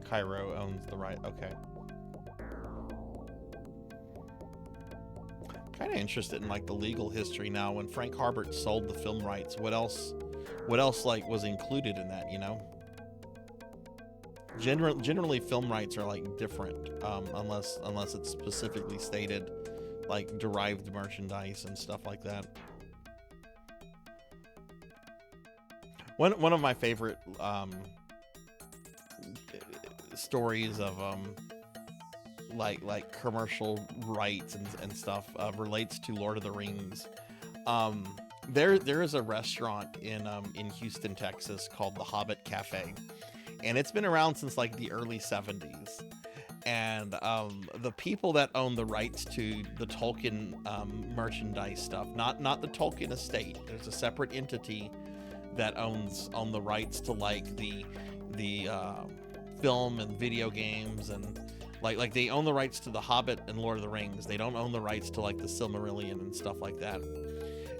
Speaker 2: Cairo owns the right. Okay. Kind of interested in like the legal history now. When Frank Harbert sold the film rights, what else like was included in that? You know. Generally, film rights are like different, unless it's specifically stated, like derived merchandise and stuff like that. One of my favorite stories of like commercial rights and stuff relates to Lord of the Rings. There is a restaurant in Houston, Texas called the Hobbit Cafe, and it's been around since like the early 70s. And the people that own the rights to the Tolkien merchandise stuff, not the Tolkien estate, there's a separate entity that owns the rights to like the film and video games, and like they own the rights to the Hobbit and Lord of the Rings. They don't own the rights to like the Silmarillion and stuff like that.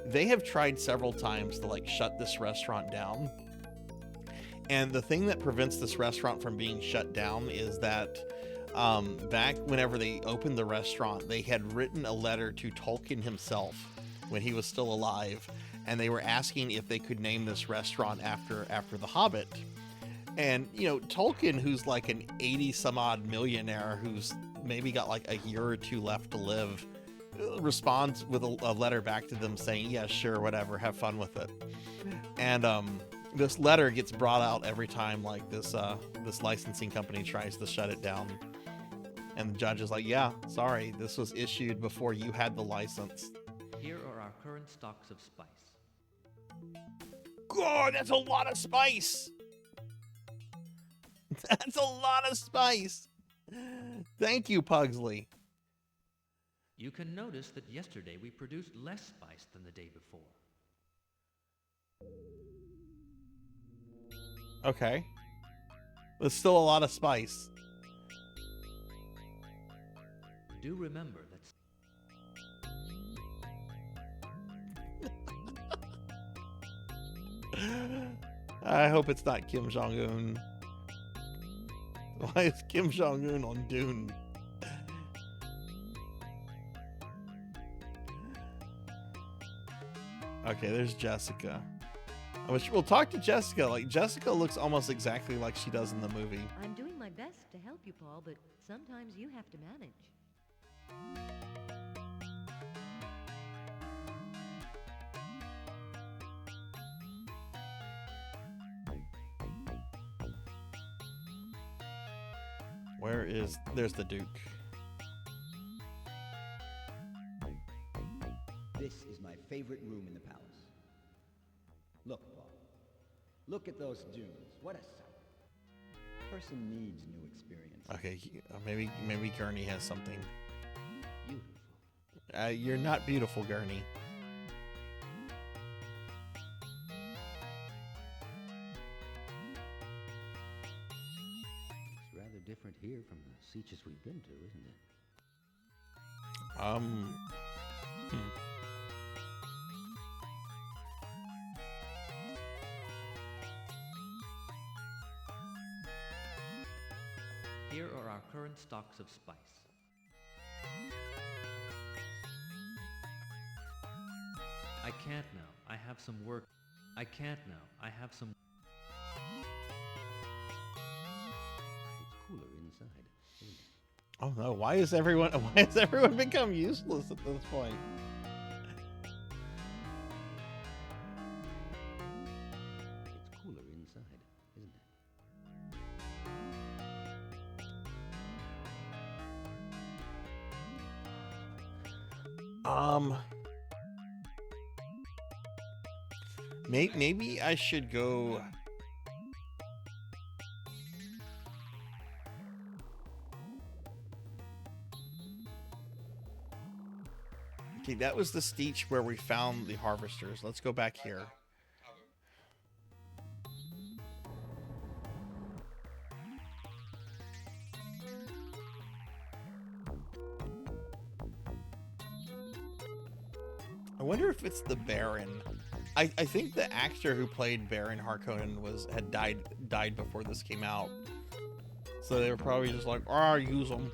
Speaker 2: they have tried several times to like shut this restaurant down. And the thing that prevents this restaurant from being shut down is that back whenever they opened the restaurant, they had written a letter to Tolkien himself when he was still alive, and they were asking if they could name this restaurant after The Hobbit. And, you know, Tolkien, who's like an 80-some-odd millionaire who's maybe got like a year or two left to live, responds with a letter back to them saying, yeah, sure, whatever, have fun with it. And this letter gets brought out every time like this licensing company tries to shut it down. And the judge is like, yeah, sorry, this was issued before you had the license.
Speaker 7: Here are our current stocks of spice.
Speaker 2: God, that's a lot of spice. That's a lot of spice. Thank you, Pugsley.
Speaker 7: You can notice that yesterday we produced less spice than the day before.
Speaker 2: Okay. There's still a lot of spice.
Speaker 7: Do remember that
Speaker 2: I hope it's not Kim Jong-un. Why is Kim Jong-un on Dune? Okay, there's Jessica. We'll talk to Jessica. Like, Jessica looks almost exactly like she does in the movie.
Speaker 4: I'm doing my best to help you, Paul, but sometimes you have to manage.
Speaker 2: There's the Duke.
Speaker 3: This is my favorite room in the palace. Look, Paul. Look at those dunes. What a sight. Person needs new experiences.
Speaker 2: Okay, maybe Gurney has something.
Speaker 8: Beautiful.
Speaker 2: You're not beautiful, Gurney.
Speaker 8: It's rather different here from the Sietches we've been to, isn't it?
Speaker 7: here are our current stocks of spice. I can't now. I have some work. I can't now. I have some...
Speaker 8: It's cooler inside, isn't it?
Speaker 2: Oh no, why has everyone become useless at this point?
Speaker 8: It's cooler inside, isn't it?
Speaker 2: Maybe I should go. Okay, that was the Steech where we found the harvesters. Let's go back here. I wonder if it's the Baron. I think the actor who played Baron Harkonnen had died before this came out. So they were probably just like, use them.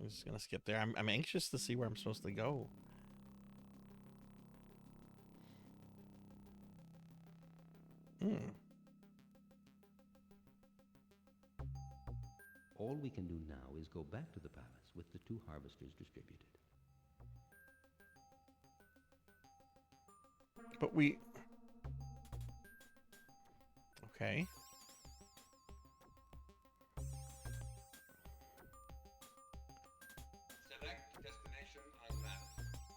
Speaker 2: I'm just gonna skip there. I'm anxious to see where I'm supposed to go.
Speaker 8: All we can do now is go back to the palace with the 2 harvesters distributed.
Speaker 2: But we... Okay.
Speaker 5: Select destination on map.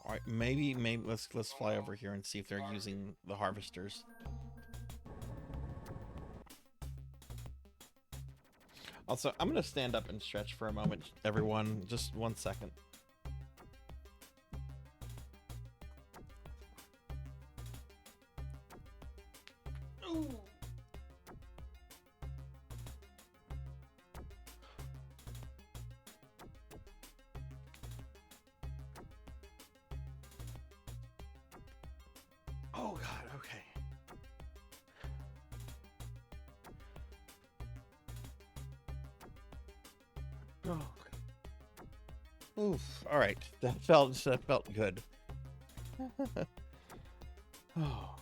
Speaker 2: All right, maybe let's fly over here and see if they're using the harvesters. Also, I'm gonna stand up and stretch for a moment, everyone. Just 1 second. Oof. All right. That felt good. Oh.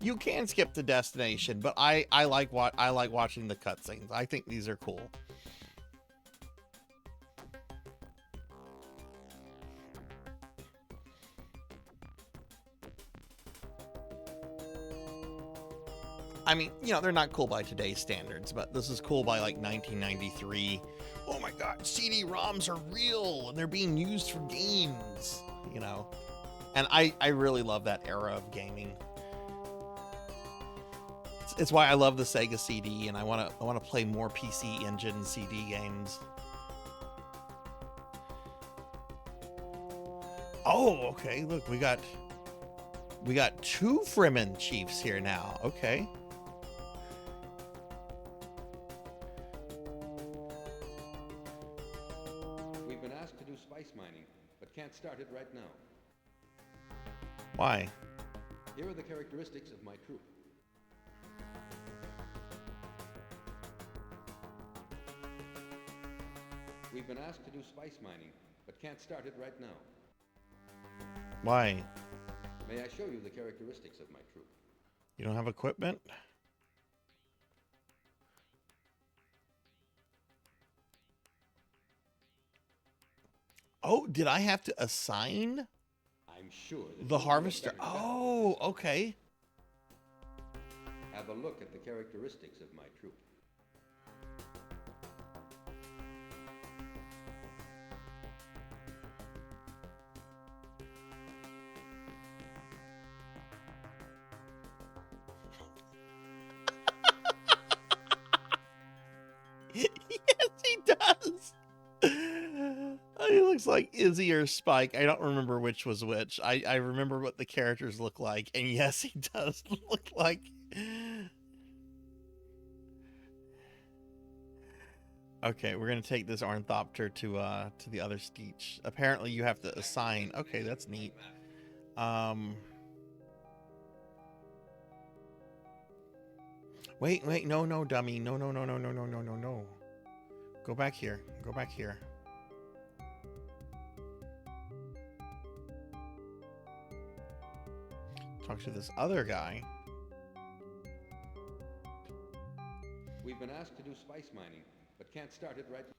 Speaker 2: You can skip the destination, but I like watching the cutscenes. I think these are cool. I mean, you know, they're not cool by today's standards, but this is cool by like 1993. Oh my God, CD-ROMs are real and they're being used for games, you know. And I really love that era of gaming. It's why I love the Sega CD, and I want to play more PC Engine CD games. Oh, okay. Look, we got 2 Fremen chiefs here now. Okay.
Speaker 6: We've been asked to do spice mining, but can't start it right now.
Speaker 2: Why?
Speaker 6: Here are the characteristics of my troop. We've been asked to do spice mining, but can't start it right now.
Speaker 2: Why?
Speaker 6: May I show you the characteristics of my troop?
Speaker 2: You don't have equipment? Oh, did I have to assign
Speaker 6: I'm sure that
Speaker 2: the
Speaker 6: you'll do a
Speaker 2: harvester?
Speaker 6: better job.
Speaker 2: Oh, okay.
Speaker 6: Have a look at the characteristics of my troop.
Speaker 2: Yes, he does. He looks like Izzy or Spike. I don't remember which was which. I remember what the characters look like, and yes, he does look like. Okay, we're gonna take this Ornithopter to the other Steech. Apparently, you have to assign. Okay, that's neat. Wait, no, dummy. No. Go back here. Go back here. Talk to this other guy.
Speaker 6: We've been asked to do spice mining, but can't start it right now.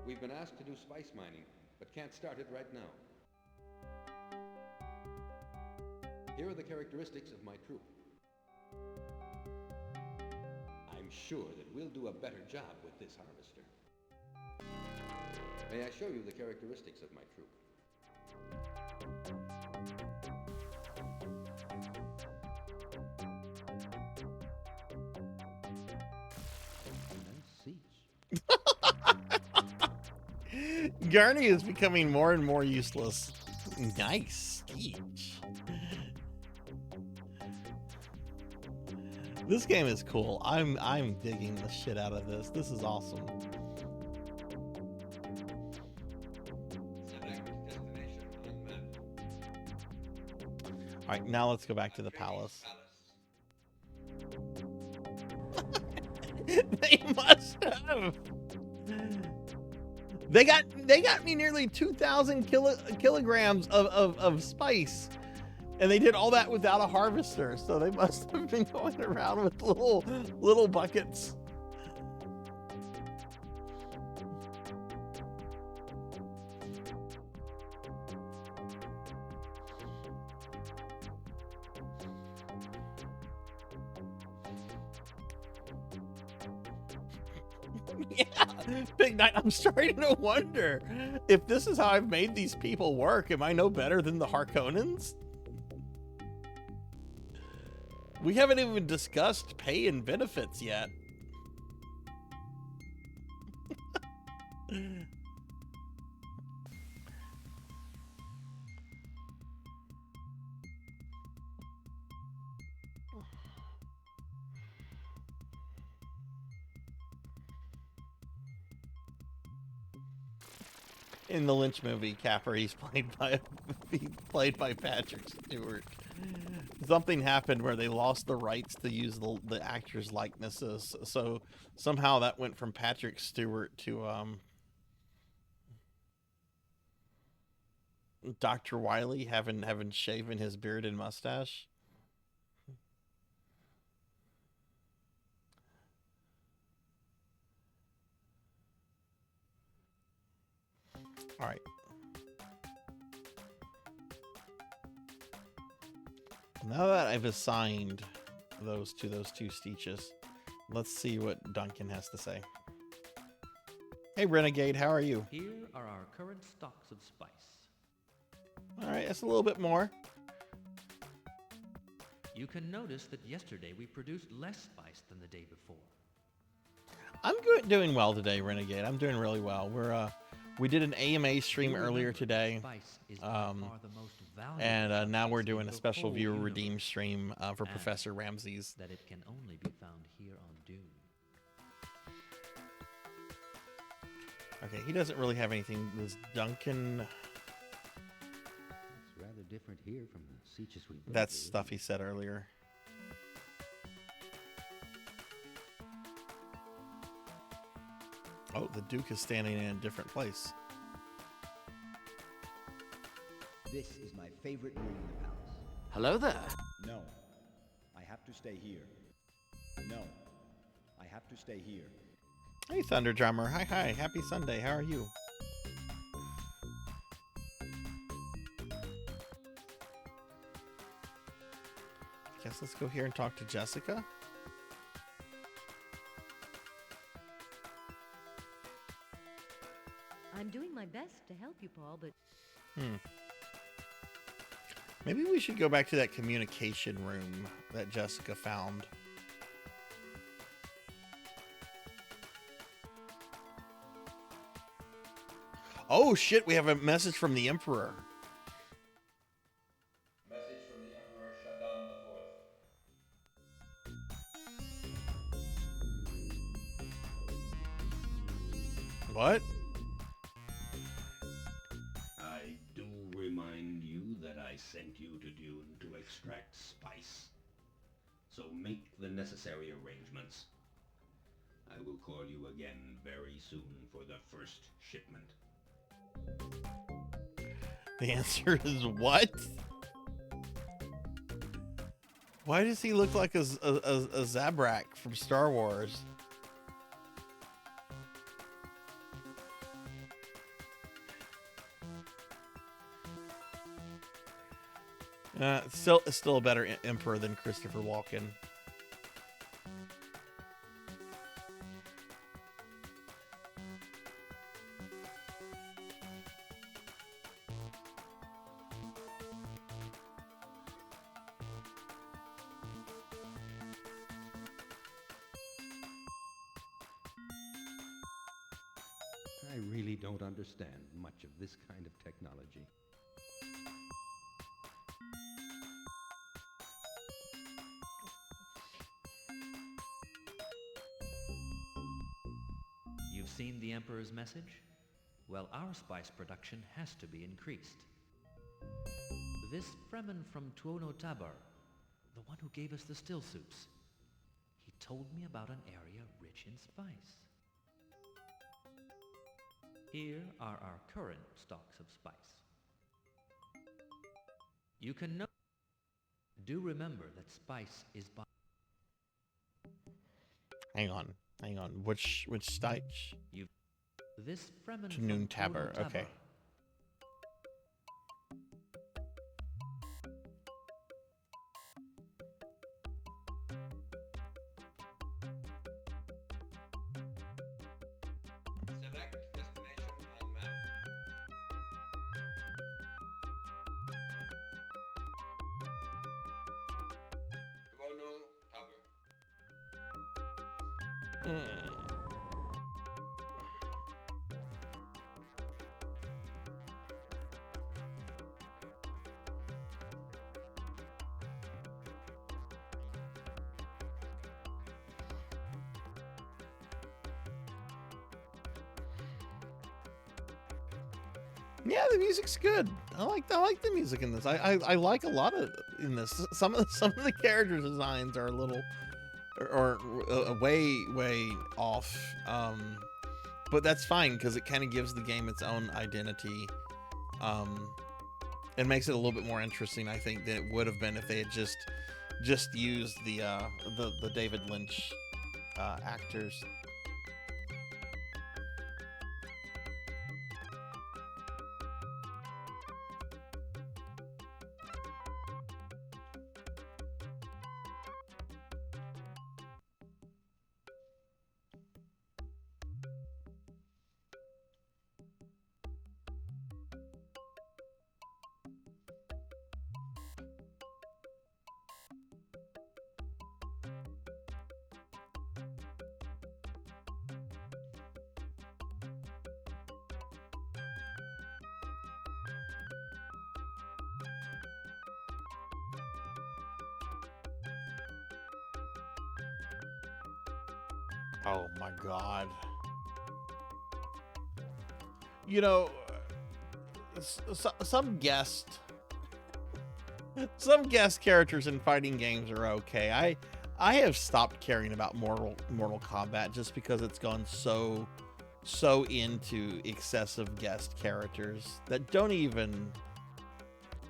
Speaker 6: We've been asked to do spice mining, but can't start it right now. Here are the characteristics of my troop. I'm sure that we'll do a better job with this harvester. May I show you the characteristics of my troop?
Speaker 2: Garny is becoming more and more useless. Nice speech. This game is cool. I'm digging the shit out of this. This is awesome.
Speaker 5: Destination on map.
Speaker 2: All right, now let's go back to the palace. They must have. They got me nearly 2,000 kilograms of spice, and they did all that without a harvester. So they must have been going around with little buckets. Yeah, Big Night, I'm starting to wonder if this is how I've made these people work. Am I no better than the Harkonnens? We haven't even discussed pay and benefits yet. In the Lynch movie, Capper, he's played by Patrick Stewart. something happened where they lost the rights to use the actors' likenesses. So somehow that went from Patrick Stewart to Dr. Wiley having shaven his beard and mustache. All right. Now that I've assigned those two Stitches, let's see what Duncan has to say. Hey, Renegade, how are you?
Speaker 7: Here are our current stocks of spice.
Speaker 2: All right, that's a little bit more.
Speaker 7: You can notice that yesterday we produced less spice than the day before.
Speaker 2: I'm doing well today, Renegade. I'm doing really well. We did an AMA stream earlier today, and now we're doing a special viewer redeem stream for Professor Ramses.
Speaker 7: That it can only be found here on Dune.
Speaker 2: Okay, he doesn't really have anything. This Duncan.
Speaker 8: It's rather different here from the Seaches we've been
Speaker 2: That's
Speaker 8: to.
Speaker 2: stuff he said earlier. Oh, the Duke is standing in a different place.
Speaker 3: This is my favorite room in the palace.
Speaker 9: Hello there.
Speaker 3: No, I have to stay here. No, I have to stay here.
Speaker 2: Hey, Thunder Drummer. Hi. Happy Sunday. How are you? Guess let's go here and talk to Jessica.
Speaker 4: I'm doing my best to help you, Paul, but
Speaker 2: Maybe we should go back to that communication room that Jessica found. Oh shit, we have a message from the Emperor.
Speaker 5: Message from the Emperor Shaddam IV.
Speaker 2: What?
Speaker 10: I do remind you that I sent you to Dune to extract spice. So make the necessary arrangements. I will call you again very soon for the first shipment.
Speaker 2: The answer is what? Why does he look like a Zabrak from Star Wars? Still a better Emperor than Christopher Walken.
Speaker 8: I really don't understand much of this kind of technology.
Speaker 7: You've seen the Emperor's message? Well, our spice production has to be increased. This Fremen from Tuono Tabar, the one who gave us the still suits, he told me about an area rich in spice. Here are our current stocks of spice. You can know. Do remember that spice is by.
Speaker 2: Hang on. Which stage?
Speaker 7: This Fremen
Speaker 2: To
Speaker 7: from
Speaker 2: Noon
Speaker 7: Tuono
Speaker 2: Tabar, okay.
Speaker 5: Select destination on map. Tuono Tabar.
Speaker 2: Yeah, the music's good. I like the music in this. I like a lot of in this. Some of the character designs are a little or way off. But that's fine because it kind of gives the game its own identity. It makes it a little bit more interesting, I think, than it would have been if they had just used the David Lynch actors. Oh my god. You know, some guest characters in fighting games are okay. I have stopped caring about Mortal Kombat just because it's gone so into excessive guest characters that don't even...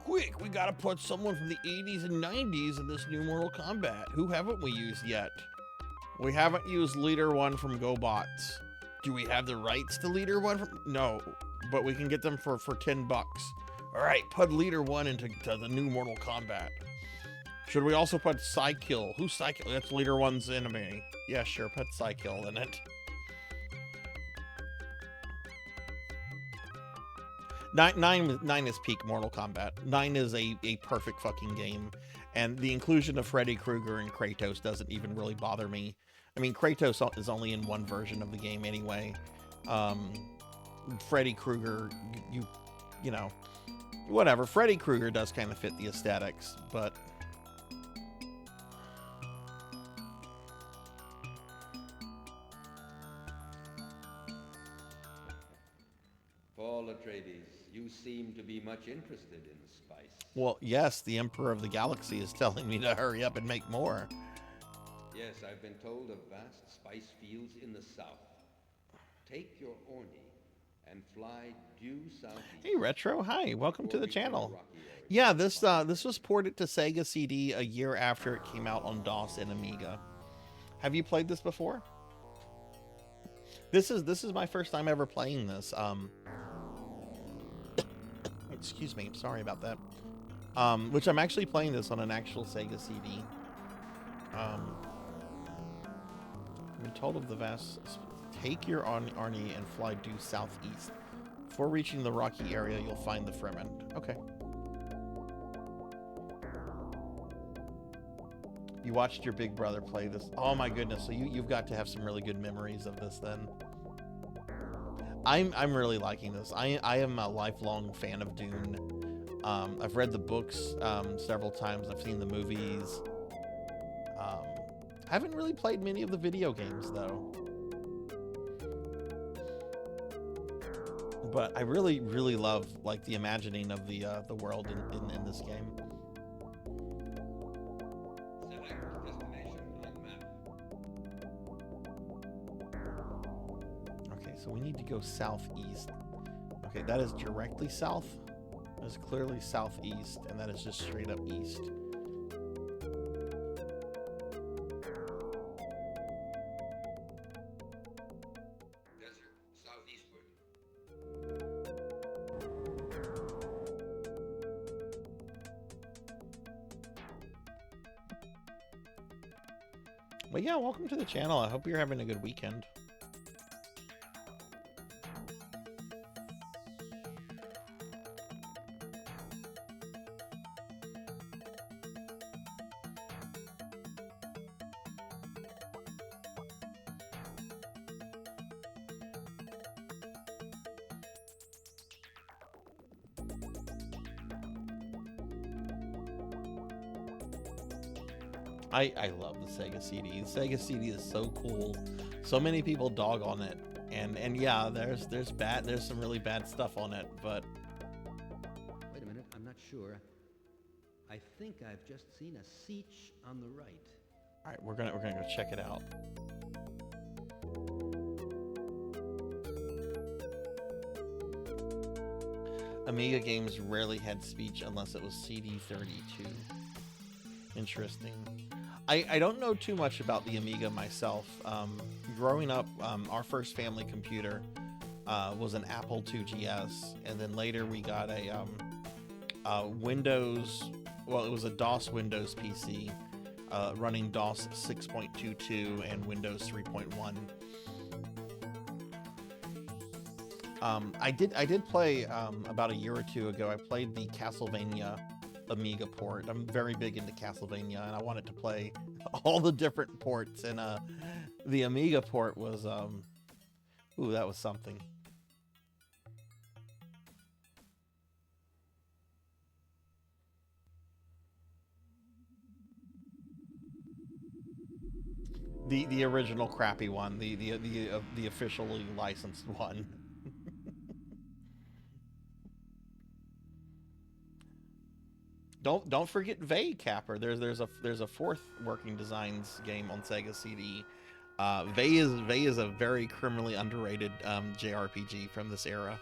Speaker 2: Quick, we gotta put someone from the 80s and 90s in this new Mortal Kombat. Who haven't we used yet? We haven't used Leader 1 from GoBots. Do we have the rights to Leader 1 from... No, but we can get them for $10. All right, put Leader 1 into the new Mortal Kombat. Should we also put Psykill? Who's Psykill? That's Leader 1's enemy. Yeah, sure, put Psykill in it. Nine is peak Mortal Kombat. 9 is a perfect fucking game. And the inclusion of Freddy Krueger and Kratos doesn't even really bother me. I mean, Kratos is only in one version of the game anyway. Freddy Krueger, you know, whatever. Freddy Krueger does kind of fit the aesthetics, but...
Speaker 6: Paul Atreides, you seem to be much interested in spice.
Speaker 2: Well, yes, the Emperor of the Galaxy is telling me to hurry up and make more.
Speaker 6: Yes, I've been told of vast spice fields in the south. Take your Orni and fly due southeast.
Speaker 2: Hey, Retro. Hi, welcome to the channel. Yeah, this was ported to Sega CD a year after it came out on DOS and Amiga. Have you played this before? This is my first time ever playing this. Excuse me, sorry about that. Which I'm actually playing this on an actual Sega CD. I've been told of the vast... Take your Arnie and fly due southeast. Before reaching the rocky area, you'll find the Fremen. Okay. You watched your big brother play this. Oh my goodness, so you've got to have some really good memories of this then. I'm really liking this. I am a lifelong fan of Dune. I've read the books several times. I've seen the movies. Haven't really played many of the video games though. But I really love like the imagining of the world in this game.
Speaker 5: Select destination on map.
Speaker 2: Okay, so we need to go southeast. Okay, that is directly south. That is clearly southeast, and that is just straight up east.
Speaker 5: Desert, southeastward.
Speaker 2: But yeah, welcome to the channel. I hope you're having a good weekend. I love the Sega CD. The Sega CD is so cool. So many people dog on it, and yeah, there's some really bad stuff on it, but
Speaker 8: sure. I think I've just seen a Seach on the right.
Speaker 2: All right, we're gonna go check it out. Amiga games rarely had speech unless it was CD32. Interesting. I don't know too much about the Amiga myself. Growing up, our first family computer was an Apple II GS, and then later we got a Windows, well, it was a DOS Windows PC running DOS 6.22 and Windows 3.1. I did play about a year or two ago. I played the Castlevania Amiga port. I'm very big into Castlevania, and I wanted to play all the different ports. And the Amiga port was, ooh, that was something. The original crappy one, the officially licensed one. Don't forget VTuber. There's a fourth working designs game on Sega CD. VTuber is a very criminally underrated JRPG from this era.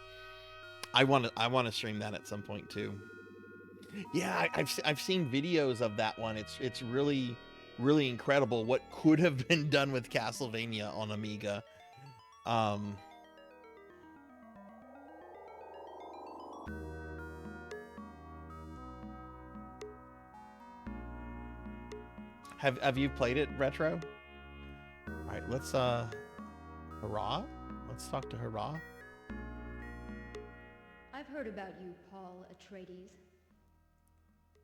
Speaker 2: I want to stream that at some point too. Yeah, I've seen videos of that one. It's really incredible what could have been done with Castlevania on Amiga. Have you played it, Retro? All right, let's Hurrah? Let's talk to Hurrah.
Speaker 4: I've heard about you, Paul Atreides.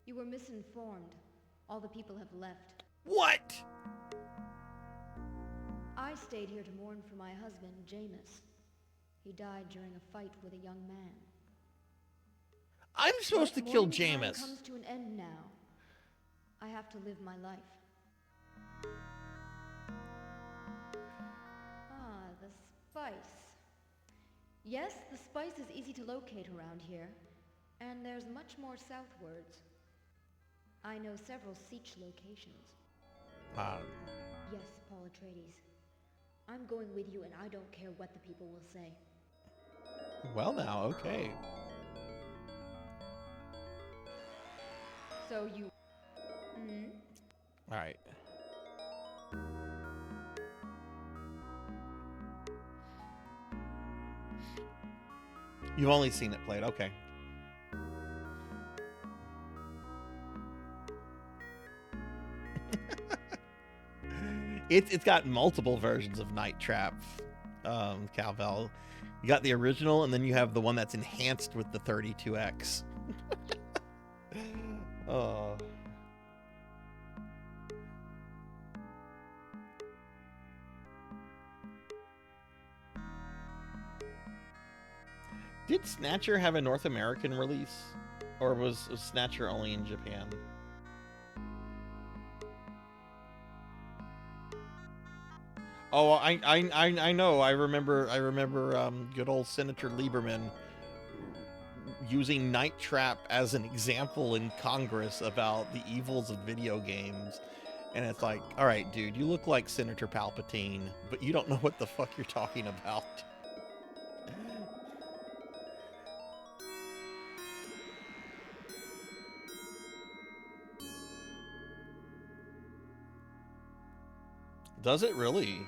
Speaker 4: You were misinformed. All the people have left.
Speaker 2: What?
Speaker 4: I stayed here to mourn for my husband, Jameis. He died during a fight with a young man.
Speaker 2: I'm supposed to kill
Speaker 4: Mourning time
Speaker 2: Jameis.
Speaker 4: comes to an end now. I have to live my life. Ah, the spice. Yes, the spice is easy to locate around here, and there's much more southwards. I know several Seach locations. Yes, Paul Atreides. I'm going with you, and I don't care what the people will say.
Speaker 2: Well now, okay.
Speaker 4: So you...
Speaker 2: All right. You've only seen it played, okay. It's got multiple versions of Night Trap, Calvel. You got the original, and then you have the one that's enhanced with the 32X. Oh. Did Snatcher have a North American release? Or was Snatcher only in Japan? Oh, I know. I remember good old Senator Lieberman using Night Trap as an example in Congress about the evils of video games. And it's like, all right, dude, you look like Senator Palpatine, but you don't know what the fuck you're talking about. Does it really?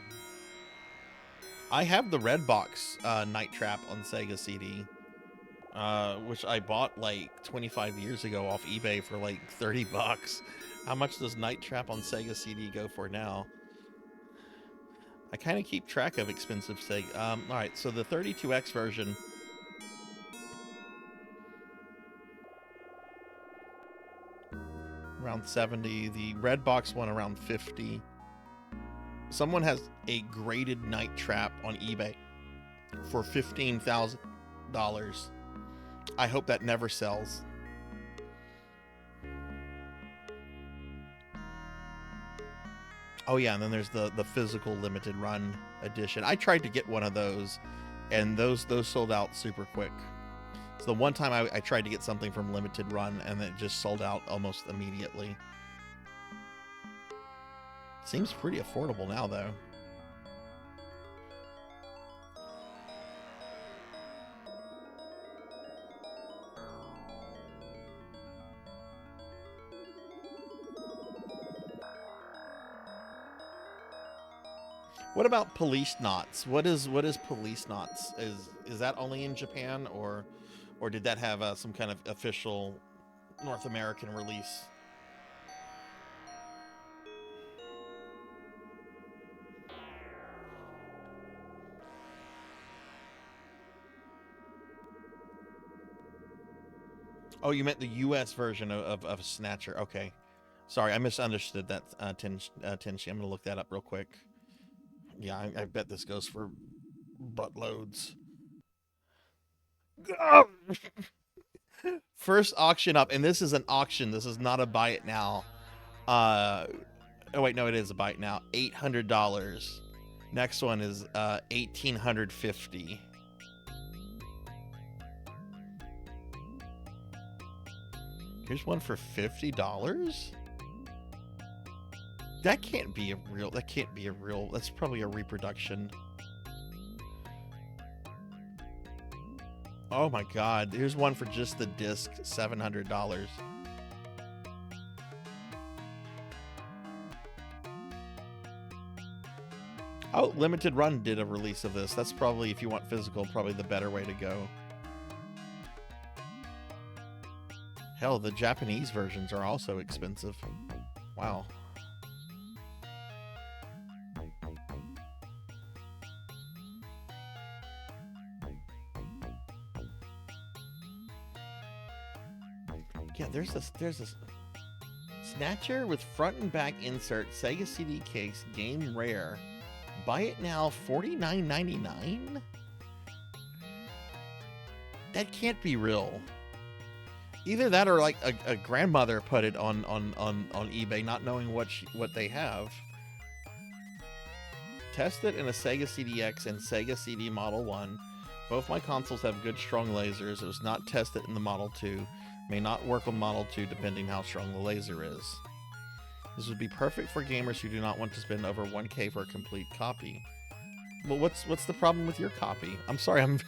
Speaker 2: I have the Red Box Night Trap on Sega CD, which I bought like 25 years ago off eBay for like 30 bucks. How much does Night Trap on Sega CD go for now? I kind of keep track of expensive Sega. All right, so the 32X version. Around 70. The Red Box one around 50. Someone has a graded Night Trap on eBay for $15,000. I hope that never sells. Oh yeah, and then there's the physical limited run edition. I tried to get one of those, and those sold out super quick. So the one time I tried to get something from Limited Run, and it just sold out almost immediately. Seems pretty affordable now, though. What about Police Knots? What is Police Knots? Is that only in Japan, or did that have some kind of official North American release? Oh, you meant the U.S. version of Snatcher. Okay, sorry, I misunderstood that. Tenshi, I'm gonna look that up real quick. Yeah, I bet this goes for buttloads. First auction up, and this is an auction. This is not a buy it now. Oh wait, no, it is a buy it now. $800. Next one is $1,850. Here's one for $50. That can't be a real. That can't be a real. That's probably a reproduction. Oh my God! Here's one for just the disc, $700. Oh, Limited Run did a release of this. That's probably, if you want physical, probably the better way to go. Hell, the Japanese versions are also expensive. Wow. Yeah, there's this Snatcher with front and back insert, Sega CD case, game rare. Buy it now, $49.99? That can't be real. Either that or like a grandmother put it on eBay, not knowing what they have. Test it in a Sega CDX and Sega CD Model 1. Both my consoles have good strong lasers. It was not tested in the Model 2. May not work on Model 2 depending how strong the laser is. This would be perfect for gamers who do not want to spend over $1K for a complete copy. Well, what's the problem with your copy? I'm sorry, I'm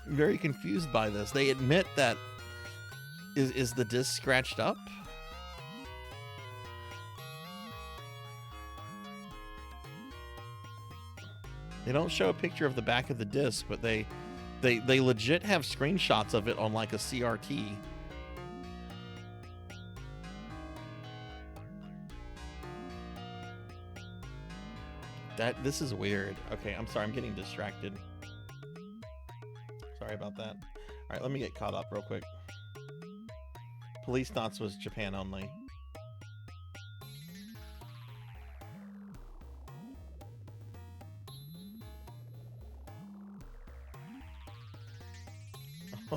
Speaker 2: very confused by this. They admit that is the disc scratched up? They don't show a picture of the back of the disc, but they legit have screenshots of it on like a CRT. This is weird. Okay, I'm sorry, I'm getting distracted. Sorry about that. All right, let me get caught up real quick. Police Knots was Japan only.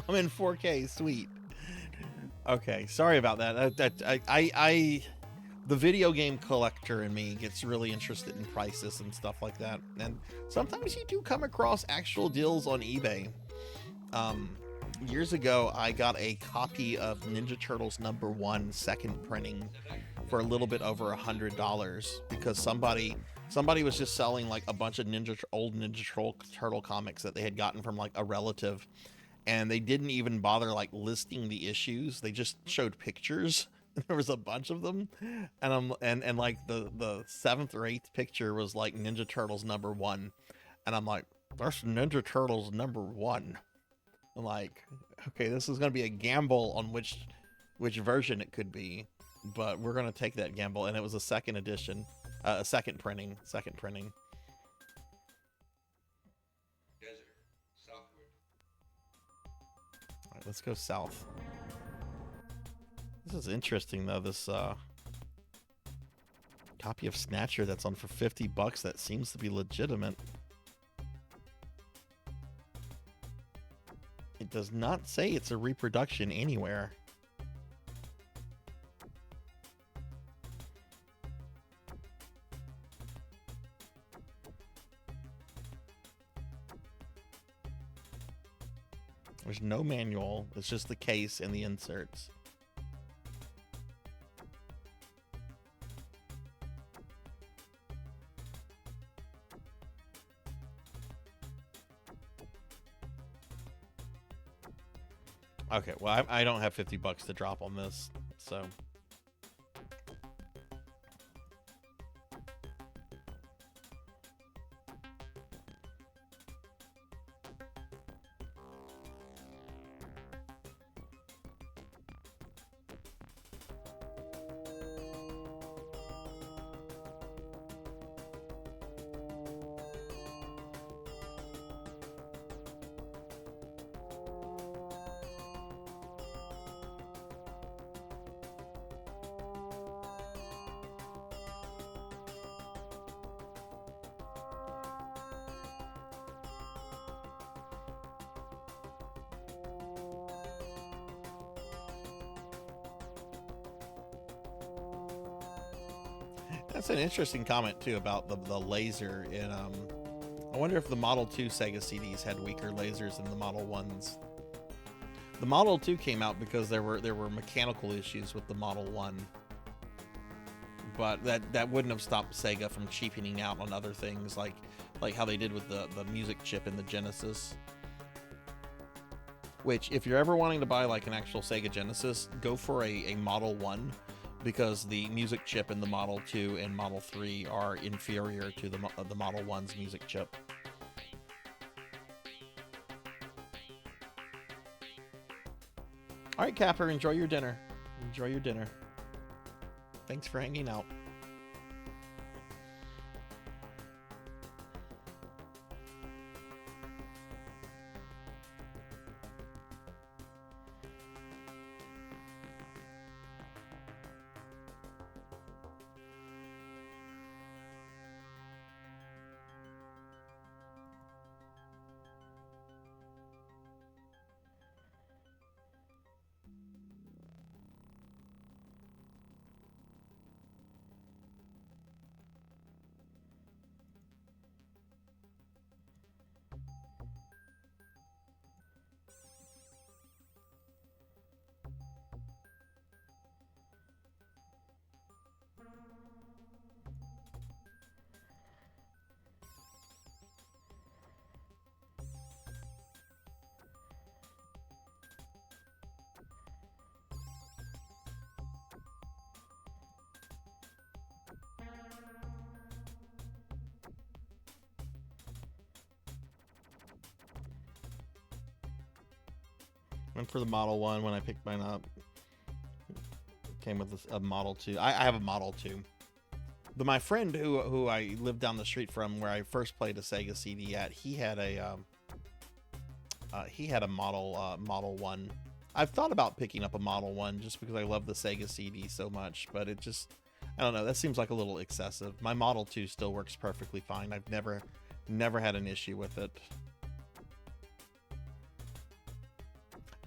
Speaker 2: I'm in 4K, sweet. Okay, sorry about that. The video game collector in me gets really interested in prices and stuff like that. And sometimes you do come across actual deals on eBay. Years ago, I got a copy of Ninja Turtles #1 second printing for a little bit over $100 because somebody was just selling like a bunch of old Ninja Turtle comics that they had gotten from like a relative, and they didn't even bother like listing the issues. They just showed pictures. There was a bunch of them, and like the 7th or 8th picture was like Ninja Turtles #1, and I'm like, there's Ninja Turtles #1. I'm like, okay, this is gonna be a gamble on which version it could be, but we're gonna take that gamble, and it was a second edition, a second printing.
Speaker 5: Desert, southward.
Speaker 2: All right, let's go south. This is interesting though, this copy of Snatcher that's on for $50 that seems to be legitimate. It does not say it's a reproduction anywhere. There's no manual. It's just the case and the inserts. Okay, well, I don't have $50 to drop on this, so... That's an interesting comment too about the laser in I wonder if the Model 2 Sega CDs had weaker lasers than the Model 1s. The Model 2 came out because there were mechanical issues with the Model 1. But that wouldn't have stopped Sega from cheapening out on other things like how they did with the music chip in the Genesis. Which, if you're ever wanting to buy like an actual Sega Genesis, go for a Model 1. Because the music chip in the Model 2 and Model 3 are inferior to the Model 1's music chip. All right, Capper, enjoy your dinner. Enjoy your dinner. Thanks for hanging out. Went for the Model 1 when I picked mine up. Came with a Model 2. I have a Model 2. But my friend who I lived down the street from, where I first played a Sega CD at, he had a Model 1. I've thought about picking up a Model 1 just because I love the Sega CD so much, but it just, I don't know, that seems like a little excessive. My Model 2 still works perfectly fine. I've never had an issue with it.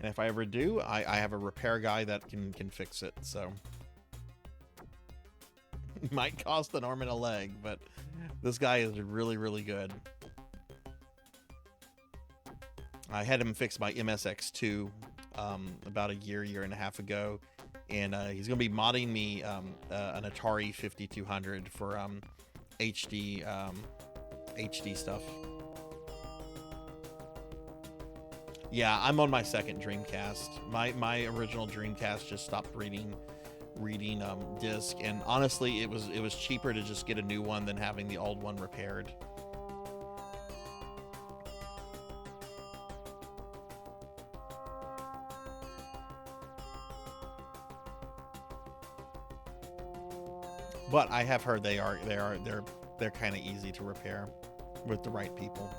Speaker 2: And if I ever do, I have a repair guy that can fix it, so. Might cost an arm and a leg, but this guy is really, really good. I had him fix my MSX2 about a year and a half ago, and he's going to be modding me an Atari 5200 for HD stuff. Yeah, I'm on my second Dreamcast. My original Dreamcast just stopped reading disc, and honestly, it was cheaper to just get a new one than having the old one repaired. But I have heard they're kind of easy to repair with the right people.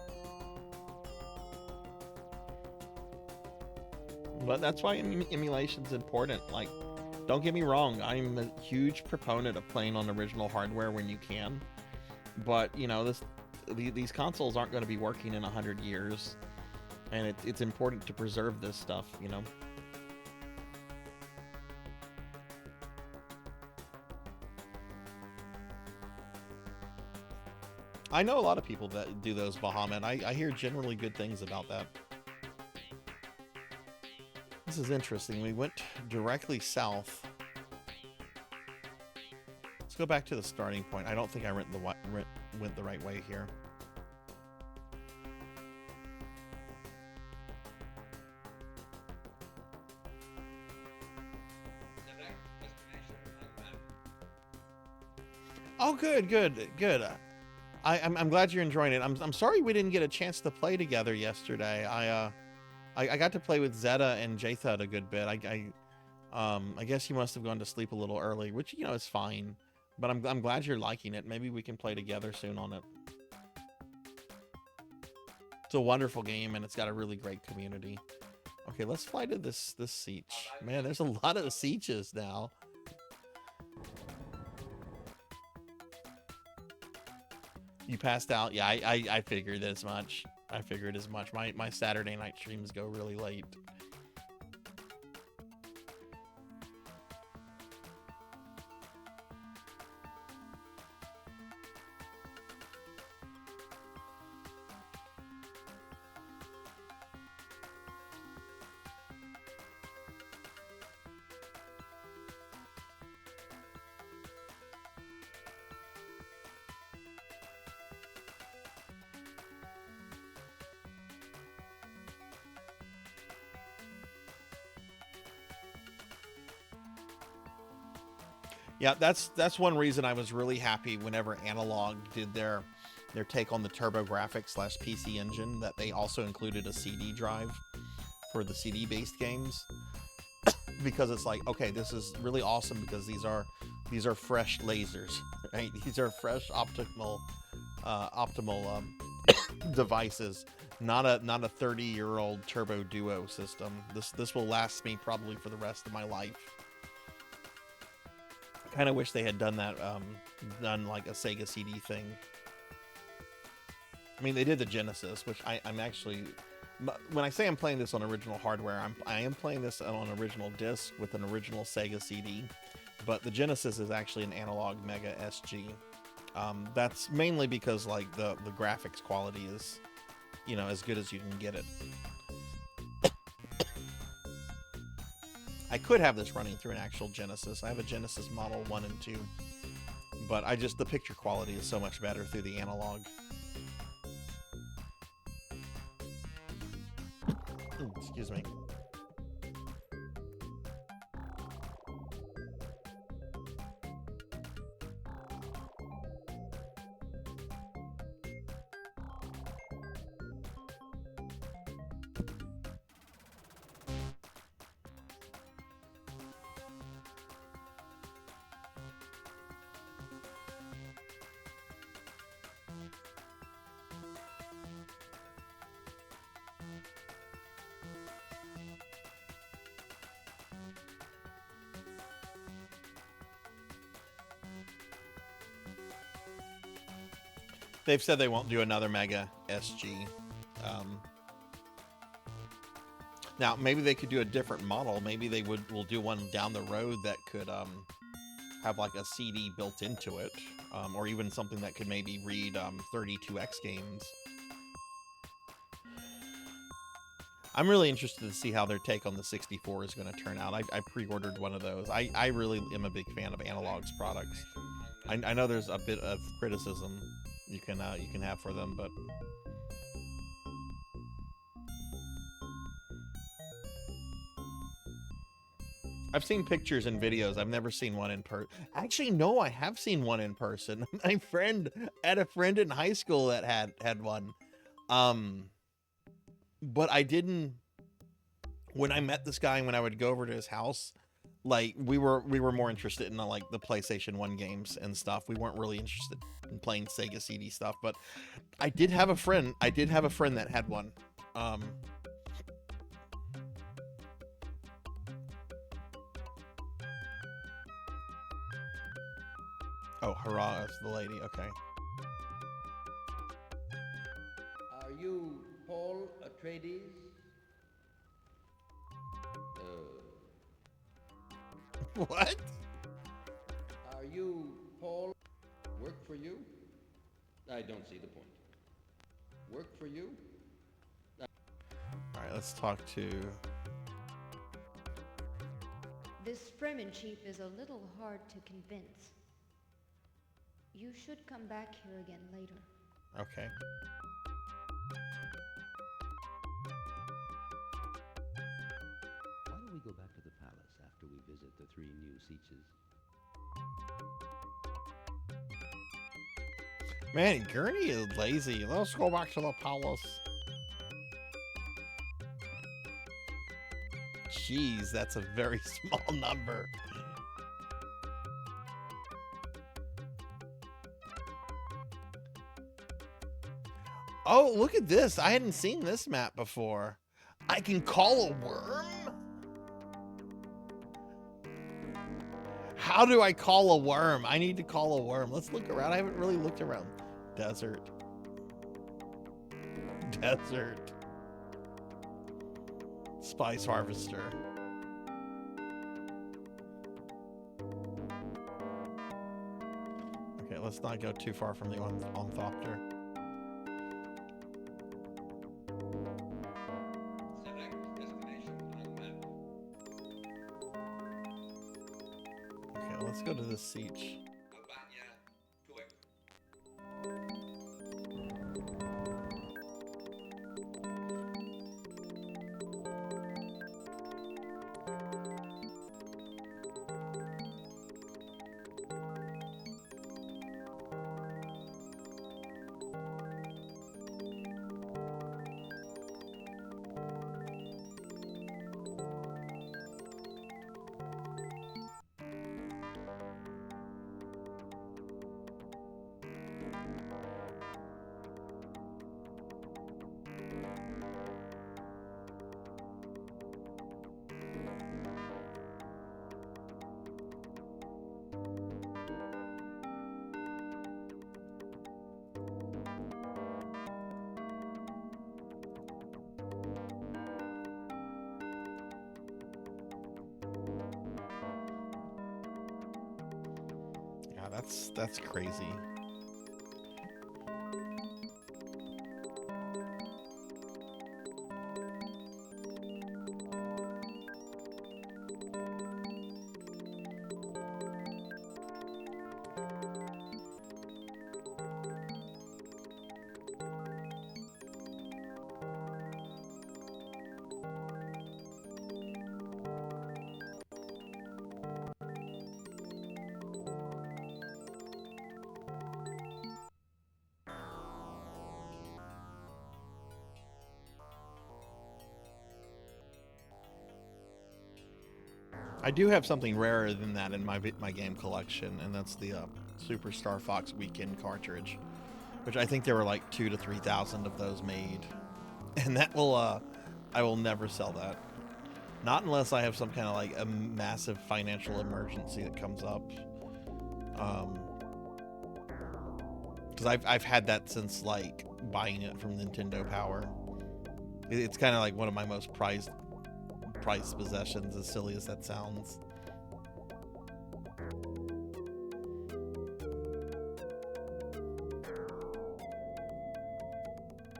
Speaker 2: But that's why emulation's important. Like, don't get me wrong, I'm a huge proponent of playing on original hardware when you can. But, you know, these consoles aren't going to be working in 100 years. And it's important to preserve this stuff, you know. I know a lot of people that do those, Bahamut. I hear generally good things about that. This is interesting. We went directly south. Let's go back to the starting point. I don't think I went the right way here. Oh, good. I'm glad you're enjoying it. I'm sorry we didn't get a chance to play together yesterday. I got to play with Zeta and Jathud a good bit. I guess you must have gone to sleep a little early, which, you know, is fine. But I'm glad you're liking it. Maybe we can play together soon on it. It's a wonderful game, and it's got a really great community. Okay, let's fly to this siege. Man, there's a lot of sieges now. You passed out? Yeah, I figured as much. My Saturday night streams go really late. Yeah, that's one reason I was really happy whenever Analog did their take on the TurboGrafx/PC Engine, that they also included a CD drive for the CD-based games, because it's like, okay, this is really awesome because these are fresh lasers, right? These are fresh optimal devices, not a 30-year-old Turbo Duo system. This will last me probably for the rest of my life. Kind of wish they had done that, done like a Sega CD thing. I mean, they did the Genesis, which I'm actually, when I say I'm playing this on original hardware, I am playing this on an original disc with an original Sega CD, but the Genesis is actually an Analog Mega SG. That's mainly because like the graphics quality is, you know, as good as you can get it. I could have this running through an actual Genesis. I have a Genesis Model 1 and 2, but the picture quality is so much better through the Analog. Ooh, excuse me. They've said they won't do another Mega SG. Now, maybe they could do a different model. Maybe they will do one down the road that could have like a CD built into it, or even something that could maybe read 32X games. I'm really interested to see how their take on the 64 is going to turn out. I pre-ordered one of those. I really am a big fan of Analog's products. I know there's a bit of criticism you can have for them, but I've seen pictures and videos. I've never seen one in person. Actually, no, I have seen one in person. My friend had a friend in high school that had one. But I didn't, when I met this guy and when I would go over to his house, like we were more interested in like the PlayStation 1 games and stuff. We weren't really interested in playing Sega CD stuff, but I did have a friend that had one. Oh, hurrah, that's the lady. Okay.
Speaker 6: Are you Paul Atreides?
Speaker 2: What?
Speaker 6: Are you Paul? Work for you? I don't see the point. Work for you?
Speaker 2: All right, let's talk to
Speaker 9: This Fremen chief is a little hard to convince. You should come back here again later.
Speaker 2: Okay.
Speaker 8: Why don't we go back to the palace after we visit the 3 new Sietches?
Speaker 2: Man, Gurney is lazy. Let's go back to the palace. Jeez, that's a very small number. Oh, look at this. I hadn't seen this map before. I can call a worm? How do I call a worm? I need to call a worm. Let's look around. I haven't really looked around. Desert. Desert. Spice harvester. Okay, let's not go too far from the ornithopter.
Speaker 5: Select destination on map.
Speaker 2: Okay, let's go to the siege.
Speaker 5: Albania, Tuek.
Speaker 2: Yeah, that's crazy. I do have something rarer than that in my game collection, and that's the Super Star Fox Weekend cartridge, which I think there were like 2,000 to 3,000 of those made, and that will I will never sell that, not unless I have some kind of like a massive financial emergency that comes up, because I've had that since like buying it from Nintendo Power. It's kind of like one of my most prized possessions, as silly as that sounds.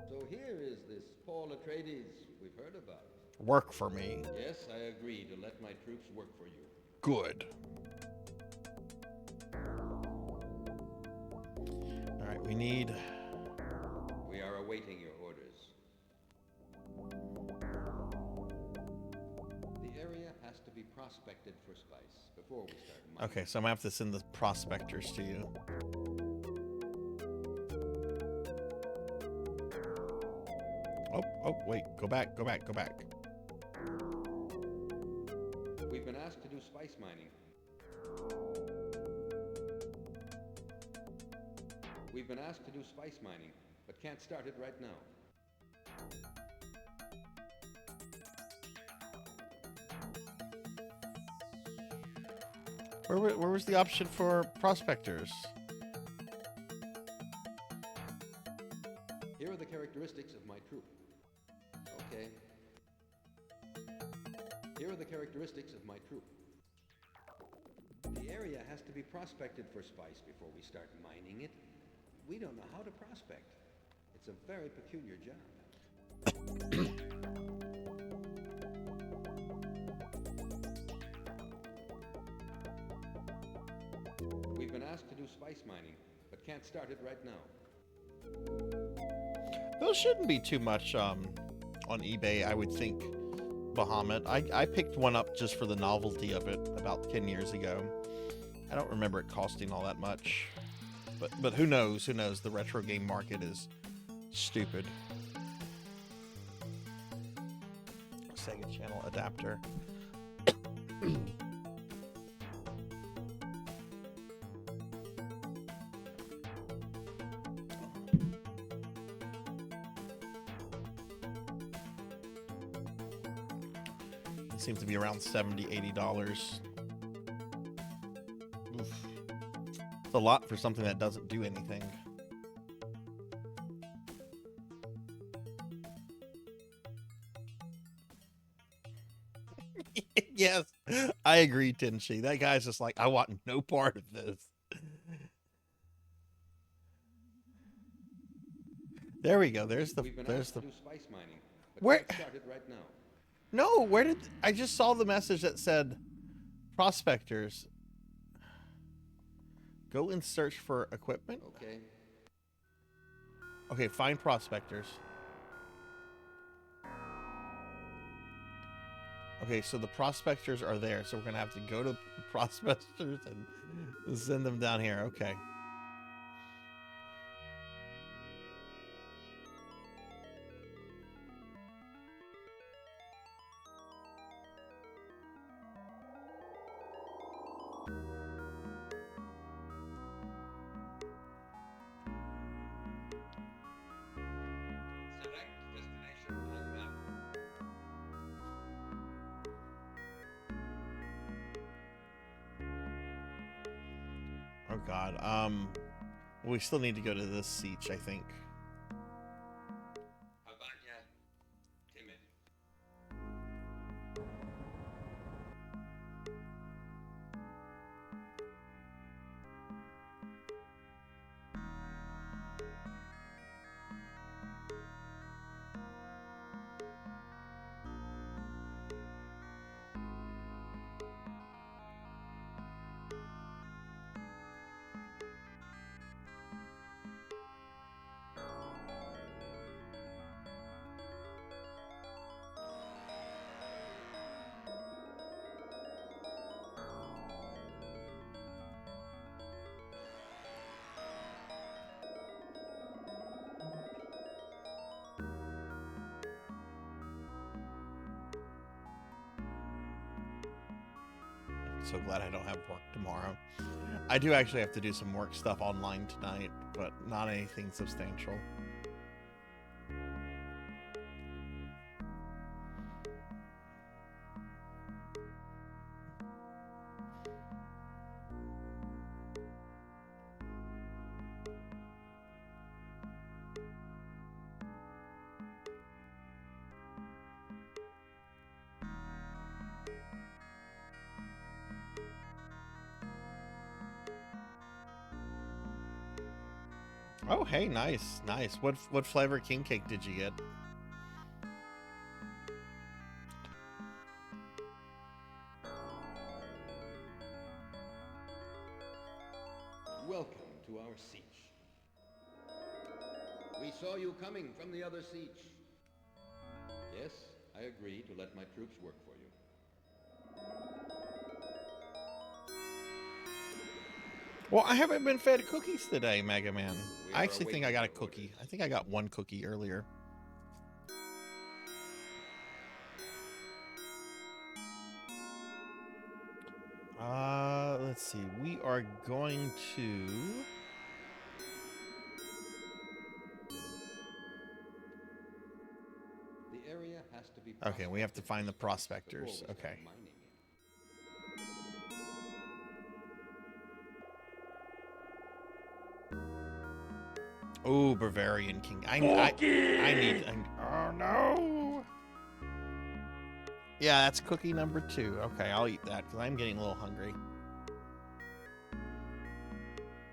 Speaker 6: So here is this Paul Atreides we've heard about.
Speaker 2: Work for me.
Speaker 6: Yes, I agree to let my troops work for you.
Speaker 2: Good. All right, we need...
Speaker 6: We are awaiting your orders. The area has to be prospected for spice before we start mining.
Speaker 2: Okay, so I'm gonna have to send the prospectors to you. Oh, wait, go back.
Speaker 6: We've been asked to do spice mining. We've been asked to do spice mining, but can't start it right now.
Speaker 2: Where was the option for prospectors?
Speaker 6: Here are the characteristics of my troop. Okay. Here are the characteristics of my troop. The area has to be prospected for spice before we start mining it. We don't know how to prospect. It's a very peculiar job. asked to do spice mining, but can't start it right now.
Speaker 2: Those shouldn't be too much on eBay, I would think, Bahamut. I picked one up just for the novelty of it about 10 years ago. I don't remember it costing all that much. But who knows? Who knows? The retro game market is stupid. Sega channel adapter. It seems to be around $70, $80. Oof. It's a lot for something that doesn't do anything. Yes, I agree, Tenshi. That guy's just like, I want no part of this. There we go. There's the
Speaker 6: Spice mining, but
Speaker 2: where
Speaker 6: can't start it right now.
Speaker 2: No, where did I just saw the message that said prospectors go and search for equipment?
Speaker 6: Okay.
Speaker 2: Okay, find prospectors. Okay, so the prospectors are there, so we're gonna have to go to prospectors and send them down here. Okay.
Speaker 5: Select destination on map.
Speaker 2: Oh God. We still need to go to this siege, I think.
Speaker 5: Habanya, timid.
Speaker 2: So glad I don't have work tomorrow. I do actually have to do some work stuff online tonight, but not anything substantial. Oh, hey, nice, nice. What flavor king cake did you get?
Speaker 6: Welcome to our siege. We saw you coming from the other siege. Yes, I agree to let my troops work for you.
Speaker 2: Well, I haven't been fed cookies today, Mega Man. I actually think I got a cookie. I think I got one cookie earlier. Let's see. We are going to...
Speaker 6: The area has to be
Speaker 2: Okay, we have to find the prospectors. Okay. Oh, Bavarian King. I need... oh, no! Yeah, that's cookie number 2. Okay, I'll eat that, because I'm getting a little hungry.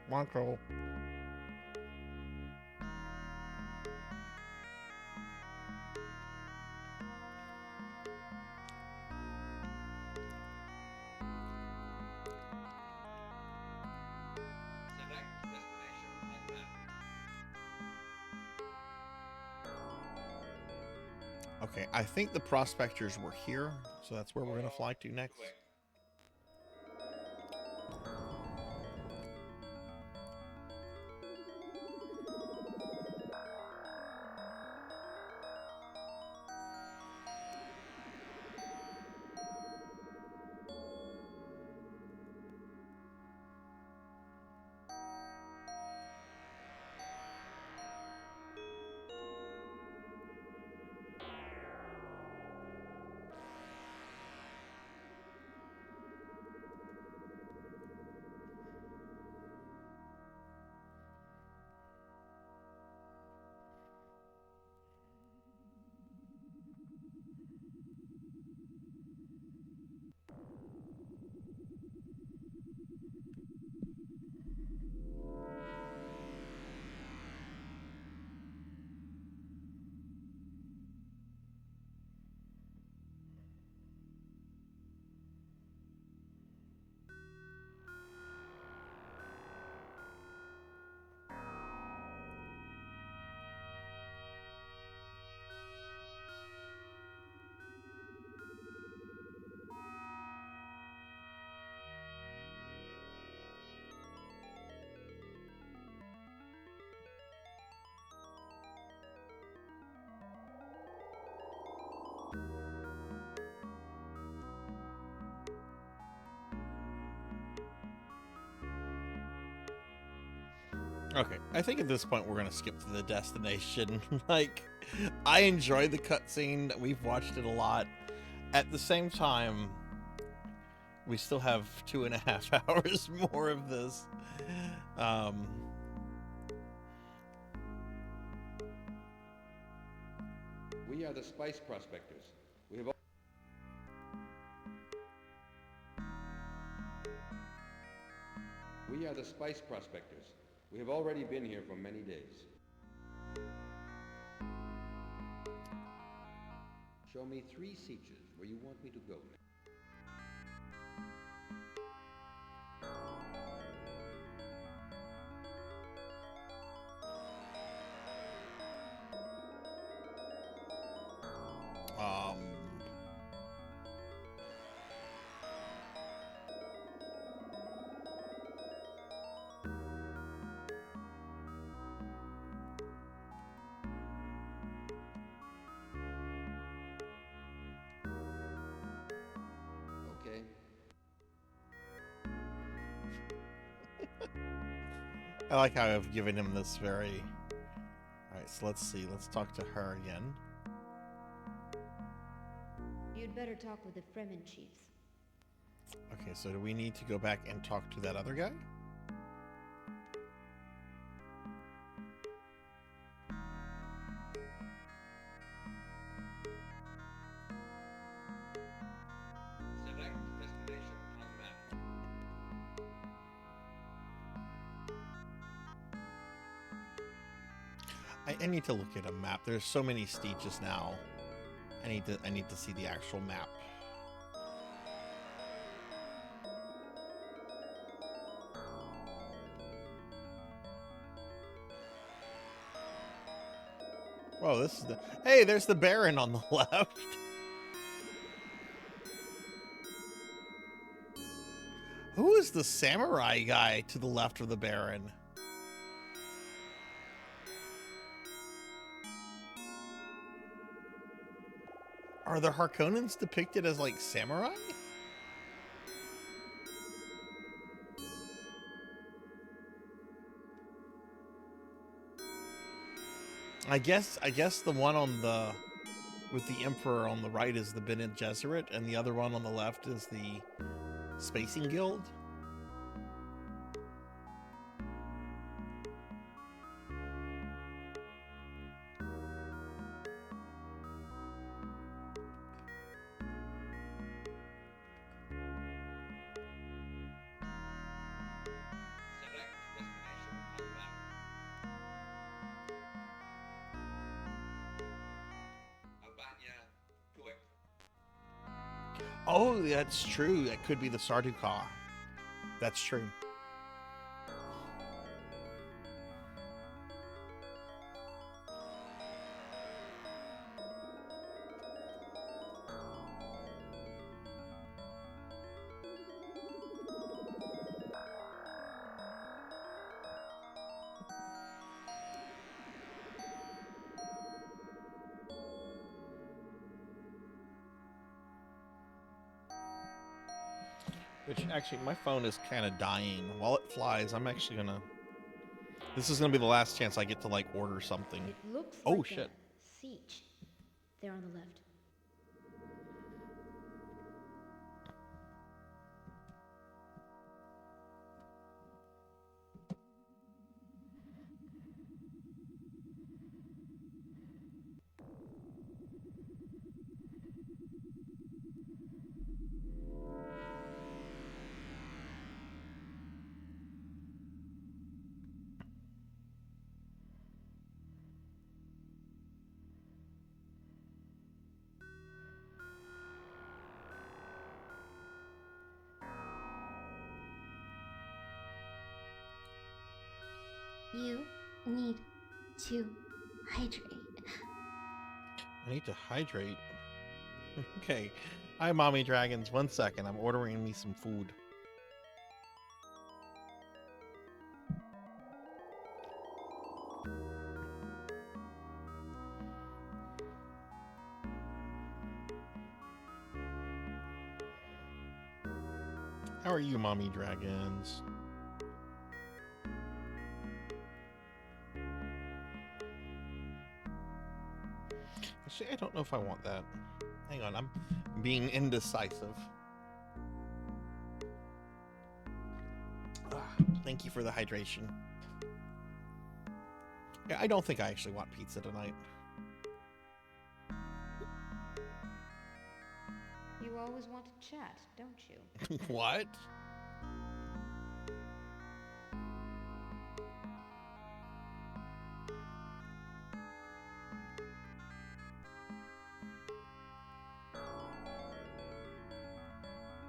Speaker 2: Monko. Okay, I think the prospectors were here, so that's where we're gonna fly to next.
Speaker 5: Quick.
Speaker 2: Okay, I think at this point we're gonna skip to the destination. Like, I enjoy the cutscene. We've watched it a lot. At the same time, we still have 2.5 hours more of this.
Speaker 6: We are the spice prospectors. We have We are the spice prospectors. We have already been here for many days. Show me 3 sietches where you want me to go next. Okay.
Speaker 2: I like how I've given him this very... Alright, so let's see. Let's talk to her again.
Speaker 9: You'd better talk with the Fremen chiefs.
Speaker 2: Okay, so do we need to go back and talk to that other guy?
Speaker 5: Select destination on map.
Speaker 2: I need to look at a map. There's so many stages now. I need to see the actual map. Whoa, this is the... Hey, there's the Baron on the left. Who is the samurai guy to the left of the Baron? Are the Harkonnens depicted as, like, samurai? I guess the one on the... with the Emperor on the right is the Bene Gesserit, and the other one on the left is the Spacing Guild.
Speaker 5: Select destination on map. Albania, Kuwait.
Speaker 2: Oh, that's true. That could be the Sarduka. That's true. Which, actually, my phone is kind of dying. While it flies, I'm actually gonna... This is gonna be the last chance I get to, like, order something.
Speaker 9: It looks
Speaker 2: Oh,
Speaker 9: like
Speaker 2: shit.
Speaker 9: a siege. There on the left.
Speaker 11: You need to hydrate.
Speaker 2: I need to hydrate. Okay. Hi, Mommy Dragons. 1 second. I'm ordering me some food. How are you, Mommy Dragons? Actually, I don't know if I want that. Hang on, I'm being indecisive. Thank you for the hydration. Yeah, I don't think I actually want pizza tonight.
Speaker 9: You always want to chat, don't you?
Speaker 2: What?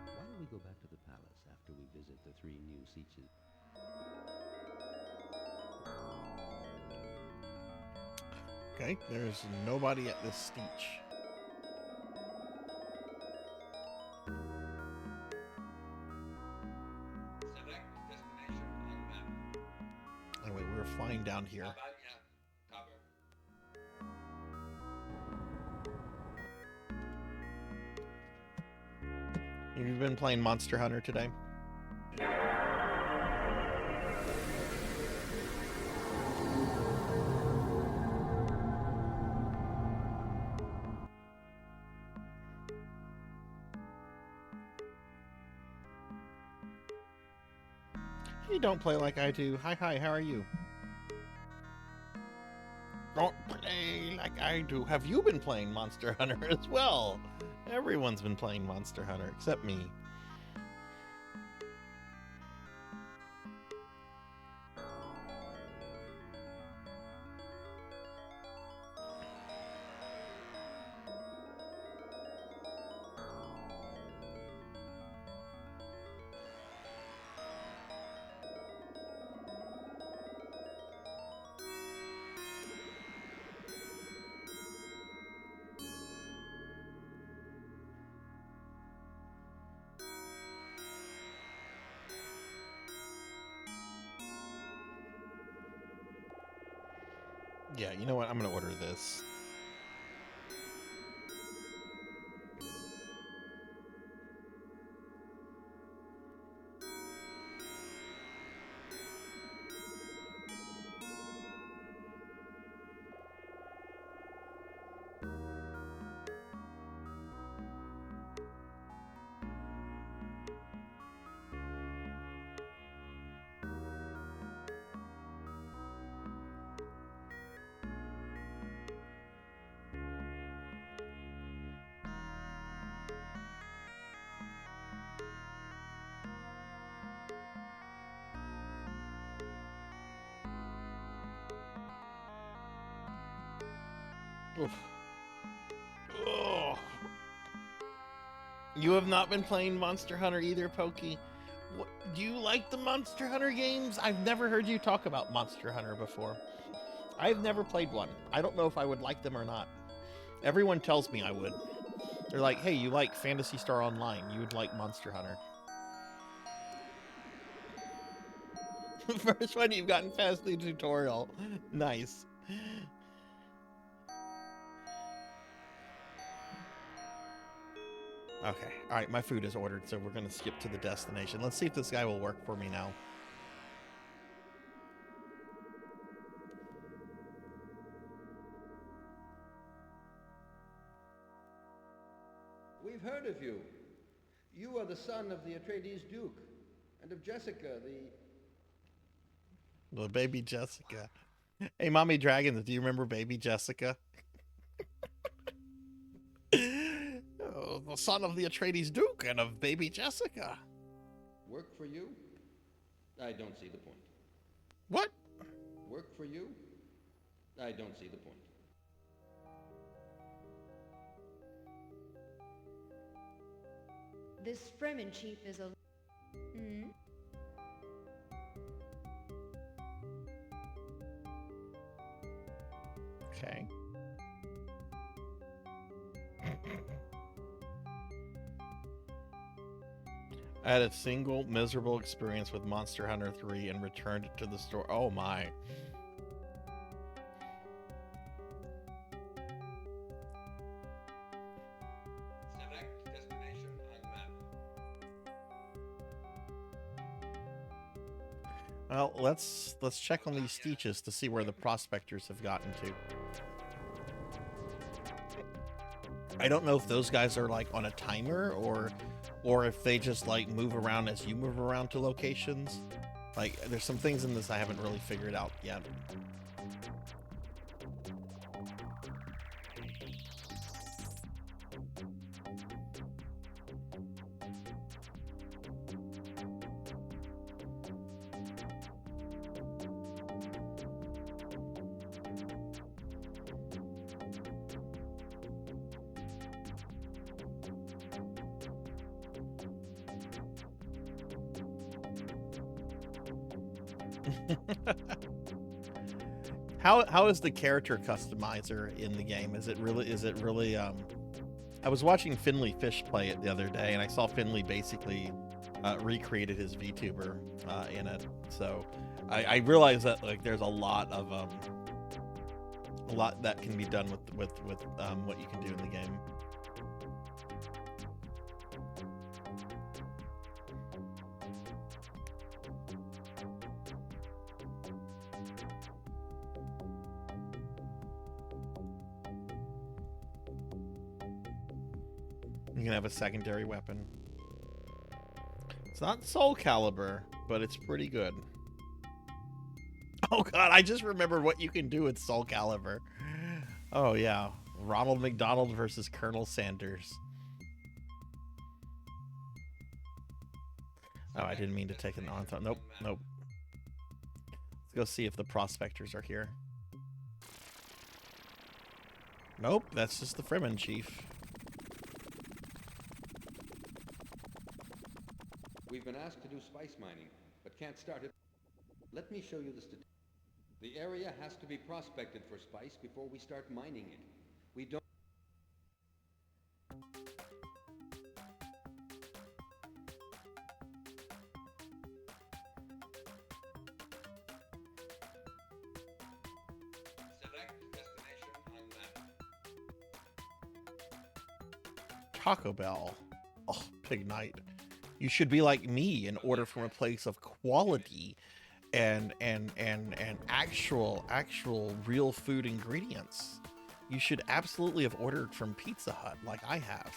Speaker 8: Why don't we go back to the palace after we visit the 3 new sietches?
Speaker 2: Okay, there's nobody at this speech.
Speaker 5: Select destination on map.
Speaker 2: Anyway, we're flying down here.
Speaker 5: Albania, cover.
Speaker 2: Have you been playing Monster Hunter today? You don't play like I do. Hi, how are you? Don't play like I do. Have you been playing Monster Hunter as well? Everyone's been playing Monster Hunter, except me. Yeah, you know what? I'm gonna order this. Oof. Ugh. You have not been playing Monster Hunter either, Pokey. What, do you like the Monster Hunter games? I've never heard you talk about Monster Hunter before. I've never played one. I don't know if I would like them or not. Everyone tells me I would. They're like, hey, you like Phantasy Star Online. You would like Monster Hunter. The first one you've gotten past the tutorial. Nice. Okay. All right, my food is ordered, so we're going to skip to the destination. Let's see if this guy will work for me now.
Speaker 6: We've heard of you. You are the son of the Atreides Duke, and of Jessica,
Speaker 2: The baby Jessica. Hey, Mommy Dragons, do you remember baby Jessica? Oh, the son of the Atreides Duke and of baby Jessica.
Speaker 6: Work for you? I don't see the point.
Speaker 2: What?
Speaker 6: Work for you? I don't see the point.
Speaker 9: This Fremen chief is a... Hmm?
Speaker 2: Okay. I had a single miserable experience with Monster Hunter 3 and returned it to the store. Oh my.
Speaker 5: Select destination on map.
Speaker 2: Well, let's check on these Steeches to see where the prospectors have gotten to. I don't know if those guys are like on a timer or if they just like move around as you move around to locations. Like there's some things in this I haven't really figured out yet. How is the character customizer in the game? Is it really I was watching Finley Fish play it the other day and I saw Finley basically recreated his VTuber in it. So I realized that like there's a lot that can be done with what you can do in the game. You can have a secondary weapon. It's not Soul Calibur, but it's pretty good. Oh god, I just remembered what you can do with Soul Calibur. Oh yeah, Ronald McDonald versus Colonel Sanders. Oh, I didn't mean to take an on. Nope, nope. Let's go see if the prospectors are here. Nope, that's just the Fremen chief.
Speaker 6: We've been asked to do spice mining, but can't start it. Let me show you the statistics. The area has to be prospected for spice before we start mining it. We don't...
Speaker 5: Select destination on map.
Speaker 2: Taco Bell. Oh, Pig Knight. You should be like me and order from a place of quality and actual real food ingredients. You should absolutely have ordered from Pizza Hut like I have.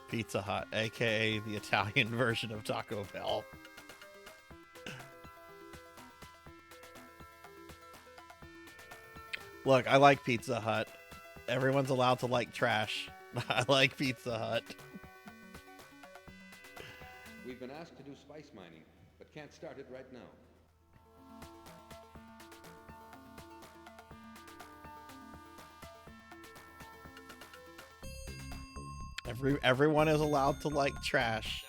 Speaker 2: Pizza Hut, aka the Italian version of Taco Bell. Look, I like Pizza Hut. Everyone's allowed to like trash. I like Pizza Hut.
Speaker 6: We've been asked to do spice mining, but can't start it right now.
Speaker 2: Everyone is allowed to like trash.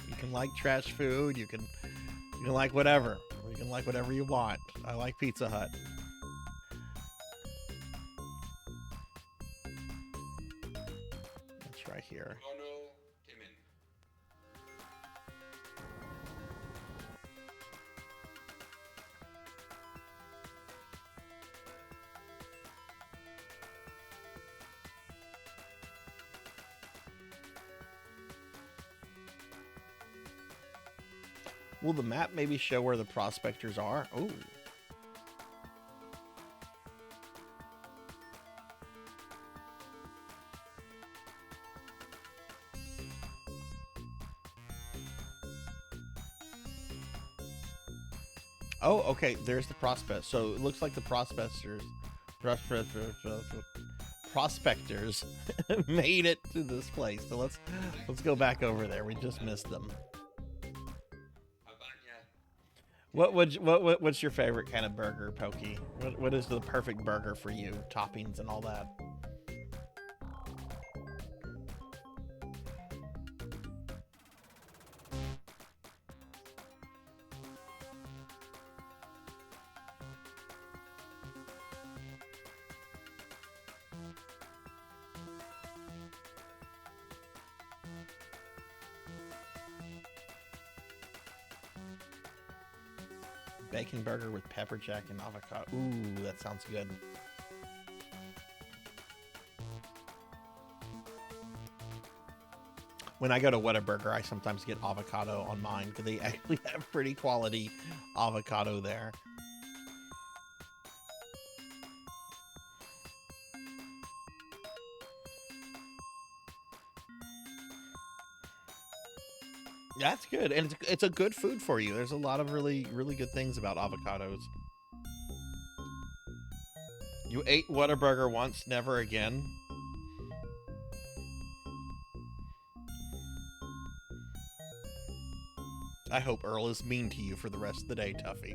Speaker 2: You can like trash food. You can like whatever. You can like whatever you want. I like Pizza Hut. Let's try here. Will the map maybe show where the prospectors are? Oh. Oh, okay. There's the prospect. So it looks like the prospectors made it to this place. So let's go back over there. We just missed them. What's your favorite kind of burger, Pokey? What is the perfect burger for you? Toppings and all that. Bacon burger with pepper jack and avocado. Ooh, that sounds good. When I go to Whataburger, I sometimes get avocado on mine because they actually have pretty quality avocado there. That's good, and it's a good food for you. There's a lot of really good things about avocados. You ate Whataburger once, never again. I hope Earl is mean to you for the rest of the day, Tuffy.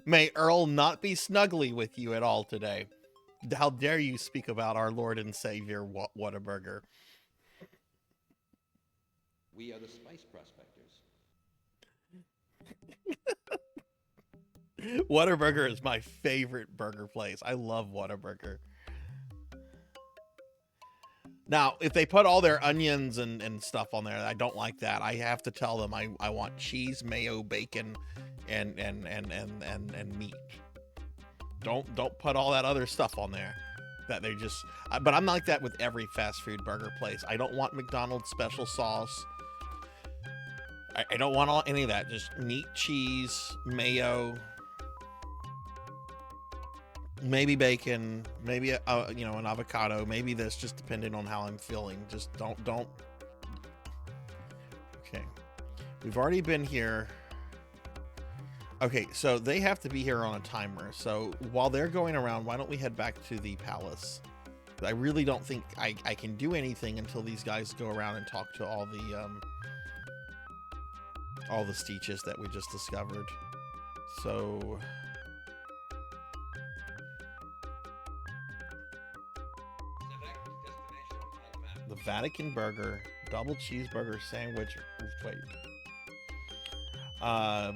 Speaker 2: May Earl not be snuggly with you at all today. How dare you speak about our Lord and Savior Whataburger.
Speaker 6: We are the spice prospectors.
Speaker 2: Whataburger is my favorite burger place. I love Whataburger. Now, if they put all their onions and stuff on there, I don't like that. I have to tell them I want cheese, mayo, bacon, and meat. Don't put all that other stuff on there. That they just. But I'm like that with every fast food burger place. I don't want McDonald's special sauce. I don't want any of that. Just meat, cheese, mayo, maybe bacon, maybe an avocado, maybe this, just depending on how I'm feeling. Just don't. Okay, we've already been here. Okay, so they have to be here on a timer. So while they're going around, why don't we head back to the palace? I really don't think I can do anything until these guys go around and talk to all the Steeches that we just discovered. So the Vatican burger, double cheeseburger sandwich. Wait.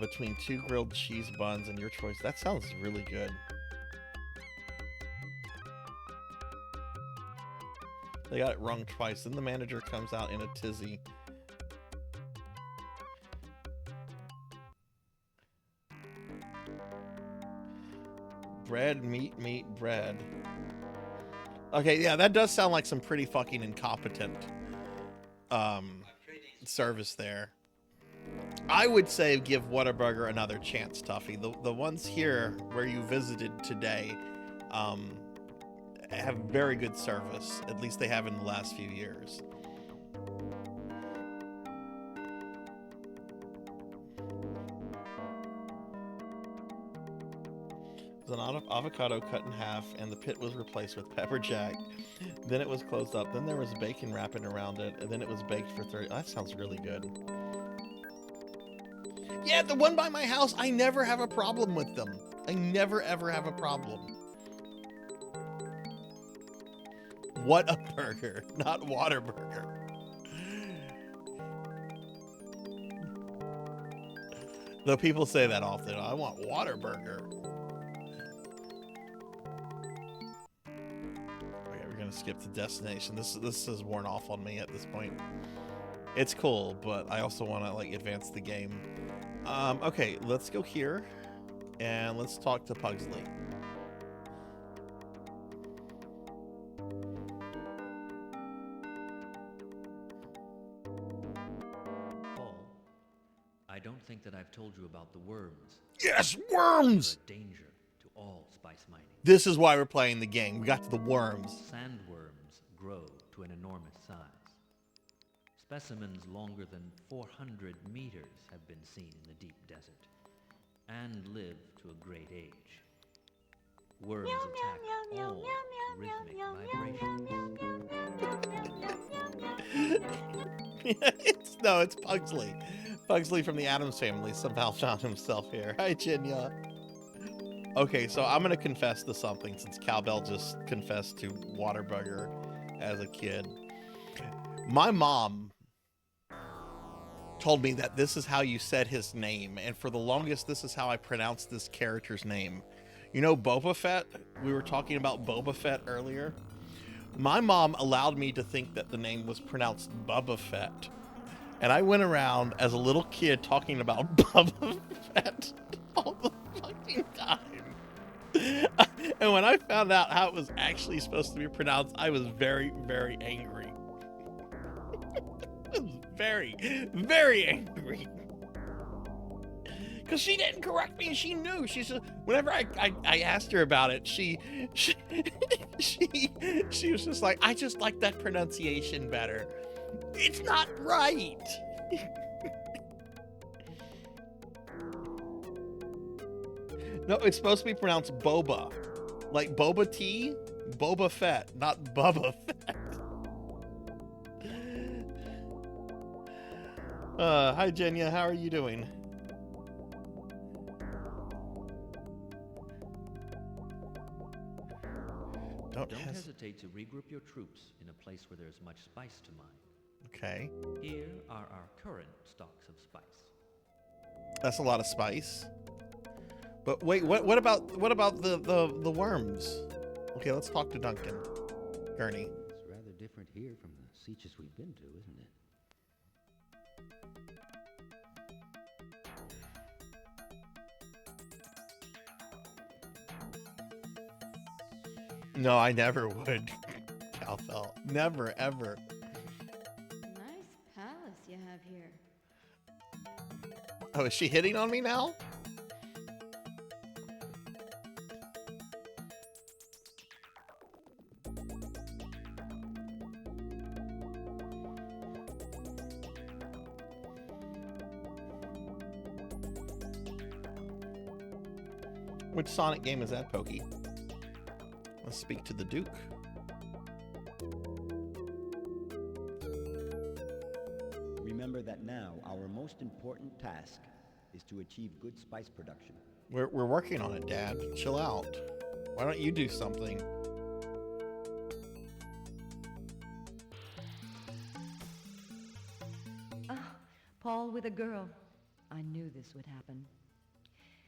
Speaker 2: Between 2 grilled cheese buns and your choice. That sounds really good. They got it wrong twice. Then the manager comes out in a tizzy. Bread, meat, bread. Okay, yeah, that does sound like some pretty fucking incompetent service there. I would say give Whataburger another chance, Tuffy. The ones here where you visited today have very good service. At least they have in the last few years. There's an avocado cut in half, and the pit was replaced with pepper jack. Then it was closed up. Then there was bacon wrapping around it, and then it was baked for 30. That sounds really good. Yeah, the one by my house, I never have a problem with them. I never, ever have a problem. What a burger, not Whataburger. Though people say that often. I want Whataburger. Okay, we're gonna skip to destination. This has worn off on me at this point. It's cool, but I also want to advance the game. Okay, let's go here, and let's talk to Pugsley.
Speaker 7: Paul, I've told you about the worms.
Speaker 2: Yes, worms!
Speaker 7: They're a danger to all spice mining.
Speaker 2: This is why we're playing the game. We got to the worms.
Speaker 7: Sandworms grow to an enormous size. Specimens longer than 400 meters have been seen in the deep desert and live to a great age. Worms attack all rhythmic vibrations.
Speaker 2: No, it's Pugsley. Pugsley from the Addams Family somehow found himself here. Hi, Jinya. Okay, so I'm gonna confess to something since Cowbell just confessed to Waterbugger as a kid. My mom told me that this is how you said his name, and for the longest, this is how I pronounced this character's name. You know Boba Fett? We were talking about Boba Fett earlier. My mom allowed me to think that the name was pronounced Bubba Fett. And I went around as a little kid talking about Bubba Fett all the fucking time. And when I found out how it was actually supposed to be pronounced, I was very, very angry. I was very, very angry. Because she didn't correct me, and she knew. She said, whenever I asked her about it, she was just like, I just like that pronunciation better. It's not right. No, it's supposed to be pronounced Boba. Like Boba Tea, Boba Fett, not Bubba Fett. Hi, Jenya. How are you doing?
Speaker 7: Don't hesitate to regroup your troops in a place where there's much spice to mine.
Speaker 2: Okay.
Speaker 7: Here are our current stocks of spice.
Speaker 2: That's a lot of spice. But wait, what about the worms? Okay, let's talk to Duncan. Gurney.
Speaker 8: It's rather different here from the Seaches we've been to, isn't it?
Speaker 2: No, I never would. Calfell. Never, ever.
Speaker 9: Nice palace you have here.
Speaker 2: Oh, is she hitting on me now? Which Sonic game is that, Pokey? Let's speak to the Duke.
Speaker 3: Remember that now our most important task is to achieve good spice production.
Speaker 2: We're working on it, Dad. Chill out. Why don't you do something?
Speaker 4: Paul with a girl. I knew this would happen.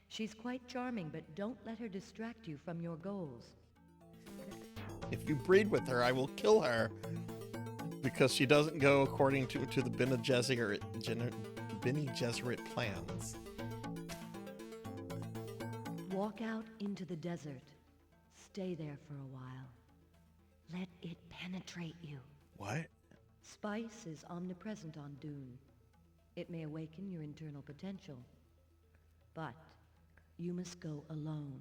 Speaker 4: She's quite charming, but don't let her distract you from your goals.
Speaker 2: If you breed with her, I will kill her. Because she doesn't go according to the Bene Gesserit plans.
Speaker 4: Walk out into the desert. Stay there for a while. Let it penetrate you.
Speaker 2: What?
Speaker 4: Spice is omnipresent on Dune. It may awaken your internal potential. But you must go alone.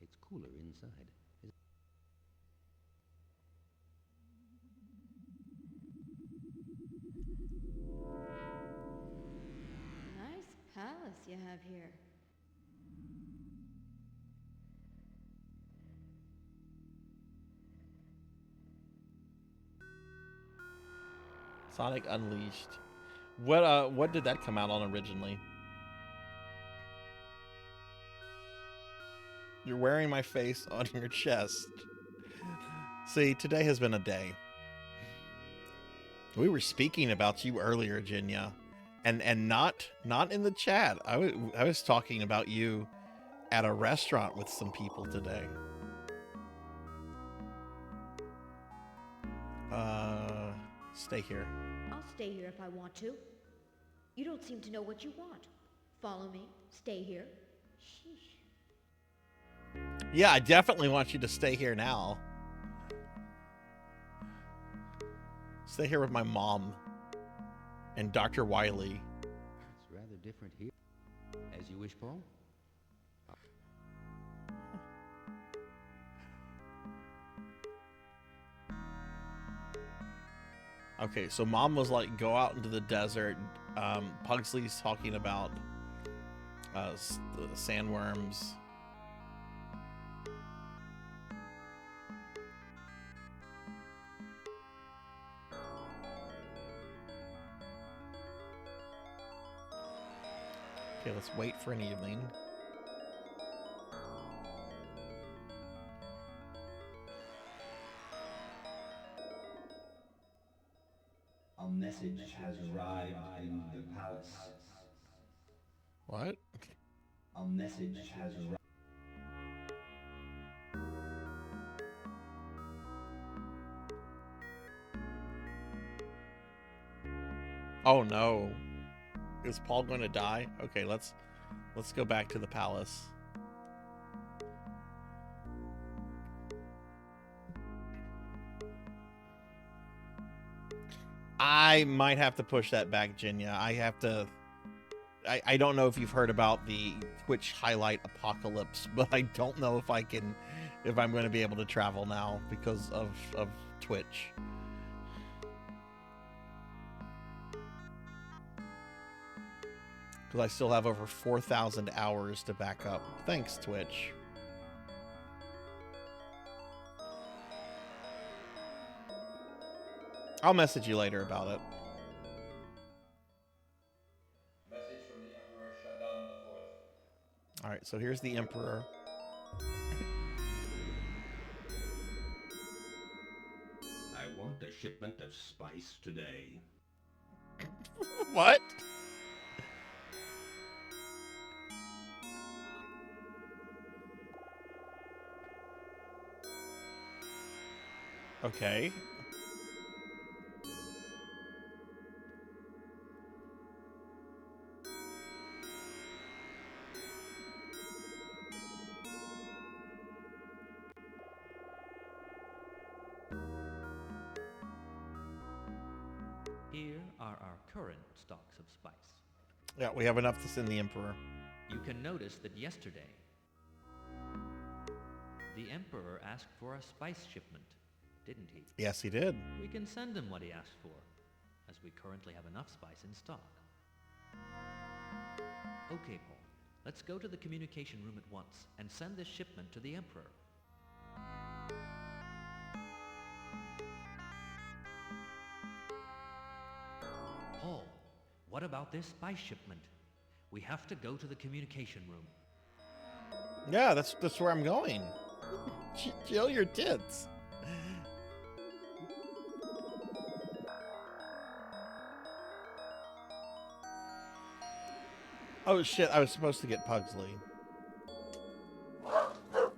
Speaker 8: It's cooler inside.
Speaker 9: Nice palace you have here.
Speaker 2: Sonic Unleashed. What did that come out on originally? You're wearing my face on your chest. See, today has been a day. We were speaking about you earlier, Jinya, and not in the chat. I was talking about you at a restaurant with some people today. Stay here.
Speaker 9: I'll stay here if I want to. You don't seem to know what you want. Follow me. Stay here. Sheesh.
Speaker 2: Yeah, I definitely want you to stay here now. Stay here with my mom and Dr. Wiley.
Speaker 8: It's rather different here. As you wish, Paul.
Speaker 2: Okay, so mom was like, go out into the desert. Pugsley's talking about the sandworms. Okay, let's wait for an evening.
Speaker 10: A message has arrived in the palace.
Speaker 2: What?
Speaker 10: A message has arrived.
Speaker 2: Oh no. Is Paul going to die? Okay, let's go back to the palace. I might have to push that back, Jinya. I don't know if you've heard about the Twitch highlight apocalypse, but I don't know if I'm going to be able to travel now because of Twitch. Because I still have over 4,000 hours to back up. Thanks, Twitch. I'll message you later about it.
Speaker 5: Message from the Emperor Shaddam IV.
Speaker 2: Alright, so here's the Emperor.
Speaker 10: I want a shipment of spice today.
Speaker 2: What? Okay.
Speaker 7: Here are our current stocks of spice.
Speaker 2: Yeah, we have enough to send the Emperor.
Speaker 7: You can notice that yesterday, the Emperor asked for a spice shipment, didn't he?
Speaker 2: Yes, he did.
Speaker 7: We can send him what he asked for, as we currently have enough spice in stock. Okay, Paul, let's go to the communication room at once and send this shipment to the Emperor. Paul, what about this spice shipment? We have to go to the communication room.
Speaker 2: Yeah, that's where I'm going. Chill your tits. Oh shit, I was supposed to get Pugsley.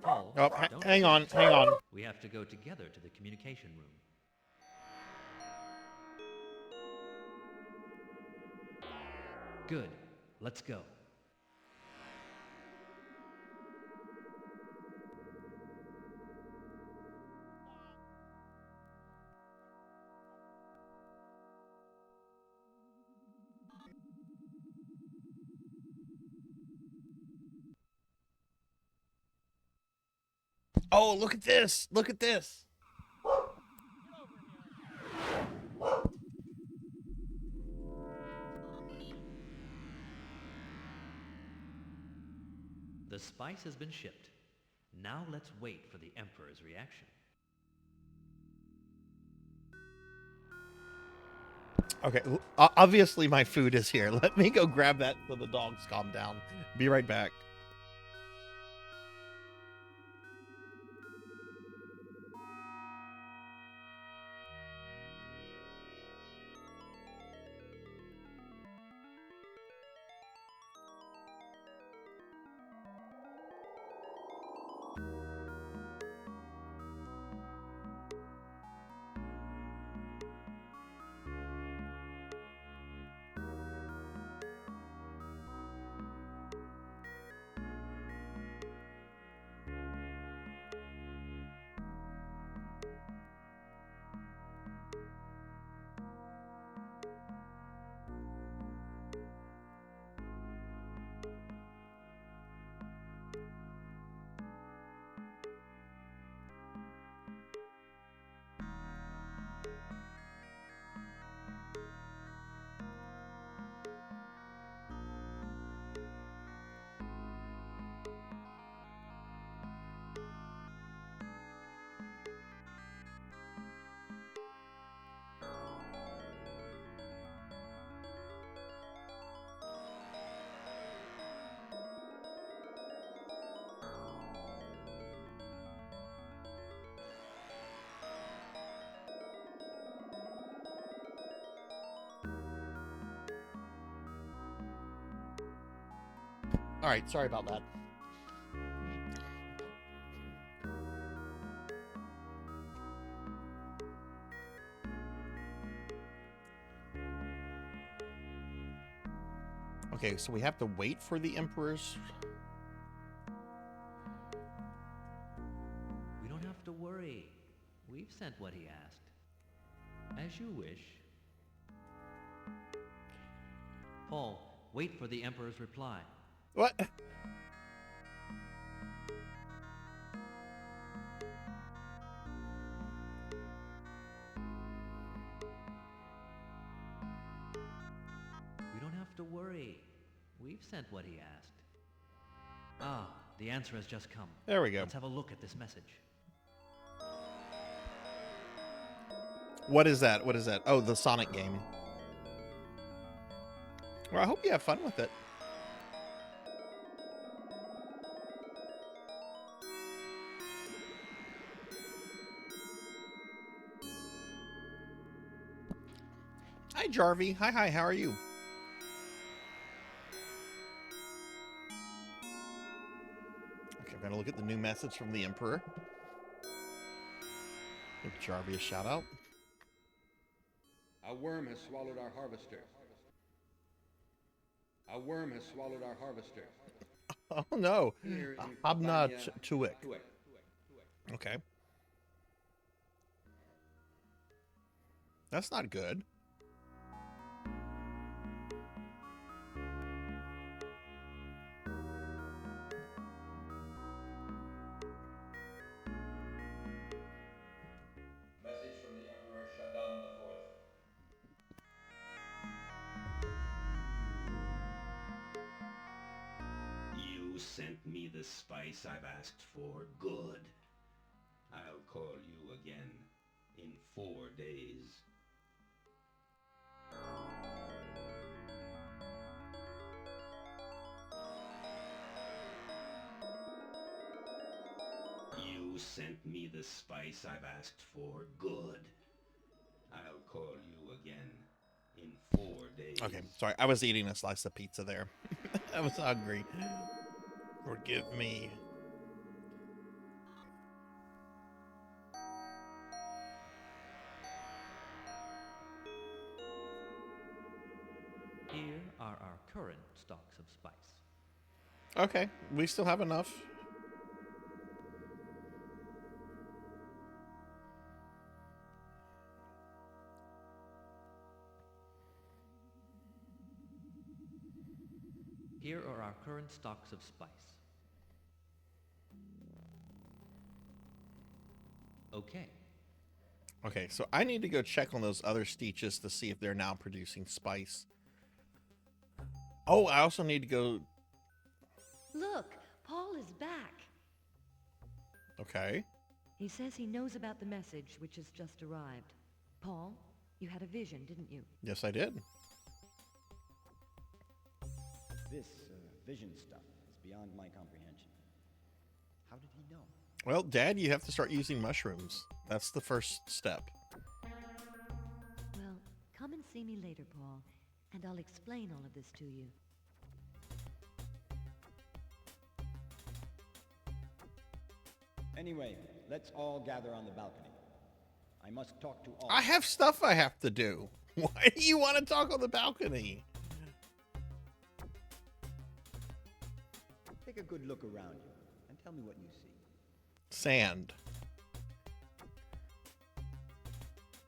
Speaker 7: Paul,
Speaker 2: Oh, hang on.
Speaker 7: We have to go together to the communication room. Good. Let's go.
Speaker 2: Oh, look at this. Look at this.
Speaker 7: The spice has been shipped. Now let's wait for the Emperor's reaction.
Speaker 2: Okay, obviously my food is here. Let me go grab that so the dogs calm down. Be right back. All right, sorry about that. Okay, so we have to wait for the Emperor's...
Speaker 7: We don't have to worry. We've sent what he asked. As you wish. Paul, wait for the Emperor's reply.
Speaker 2: What?
Speaker 7: We don't have to worry. We've sent what he asked. Ah, the answer has just come.
Speaker 2: There we go.
Speaker 7: Let's have a look at this message.
Speaker 2: What is that? What is that? Oh, the Sonic game. Well, I hope you have fun with it. Hi, Jarvie. Hi, how are you? Okay, I'm gonna look at the new message from the Emperor. Give Jarvie a shout out.
Speaker 6: A worm has swallowed our harvester. A worm has swallowed our harvester.
Speaker 2: Oh no.
Speaker 6: Here in
Speaker 2: Habna
Speaker 6: Kabania-
Speaker 2: Tuik.
Speaker 6: Tuik.
Speaker 2: Okay. That's not good.
Speaker 5: Message from the Emperor Shaddam IV.
Speaker 10: You sent me the spice I've asked for. Good. I'll call you again in 4 days. You sent me the spice I've asked for. Good. I'll call you again in 4 days.
Speaker 2: Okay, sorry. I was eating a slice of pizza there. I was hungry. Forgive me.
Speaker 7: Here are our current stocks of spice.
Speaker 2: Okay, we still have enough.
Speaker 7: Here are our current stocks of spice. Okay.
Speaker 2: Okay, so I need to go check on those other Steeches to see if they're now producing spice. Oh, I also need to go...
Speaker 4: Look, Paul is back.
Speaker 2: Okay.
Speaker 4: He says he knows about the message which has just arrived. Paul, you had a vision, didn't you?
Speaker 2: Yes, I did.
Speaker 3: This vision stuff is beyond my comprehension. How did he know?
Speaker 2: Well, Dad, you have to start using mushrooms. That's the first step.
Speaker 4: Well, come and see me later, Paul, and I'll explain all of this to you.
Speaker 3: Anyway, let's all gather on the balcony. I must talk to all.
Speaker 2: I have stuff I have to do. Why do you want to talk on the balcony?
Speaker 3: Take a good look around you and tell me what you see.
Speaker 2: Sand.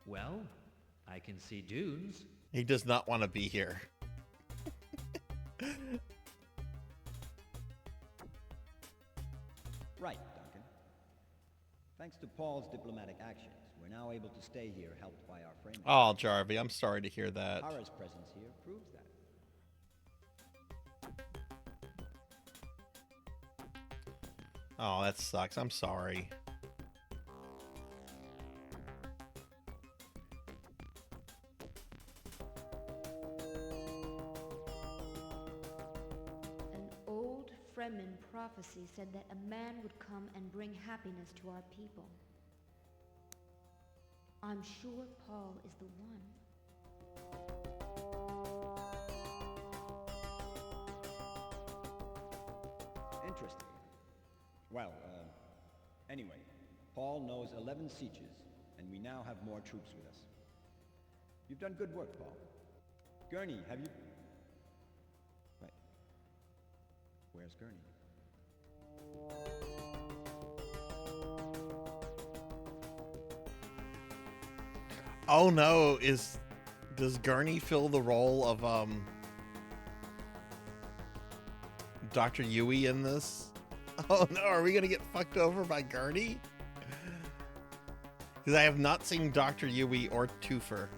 Speaker 7: Well, I can see dunes.
Speaker 2: He does not want to be here.
Speaker 3: Right, Duncan. Thanks to Paul's diplomatic actions, we're now able to stay here helped by our framing.
Speaker 2: Oh, Jarvie, I'm sorry to hear that.
Speaker 3: Hara's presence here proves that.
Speaker 2: Oh, that sucks. I'm sorry.
Speaker 9: An old Fremen prophecy said that a man would come and bring happiness to our people. I'm sure Paul is the one.
Speaker 3: Well, anyway, Paul knows 11 sieges, and we now have more troops with us. You've done good work, Paul. Gurney, have you... Wait. Where's Gurney?
Speaker 2: Oh no, does Gurney fill the role of Dr. Yui in this? Oh no, are we gonna get fucked over by Gurney? Because I have not seen Dr. Yui or Twofer.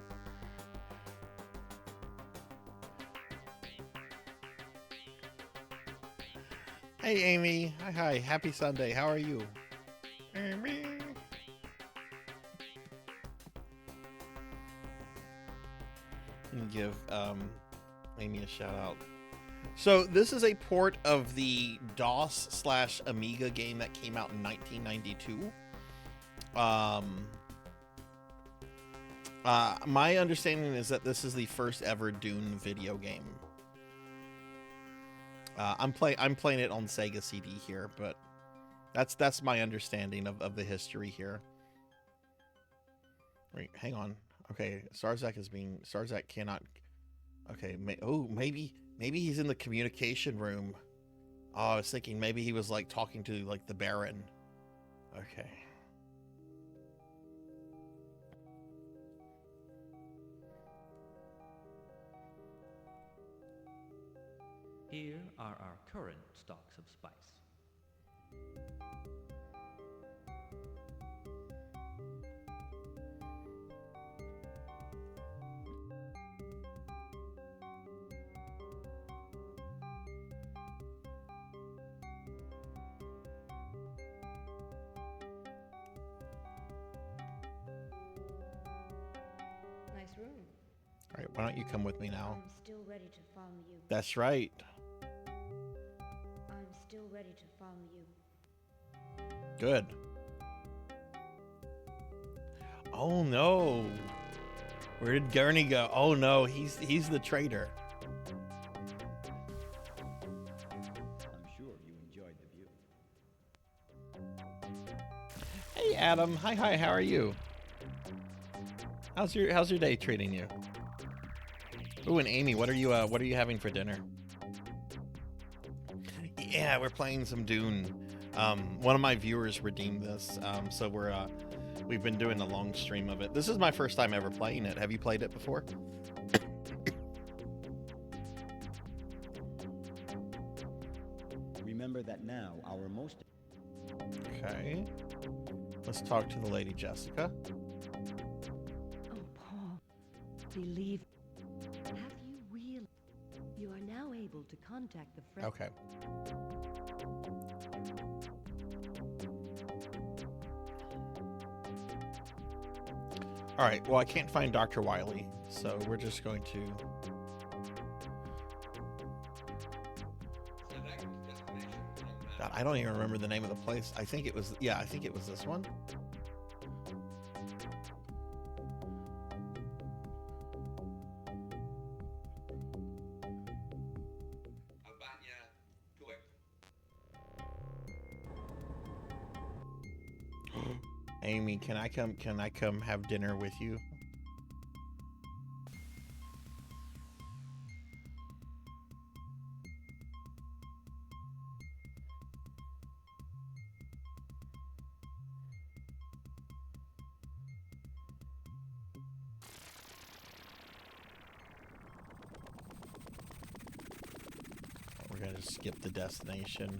Speaker 2: Hey Amy, hi, happy Sunday, how are you? Amy. Give Amy a shout out. So this is a port of the DOS/Amiga game that came out in 1992. My understanding is that this is the first ever Dune video game. I'm playing it on Sega CD here, but that's my understanding of the history here. Wait, hang on. Okay, Sarzac cannot. Okay, maybe he's in the communication room. Oh, I was thinking maybe he was like talking to like the Baron. Okay.
Speaker 7: Here are our current stocks of spice.
Speaker 9: Nice room.
Speaker 2: All right, why don't you come with me now?
Speaker 9: I'm still ready to follow you.
Speaker 2: That's right.
Speaker 9: I'm still ready to follow you.
Speaker 2: Good. Oh no. Where did Gurney go? Oh no, he's the traitor.
Speaker 3: I'm sure you enjoyed the view.
Speaker 2: Hey Adam, hi, how are you? How's your day treating you? Oh, and Amy, what are you having for dinner? Yeah, we're playing some Dune. One of my viewers redeemed this, so we've been doing a long stream of it. This is my first time ever playing it. Have you played it before?
Speaker 3: Remember that now our most...
Speaker 2: Okay. Let's talk to the lady Jessica.
Speaker 4: Oh, Paul. Believe. Have you realized you are now able to contact the friend?
Speaker 2: Okay. All right. Well, I can't find Dr. Wiley, so we're just going to. God, I don't even remember the name of the place. I think it was. Yeah, I think it was this one. Amy, can I come have dinner with you? We're gonna skip the destination.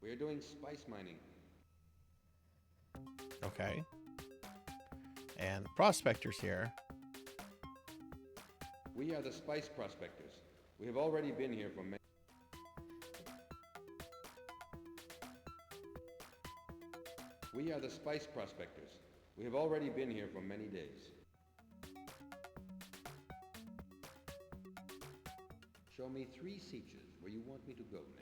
Speaker 6: We're doing spice mining.
Speaker 2: Okay. And the prospector's here.
Speaker 6: We are the spice prospectors. We have already been here for many... We are the spice prospectors. We have already been here for many days. Show me 3 sieges where you want me to go next.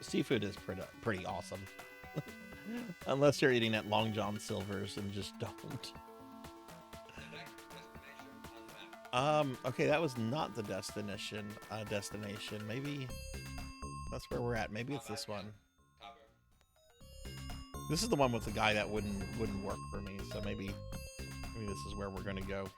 Speaker 2: Seafood is pretty awesome. Unless you're eating at Long John Silver's and just don't.
Speaker 5: The next destination on the map.
Speaker 2: Okay, that was not the destination. Maybe that's where we're at. Maybe it's this one.
Speaker 5: Cover.
Speaker 2: This is the one with the guy that wouldn't work for me. So maybe this is where we're gonna go.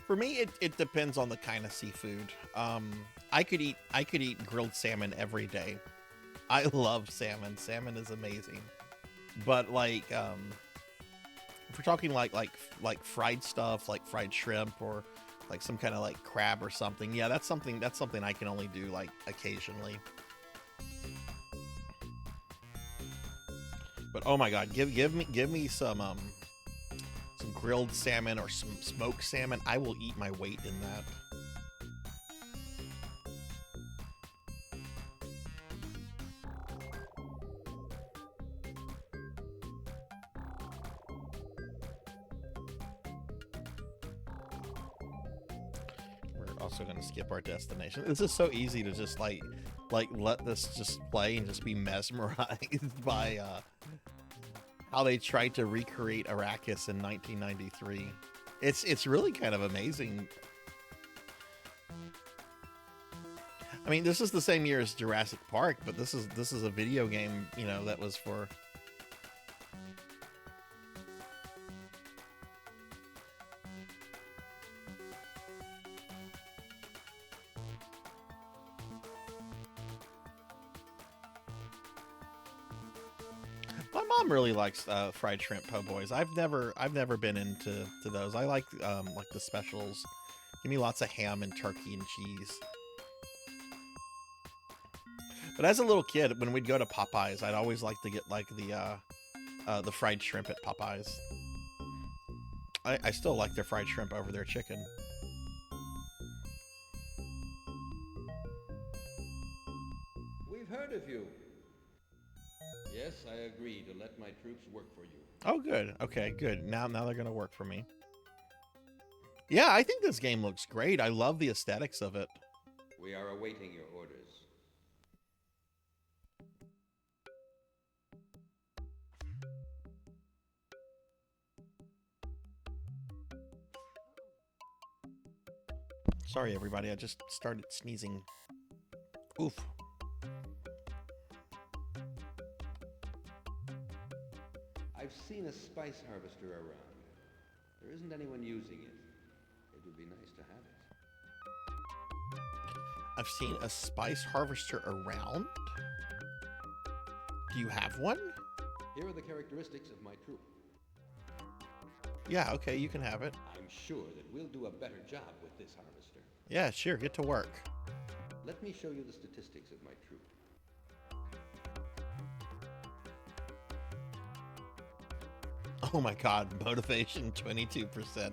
Speaker 2: For me, it depends on the kind of seafood. I could eat grilled salmon every day. I love salmon. Salmon is amazing. But like, if we're talking like fried stuff, like fried shrimp or like some kind of like crab or something, yeah, that's something I can only do like occasionally. But oh my God, give me some grilled salmon or some smoked salmon. I will eat my weight in that. We're also going to skip our destination. This is so easy to just like let this just play and just be mesmerized by how they tried to recreate Arrakis in 1993. It's really kind of amazing. I mean, this is the same year as Jurassic Park, but this is a video game, you know, that was for. My mom really likes fried shrimp po' boys. I've never been into those. I like the specials. Give me lots of ham and turkey and cheese. But as a little kid, when we'd go to Popeyes, I'd always like to get like the fried shrimp at Popeyes. I still like their fried shrimp over their chicken.
Speaker 6: We've heard of you. Yes, I agree to let my troops work for you.
Speaker 2: Oh, good. Okay, good. Now they're gonna work for me. Yeah, I think this game looks great. I love the aesthetics of it.
Speaker 6: We are awaiting your orders.
Speaker 2: Sorry, everybody. I just started sneezing. Oof.
Speaker 6: I've seen a spice harvester around. There isn't anyone using it. It would be nice to have it.
Speaker 2: I've seen a spice harvester around. Do you have one?
Speaker 6: Here are the characteristics of my troop.
Speaker 2: Yeah, okay, you can have it.
Speaker 6: I'm sure that we'll do a better job with this harvester.
Speaker 2: Yeah, sure, get to work.
Speaker 6: Let me show you the statistics of my troop.
Speaker 2: Oh my God, motivation 22%.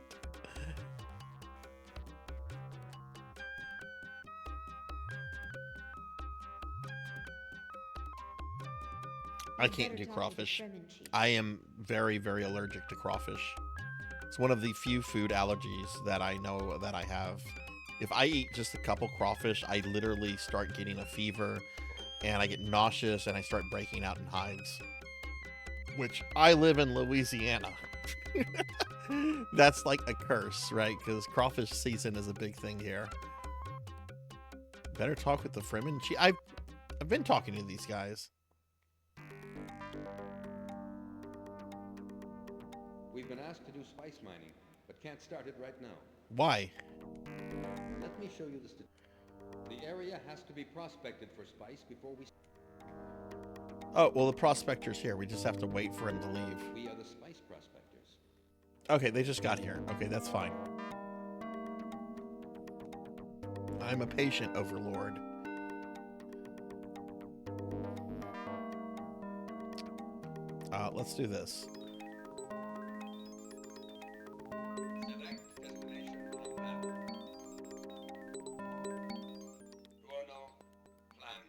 Speaker 2: I can't do crawfish. I am very, very allergic to crawfish. It's one of the few food allergies that I know that I have. If I eat just a couple crawfish, I literally start getting a fever and I get nauseous and I start breaking out in hives. Which, I live in Louisiana. That's like a curse, right? Because crawfish season is a big thing here. Better talk with the Fremen chief. I've been talking to these guys.
Speaker 6: We've been asked to do spice mining, but can't start it right now.
Speaker 2: Why?
Speaker 6: Let me show you the statistics. The area has to be prospected for spice before we...
Speaker 2: Oh, well, the prospector's here. We just have to wait for him to leave.
Speaker 6: We are the spice prospectors.
Speaker 2: Okay, they just got here. Okay, that's fine. I'm a patient overlord. Let's do this.
Speaker 5: Select destination on map. Duono, plan,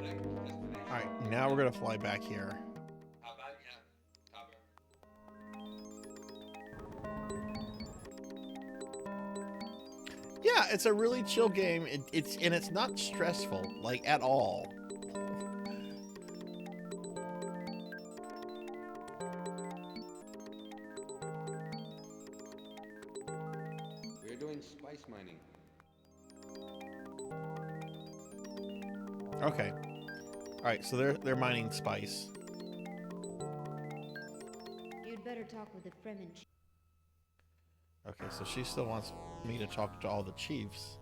Speaker 2: All right, now we're gonna fly back here. Yeah, it's a really chill game. It's not stressful, like, at all.
Speaker 6: We're doing spice mining.
Speaker 2: Okay. All right, so they're mining spice.
Speaker 9: You'd better talk with the Fremen chief.
Speaker 2: Okay, so she still wants me to talk to all the chiefs.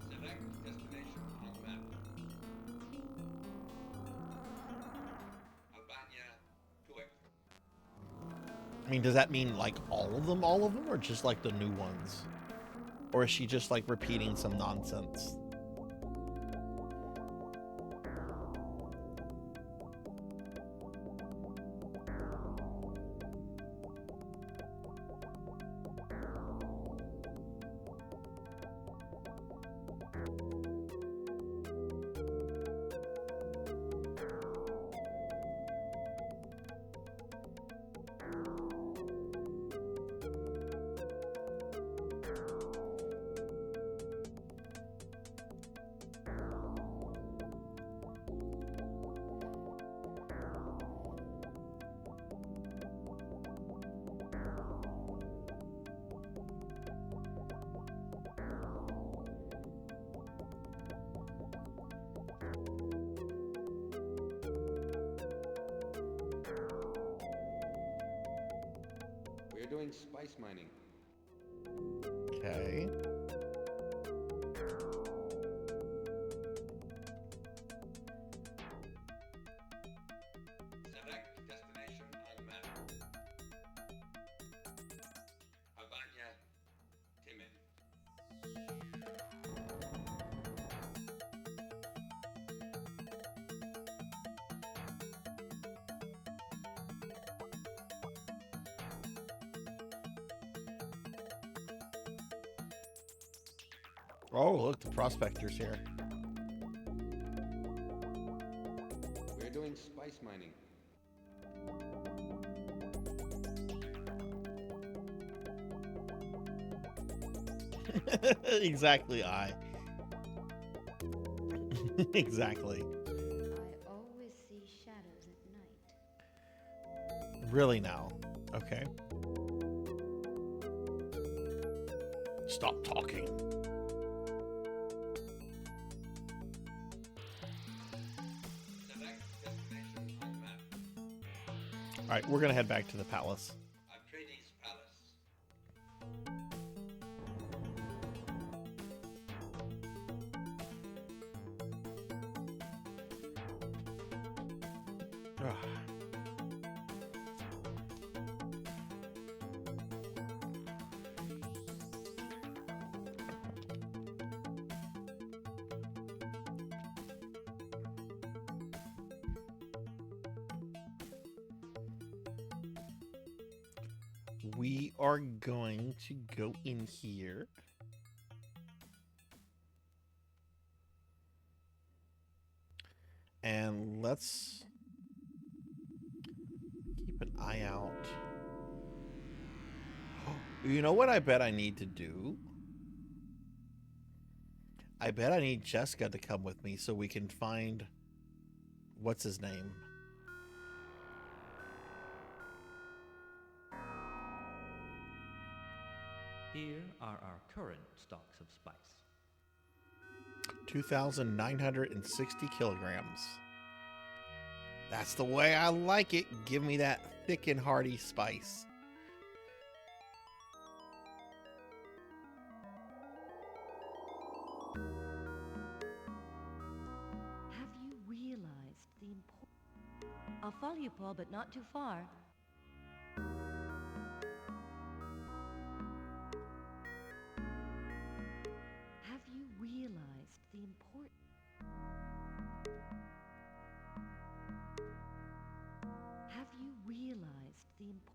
Speaker 5: Select destination on map. Albania, Tuek.
Speaker 2: I mean, does that mean like all of them, or just like the new ones? Or is she just like repeating some nonsense?
Speaker 6: We're doing spice mining.
Speaker 2: Okay.
Speaker 5: Select destination on map. Albania, Timin.
Speaker 2: Oh, look, the prospector's here.
Speaker 6: We're doing spice mining.
Speaker 2: Exactly, exactly.
Speaker 9: I always see shadows at night.
Speaker 2: Really now. Okay. Stop talking.
Speaker 5: Select destination on map.
Speaker 2: All right, we're gonna head back to the palace.
Speaker 5: Atreides Palace.
Speaker 2: Ugh. We are going to go in here. And let's keep an eye out. You know what I bet I need to do? I bet I need Jessica to come with me so we can find... what's his name?
Speaker 7: Here are our current stocks of spice.
Speaker 2: 2,960 kilograms. That's the way I like it. Give me that thick and hearty spice.
Speaker 4: Have you realized the importance? I'll follow you, Paul, but not too far. Have you realized the importance? Have you realized the importance?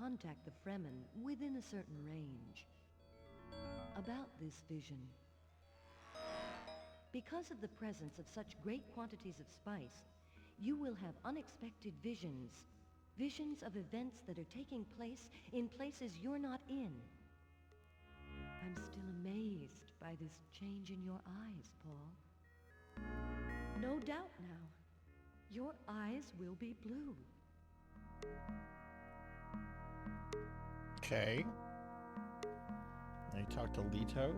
Speaker 4: contact the Fremen within a certain range. About this vision. Because of the presence of such great quantities of spice, you will have unexpected visions. Visions of events that are taking place in places you're not in. I'm still amazed by this change in your eyes, Paul. No doubt now, your eyes will be blue.
Speaker 2: Okay. Now you talk to Leto.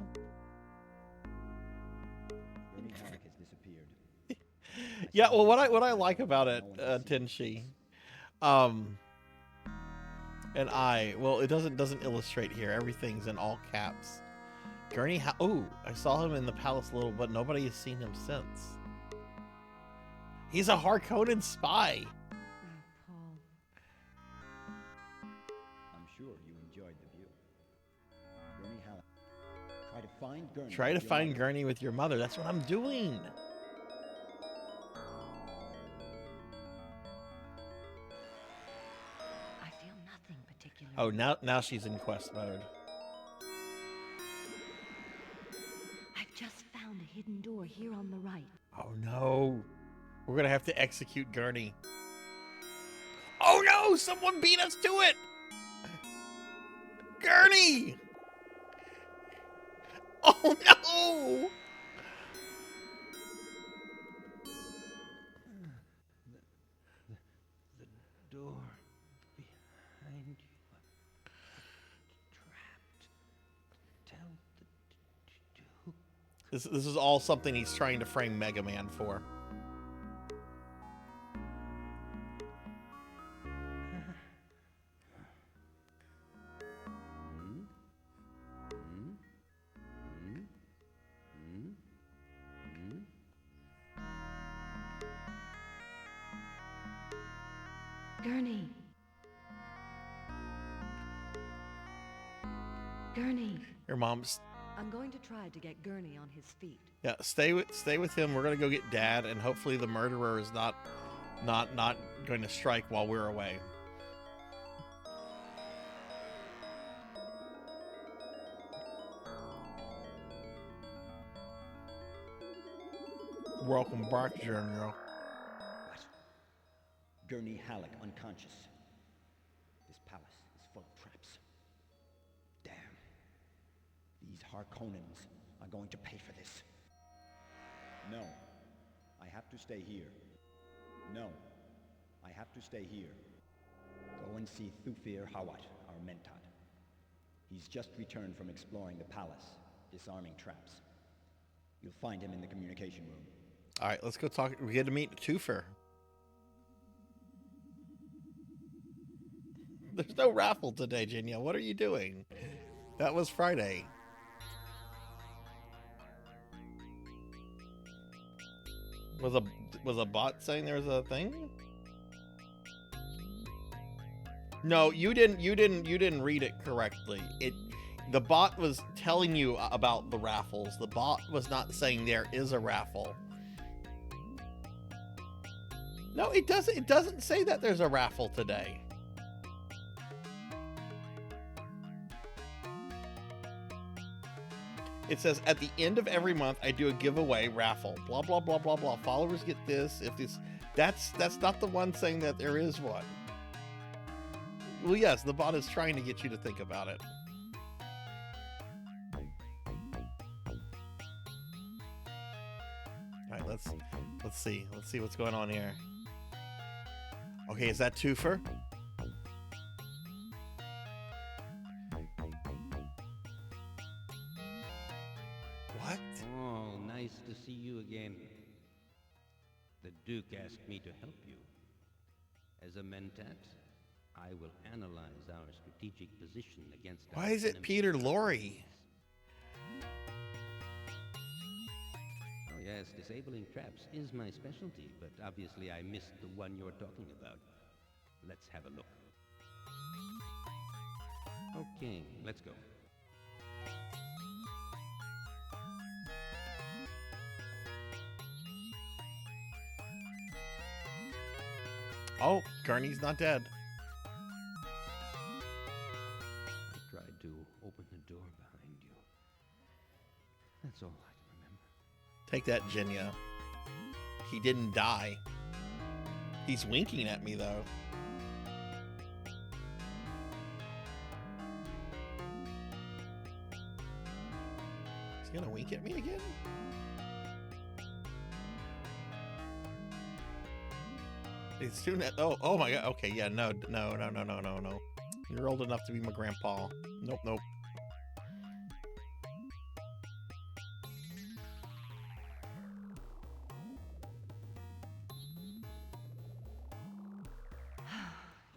Speaker 3: Gurney Halleck has disappeared.
Speaker 2: Yeah, well, what I like about it, Tenshi, and well, it doesn't illustrate here. Everything's in all caps. Gurney, I saw him in the palace a little, but nobody has seen him since. He's a Harkonnen spy.
Speaker 4: Paul.
Speaker 3: I'm sure you enjoyed the view. Gurney Halleck. Try to find Gurney.
Speaker 2: Try to
Speaker 3: with your
Speaker 2: find
Speaker 3: mother.
Speaker 2: Gurney with your mother. That's what I'm doing.
Speaker 4: I feel nothing particular.
Speaker 2: Oh, now she's in quest mode.
Speaker 4: I've just found a hidden door here on the right.
Speaker 2: Oh no. We're gonna have to execute Gurney. Oh no! Someone beat us to it! Gurney! Oh no!
Speaker 8: The door behind you. Trapped. Tell the Duke.
Speaker 2: This is all something he's trying to frame Mega Man for.
Speaker 4: Gurney. Gurney.
Speaker 2: Your mom's.
Speaker 4: I'm going to try to get Gurney on his feet.
Speaker 2: Yeah, stay with him. We're gonna go get Dad, and hopefully the murderer is not going to strike while we're away. Welcome back, General.
Speaker 3: What? Gurney Halleck unconscious. This palace is full of traps. Damn. These Harkonnens are going to pay for this. No. I have to stay here. No. I have to stay here. Go and see Thufir Hawat, our Mentat. He's just returned from exploring the palace, disarming traps. You'll find him in the communication room.
Speaker 2: All right, let's go talk. We get to meet Toofer. There's no raffle today, Jinya. What are you doing? That was Friday. Was a bot saying there was a thing? No, you didn't read it correctly. The bot was telling you about the raffles. The bot was not saying there is a raffle. No, it doesn't. It doesn't say that there's a raffle today. It says at the end of every month I do a giveaway raffle. Blah blah blah blah blah. Followers get this. If this, that's not the one saying that there is one. Well, yes, the bot is trying to get you to think about it. All right, let's see what's going on here. Okay, is that Toofer? What?
Speaker 8: Oh, nice to see you again. The Duke asked me to help you. As a Mentat, I will analyze our strategic position against our
Speaker 2: Why is it
Speaker 8: enemy's
Speaker 2: Peter Lorre?
Speaker 8: Oh yes, disabling traps is my specialty, but obviously I missed the one you're talking about. Let's have a look. Okay, let's go.
Speaker 2: Oh, Gurney's not dead.
Speaker 8: That's all I can remember.
Speaker 2: Take that, Jinya. He didn't die. He's winking at me, though. He's gonna wink at me again? It's soon at, oh my god. Okay, yeah, no. You're old enough to be my grandpa. Nope.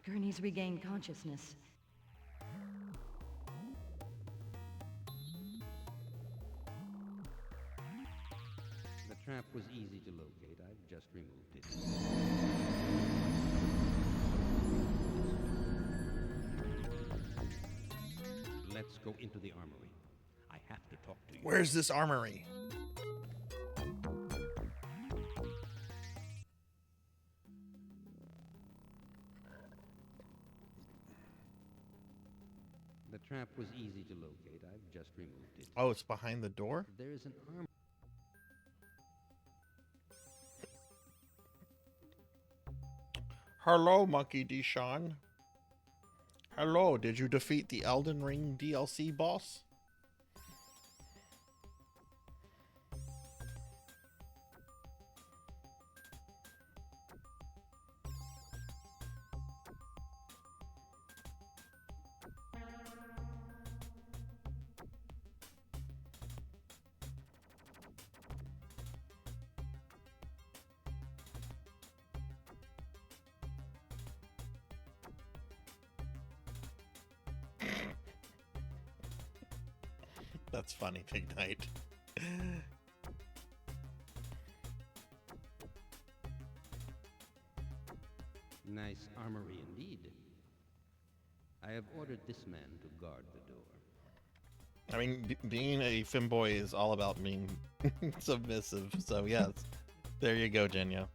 Speaker 4: Gurney's regained consciousness.
Speaker 8: The trap was easy to locate. I've just removed it. Let's go into the armory. I have to talk to you.
Speaker 2: Where's this armory?
Speaker 8: The trap was easy to locate. I've just removed it.
Speaker 2: Oh, it's behind the door?
Speaker 8: There is an arm.
Speaker 2: Hello, Monkey D. Sean. Hello, did you defeat the Elden Ring DLC boss? That's funny, Big Knight.
Speaker 8: Nice armory indeed. I have ordered this man to guard the door.
Speaker 2: I mean, being a femboy is all about being submissive, so yes. There you go, Jinya.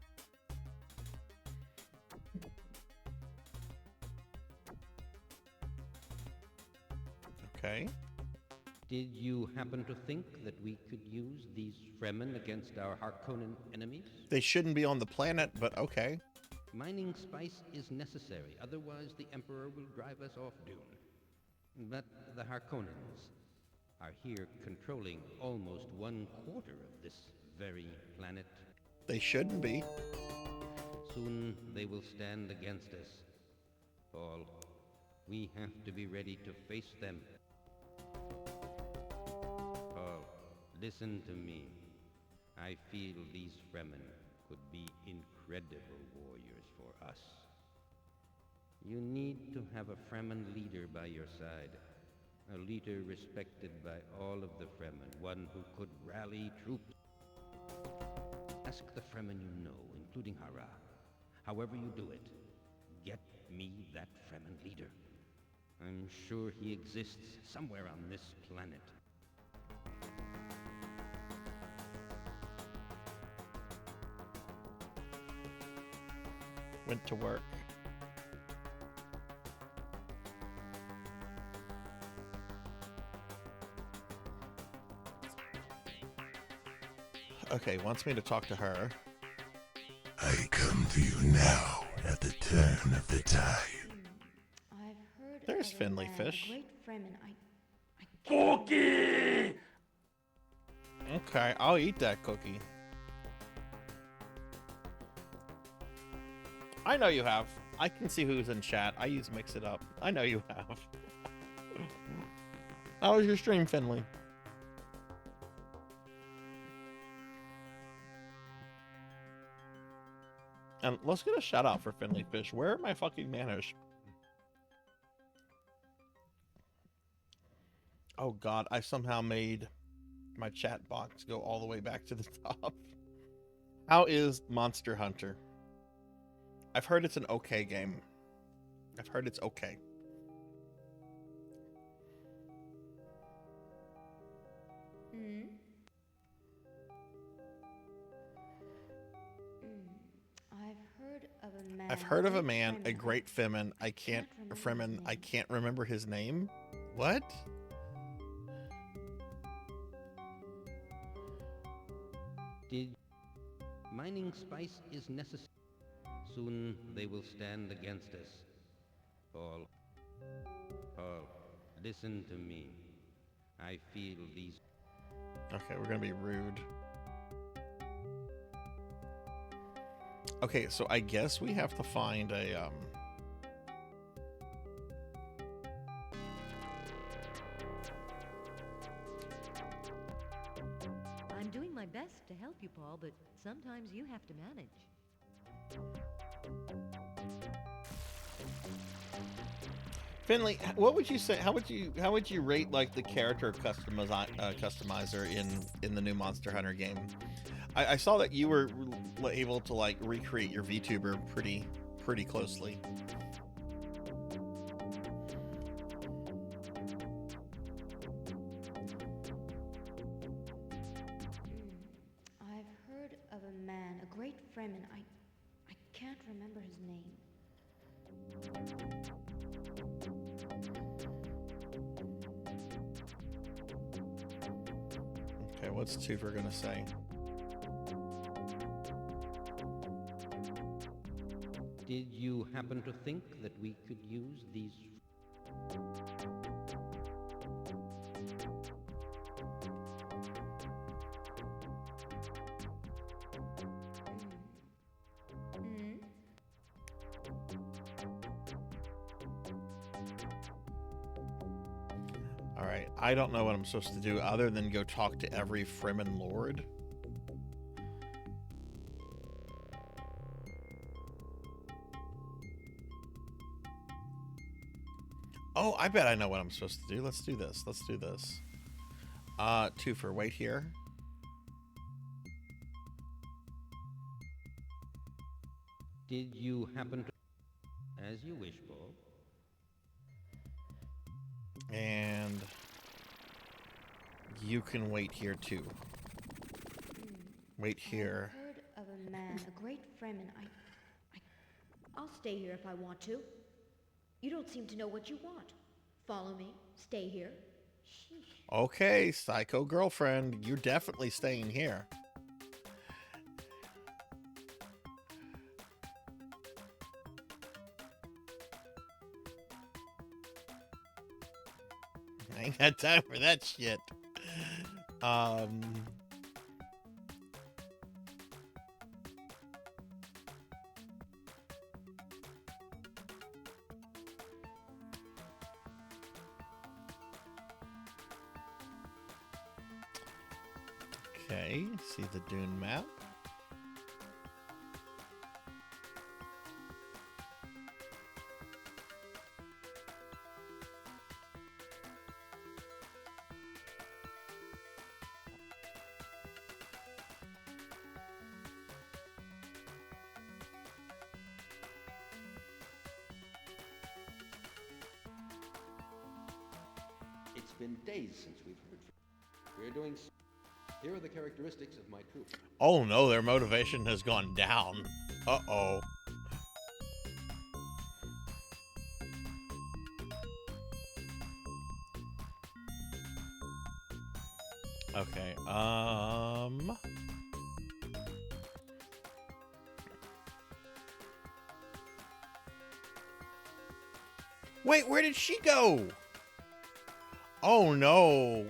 Speaker 2: Okay.
Speaker 8: Did you happen to think that we could use these Fremen against our Harkonnen enemies?
Speaker 2: They shouldn't be on the planet, but okay.
Speaker 8: Mining spice is necessary, otherwise the Emperor will drive us off Dune. But the Harkonnens are here controlling almost 1/4 of this very planet.
Speaker 2: They shouldn't be.
Speaker 8: Soon they will stand against us. Paul, we have to be ready to face them. Paul, listen to me. I feel these Fremen could be incredible warriors for us. You need to have a Fremen leader by your side. A leader respected by all of the Fremen, one who could rally troops. Ask the Fremen you know, including Hara. However you do it, get me that Fremen leader. I'm sure he exists somewhere on this planet.
Speaker 2: Went to work. Okay, wants me to talk to her.
Speaker 12: I come to you now at the turn of the tide.
Speaker 9: I've heard
Speaker 2: There's
Speaker 9: of
Speaker 2: Finley
Speaker 9: a man,
Speaker 2: Fish.
Speaker 9: A great Fremen.
Speaker 12: Cookie!
Speaker 2: Okay, I'll eat that cookie. I know you have. I can see who's in chat. I use Mix It Up. I know you have. How was your stream, Finley? And let's get a shout out for Finley Fish. Where are my fucking manners? Oh god, I somehow made my chat box go all the way back to the top. How is Monster Hunter? I've heard it's an okay game. I've heard it's okay.
Speaker 9: I've heard of a man.
Speaker 2: A great Fremen. I can't remember his name. What?
Speaker 8: Did mining spice is necessary? Soon they will stand against us. Paul, listen to me. I feel these.
Speaker 2: Okay, we're gonna be rude. Okay, so I guess we have to find a
Speaker 4: I'm doing my best to help you, Paul, but sometimes you have to manage.
Speaker 2: Finley, what would you say? How would you rate like the character customizer in the new Monster Hunter game? I saw that you were able to like recreate your VTuber pretty closely.
Speaker 9: I've heard of a man, a great Fremen. I can't remember his name.
Speaker 2: Okay, what's Tuber gonna say?
Speaker 8: Did you happen to think that we could use these?
Speaker 2: All right, I don't know what I'm supposed to do other than go talk to every Fremen lord. Oh, I bet I know what I'm supposed to do. Let's do this. Let's do this. Twofer, wait here.
Speaker 8: Did you happen to? As you wish, Paul.
Speaker 2: And you can wait here too. Wait here.
Speaker 9: I've heard of a man, a great Fremen. I'll stay here if I want to. You don't seem to know what you want. Follow me. Stay here. Sheesh.
Speaker 2: Okay, psycho girlfriend, you're definitely staying here. I ain't got time for that shit. Okay, see the Dune map.
Speaker 6: It's been days since we've heard from you. We're doing. Here are the characteristics of my troop.
Speaker 2: Oh no, their motivation has gone down. Uh-oh. Okay, Wait, where did she go? Oh no.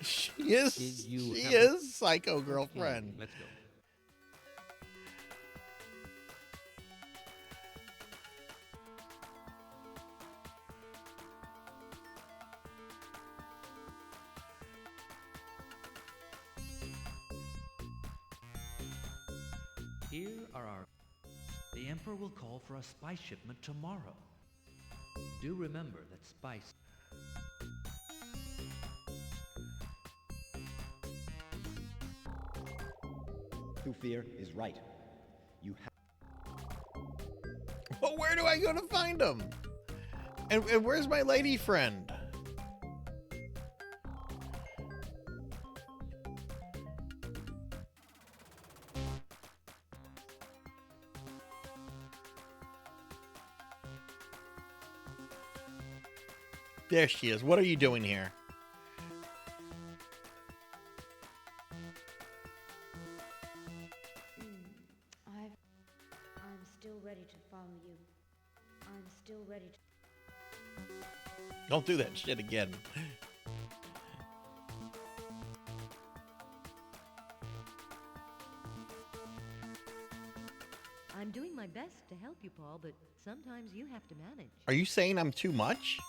Speaker 2: She is psycho girlfriend.
Speaker 8: Let's go.
Speaker 7: Here are our... The Emperor will call for a spice shipment tomorrow. Do remember that spice...
Speaker 3: Thufir is right. You have.
Speaker 2: Well, where do I go to find him? And where's my lady friend? There she is. What are you doing here?
Speaker 9: I'm still ready to...
Speaker 2: Don't do that shit again.
Speaker 4: I'm doing my best to help you, Paul, but sometimes you have to manage.
Speaker 2: Are you saying I'm too much?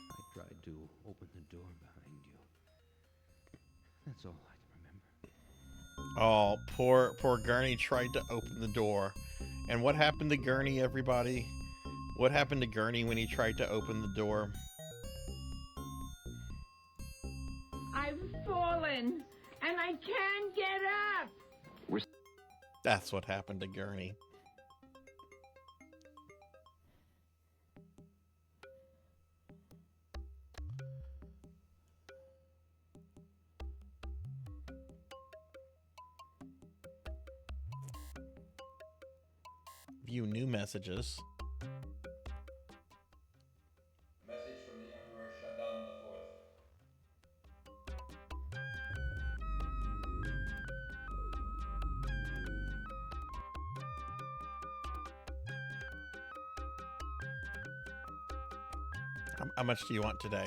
Speaker 8: I tried to open the door behind you. That's all I can remember.
Speaker 2: Oh, poor Gurney tried to open the door. And what happened to Gurney, everybody? What happened to Gurney when he tried to open the door?
Speaker 13: I've fallen, and I can't get up.
Speaker 2: That's what happened to Gurney. View new messages.
Speaker 5: Message from the Emperor Shaddam
Speaker 2: How much do you want today?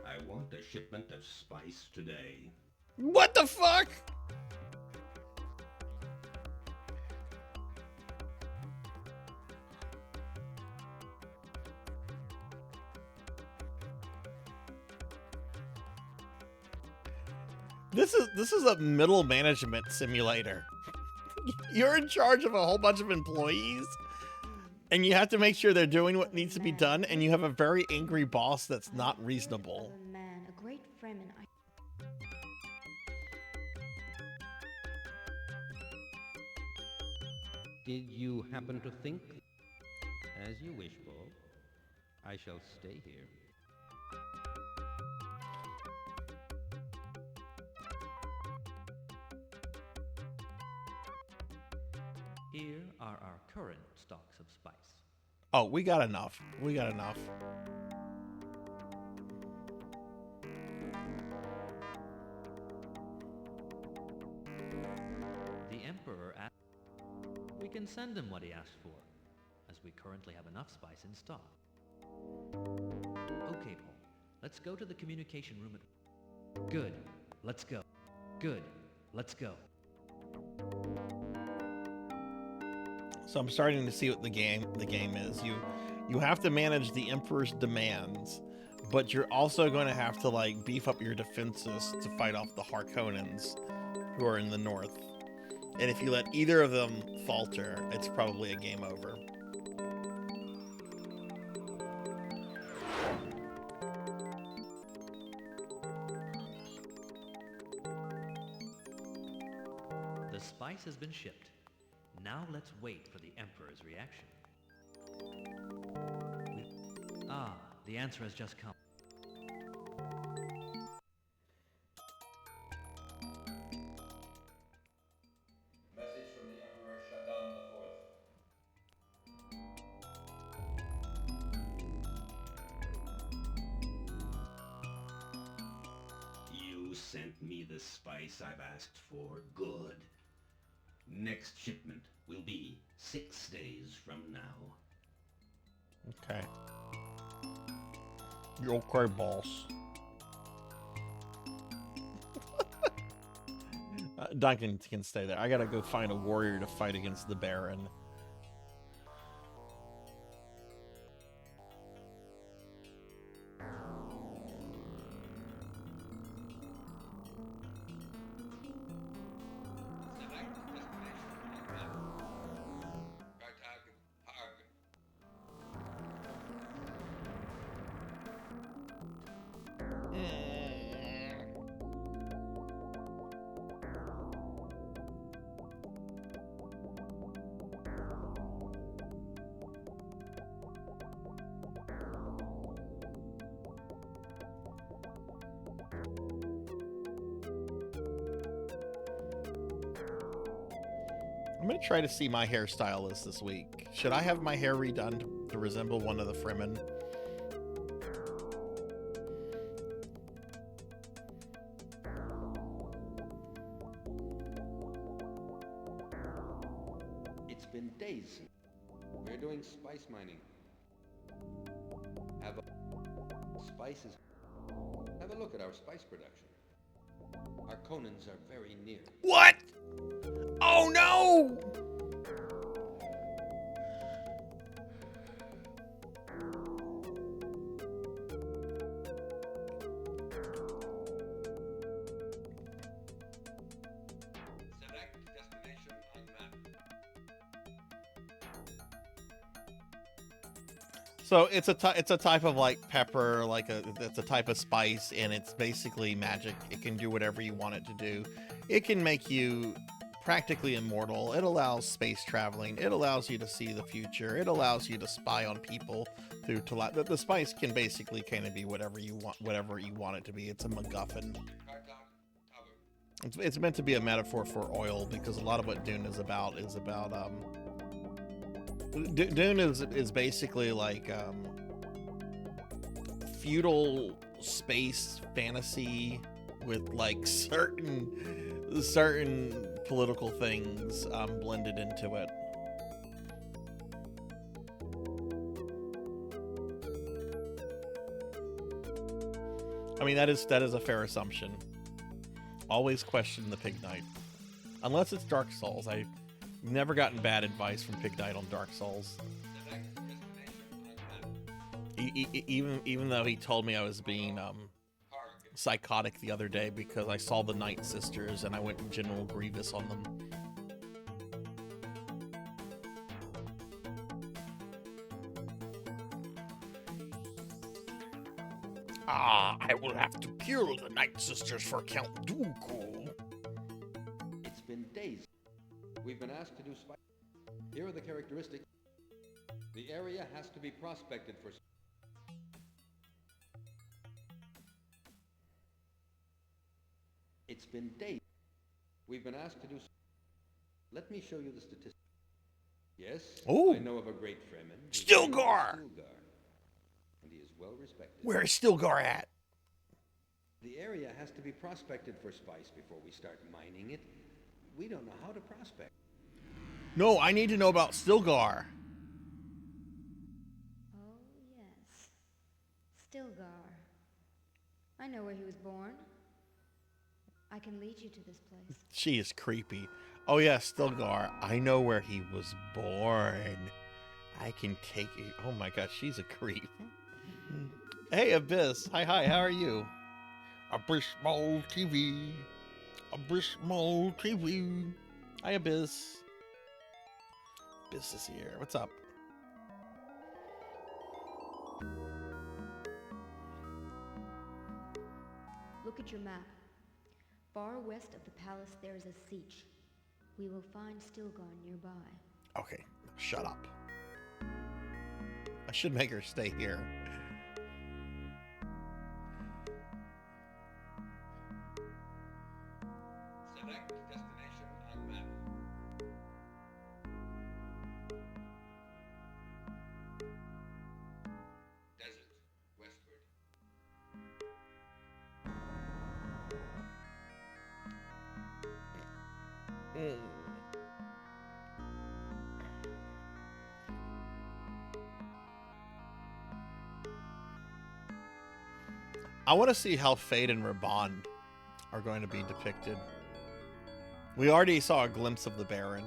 Speaker 10: I want a shipment of spice today.
Speaker 2: What the fuck? This is a middle management simulator. You're in charge of a whole bunch of employees, and you have to make sure they're doing what needs to be done, and you have a very angry boss that's not reasonable.
Speaker 9: Of a man, a great Fremen.
Speaker 8: Did you happen to think? As you wish, Paul. I shall stay here.
Speaker 7: Here are our current stocks of spice.
Speaker 2: Oh, we got enough. We got enough.
Speaker 7: The Emperor asked... We can send him what he asked for, as we currently have enough spice in stock. Okay, Paul. Let's go to the communication room at... Good. Let's go. Good. Let's go.
Speaker 2: So I'm starting to see what the game is. You have to manage the Emperor's demands, but you're also going to have to like beef up your defenses to fight off the Harkonnens who are in the north. And if you let either of them falter, it's probably a game over.
Speaker 7: The spice has been shipped. Now let's wait for the Emperor's reaction. The answer has just come.
Speaker 5: Message from the Emperor Shaddam IV.
Speaker 10: You sent me the spice I've asked for. Good. Next shipment will be 6 days from now.
Speaker 2: Okay. You're okay, boss. Duncan can stay there. I gotta go find a warrior to fight against the Baron. I'm gonna try to see my hairstylist this week. Should I have my hair redone to resemble one of the Fremen?
Speaker 6: been days. We're doing spice mining. Spices. Have a look at our spice production. Our Conans are very near.
Speaker 2: What? Oh no!
Speaker 5: Select destination on map.
Speaker 2: So it's a type of like pepper, it's a type of spice, and it's basically magic. It can do whatever you want it to do. It can make you practically immortal. It allows space traveling. It allows you to see the future. It allows you to spy on people through the spice can basically kind of be whatever you want it to be. It's a MacGuffin. It's meant to be a metaphor for oil, because a lot of what Dune is about Dune is basically like feudal space fantasy with like certain political things blended into it. I mean, that is a fair assumption. Always question the Pig Knight, unless it's Dark Souls. I've never gotten bad advice from Pig Knight on Dark Souls. Even though he told me I was being psychotic the other day because I saw the Night Sisters and I went General Grievous on them. I will have to kill the Night Sisters for Count Dooku.
Speaker 6: It's been days. We've been asked to do spice. Here are the characteristics. The area has to be prospected for. It's been days. We've been asked to do. Let me show you the statistics. Yes,
Speaker 2: Ooh.
Speaker 6: I know of a great Fremen.
Speaker 2: Stilgar!
Speaker 6: And he is well respected.
Speaker 2: Where is Stilgar at?
Speaker 6: The area has to be prospected for spice before we start mining it. We don't know how to prospect.
Speaker 2: No, I need to know about Stilgar.
Speaker 9: Oh, yes. Stilgar. I know where he was born. I can lead you to this place.
Speaker 2: She is creepy. Oh yeah, Stilgar. I know where he was born. I can take you. Oh my gosh, she's a creep. Hey, Abyss. Hi, how are you? Abysmal TV. Abysmal TV. Hi, Abyss. Abyss is here. What's up?
Speaker 9: Look at your map. Far west of the palace there is a siege. We will find Stilgar nearby.
Speaker 2: Okay, shut up. I should make her stay here.
Speaker 5: Select destination on map. Desert, westward.
Speaker 2: I want to see how Fade and Raban are going to be depicted. We already saw a glimpse of the Baron.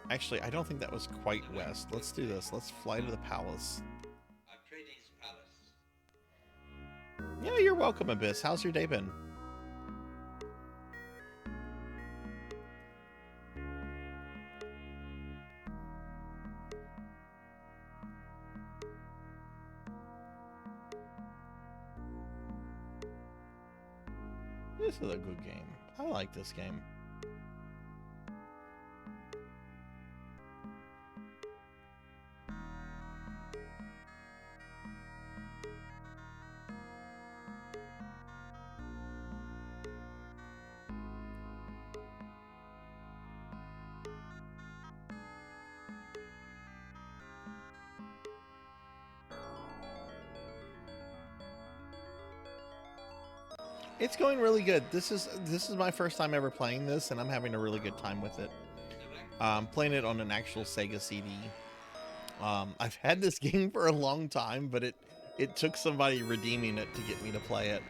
Speaker 2: Actually, I don't think that was quite west. Let's do this. Let's fly to the palace.
Speaker 5: Atreides Palace.
Speaker 2: Yeah, you're welcome, Abyss. How's your day been? This is a good game. I like this game. It's going really good. This is my first time ever playing this, and I'm having a really good time with it. Playing it on an actual Sega CD. I've had this game for a long time, but it took somebody redeeming it to get me to play it.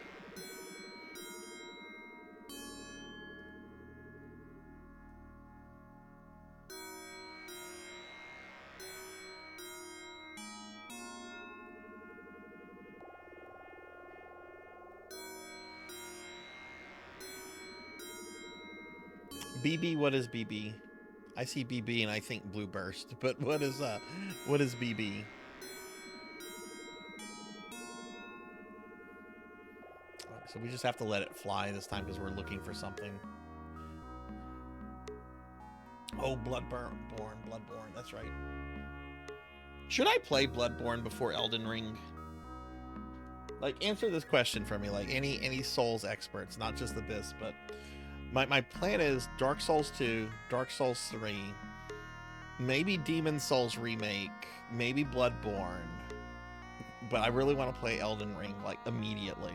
Speaker 2: BB, what is BB? I see BB and I think Blue Burst, but what is BB? So we just have to let it fly this time because we're looking for something. Oh, Bloodborne, that's right. Should I play Bloodborne before Elden Ring? Like, answer this question for me, like any Souls experts, not just Abyss, but my plan is Dark Souls 2, Dark Souls 3, maybe Demon Souls Remake, maybe Bloodborne, but I really want to play Elden Ring, like, immediately.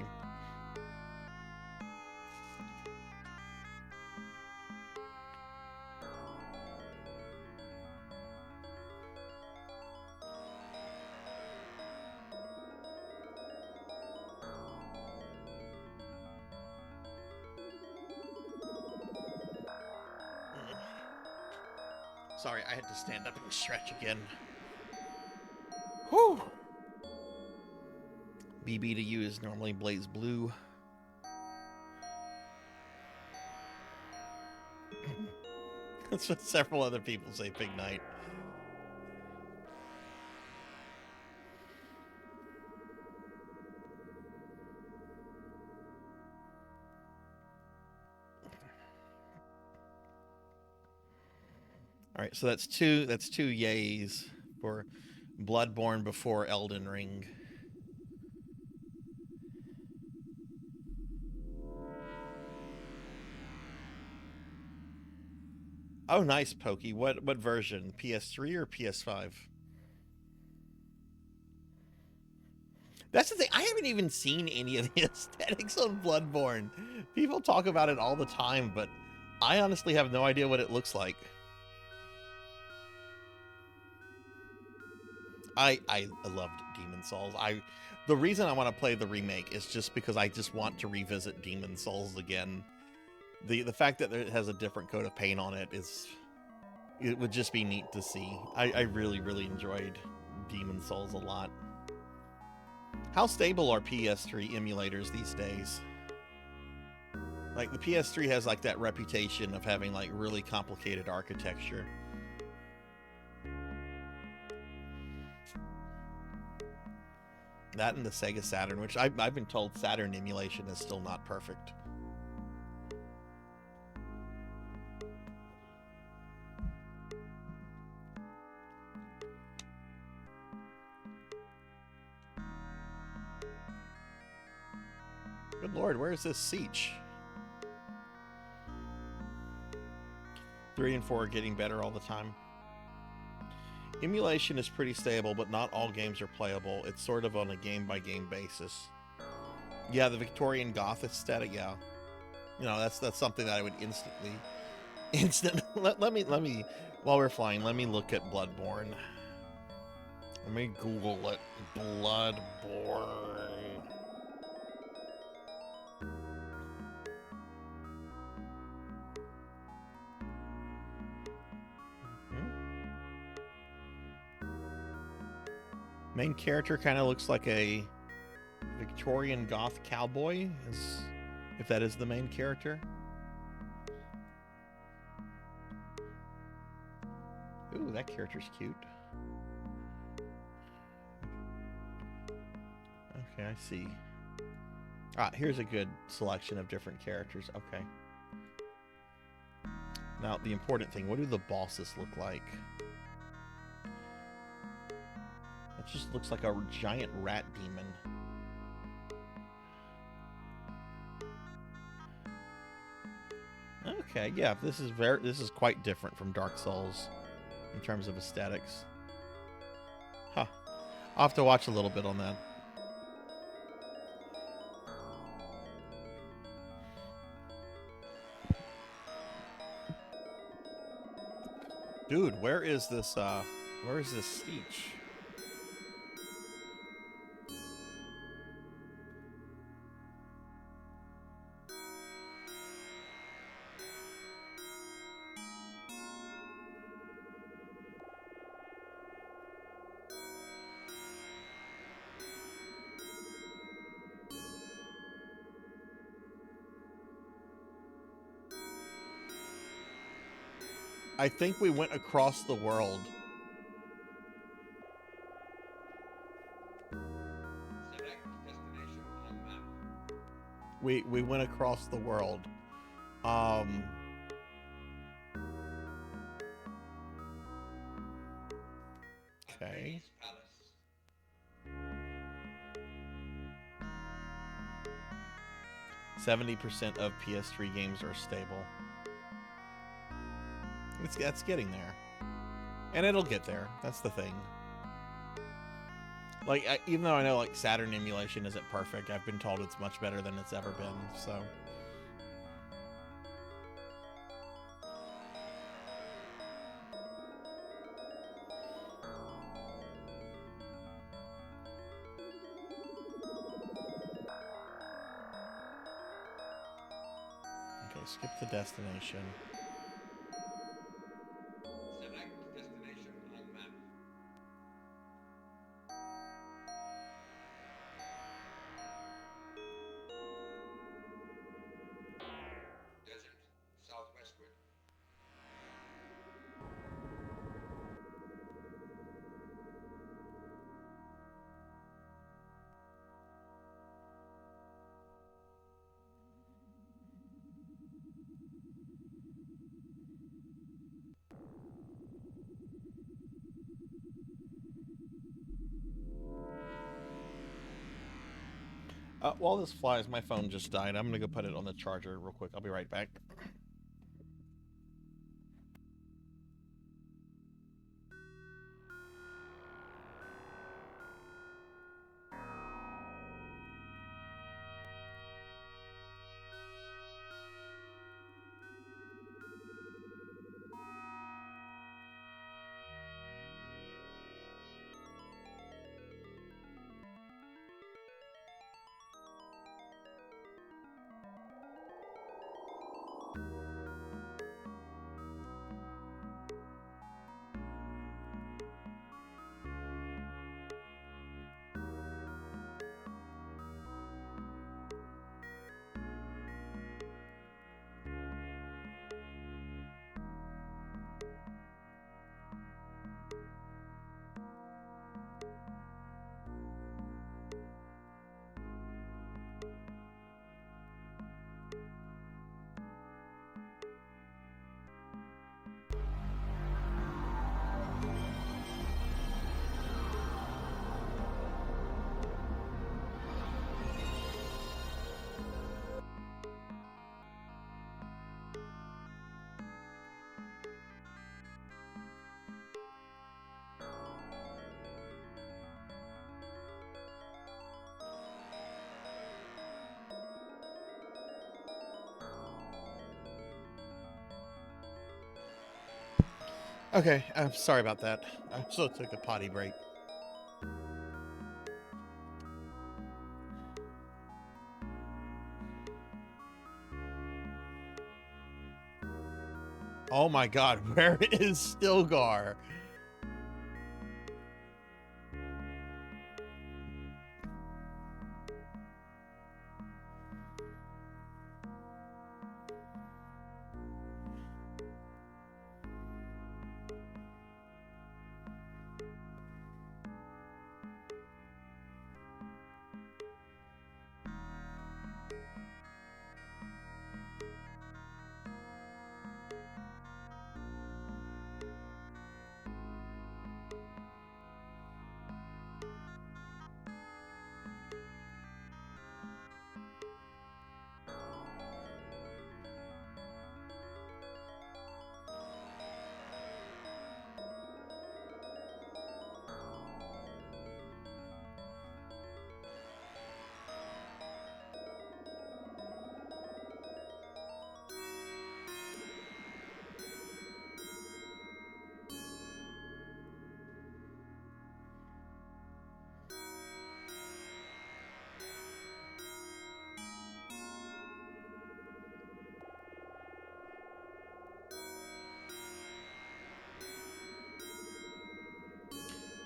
Speaker 2: Sorry, I had to stand up and stretch again. Whew! BB to you is normally Blaze Blue. That's what several other people say, Big Night. All right, so that's two yays for Bloodborne before Elden Ring. Oh, nice, Pokey. What version? PS3 or PS5? That's the thing. I haven't even seen any of the aesthetics on Bloodborne. People talk about it all the time, but I honestly have no idea what it looks like. I loved Demon Souls. The reason I want to play the remake is just because I just want to revisit Demon Souls again. The fact that it has a different coat of paint on it would just be neat to see. I really enjoyed Demon Souls a lot. How stable are PS3 emulators these days? Like, the PS3 has like that reputation of having like really complicated architecture. That and the Sega Saturn, which I've been told Saturn emulation is still not perfect. Good lord, where is this Siege? 3 and 4 are getting better all the time. Emulation is pretty stable, but not all games are playable. It's sort of on a game-by-game basis. Yeah, the Victorian Goth aesthetic, yeah. You know, that's something that I would instantly... Let me, while we're flying, let me look at Bloodborne. Let me Google it. Bloodborne. Main character kind of looks like a Victorian goth cowboy, if that is the main character. Ooh, that character's cute. Okay, I see. Ah, here's a good selection of different characters. Okay. Now, the important thing, what do the bosses look like? It just looks like a giant rat demon. Okay, yeah, this is quite different from Dark Souls in terms of aesthetics. Huh. I'll have to watch a little bit on that. Dude, where is this speech? I think we went across the world.
Speaker 5: Select destination on map.
Speaker 2: We went across the world. Okay.
Speaker 5: Palace.
Speaker 2: 70% of PS3 games are stable. That's getting there. And it'll get there. That's the thing. Like, even though I know, like, Saturn emulation isn't perfect, I've been told it's much better than it's ever been, so... Okay, skip the destination.
Speaker 5: Select destination on map. Desert, southwestward.
Speaker 2: While this flies, my phone just died. I'm gonna go put it on the charger real quick. I'll be right back. Okay, I'm sorry about that. I also took a potty break. Oh my god, where is Stilgar?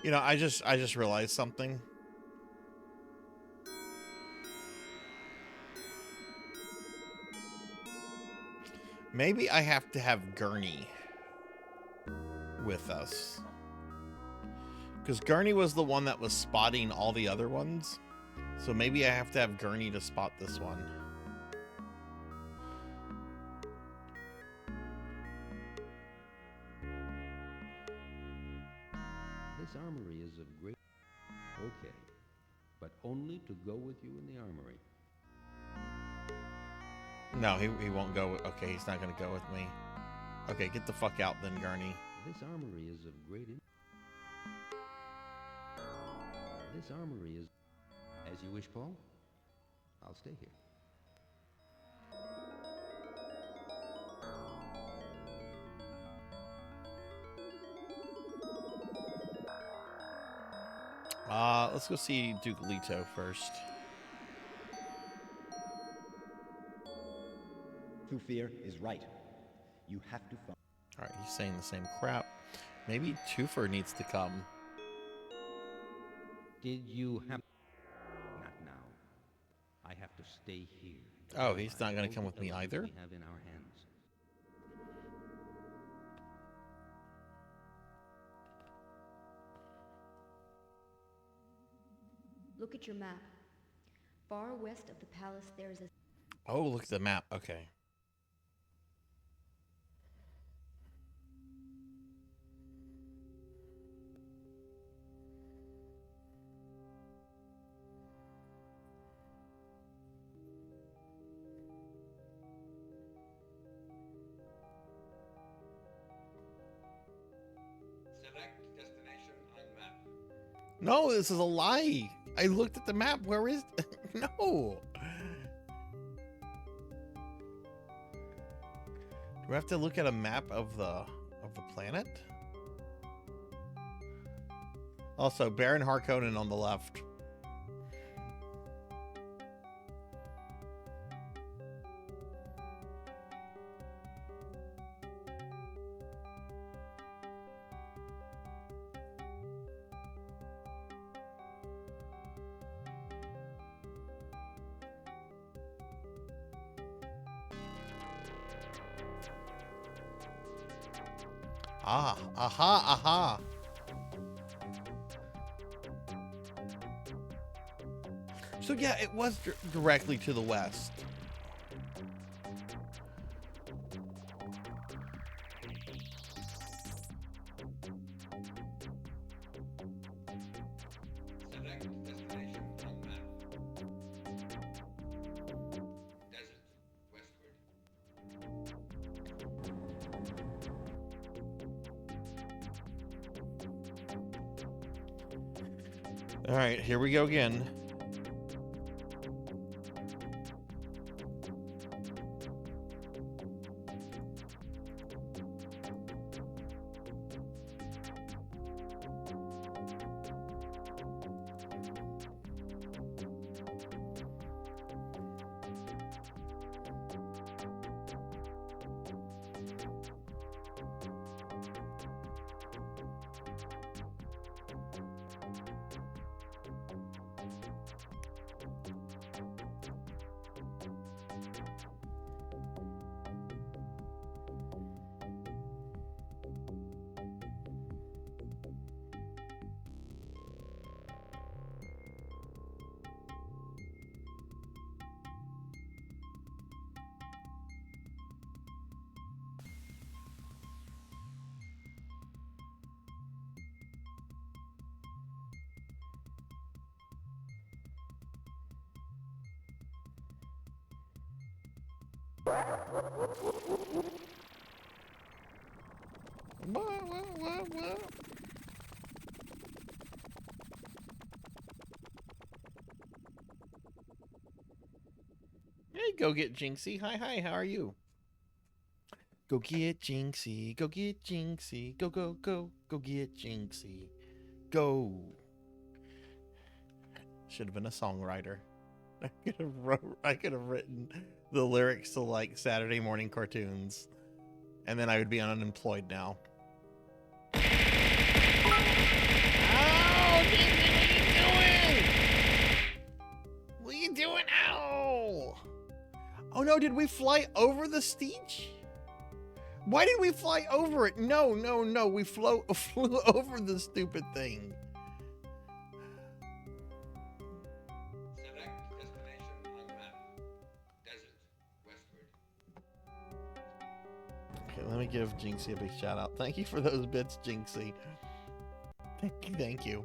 Speaker 2: You know, I just realized something. Maybe I have to have Gurney with us. Because Gurney was the one that was spotting all the other ones. So maybe I have to have Gurney to spot this one.
Speaker 8: This armory is of great... Okay, but only to go with you in the armory.
Speaker 2: No, he won't go. Okay, he's not going to go with me. Okay, get the fuck out then, Gurney.
Speaker 8: This armory is of great... This armory is... As you wish, Paul. I'll stay here.
Speaker 2: Let's go see Duke Leto first.
Speaker 3: Thufir is right. You have to find...
Speaker 2: Alright, he's saying the same crap. Maybe Twofer needs to come.
Speaker 8: Did you have... Not now. I have to stay here.
Speaker 2: Oh, he's not going to come with me either?
Speaker 8: We have in our hands.
Speaker 9: Look at your map. Far west of the palace there is a...
Speaker 2: Oh, look at the map. Okay.
Speaker 5: Select destination on map.
Speaker 2: No, this is a lie. I looked at the map. Where is... No. Do I have to look at a map of the planet? Also, Baron Harkonnen on the left. Ah, aha, aha. So yeah, it was directly to the west.
Speaker 5: Select destination on map. Desert, westward.
Speaker 2: All right, here we go again. Hey, go get Jinxie. Hi, how are you? Go get Jinxie. Go get Jinxie. Go get Jinxie. Go. Should have been a songwriter. I could have written the lyrics to like Saturday morning cartoons, and then I would be unemployed now. Oh, Jinxie, what are you doing? What are you doing? Ow! Oh no, did we fly over the Steech? Why did we fly over it? No, no, no, we flew over the stupid thing.
Speaker 5: Select destination on map. Desert, westward.
Speaker 2: Okay, let me give Jinxie a big shout out. Thank you for those bits, Jinxie. Thank you.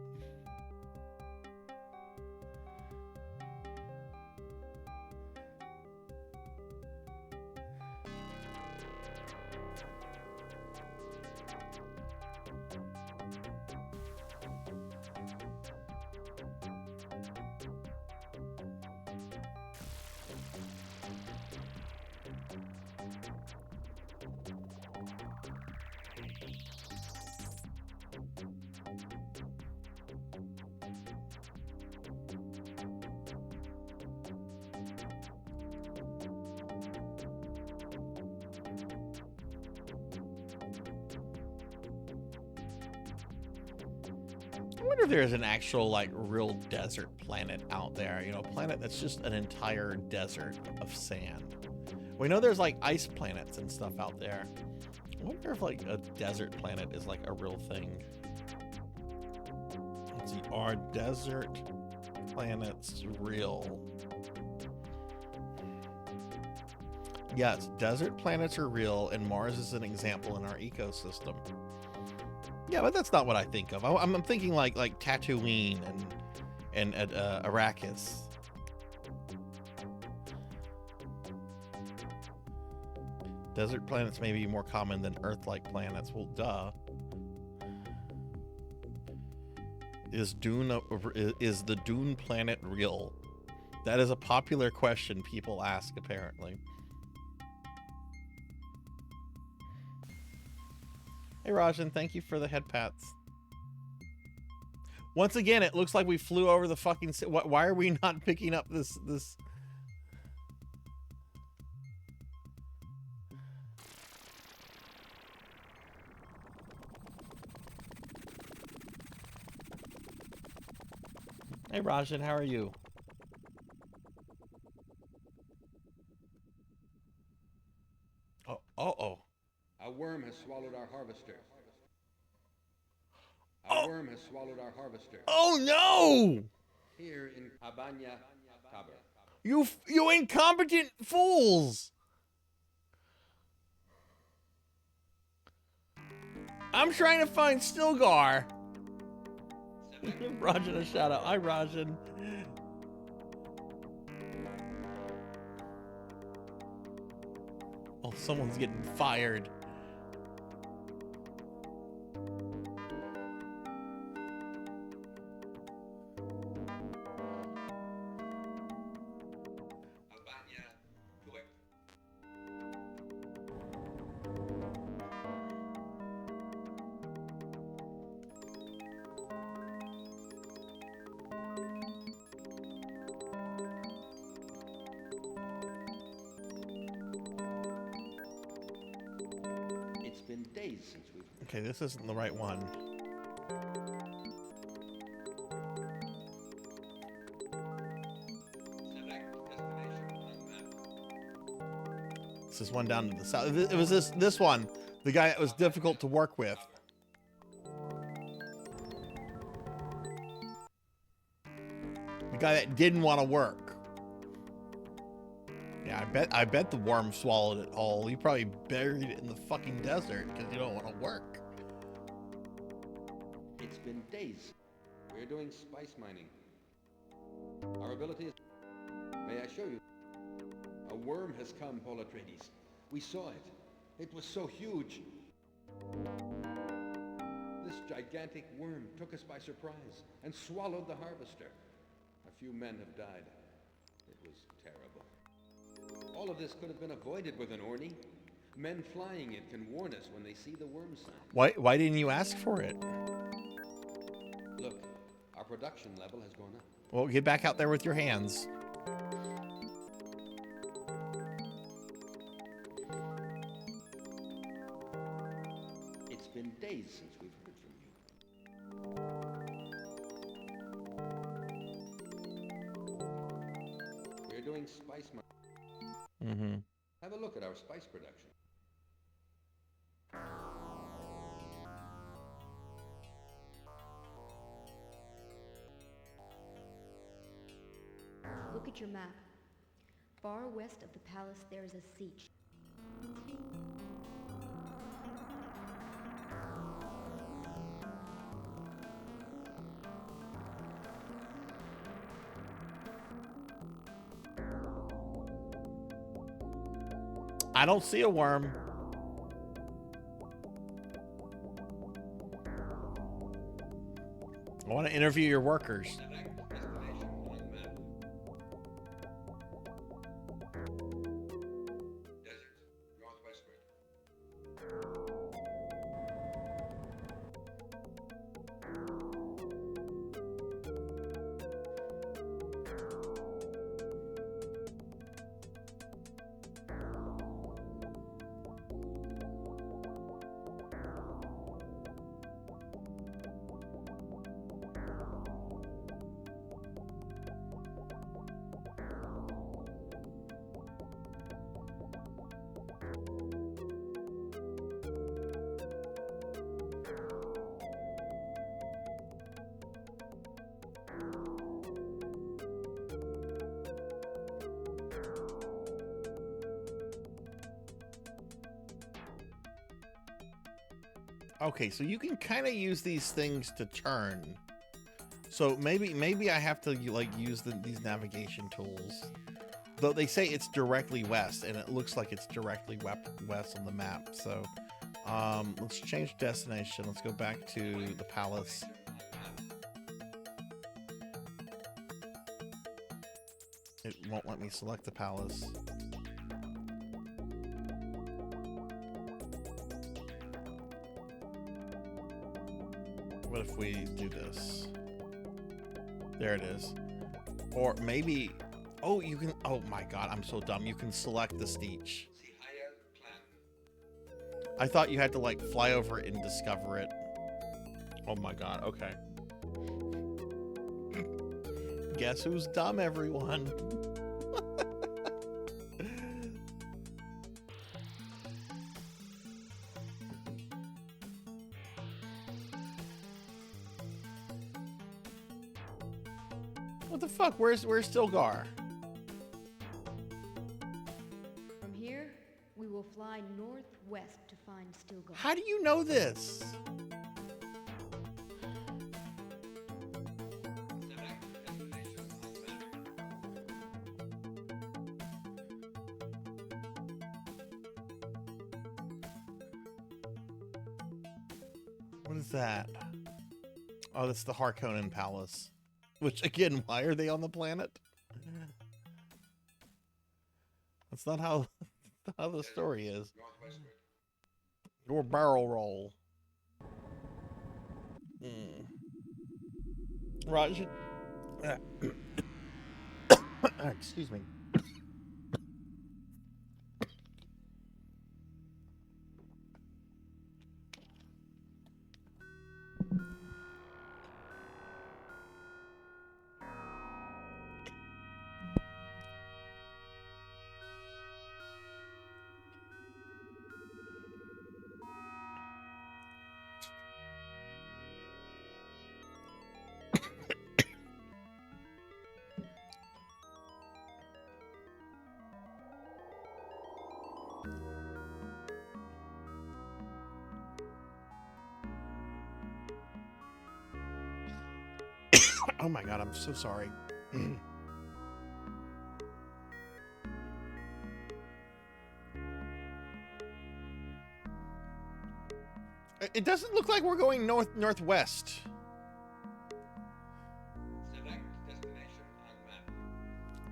Speaker 2: I wonder if there's an actual, like, real desert planet out there. You know, a planet that's just an entire desert of sand. We know there's, like, ice planets and stuff out there. I wonder if, like, a desert planet is, like, a real thing. Let's see. Are desert planets real? Yes, desert planets are real, and Mars is an example in our ecosystem. Yeah, but that's not what I think of. I'm thinking like Tatooine and Arrakis. Desert planets may be more common than Earth-like planets. Well, duh. Is the Dune planet real? That is a popular question people ask, apparently. Hey Rajan, thank you for the head pats. Once again, it looks like we flew over the fucking... Why are we not picking up this... Hey Rajan, how are you? Oh.
Speaker 6: A worm has swallowed our harvester. A worm has swallowed our harvester.
Speaker 2: Oh no!
Speaker 6: Here in ENVTuber.
Speaker 2: You incompetent fools! I'm trying to find Stilgar. Rajan a shout out. Hi Rajan. Oh, someone's getting fired.
Speaker 6: It's been days since we've...
Speaker 2: Okay, this isn't the right one. This is one down to the south. It was this one, the guy that was difficult to work with. The guy that didn't want to work. Yeah, I bet the worm swallowed it whole. He probably buried it in the fucking desert because you don't want to work.
Speaker 6: It's been days. We're doing spice mining. Our ability is... May I show you? A worm has come, Paul Atreides. We saw it. It was so huge. This gigantic worm took us by surprise and swallowed the harvester. A few men have died. It was terrible. All of this could have been avoided with an Orny. Men flying it can warn us when they see the worm sign.
Speaker 2: Why didn't you ask for it?
Speaker 6: Look, our production level has gone up.
Speaker 2: Well, get back out there with your hands.
Speaker 6: It's been days since we've heard from you. look at our spice production.
Speaker 9: Look at your map. Far west of the palace, there is a siege.
Speaker 2: I don't see a worm. I want to interview your workers.
Speaker 5: Select destination on map. Desert, northwestward.
Speaker 2: Okay, so you can kind of use these things to turn. So maybe I have to like use these navigation tools. Though they say it's directly west, and it looks like it's directly west on the map. So let's change destination. Let's go back to the palace. It won't let me select the palace. What if we do this? There it is. Or maybe, oh, you can, oh my God, I'm so dumb. You can select the Steech. I thought you had to like fly over it and discover it. Oh my God, okay. Guess who's dumb, everyone? What the fuck? Where's Stilgar?
Speaker 9: From here, we will fly northwest to find Stilgar.
Speaker 2: How do you know this? What is that? Oh, that's the Harkonnen Palace. Which, again, why are they on the planet? That's not how the story is. Your barrel roll. Raj. Excuse me. Oh my God, I'm so sorry. It doesn't look like we're going northwest.
Speaker 5: Select destination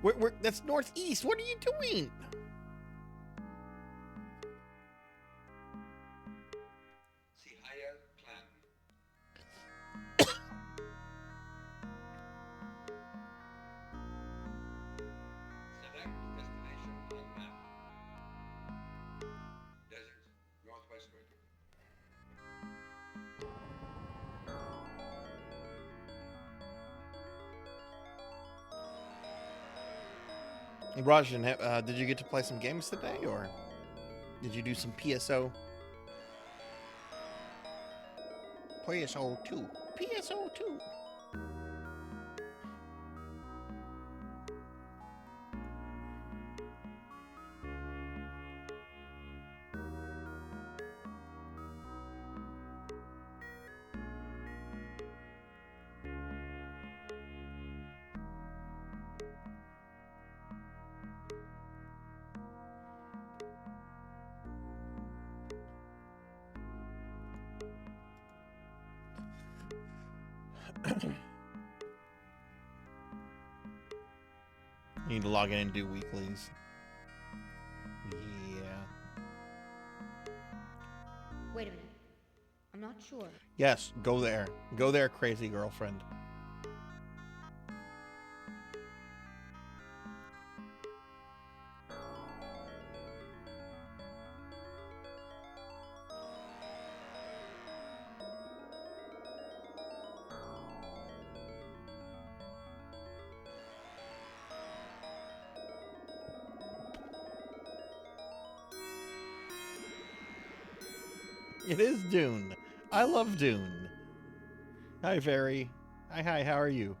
Speaker 5: on map.
Speaker 2: That's northeast. What are you doing?
Speaker 5: See higher plan. Select destination on map. Desert, northwestward.
Speaker 2: Rajan, did you get to play some games today, or? Did you do some PSO? PSO 2. PSO 2. You need to log in and do weeklies. Yeah.
Speaker 9: Wait a minute. I'm not sure.
Speaker 2: Yes, go there. Go there, crazy girlfriend. It is Dune. I love Dune. Hi, Very. Hi, how are you?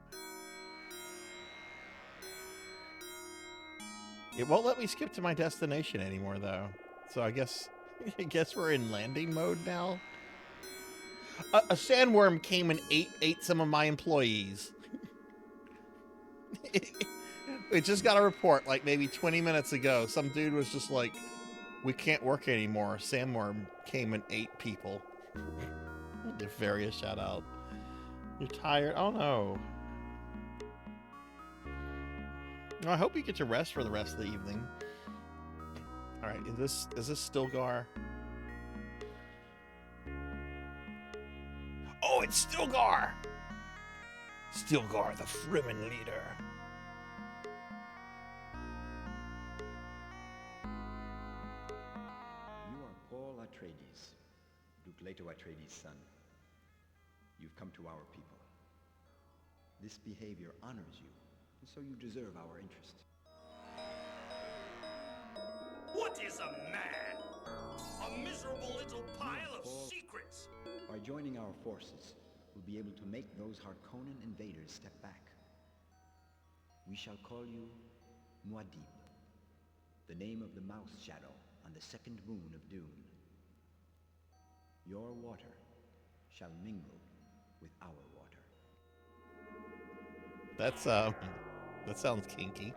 Speaker 2: It won't let me skip to my destination anymore, though. So I guess we're in landing mode now. A sandworm came and ate some of my employees. We just got a report like maybe 20 minutes ago. Some dude was just like, we can't work anymore. Sandworm came and ate people. Give Very a shout out. You're tired? Oh no. No, I hope you get to rest for the rest of the evening. Alright, is this Stilgar? Oh, it's Stilgar! Stilgar, the Fremen leader.
Speaker 3: You are Paul Atreides, Duke Leto Atreides' son. You've come to our people. This behavior honors you, and so you deserve our interest.
Speaker 14: What is a man? A miserable little pile of secrets.
Speaker 3: By joining our forces, we'll be able to make those Harkonnen invaders step back. We shall call you Muad'Dib, the name of the mouse shadow on the second moon of Dune. Your water shall mingle with our water.
Speaker 2: That's that sounds kinky.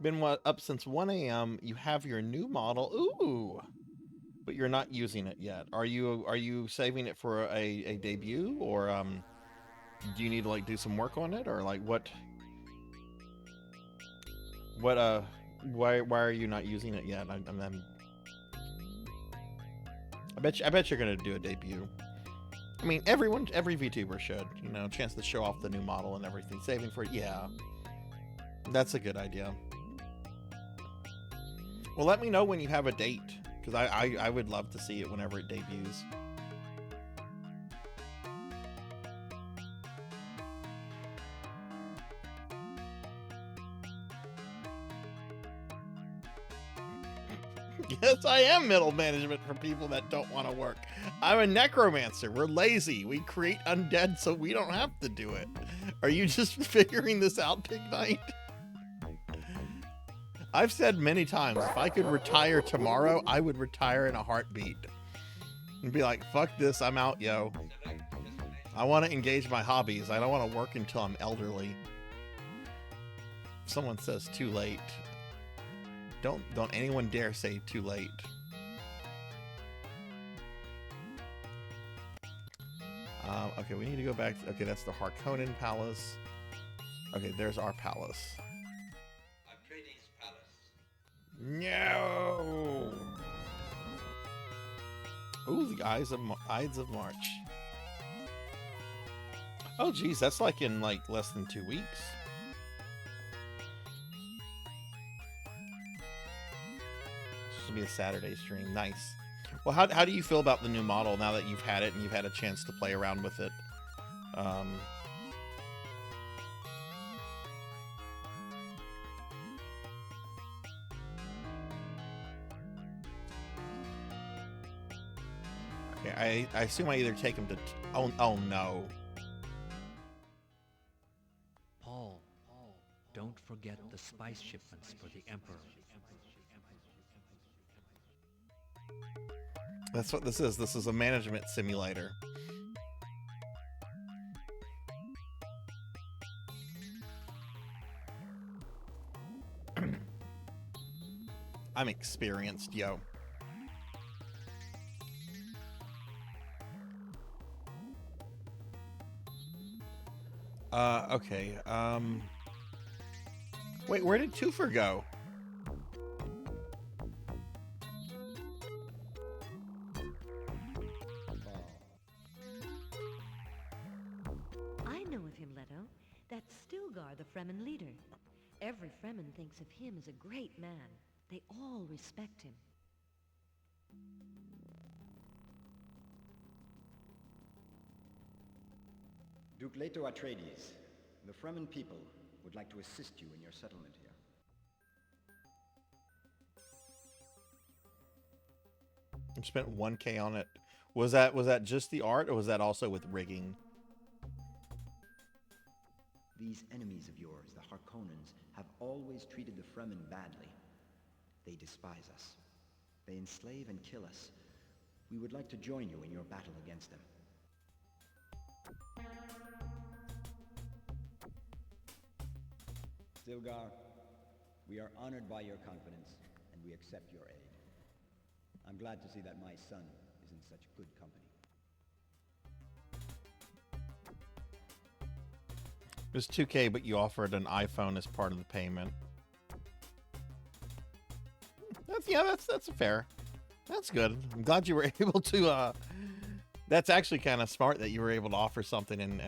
Speaker 2: Been up since 1 a.m. You have your new model. Ooh. But you're not using it yet. Are you saving it for a debut, or do you need to like do some work on it, or like what why are you not using it yet? I bet you're gonna do a debut. I mean, every VTuber should, you know, chance to show off the new model and everything. Saving for it, yeah. That's a good idea. Well, let me know when you have a date, because I would love to see it whenever it debuts. Yes, I am middle management for people that don't want to work. I'm a necromancer. We're lazy. We create undead so we don't have to do it. Are you just figuring this out, Pig Knight? I've said many times, if I could retire tomorrow, I would retire in a heartbeat. And be like, fuck this, I'm out, yo. I want to engage my hobbies. I don't want to work until I'm elderly. If someone says too late, don't anyone dare say too late. Okay, we need to go back. Okay, that's the Harkonnen Palace. Okay, there's our palace.
Speaker 5: Atreides Palace.
Speaker 2: No. Ooh, the Ides of March. Oh, geez, that's like in like less than 2 weeks. This will be a Saturday stream. Nice. Well, how do you feel about the new model now that you've had it and you've had a chance to play around with it? Okay, I assume I either take him to... Oh no.
Speaker 7: Paul, don't forget the spice shipments for the Emperor.
Speaker 2: That's what this is. This is a management simulator. I'm experienced, yo. Okay. Wait, where did Twofer go?
Speaker 4: I know of him, Leto. That's Stilgar, the Fremen leader. Every Fremen thinks of him as a great man. They all respect him.
Speaker 3: Duke Leto Atreides, the Fremen people would like to assist you in your settlement here.
Speaker 2: I spent 1K on it. Was that just the art, or was that also with rigging?
Speaker 3: These enemies of yours, the Harkonnens, have always treated the Fremen badly. They despise us. They enslave and kill us. We would like to join you in your battle against them. Stilgar, we are honored by your confidence, and we accept your aid. I'm glad to see that my son is in such good company.
Speaker 2: It was 2K, but you offered an iPhone as part of the payment. That's fair. That's good. I'm glad you were able to. That's actually kind of smart that you were able to offer something and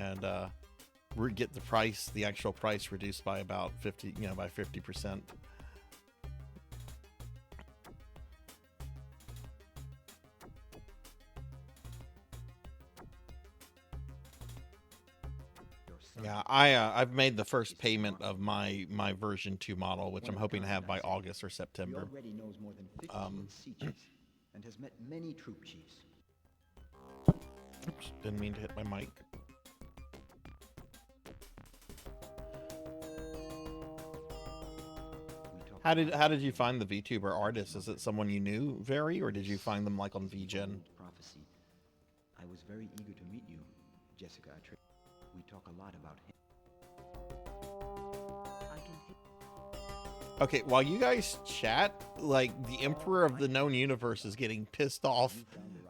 Speaker 2: get the actual price reduced by about 50%. Yeah, I've made the first payment of my version 2 model, which I'm hoping to have by August or September.
Speaker 3: He already knows more than 15 sea chiefs and has met many troop chiefs.
Speaker 2: Oops, didn't mean to hit my mic. How did you find the VTuber artist? Is it someone you knew, Very, or did you find them like on VGen?
Speaker 3: Prophecy. I was very eager to meet you, Jessica Atreides. We talk a lot about him.
Speaker 2: Okay, while you guys chat, like, the Emperor of the known universe is getting pissed off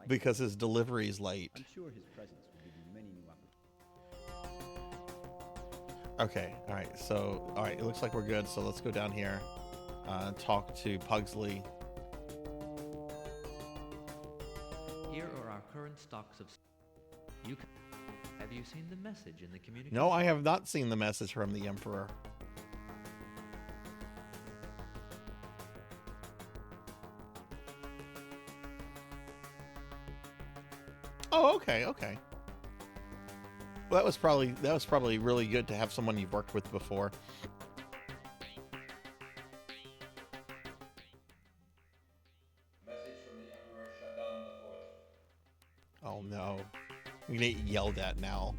Speaker 2: because his delivery is late.
Speaker 3: I'm sure his presence will give you many new opportunities.
Speaker 2: Okay, alright, it looks like we're good, so let's go down here. Talk to Pugsley.
Speaker 7: Here are our current stocks of... Have you seen the message in the communication?
Speaker 2: No, I have not seen the message from the Emperor. Oh, okay. Well, that was probably really good to have someone you've worked with before.
Speaker 5: Message from the Emperor shut down the fort.
Speaker 2: Oh no. I'm gonna get yelled at now.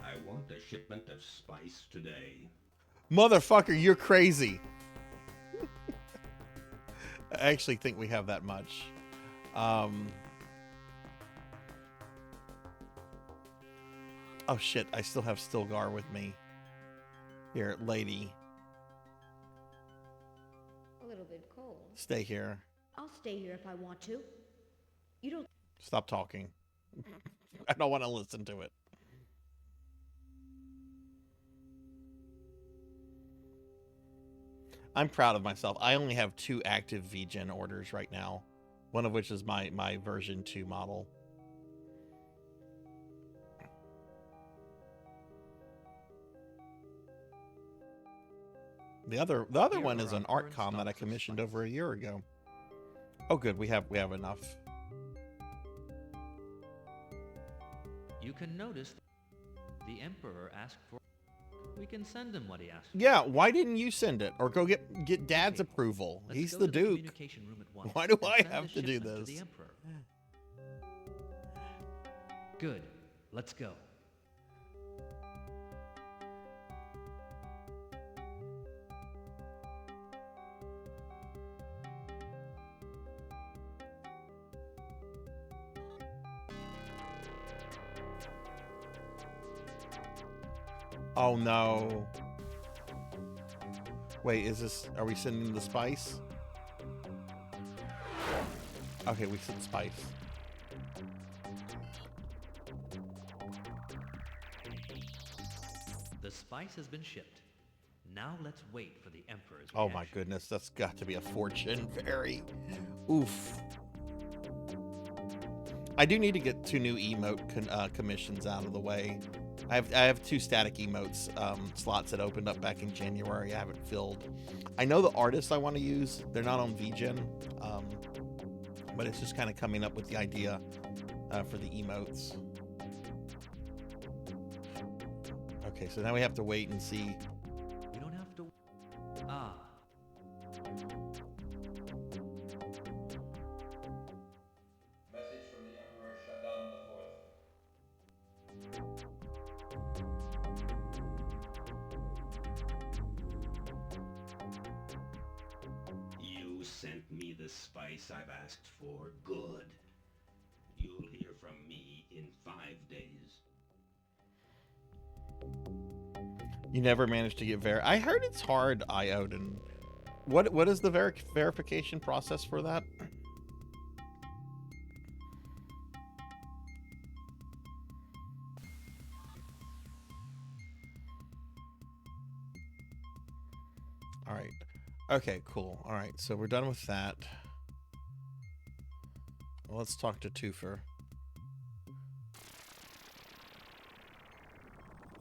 Speaker 10: I want a shipment of spice today.
Speaker 2: Motherfucker, you're crazy. I actually think we have that much. Oh shit, I still have Stilgar with me. Here, lady.
Speaker 9: A little bit cold.
Speaker 2: Stay here.
Speaker 9: I'll stay here if I want to. You don't...
Speaker 2: Stop talking. I don't want to listen to it. I'm proud of myself. I only have 2 active VGen orders right now. One of which is my version 2 model. The other one is an art com that I commissioned over a year ago. Oh, good. We have enough.
Speaker 7: You can notice the Emperor asked for. We can send him what he asked for.
Speaker 2: Yeah, why didn't you send it? Or go get Dad's approval? He's the Duke.
Speaker 7: Communication room at once
Speaker 2: Why do
Speaker 7: and
Speaker 2: I
Speaker 7: send
Speaker 2: have
Speaker 7: the
Speaker 2: to do
Speaker 7: shipment
Speaker 2: this?
Speaker 7: To the Emperor. Good. Let's go.
Speaker 2: Oh no. Wait, are we sending the spice? Okay, we sent spice.
Speaker 7: The spice has been shipped. Now let's wait for the Emperor's
Speaker 2: Oh
Speaker 7: reaction.
Speaker 2: my goodness, that's got to be a fortune. Very. Oof. I do need to get 2 new emote commissions out of the way. I have 2 static emotes slots that opened up back in January. I haven't filled. I know the artists I want to use. They're not on VGen, but it's just kind of coming up with the idea for the emotes. Okay, so now we have to wait and see.
Speaker 7: We don't have to. Ah.
Speaker 5: Message from the Emperor Shaddam IV.
Speaker 10: You sent me the spice I've asked for. Good. You'll hear from me in 5 days.
Speaker 2: You never managed to get I heard it's hard, Iodin. What is the verification process for that? All right. Okay, cool. All right, so we're done with that. Well, let's talk to Twofer.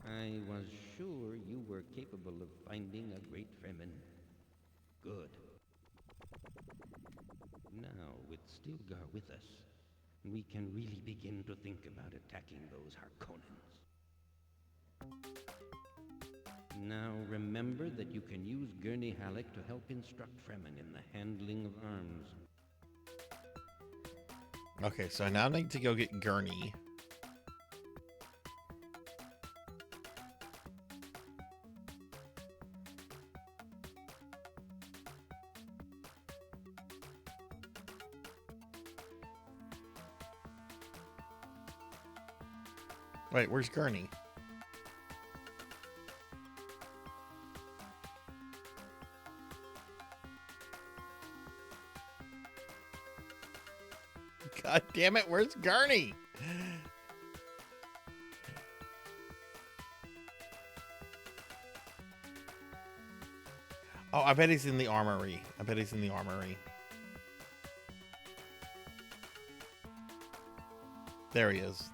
Speaker 8: I was sure you were capable of finding a great Fremen. Good. Now, with Stilgar with us, we can really begin to think about attacking those Harkonnens. Now, remember that you can use Gurney Halleck to help instruct Fremen in the handling of arms.
Speaker 2: Okay, so I now need to go get Gurney. Wait, where's Gurney? God damn it, where's Gurney? Oh, I bet he's in the armory. There he is.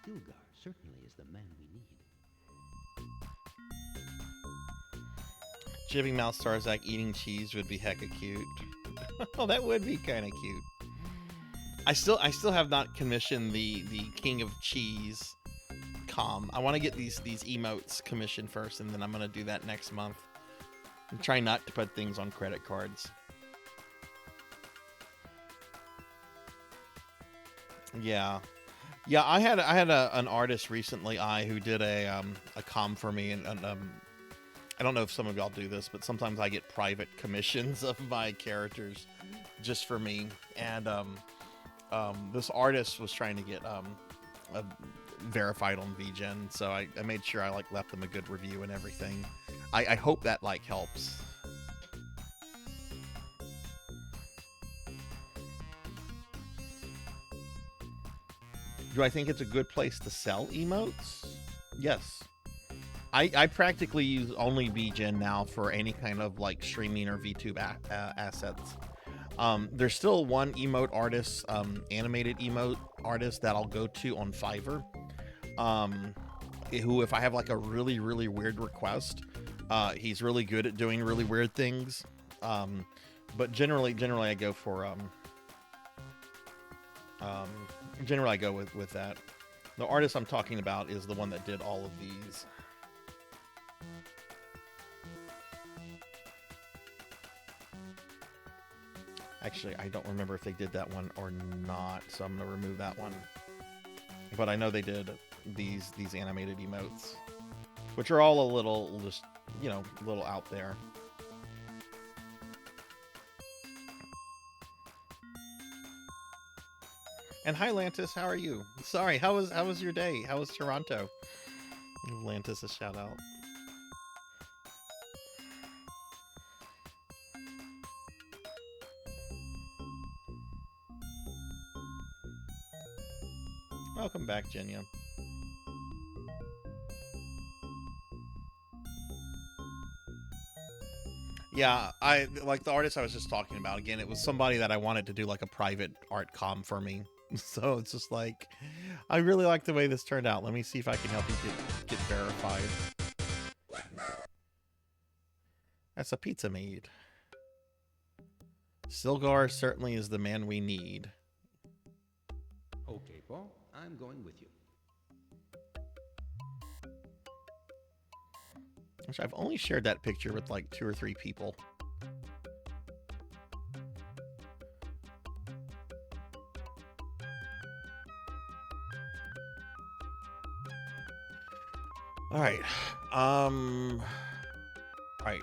Speaker 8: Stilgar certainly is the man we need.
Speaker 2: Jibbing Mouse Sarzac eating cheese would be hecka cute. Oh, that would be kind of cute. I still have not commissioned the King of Cheese com. I want to get these emotes commissioned first, and then I'm gonna do that next month. I'm trying not to put things on credit cards. Yeah. I had an artist recently, who did a com for me, and I don't know if some of y'all do this, but sometimes I get private commissions of my characters just for me. And this artist was trying to get verified on VGen, so I made sure I left them a good review and everything. I hope that helps. Do I think it's a good place to sell emotes? Yes. I practically use only VGen now for any kind of streaming or VTuber assets. There's still one emote artist, animated emote artist that I'll go to on Fiverr. who, if I have like a really, really weird request, he's really good at doing really weird things. But generally I go for generally I go with that. The artist I'm talking about is the one that did all of these. Actually, I don't remember if they did that one or not, so I'm gonna remove that one. But I know they did these animated emotes, which are all a little, just, you know, a little out there. And hi, Lantis, how are you? Sorry, how was your day? How was Toronto? Give Lantis a shout out. Welcome back, Jenya. Yeah, I like the artist I was just talking about. Again, it was somebody that I wanted to do like a private art com for me. So it's just like, I really like the way this turned out. Let me see if I can help you get verified. That's a pizza maid. Silgar certainly is the man we need.
Speaker 8: Okay, Paul, I'm going with you.
Speaker 2: Actually, I've only shared that picture with like 2 or 3 people. All right. All right.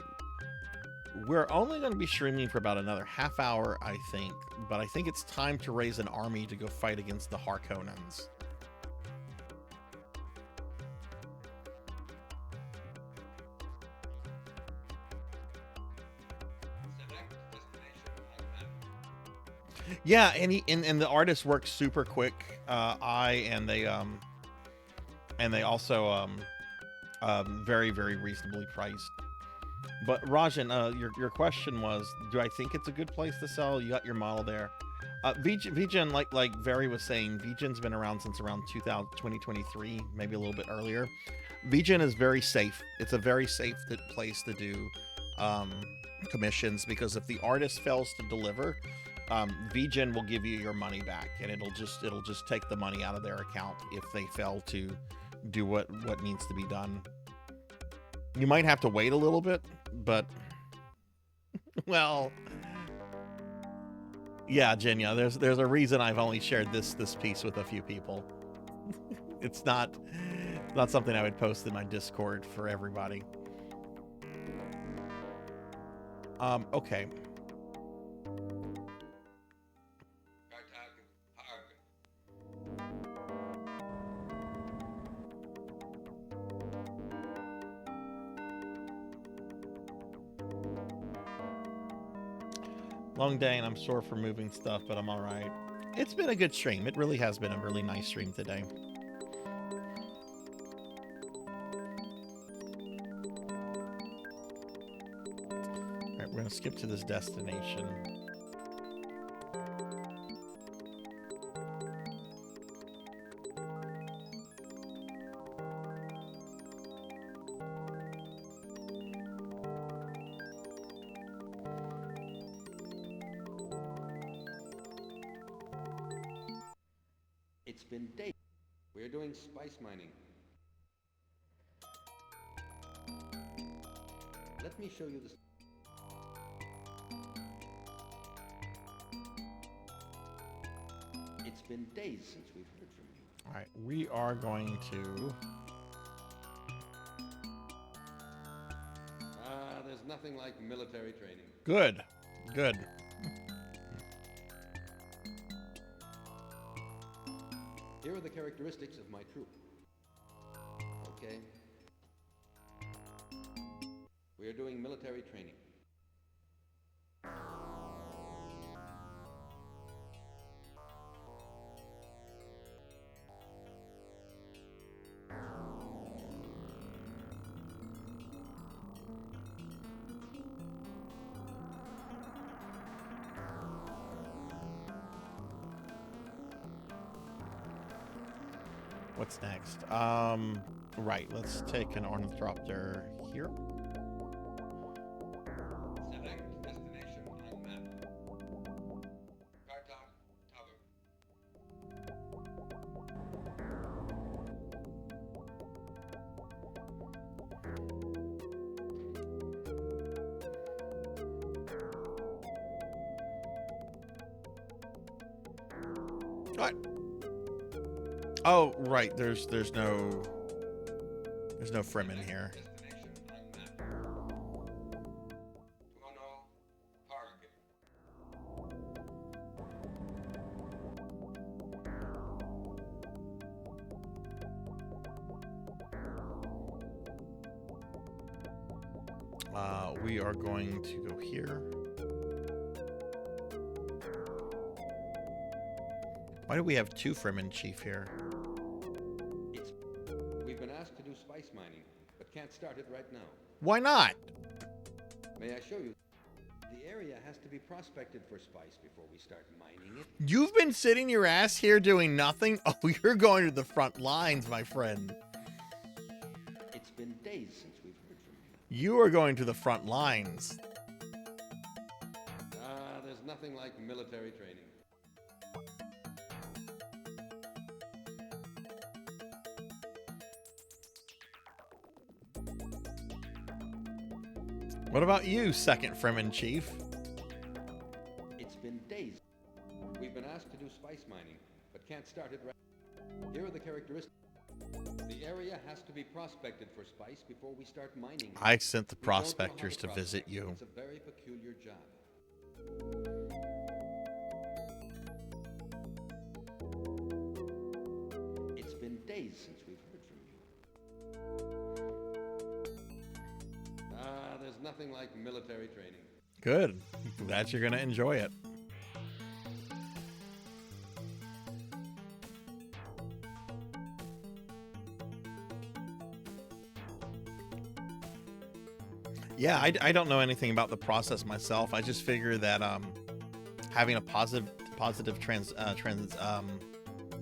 Speaker 2: We're only going to be streaming for about another half hour, I think. But I think it's time to raise an army to go fight against the Harkonnens. Yeah, and the artist works super quick. And they also very, very reasonably priced. But Rajan, your question was, do I think it's a good place to sell? You got your model there. VGen, like Very was saying, VGen's been around since around 2023, maybe a little bit earlier. VGen is very safe. It's a very safe place to do commissions, because if the artist fails to deliver, VGen will give you your money back, and it'll just take the money out of their account if they fail to do what needs to be done. You might have to wait a little bit, but well, yeah, Jenya, there's a reason I've only shared this piece with a few people. It's not something I would post in my Discord for everybody. Okay. Long day, and I'm sore for moving stuff, but I'm all right. It's been a good stream. It really has been a really nice stream today. All right, we're going to skip to this destination.
Speaker 6: It's been days. We're doing spice mining. Let me show you this. It's been days since we've heard from you.
Speaker 2: All right, we are going to...
Speaker 6: There's nothing like military training.
Speaker 2: Good. Good.
Speaker 6: Here are the characteristics of my troop. Okay. We are doing military training.
Speaker 2: What's next? Right, let's take an ornithopter here.
Speaker 5: Select destination on map. Kartok Tower.
Speaker 2: What? Oh, right. There's no Fremen here.
Speaker 5: Destination on map. Tuono Park.
Speaker 2: We are going to go here. Why do we have two Fremen chief here?
Speaker 6: We've been asked to do spice mining, but can't start it right now.
Speaker 2: Why not?
Speaker 6: May I show you? The area has to be prospected for spice before we start mining it.
Speaker 2: You've been sitting your ass here doing nothing? Oh, you're going to the front lines, my friend.
Speaker 6: It's been days since we've heard from you.
Speaker 2: You are going to the front lines.
Speaker 6: There's nothing like military training.
Speaker 2: What about you, second Fremen chief?
Speaker 6: It's been days. We've been asked to do spice mining, but can't start it right. Here are the characteristics. The area has to be prospected for spice before we start mining.
Speaker 2: I sent the
Speaker 6: We don't know how
Speaker 2: prospectors to visit you.
Speaker 6: It's a very peculiar job. It's been days since we've heard from you. There's nothing like military training.
Speaker 2: Good. Glad you're going to enjoy it. Yeah, I don't know anything about the process myself. I just figure that having a positive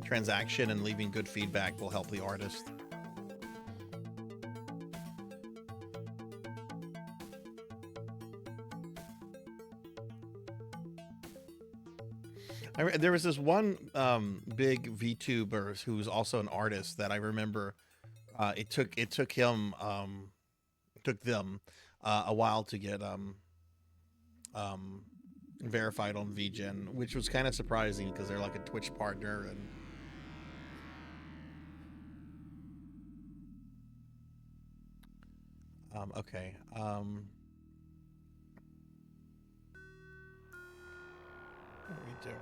Speaker 2: transaction and leaving good feedback will help the artist. There was this one big VTuber who's also an artist that I remember. It took them a while to get verified on VGen, which was kind of surprising because they're like a Twitch partner. And okay. What are we doing?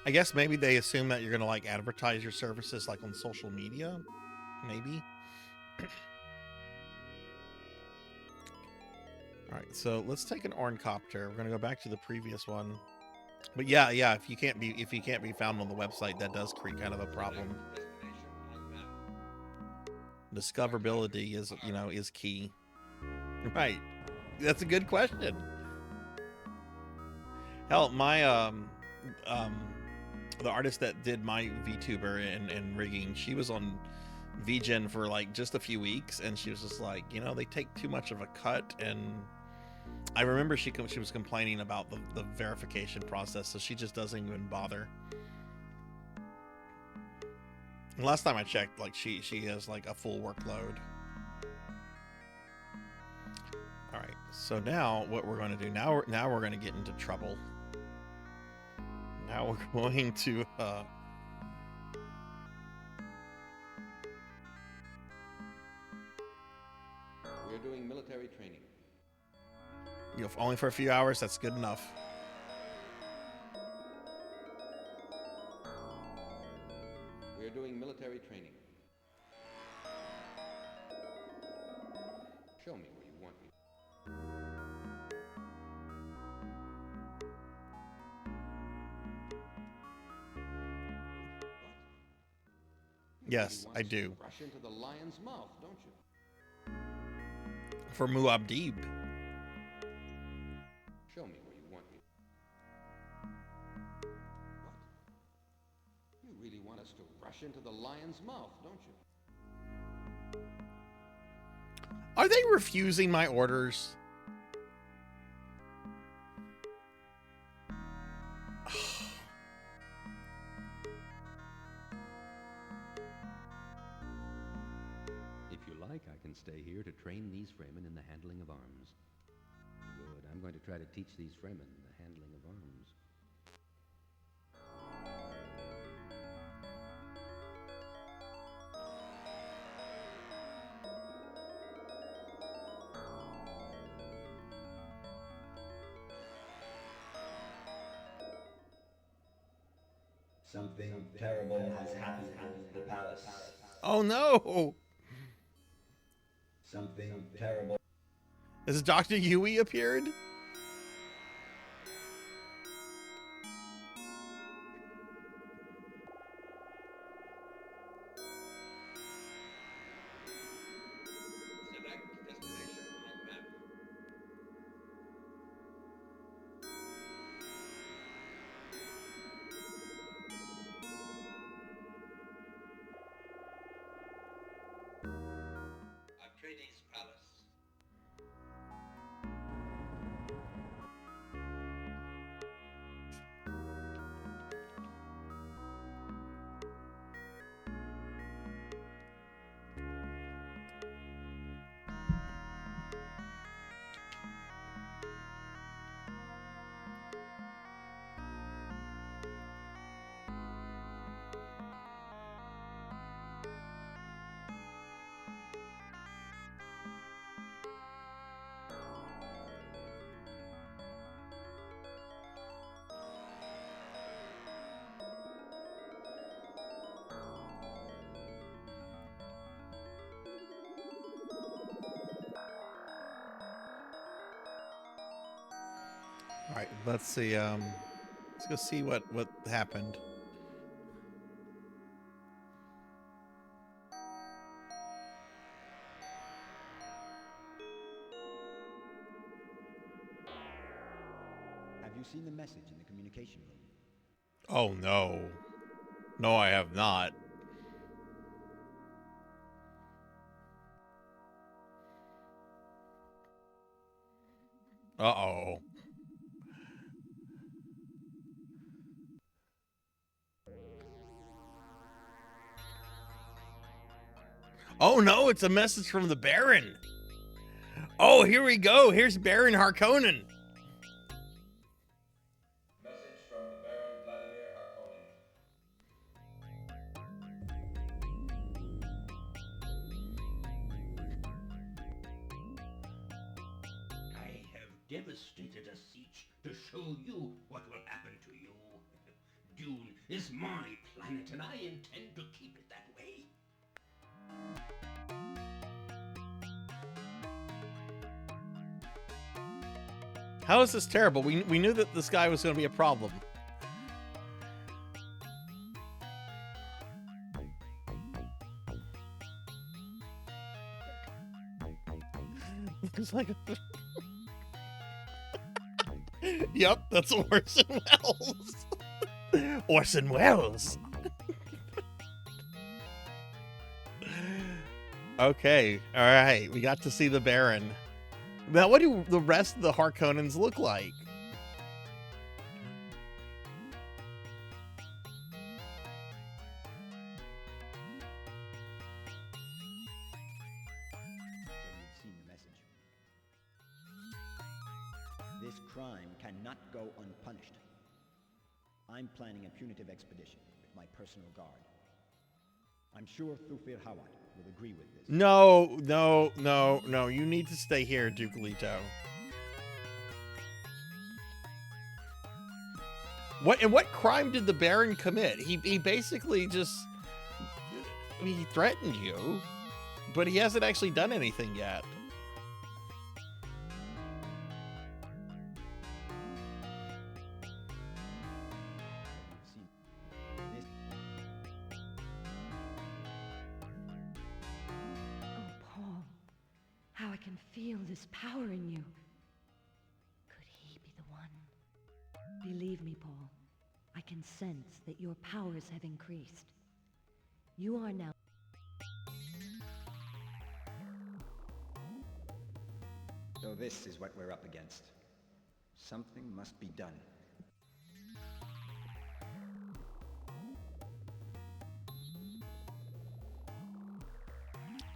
Speaker 2: I guess maybe they assume that you're gonna like advertise your services like on social media, maybe. All right, so let's take an ornithopter. We're gonna go back to the previous one, but yeah, if you can't be found on the website, that does create kind of a problem. Discoverability is key. Right, that's a good question. Hell, my the artist that did my VTuber and rigging, she was on VGen for like just a few weeks, and she was just like, they take too much of a cut. And I remember she was complaining about the verification process, so she just doesn't even bother. And last time I checked, like she has like a full workload. All right, so now what we're going to do now we're going to get into trouble. Now we're going to
Speaker 6: We're doing military training.
Speaker 2: Only for a few hours, that's good enough.
Speaker 6: We're doing military training. Show me where you want me.
Speaker 2: Yes, I do.
Speaker 6: Rush into the lion's mouth, don't you?
Speaker 2: For Muad'Dib.
Speaker 6: Show me where you want me. rush into the lion's mouth, don't you?
Speaker 2: Are they refusing my orders?
Speaker 3: If you like, I can stay here to train these Fremen in the handling of arms. Good. I'm going to try to teach these Fremen the handling of arms.
Speaker 15: Something terrible has happened in the palace.
Speaker 2: Oh no!
Speaker 15: Something terrible.
Speaker 2: Has Dr. Yui appeared?
Speaker 5: Select destination on map. Atreides Palace.
Speaker 2: All right, let's see. Let's go see what happened.
Speaker 3: Have you seen the message in the communication room?
Speaker 2: Oh no. No, I have not. Uh-oh. Oh no, it's a message from the Baron. Oh, here we go. Here's Baron Harkonnen.
Speaker 15: Message from the Baron Vladimir Harkonnen.
Speaker 10: I have devastated a siege to show you what will happen to you. Dune is my planet, and I intend to keep it that way.
Speaker 2: How is this terrible? We knew that this guy was going to be a problem. Looks like Yep, that's Orson Welles. Orson Welles. Okay, all right. We got to see the Baron. Now, what do the rest of the Harkonnens look like?
Speaker 3: So you've seen the message. This crime cannot go unpunished. I'm planning a punitive expedition with my personal guard. I'm sure Thufir Hawat will agree with this.
Speaker 2: No, no, no, no. You need to stay here, Duke Leto. What crime did the Baron commit? He basically just, I mean, he threatened you, but he hasn't actually done anything yet.
Speaker 4: How I can feel this power in you. Could he be the one? Believe me, Paul, I can sense that your powers have increased. You are now...
Speaker 3: So this is what we're up against. Something must be done.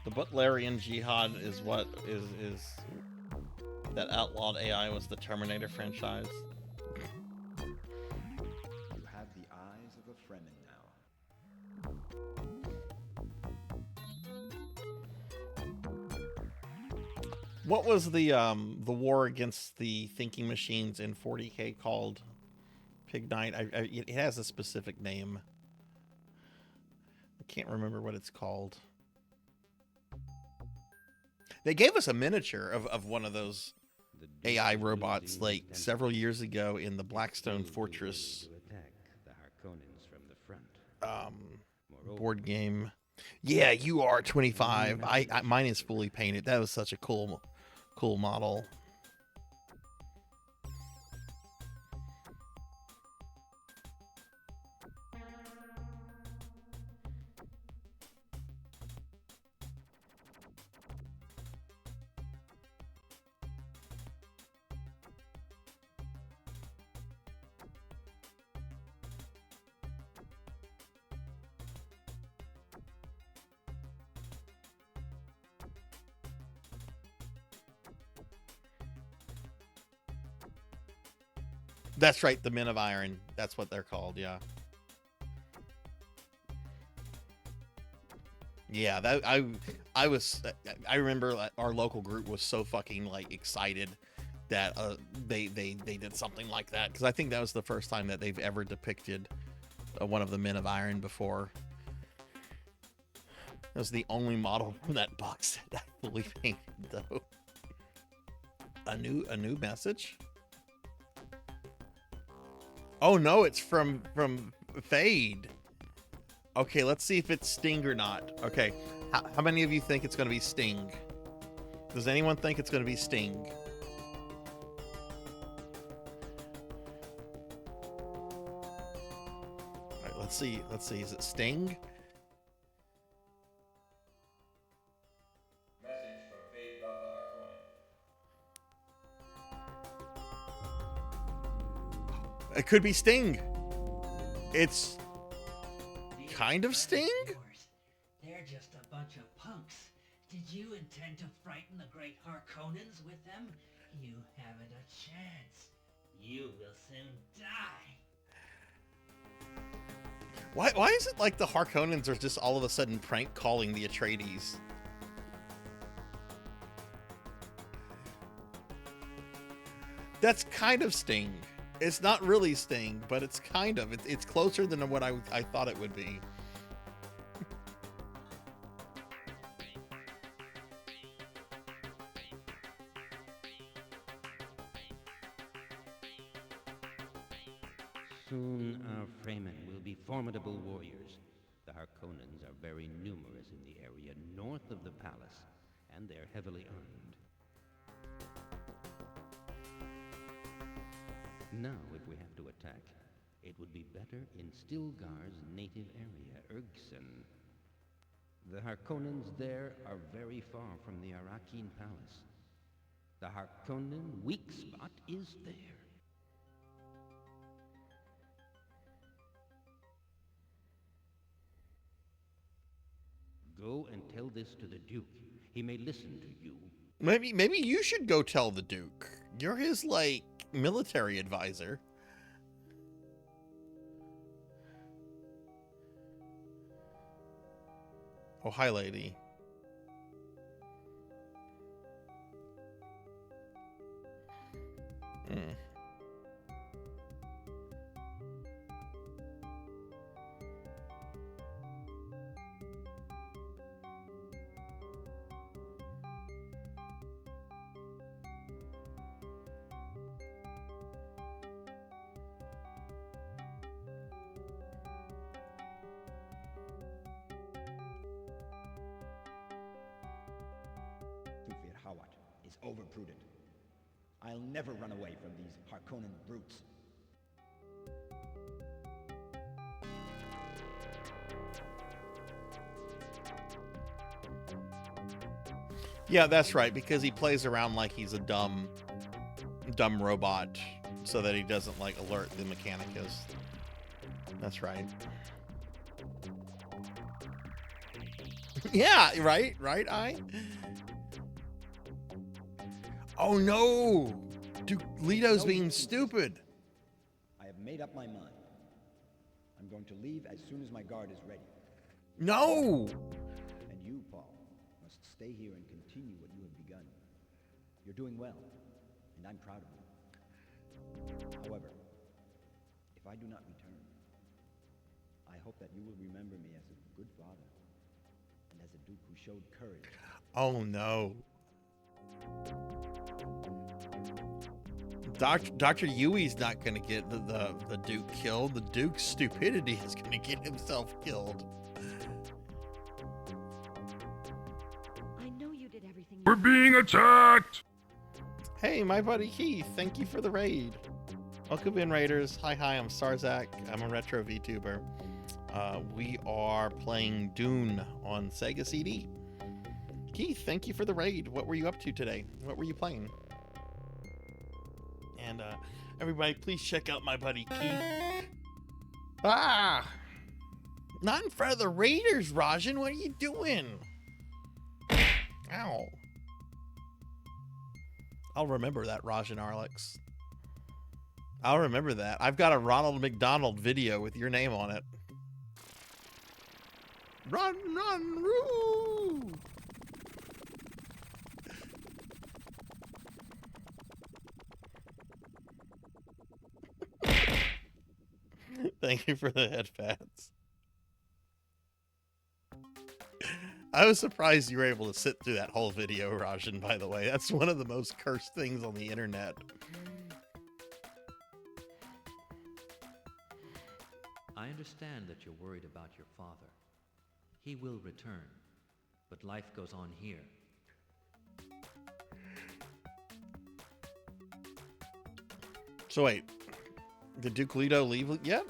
Speaker 2: The Butlerian Jihad is what is that outlawed AI was the Terminator franchise.
Speaker 3: You have the eyes of a Fremen now.
Speaker 2: What was the war against the thinking machines in 40K called? Pig Knight. It has a specific name. I can't remember what it's called. They gave us a miniature of one of those AI robots like several years ago in the Blackstone Fortress board game. Yeah, you are 25. Mine is fully painted. That was such a cool model. That's right, the Men of Iron. That's what they're called, yeah. Yeah, that I remember our local group was so fucking like excited that they did something like that, because I think that was the first time that they've ever depicted one of the Men of Iron before. That was the only model from that box set I fully painted, though. A new message? Oh no, it's from Fade. Okay, let's see if it's Sting or not. Okay, how many of you think it's going to be Sting? Does anyone think it's going to be Sting? All right, let's see. Is it Sting? It could be Sting. It's kind of Sting?
Speaker 16: They're just a bunch of punks. Did you intend to frighten the great Harkonnens with them? You haven't a chance. You will soon die.
Speaker 2: Why is it like the Harkonnens are just all of a sudden prank calling the Atreides? That's kind of Sting. It's not really Sting, but it's kind of. It's closer than what I thought it would be.
Speaker 8: Soon our Fremen will be formidable warriors. The Harkonnens are very numerous in the area north of the palace, and they're heavily armed. Now, if we have to attack, it would be better in Stilgar's native area, Ergson. The Harkonnens there are very far from the Arakeen Palace. The Harkonnen weak spot is there. Go and tell this to the Duke. He may listen to you.
Speaker 2: Maybe you should go tell the Duke. You're his, like, military advisor. Oh, hi, lady.
Speaker 3: Is overprudent. I'll never run away from these Harkonnen brutes.
Speaker 2: Yeah, that's right, because he plays around like he's a dumb robot so that he doesn't like alert the Mechanicus. That's right. Yeah, right, Oh no! Duke Leto's being stupid.
Speaker 3: I have made up my mind. I'm going to leave as soon as my guard is ready.
Speaker 2: No!
Speaker 3: And you, Paul, must stay here and continue what you have begun. You're doing well, and I'm proud of you. However, if I do not return, I hope that you will remember me as a good father and as a duke who showed courage.
Speaker 2: Oh no. Dr. Yui's not going to get the Duke killed. The Duke's stupidity is going to get himself killed.
Speaker 4: I know you did everything.
Speaker 12: We're being attacked!
Speaker 2: Hey, my buddy Keith, thank you for the raid. Welcome in, Raiders. Hi, I'm Sarzac. I'm a retro VTuber. We are playing Dune on Sega CD. Keith, thank you for the raid. What were you up to today? What were you playing? And everybody, please check out my buddy Keith. Ah! Not in front of the Raiders, Rajan. What are you doing? Ow. I'll remember that, Rajan Arlex. I'll remember that. I've got a Ronald McDonald video with your name on it. Run, roo! Thank you for the headpads. I was surprised you were able to sit through that whole video, Rajan, by the way. That's one of the most cursed things on the internet.
Speaker 7: I understand that you're worried about your father. He will return, but life goes on here.
Speaker 2: So wait, did Duke Leto leave yet?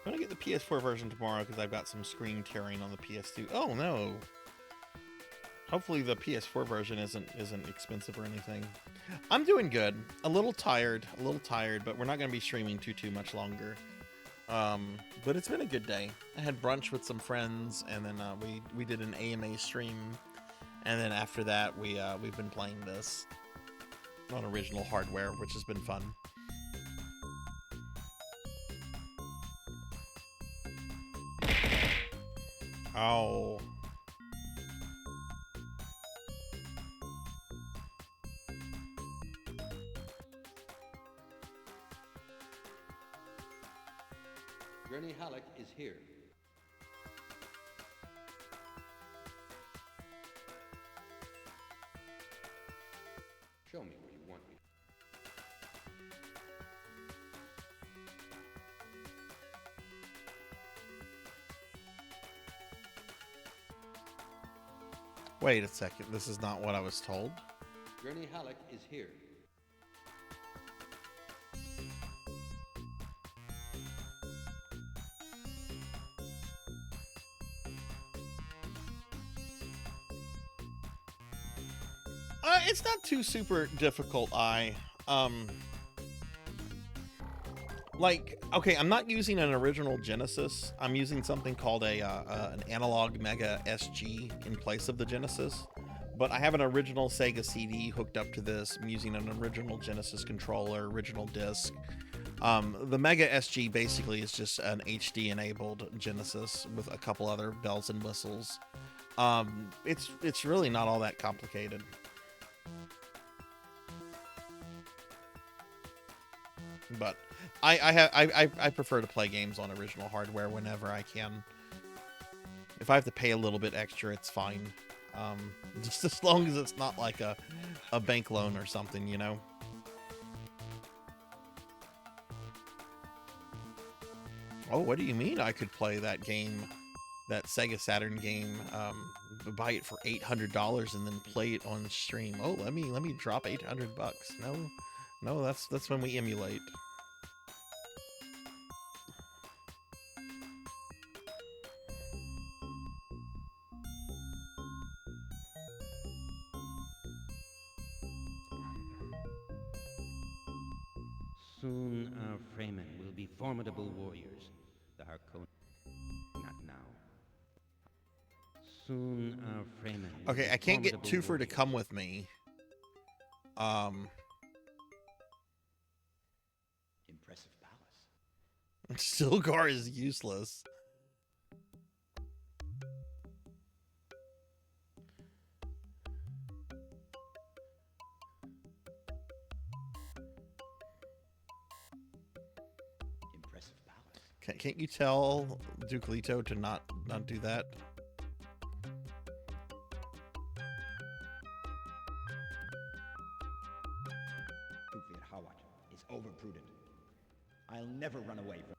Speaker 2: I'm gonna get the PS4 version tomorrow because I've got some screen tearing on the PS2. Oh no! Hopefully the PS4 version isn't expensive or anything. I'm doing good. A little tired, but we're not gonna be streaming too much longer. But it's been a good day. I had brunch with some friends, and then we did an AMA stream, and then after that we've been playing this on original hardware, which has been fun. Oh.
Speaker 6: Gurney Halleck is here. Show me where you want me.
Speaker 2: Wait a second, this is not what I was told.
Speaker 6: Gurney Halleck is here.
Speaker 2: It's not too super difficult. Like, okay, I'm not using an original Genesis. I'm using something called an analog Mega SG in place of the Genesis. But I have an original Sega CD hooked up to this. I'm using an original Genesis controller, original disc. The Mega SG basically is just an HD enabled Genesis with a couple other bells and whistles. It's really not all that complicated. But I prefer to play games on original hardware whenever I can. If I have to pay a little bit extra, it's fine. Just as long as it's not like a bank loan or something, you know? Oh, what do you mean I could play that game, that Sega Saturn game, buy it for $800 and then play it on stream? Oh, let me drop $800. No, that's when we emulate.
Speaker 8: Soon our Fremen will be formidable warriors. The Harkonnen... Not now. Soon our Fremen will
Speaker 2: Okay,
Speaker 8: be
Speaker 2: I can't get
Speaker 8: formidable
Speaker 2: Twofer to come with me.
Speaker 3: Impressive palace.
Speaker 2: Stilgar is useless.
Speaker 3: Impressive palace.
Speaker 2: Can't you tell Duke Leto to not do that?
Speaker 3: Hawat is overprudent. I'll never run away from...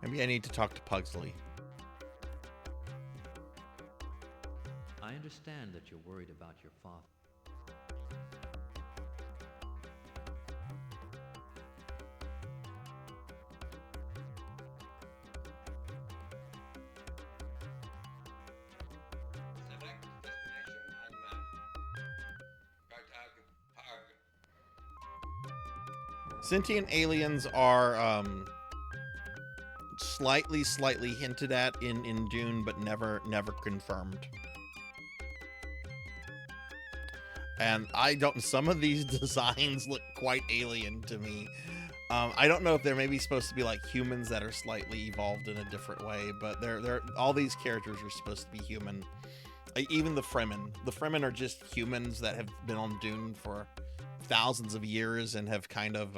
Speaker 2: Maybe I need to talk to Pugsley.
Speaker 7: I understand that you're worried about your father.
Speaker 5: Select destination on map. Kartag,
Speaker 2: Sentient aliens are slightly hinted at in Dune, but never confirmed. And some of these designs look quite alien to me. I don't know if they're maybe supposed to be like humans that are slightly evolved in a different way, but they're all these characters are supposed to be human. Even the Fremen. The Fremen are just humans that have been on Dune for thousands of years and have kind of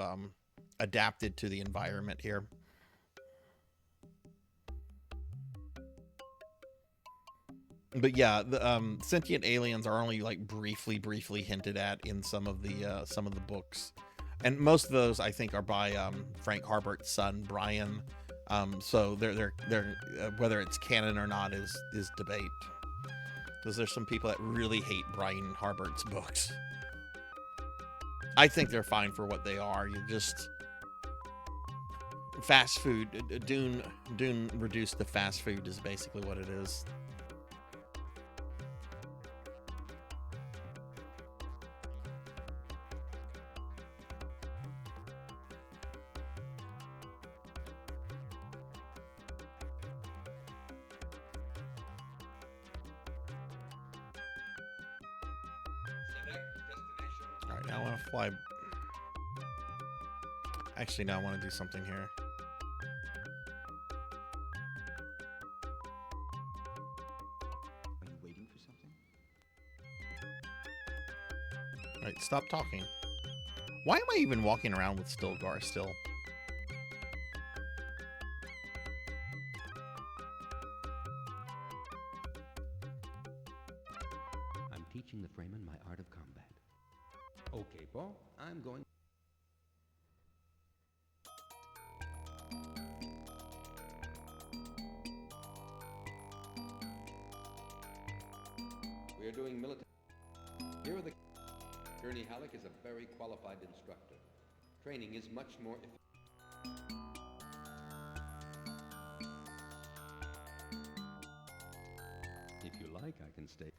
Speaker 2: adapted to the environment here. But yeah, the sentient aliens are only like briefly hinted at in some of the books, and most of those I think are by Frank Herbert's son Brian. So they're whether it's canon or not is debate, because there's some people that really hate Brian Herbert's books. I think they're fine for what they are. You just fast food. Dune reduced to fast food is basically what it is. Alright, now I want to fly. Actually, now I want to do something here.
Speaker 3: Are you waiting for something?
Speaker 2: Alright, stop talking. Why am I even walking around with Stilgar still?
Speaker 8: I'm teaching the Fremen my art of combat. Okay, Paul, I'm going...
Speaker 6: We are doing military. Here are the... Gurney Halleck is a very qualified instructor. Training is much more effective.
Speaker 8: If you like, I can stay.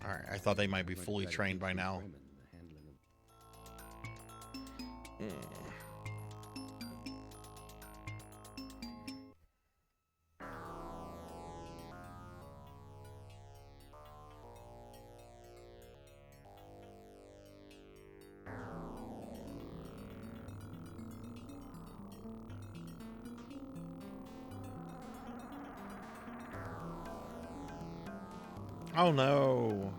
Speaker 2: Alright, I thought they might be fully trained by now. Oh no.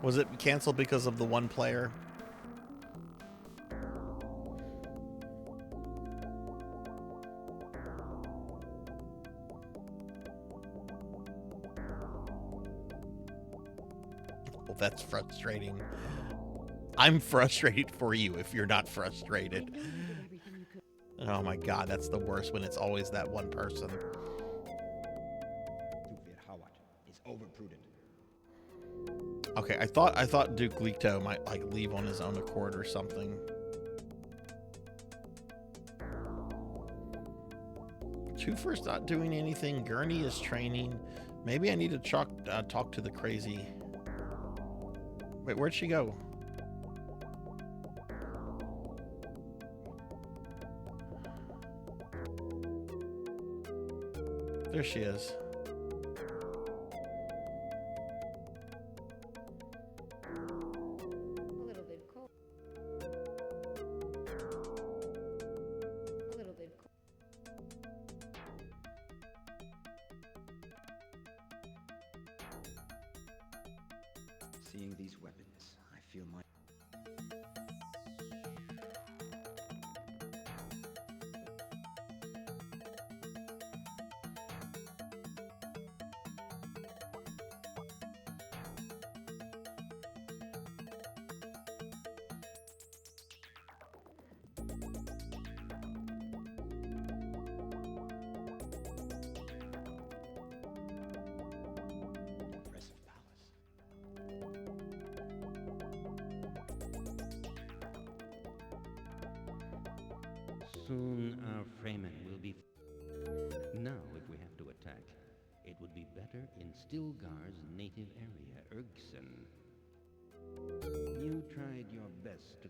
Speaker 2: Was it canceled because of the one player? Well, that's frustrating. I'm frustrated for you if you're not frustrated. Oh my god, that's the worst when it's always that one person.
Speaker 3: Hawat is overprudent.
Speaker 2: Okay, I thought Duke Leto might like leave on his own accord or something. Twofer's not doing anything. Gurney is training. Maybe I need to talk to the crazy. Wait, where'd she go? There she is.
Speaker 9: A little bit cold. A little bit cold.
Speaker 3: Seeing these weapons, I feel my... impressive palace.
Speaker 8: Soon our Fremen will be... Now, if we have to attack, it would be better in Stilgar's native area, Ergson. You tried your best to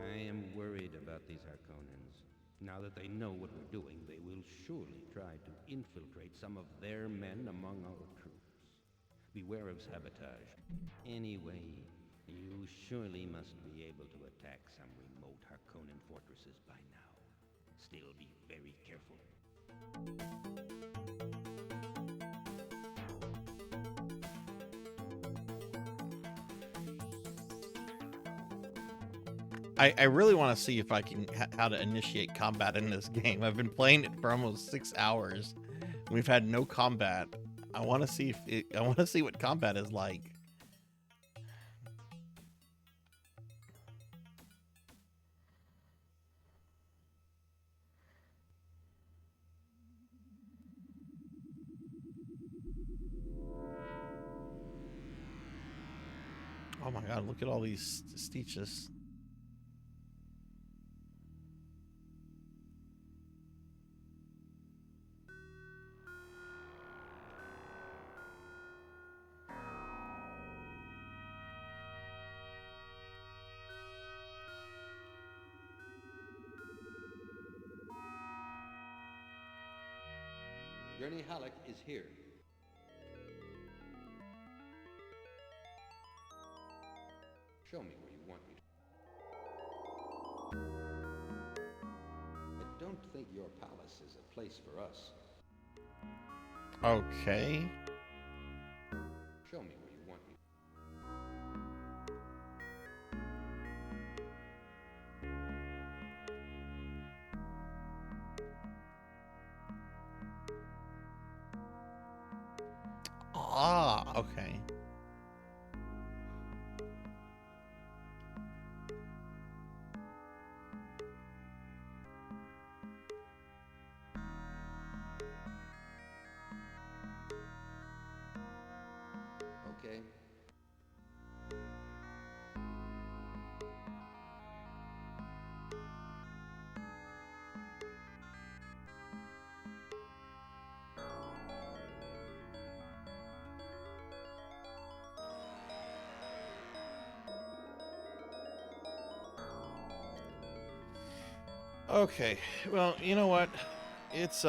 Speaker 8: I am worried about these Harkonnens. Now that they know what we're doing, they will surely try to infiltrate some of their men among our troops. Beware of sabotage. Anyway, you surely must be able to attack some remote Harkonnen fortresses by now. Still be very careful.
Speaker 2: I really want to see if I can how to initiate combat in this game. I've been playing it for almost 6 hours. We've had no combat. I want to see I want to see what combat is like. Oh my god, look at all these stitches.
Speaker 6: Gurney Halleck is here. Show me where you want me to. I don't think your palace is a place for us.
Speaker 2: Okay.
Speaker 6: Show me where you want me.
Speaker 2: Ah, okay.
Speaker 6: Okay.
Speaker 2: Okay. Well, you know what? It's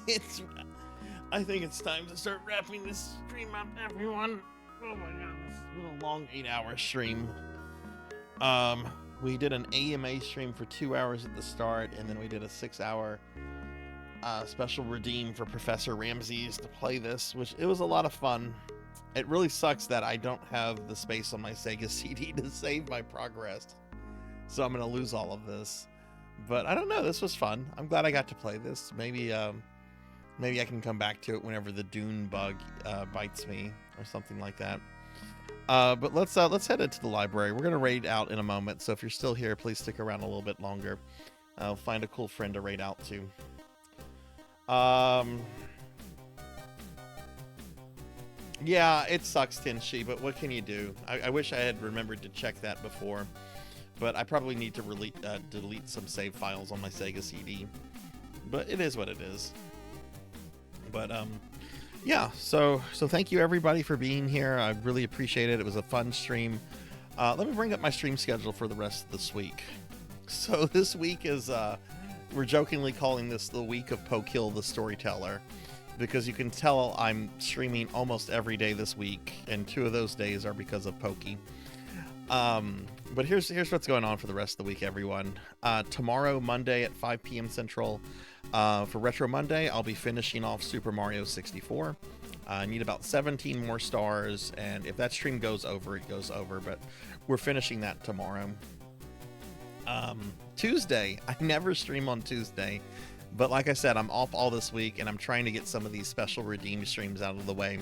Speaker 2: it's I think it's time to start wrapping this stream up, everyone. Oh my god, this has been a long 8-hour stream. We did an AMA stream for 2 hours at the start, and then we did a 6-hour special redeem for Professor Ramses to play this, which it was a lot of fun. It really sucks that I don't have the space on my Sega CD to save my progress, so I'm gonna lose all of this. But I don't know, this was fun. I'm glad I got to play this. Maybe maybe I can come back to it whenever the Dune bug bites me or something like that. But let's head into the library. We're gonna raid out in a moment, so if you're still here, please stick around a little bit longer. I'll find a cool friend to raid out to. Yeah, it sucks, Tenshi, but what can you do? I wish I had remembered to check that before, but I probably need to delete some save files on my Sega CD. But it is what it is. But yeah, so thank you everybody for being here. I really appreciate it. It was a fun stream. Let me bring up my stream schedule for the rest of this week. So this week is we're jokingly calling this the week of Pokill the Storyteller, because you can tell I'm streaming almost every day this week, and 2 of those days are because of Pokey. But here's what's going on for the rest of the week, everyone. Tomorrow, Monday at 5 p.m. Central, for Retro Monday, I'll be finishing off Super Mario 64. I need about 17 more stars, and if that stream goes over, it goes over, but we're finishing that tomorrow. Tuesday, I never stream on Tuesday, but like I said, I'm off all this week, and I'm trying to get some of these special redeem streams out of the way.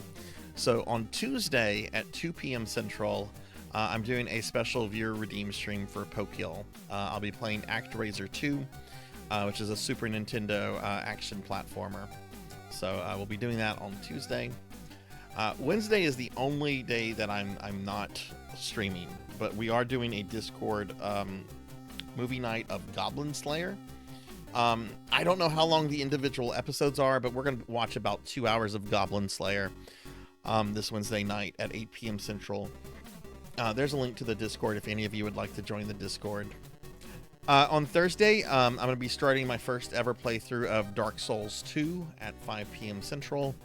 Speaker 2: So on Tuesday at 2 p.m. Central, I'm doing a special viewer redeem stream for Pokill. I'll be playing ActRaiser 2, which is a Super Nintendo action platformer. So we'll be doing that on Tuesday. Wednesday is the only day that I'm not streaming, but we are doing a Discord movie night of Goblin Slayer. I don't know how long the individual episodes are, but we're going to watch about 2 hours of Goblin Slayer this Wednesday night at 8 p.m. Central. There's a link to the Discord if any of you would like to join the Discord. On Thursday, I'm going to be starting my first ever playthrough of Dark Souls 2 at 5 p.m. Central.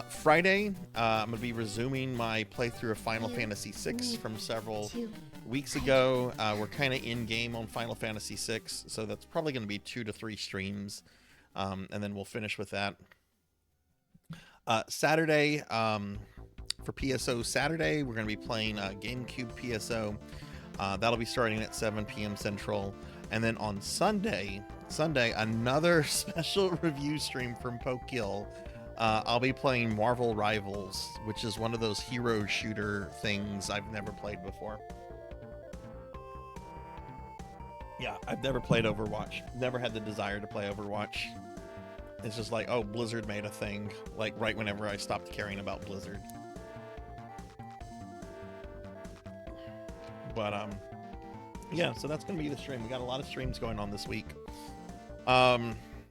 Speaker 2: Friday, I'm going to be resuming my playthrough of Final Fantasy VI from several weeks ago. We're kind of in game on Final Fantasy VI, so that's probably going to be 2 to 3 streams, and then we'll finish with that. Saturday, for PSO Saturday, we're going to be playing GameCube PSO. That'll be starting at 7 p.m. Central. And then on Sunday, another special review stream from Pokill. I'll be playing Marvel Rivals, which is one of those hero shooter things I've never played before. Yeah, I've never played Overwatch. Never had the desire to play Overwatch. It's just like, oh, Blizzard made a thing, like right whenever I stopped caring about Blizzard. But yeah, so that's gonna be the stream. We got a lot of streams going on this week,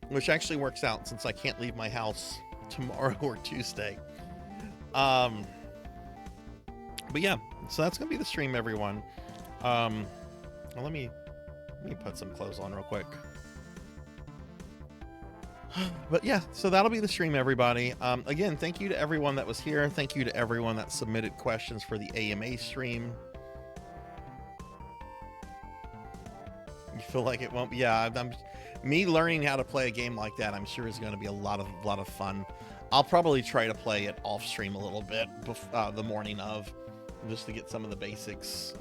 Speaker 2: which actually works out since I can't leave my house tomorrow or Tuesday. But yeah, so that's gonna be the stream, everyone. Well, let me put some clothes on real quick. But yeah, so that'll be the stream, everybody. Again, thank you to everyone that was here. Thank you to everyone that submitted questions for the AMA stream. You feel like it won't be? Yeah, me learning how to play a game like that, I'm sure is going to be a lot of fun. I'll probably try to play it off stream a little bit the morning of, just to get some of the basics,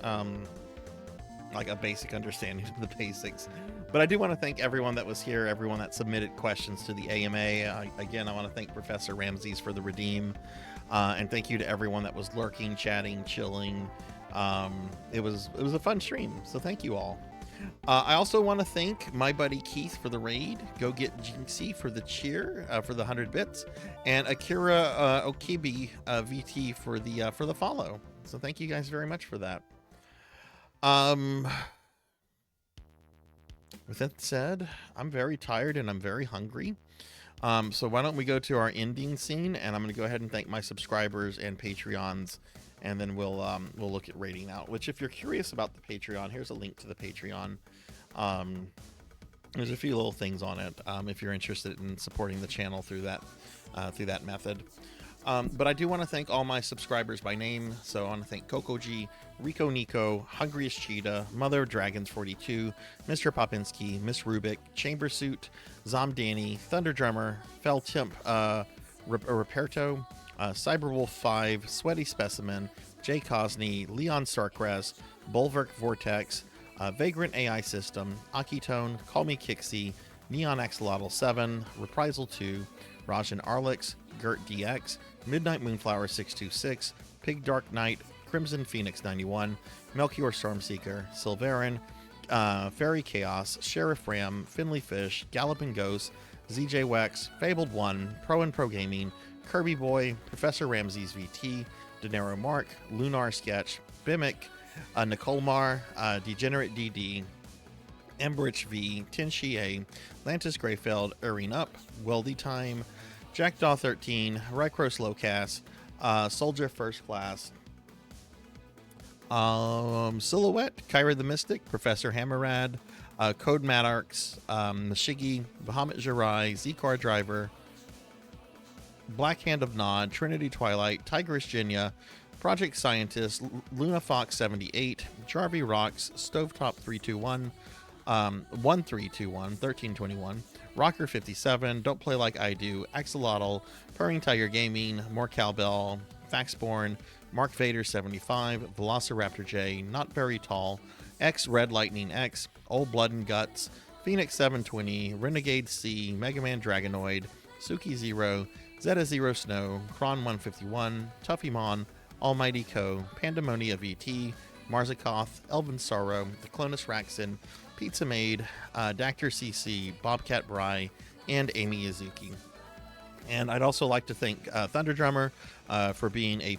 Speaker 2: like a basic understanding of the basics. But I do want to thank everyone that was here, everyone that submitted questions to the AMA. Again, I want to thank Professor Ramses for the redeem, and thank you to everyone that was lurking, chatting, chilling. It was a fun stream, so thank you all. I also want to thank my buddy Keith for the raid, Go Get Jinxie for the cheer, for the 100 bits, and Akira Okibi VT for the follow. So thank you guys very much for that. With that said, I'm very tired and I'm very hungry. So why don't we go to our ending scene, and I'm going to go ahead and thank my subscribers and Patreons, and then we'll look at rating out. Which, if you're curious about the Patreon, here's a link to the Patreon. There's a few little things on it if you're interested in supporting the channel through that method. But I do want to thank all my subscribers by name. So I want to thank Kokoji, Rico Nico, Hungriest Cheetah, Mother of Dragons 42, Mr. Popinski, Miss Rubik, Chambersuit, Zom Danny, Thunder Drummer, Fel Timp, Roberto, Cyberwolf 5, Sweaty Specimen, Jay Cosney, Leon Starcrest, Bulwark Vortex, Vagrant AI System, Akitone, Call Me Kixie, Neon Axolotl 7, Reprisal 2, Rajan Arlix, Gert DX, Midnight Moonflower 626, Pig Dark Knight, Crimson Phoenix 91, Melchior Stormseeker, Silverin, Fairy Chaos, Sheriff Ram, Finley Fish, Galloping Ghost, ZJ Wex, Fabled 1, Pro and Pro Gaming, Kirby Boy, Professor Ramses VT, Denero Mark, Lunar Sketch, Bimic, Nicole Mar, Degenerate DD, Emberich V, Tinshi A, Lantis Greyfeld, Urin Up, Weldy Time, Jackdaw 13, Rycross Lowcast, Soldier First Class, Silhouette, Kyra the Mystic, Professor Hammerad, Code Madarks, Mashigi, Bahamut Jirai, Zcar Driver, Black Hand of Nod, Trinity Twilight, Tigris Jinya, Project Scientist, Luna Fox 78, Jarvie Rocks, Stovetop 321, 1321, 1321, Rocker 57, Don't Play Like I Do, Axolotl, Purring Tiger Gaming, More Cowbell, Faxborn, Mark Vader 75, Velociraptor J, Not Very Tall, X Red Lightning X, Old Blood and Guts, Phoenix 720, Renegade C, Mega Man Dragonoid, Suki Zero, Zeta Zero Snow, Kron 151, Tuffymon, Almighty Co, Pandemonia VT, Marzakoth, Elvin Sorrow, The Clonus Raxin, Pizza Maid, Dactor CC, Bobcat Bry, and Amy Izuki. And I'd also like to thank Thunder Drummer for being a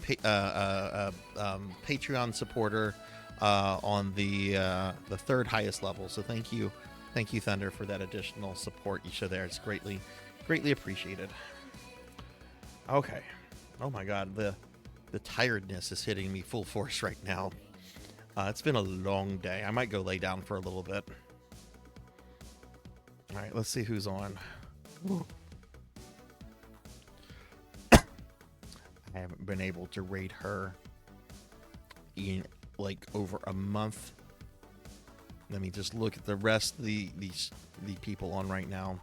Speaker 2: Patreon supporter on the third highest level. So thank you, Thunder, for that additional support you show there. It's greatly appreciated. Okay. Oh my God, the tiredness is hitting me full force right now. It's been a long day. I might go lay down for a little bit. All right, let's see who's on. I haven't been able to raid her in like over a month. Let me just look at the rest of the people on right now.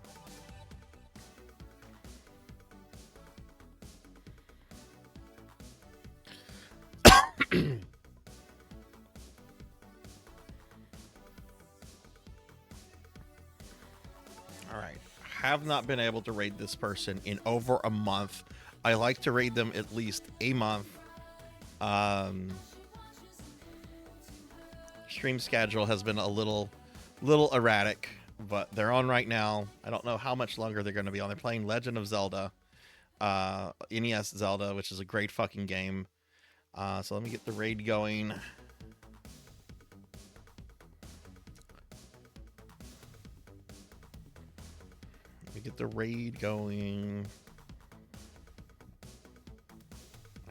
Speaker 2: All right. Have not been able to raid this person in over a month. I like to raid them at least a month. Stream schedule has been a little erratic, but they're on right now. I don't know how much longer they're going to be on. They're playing Legend of Zelda, NES Zelda, which is a great fucking game. So let me get the raid going. Let me get the raid going.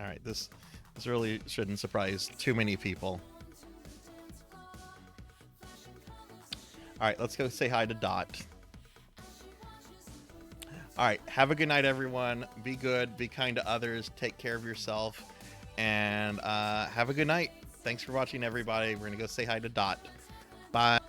Speaker 2: All right, this really shouldn't surprise too many people. All right, let's go say hi to Dot. All right, have a good night, everyone. Be good, be kind to others, take care of yourself, and have a good night. Thanks for watching, everybody. We're going to go say hi to Dot. Bye.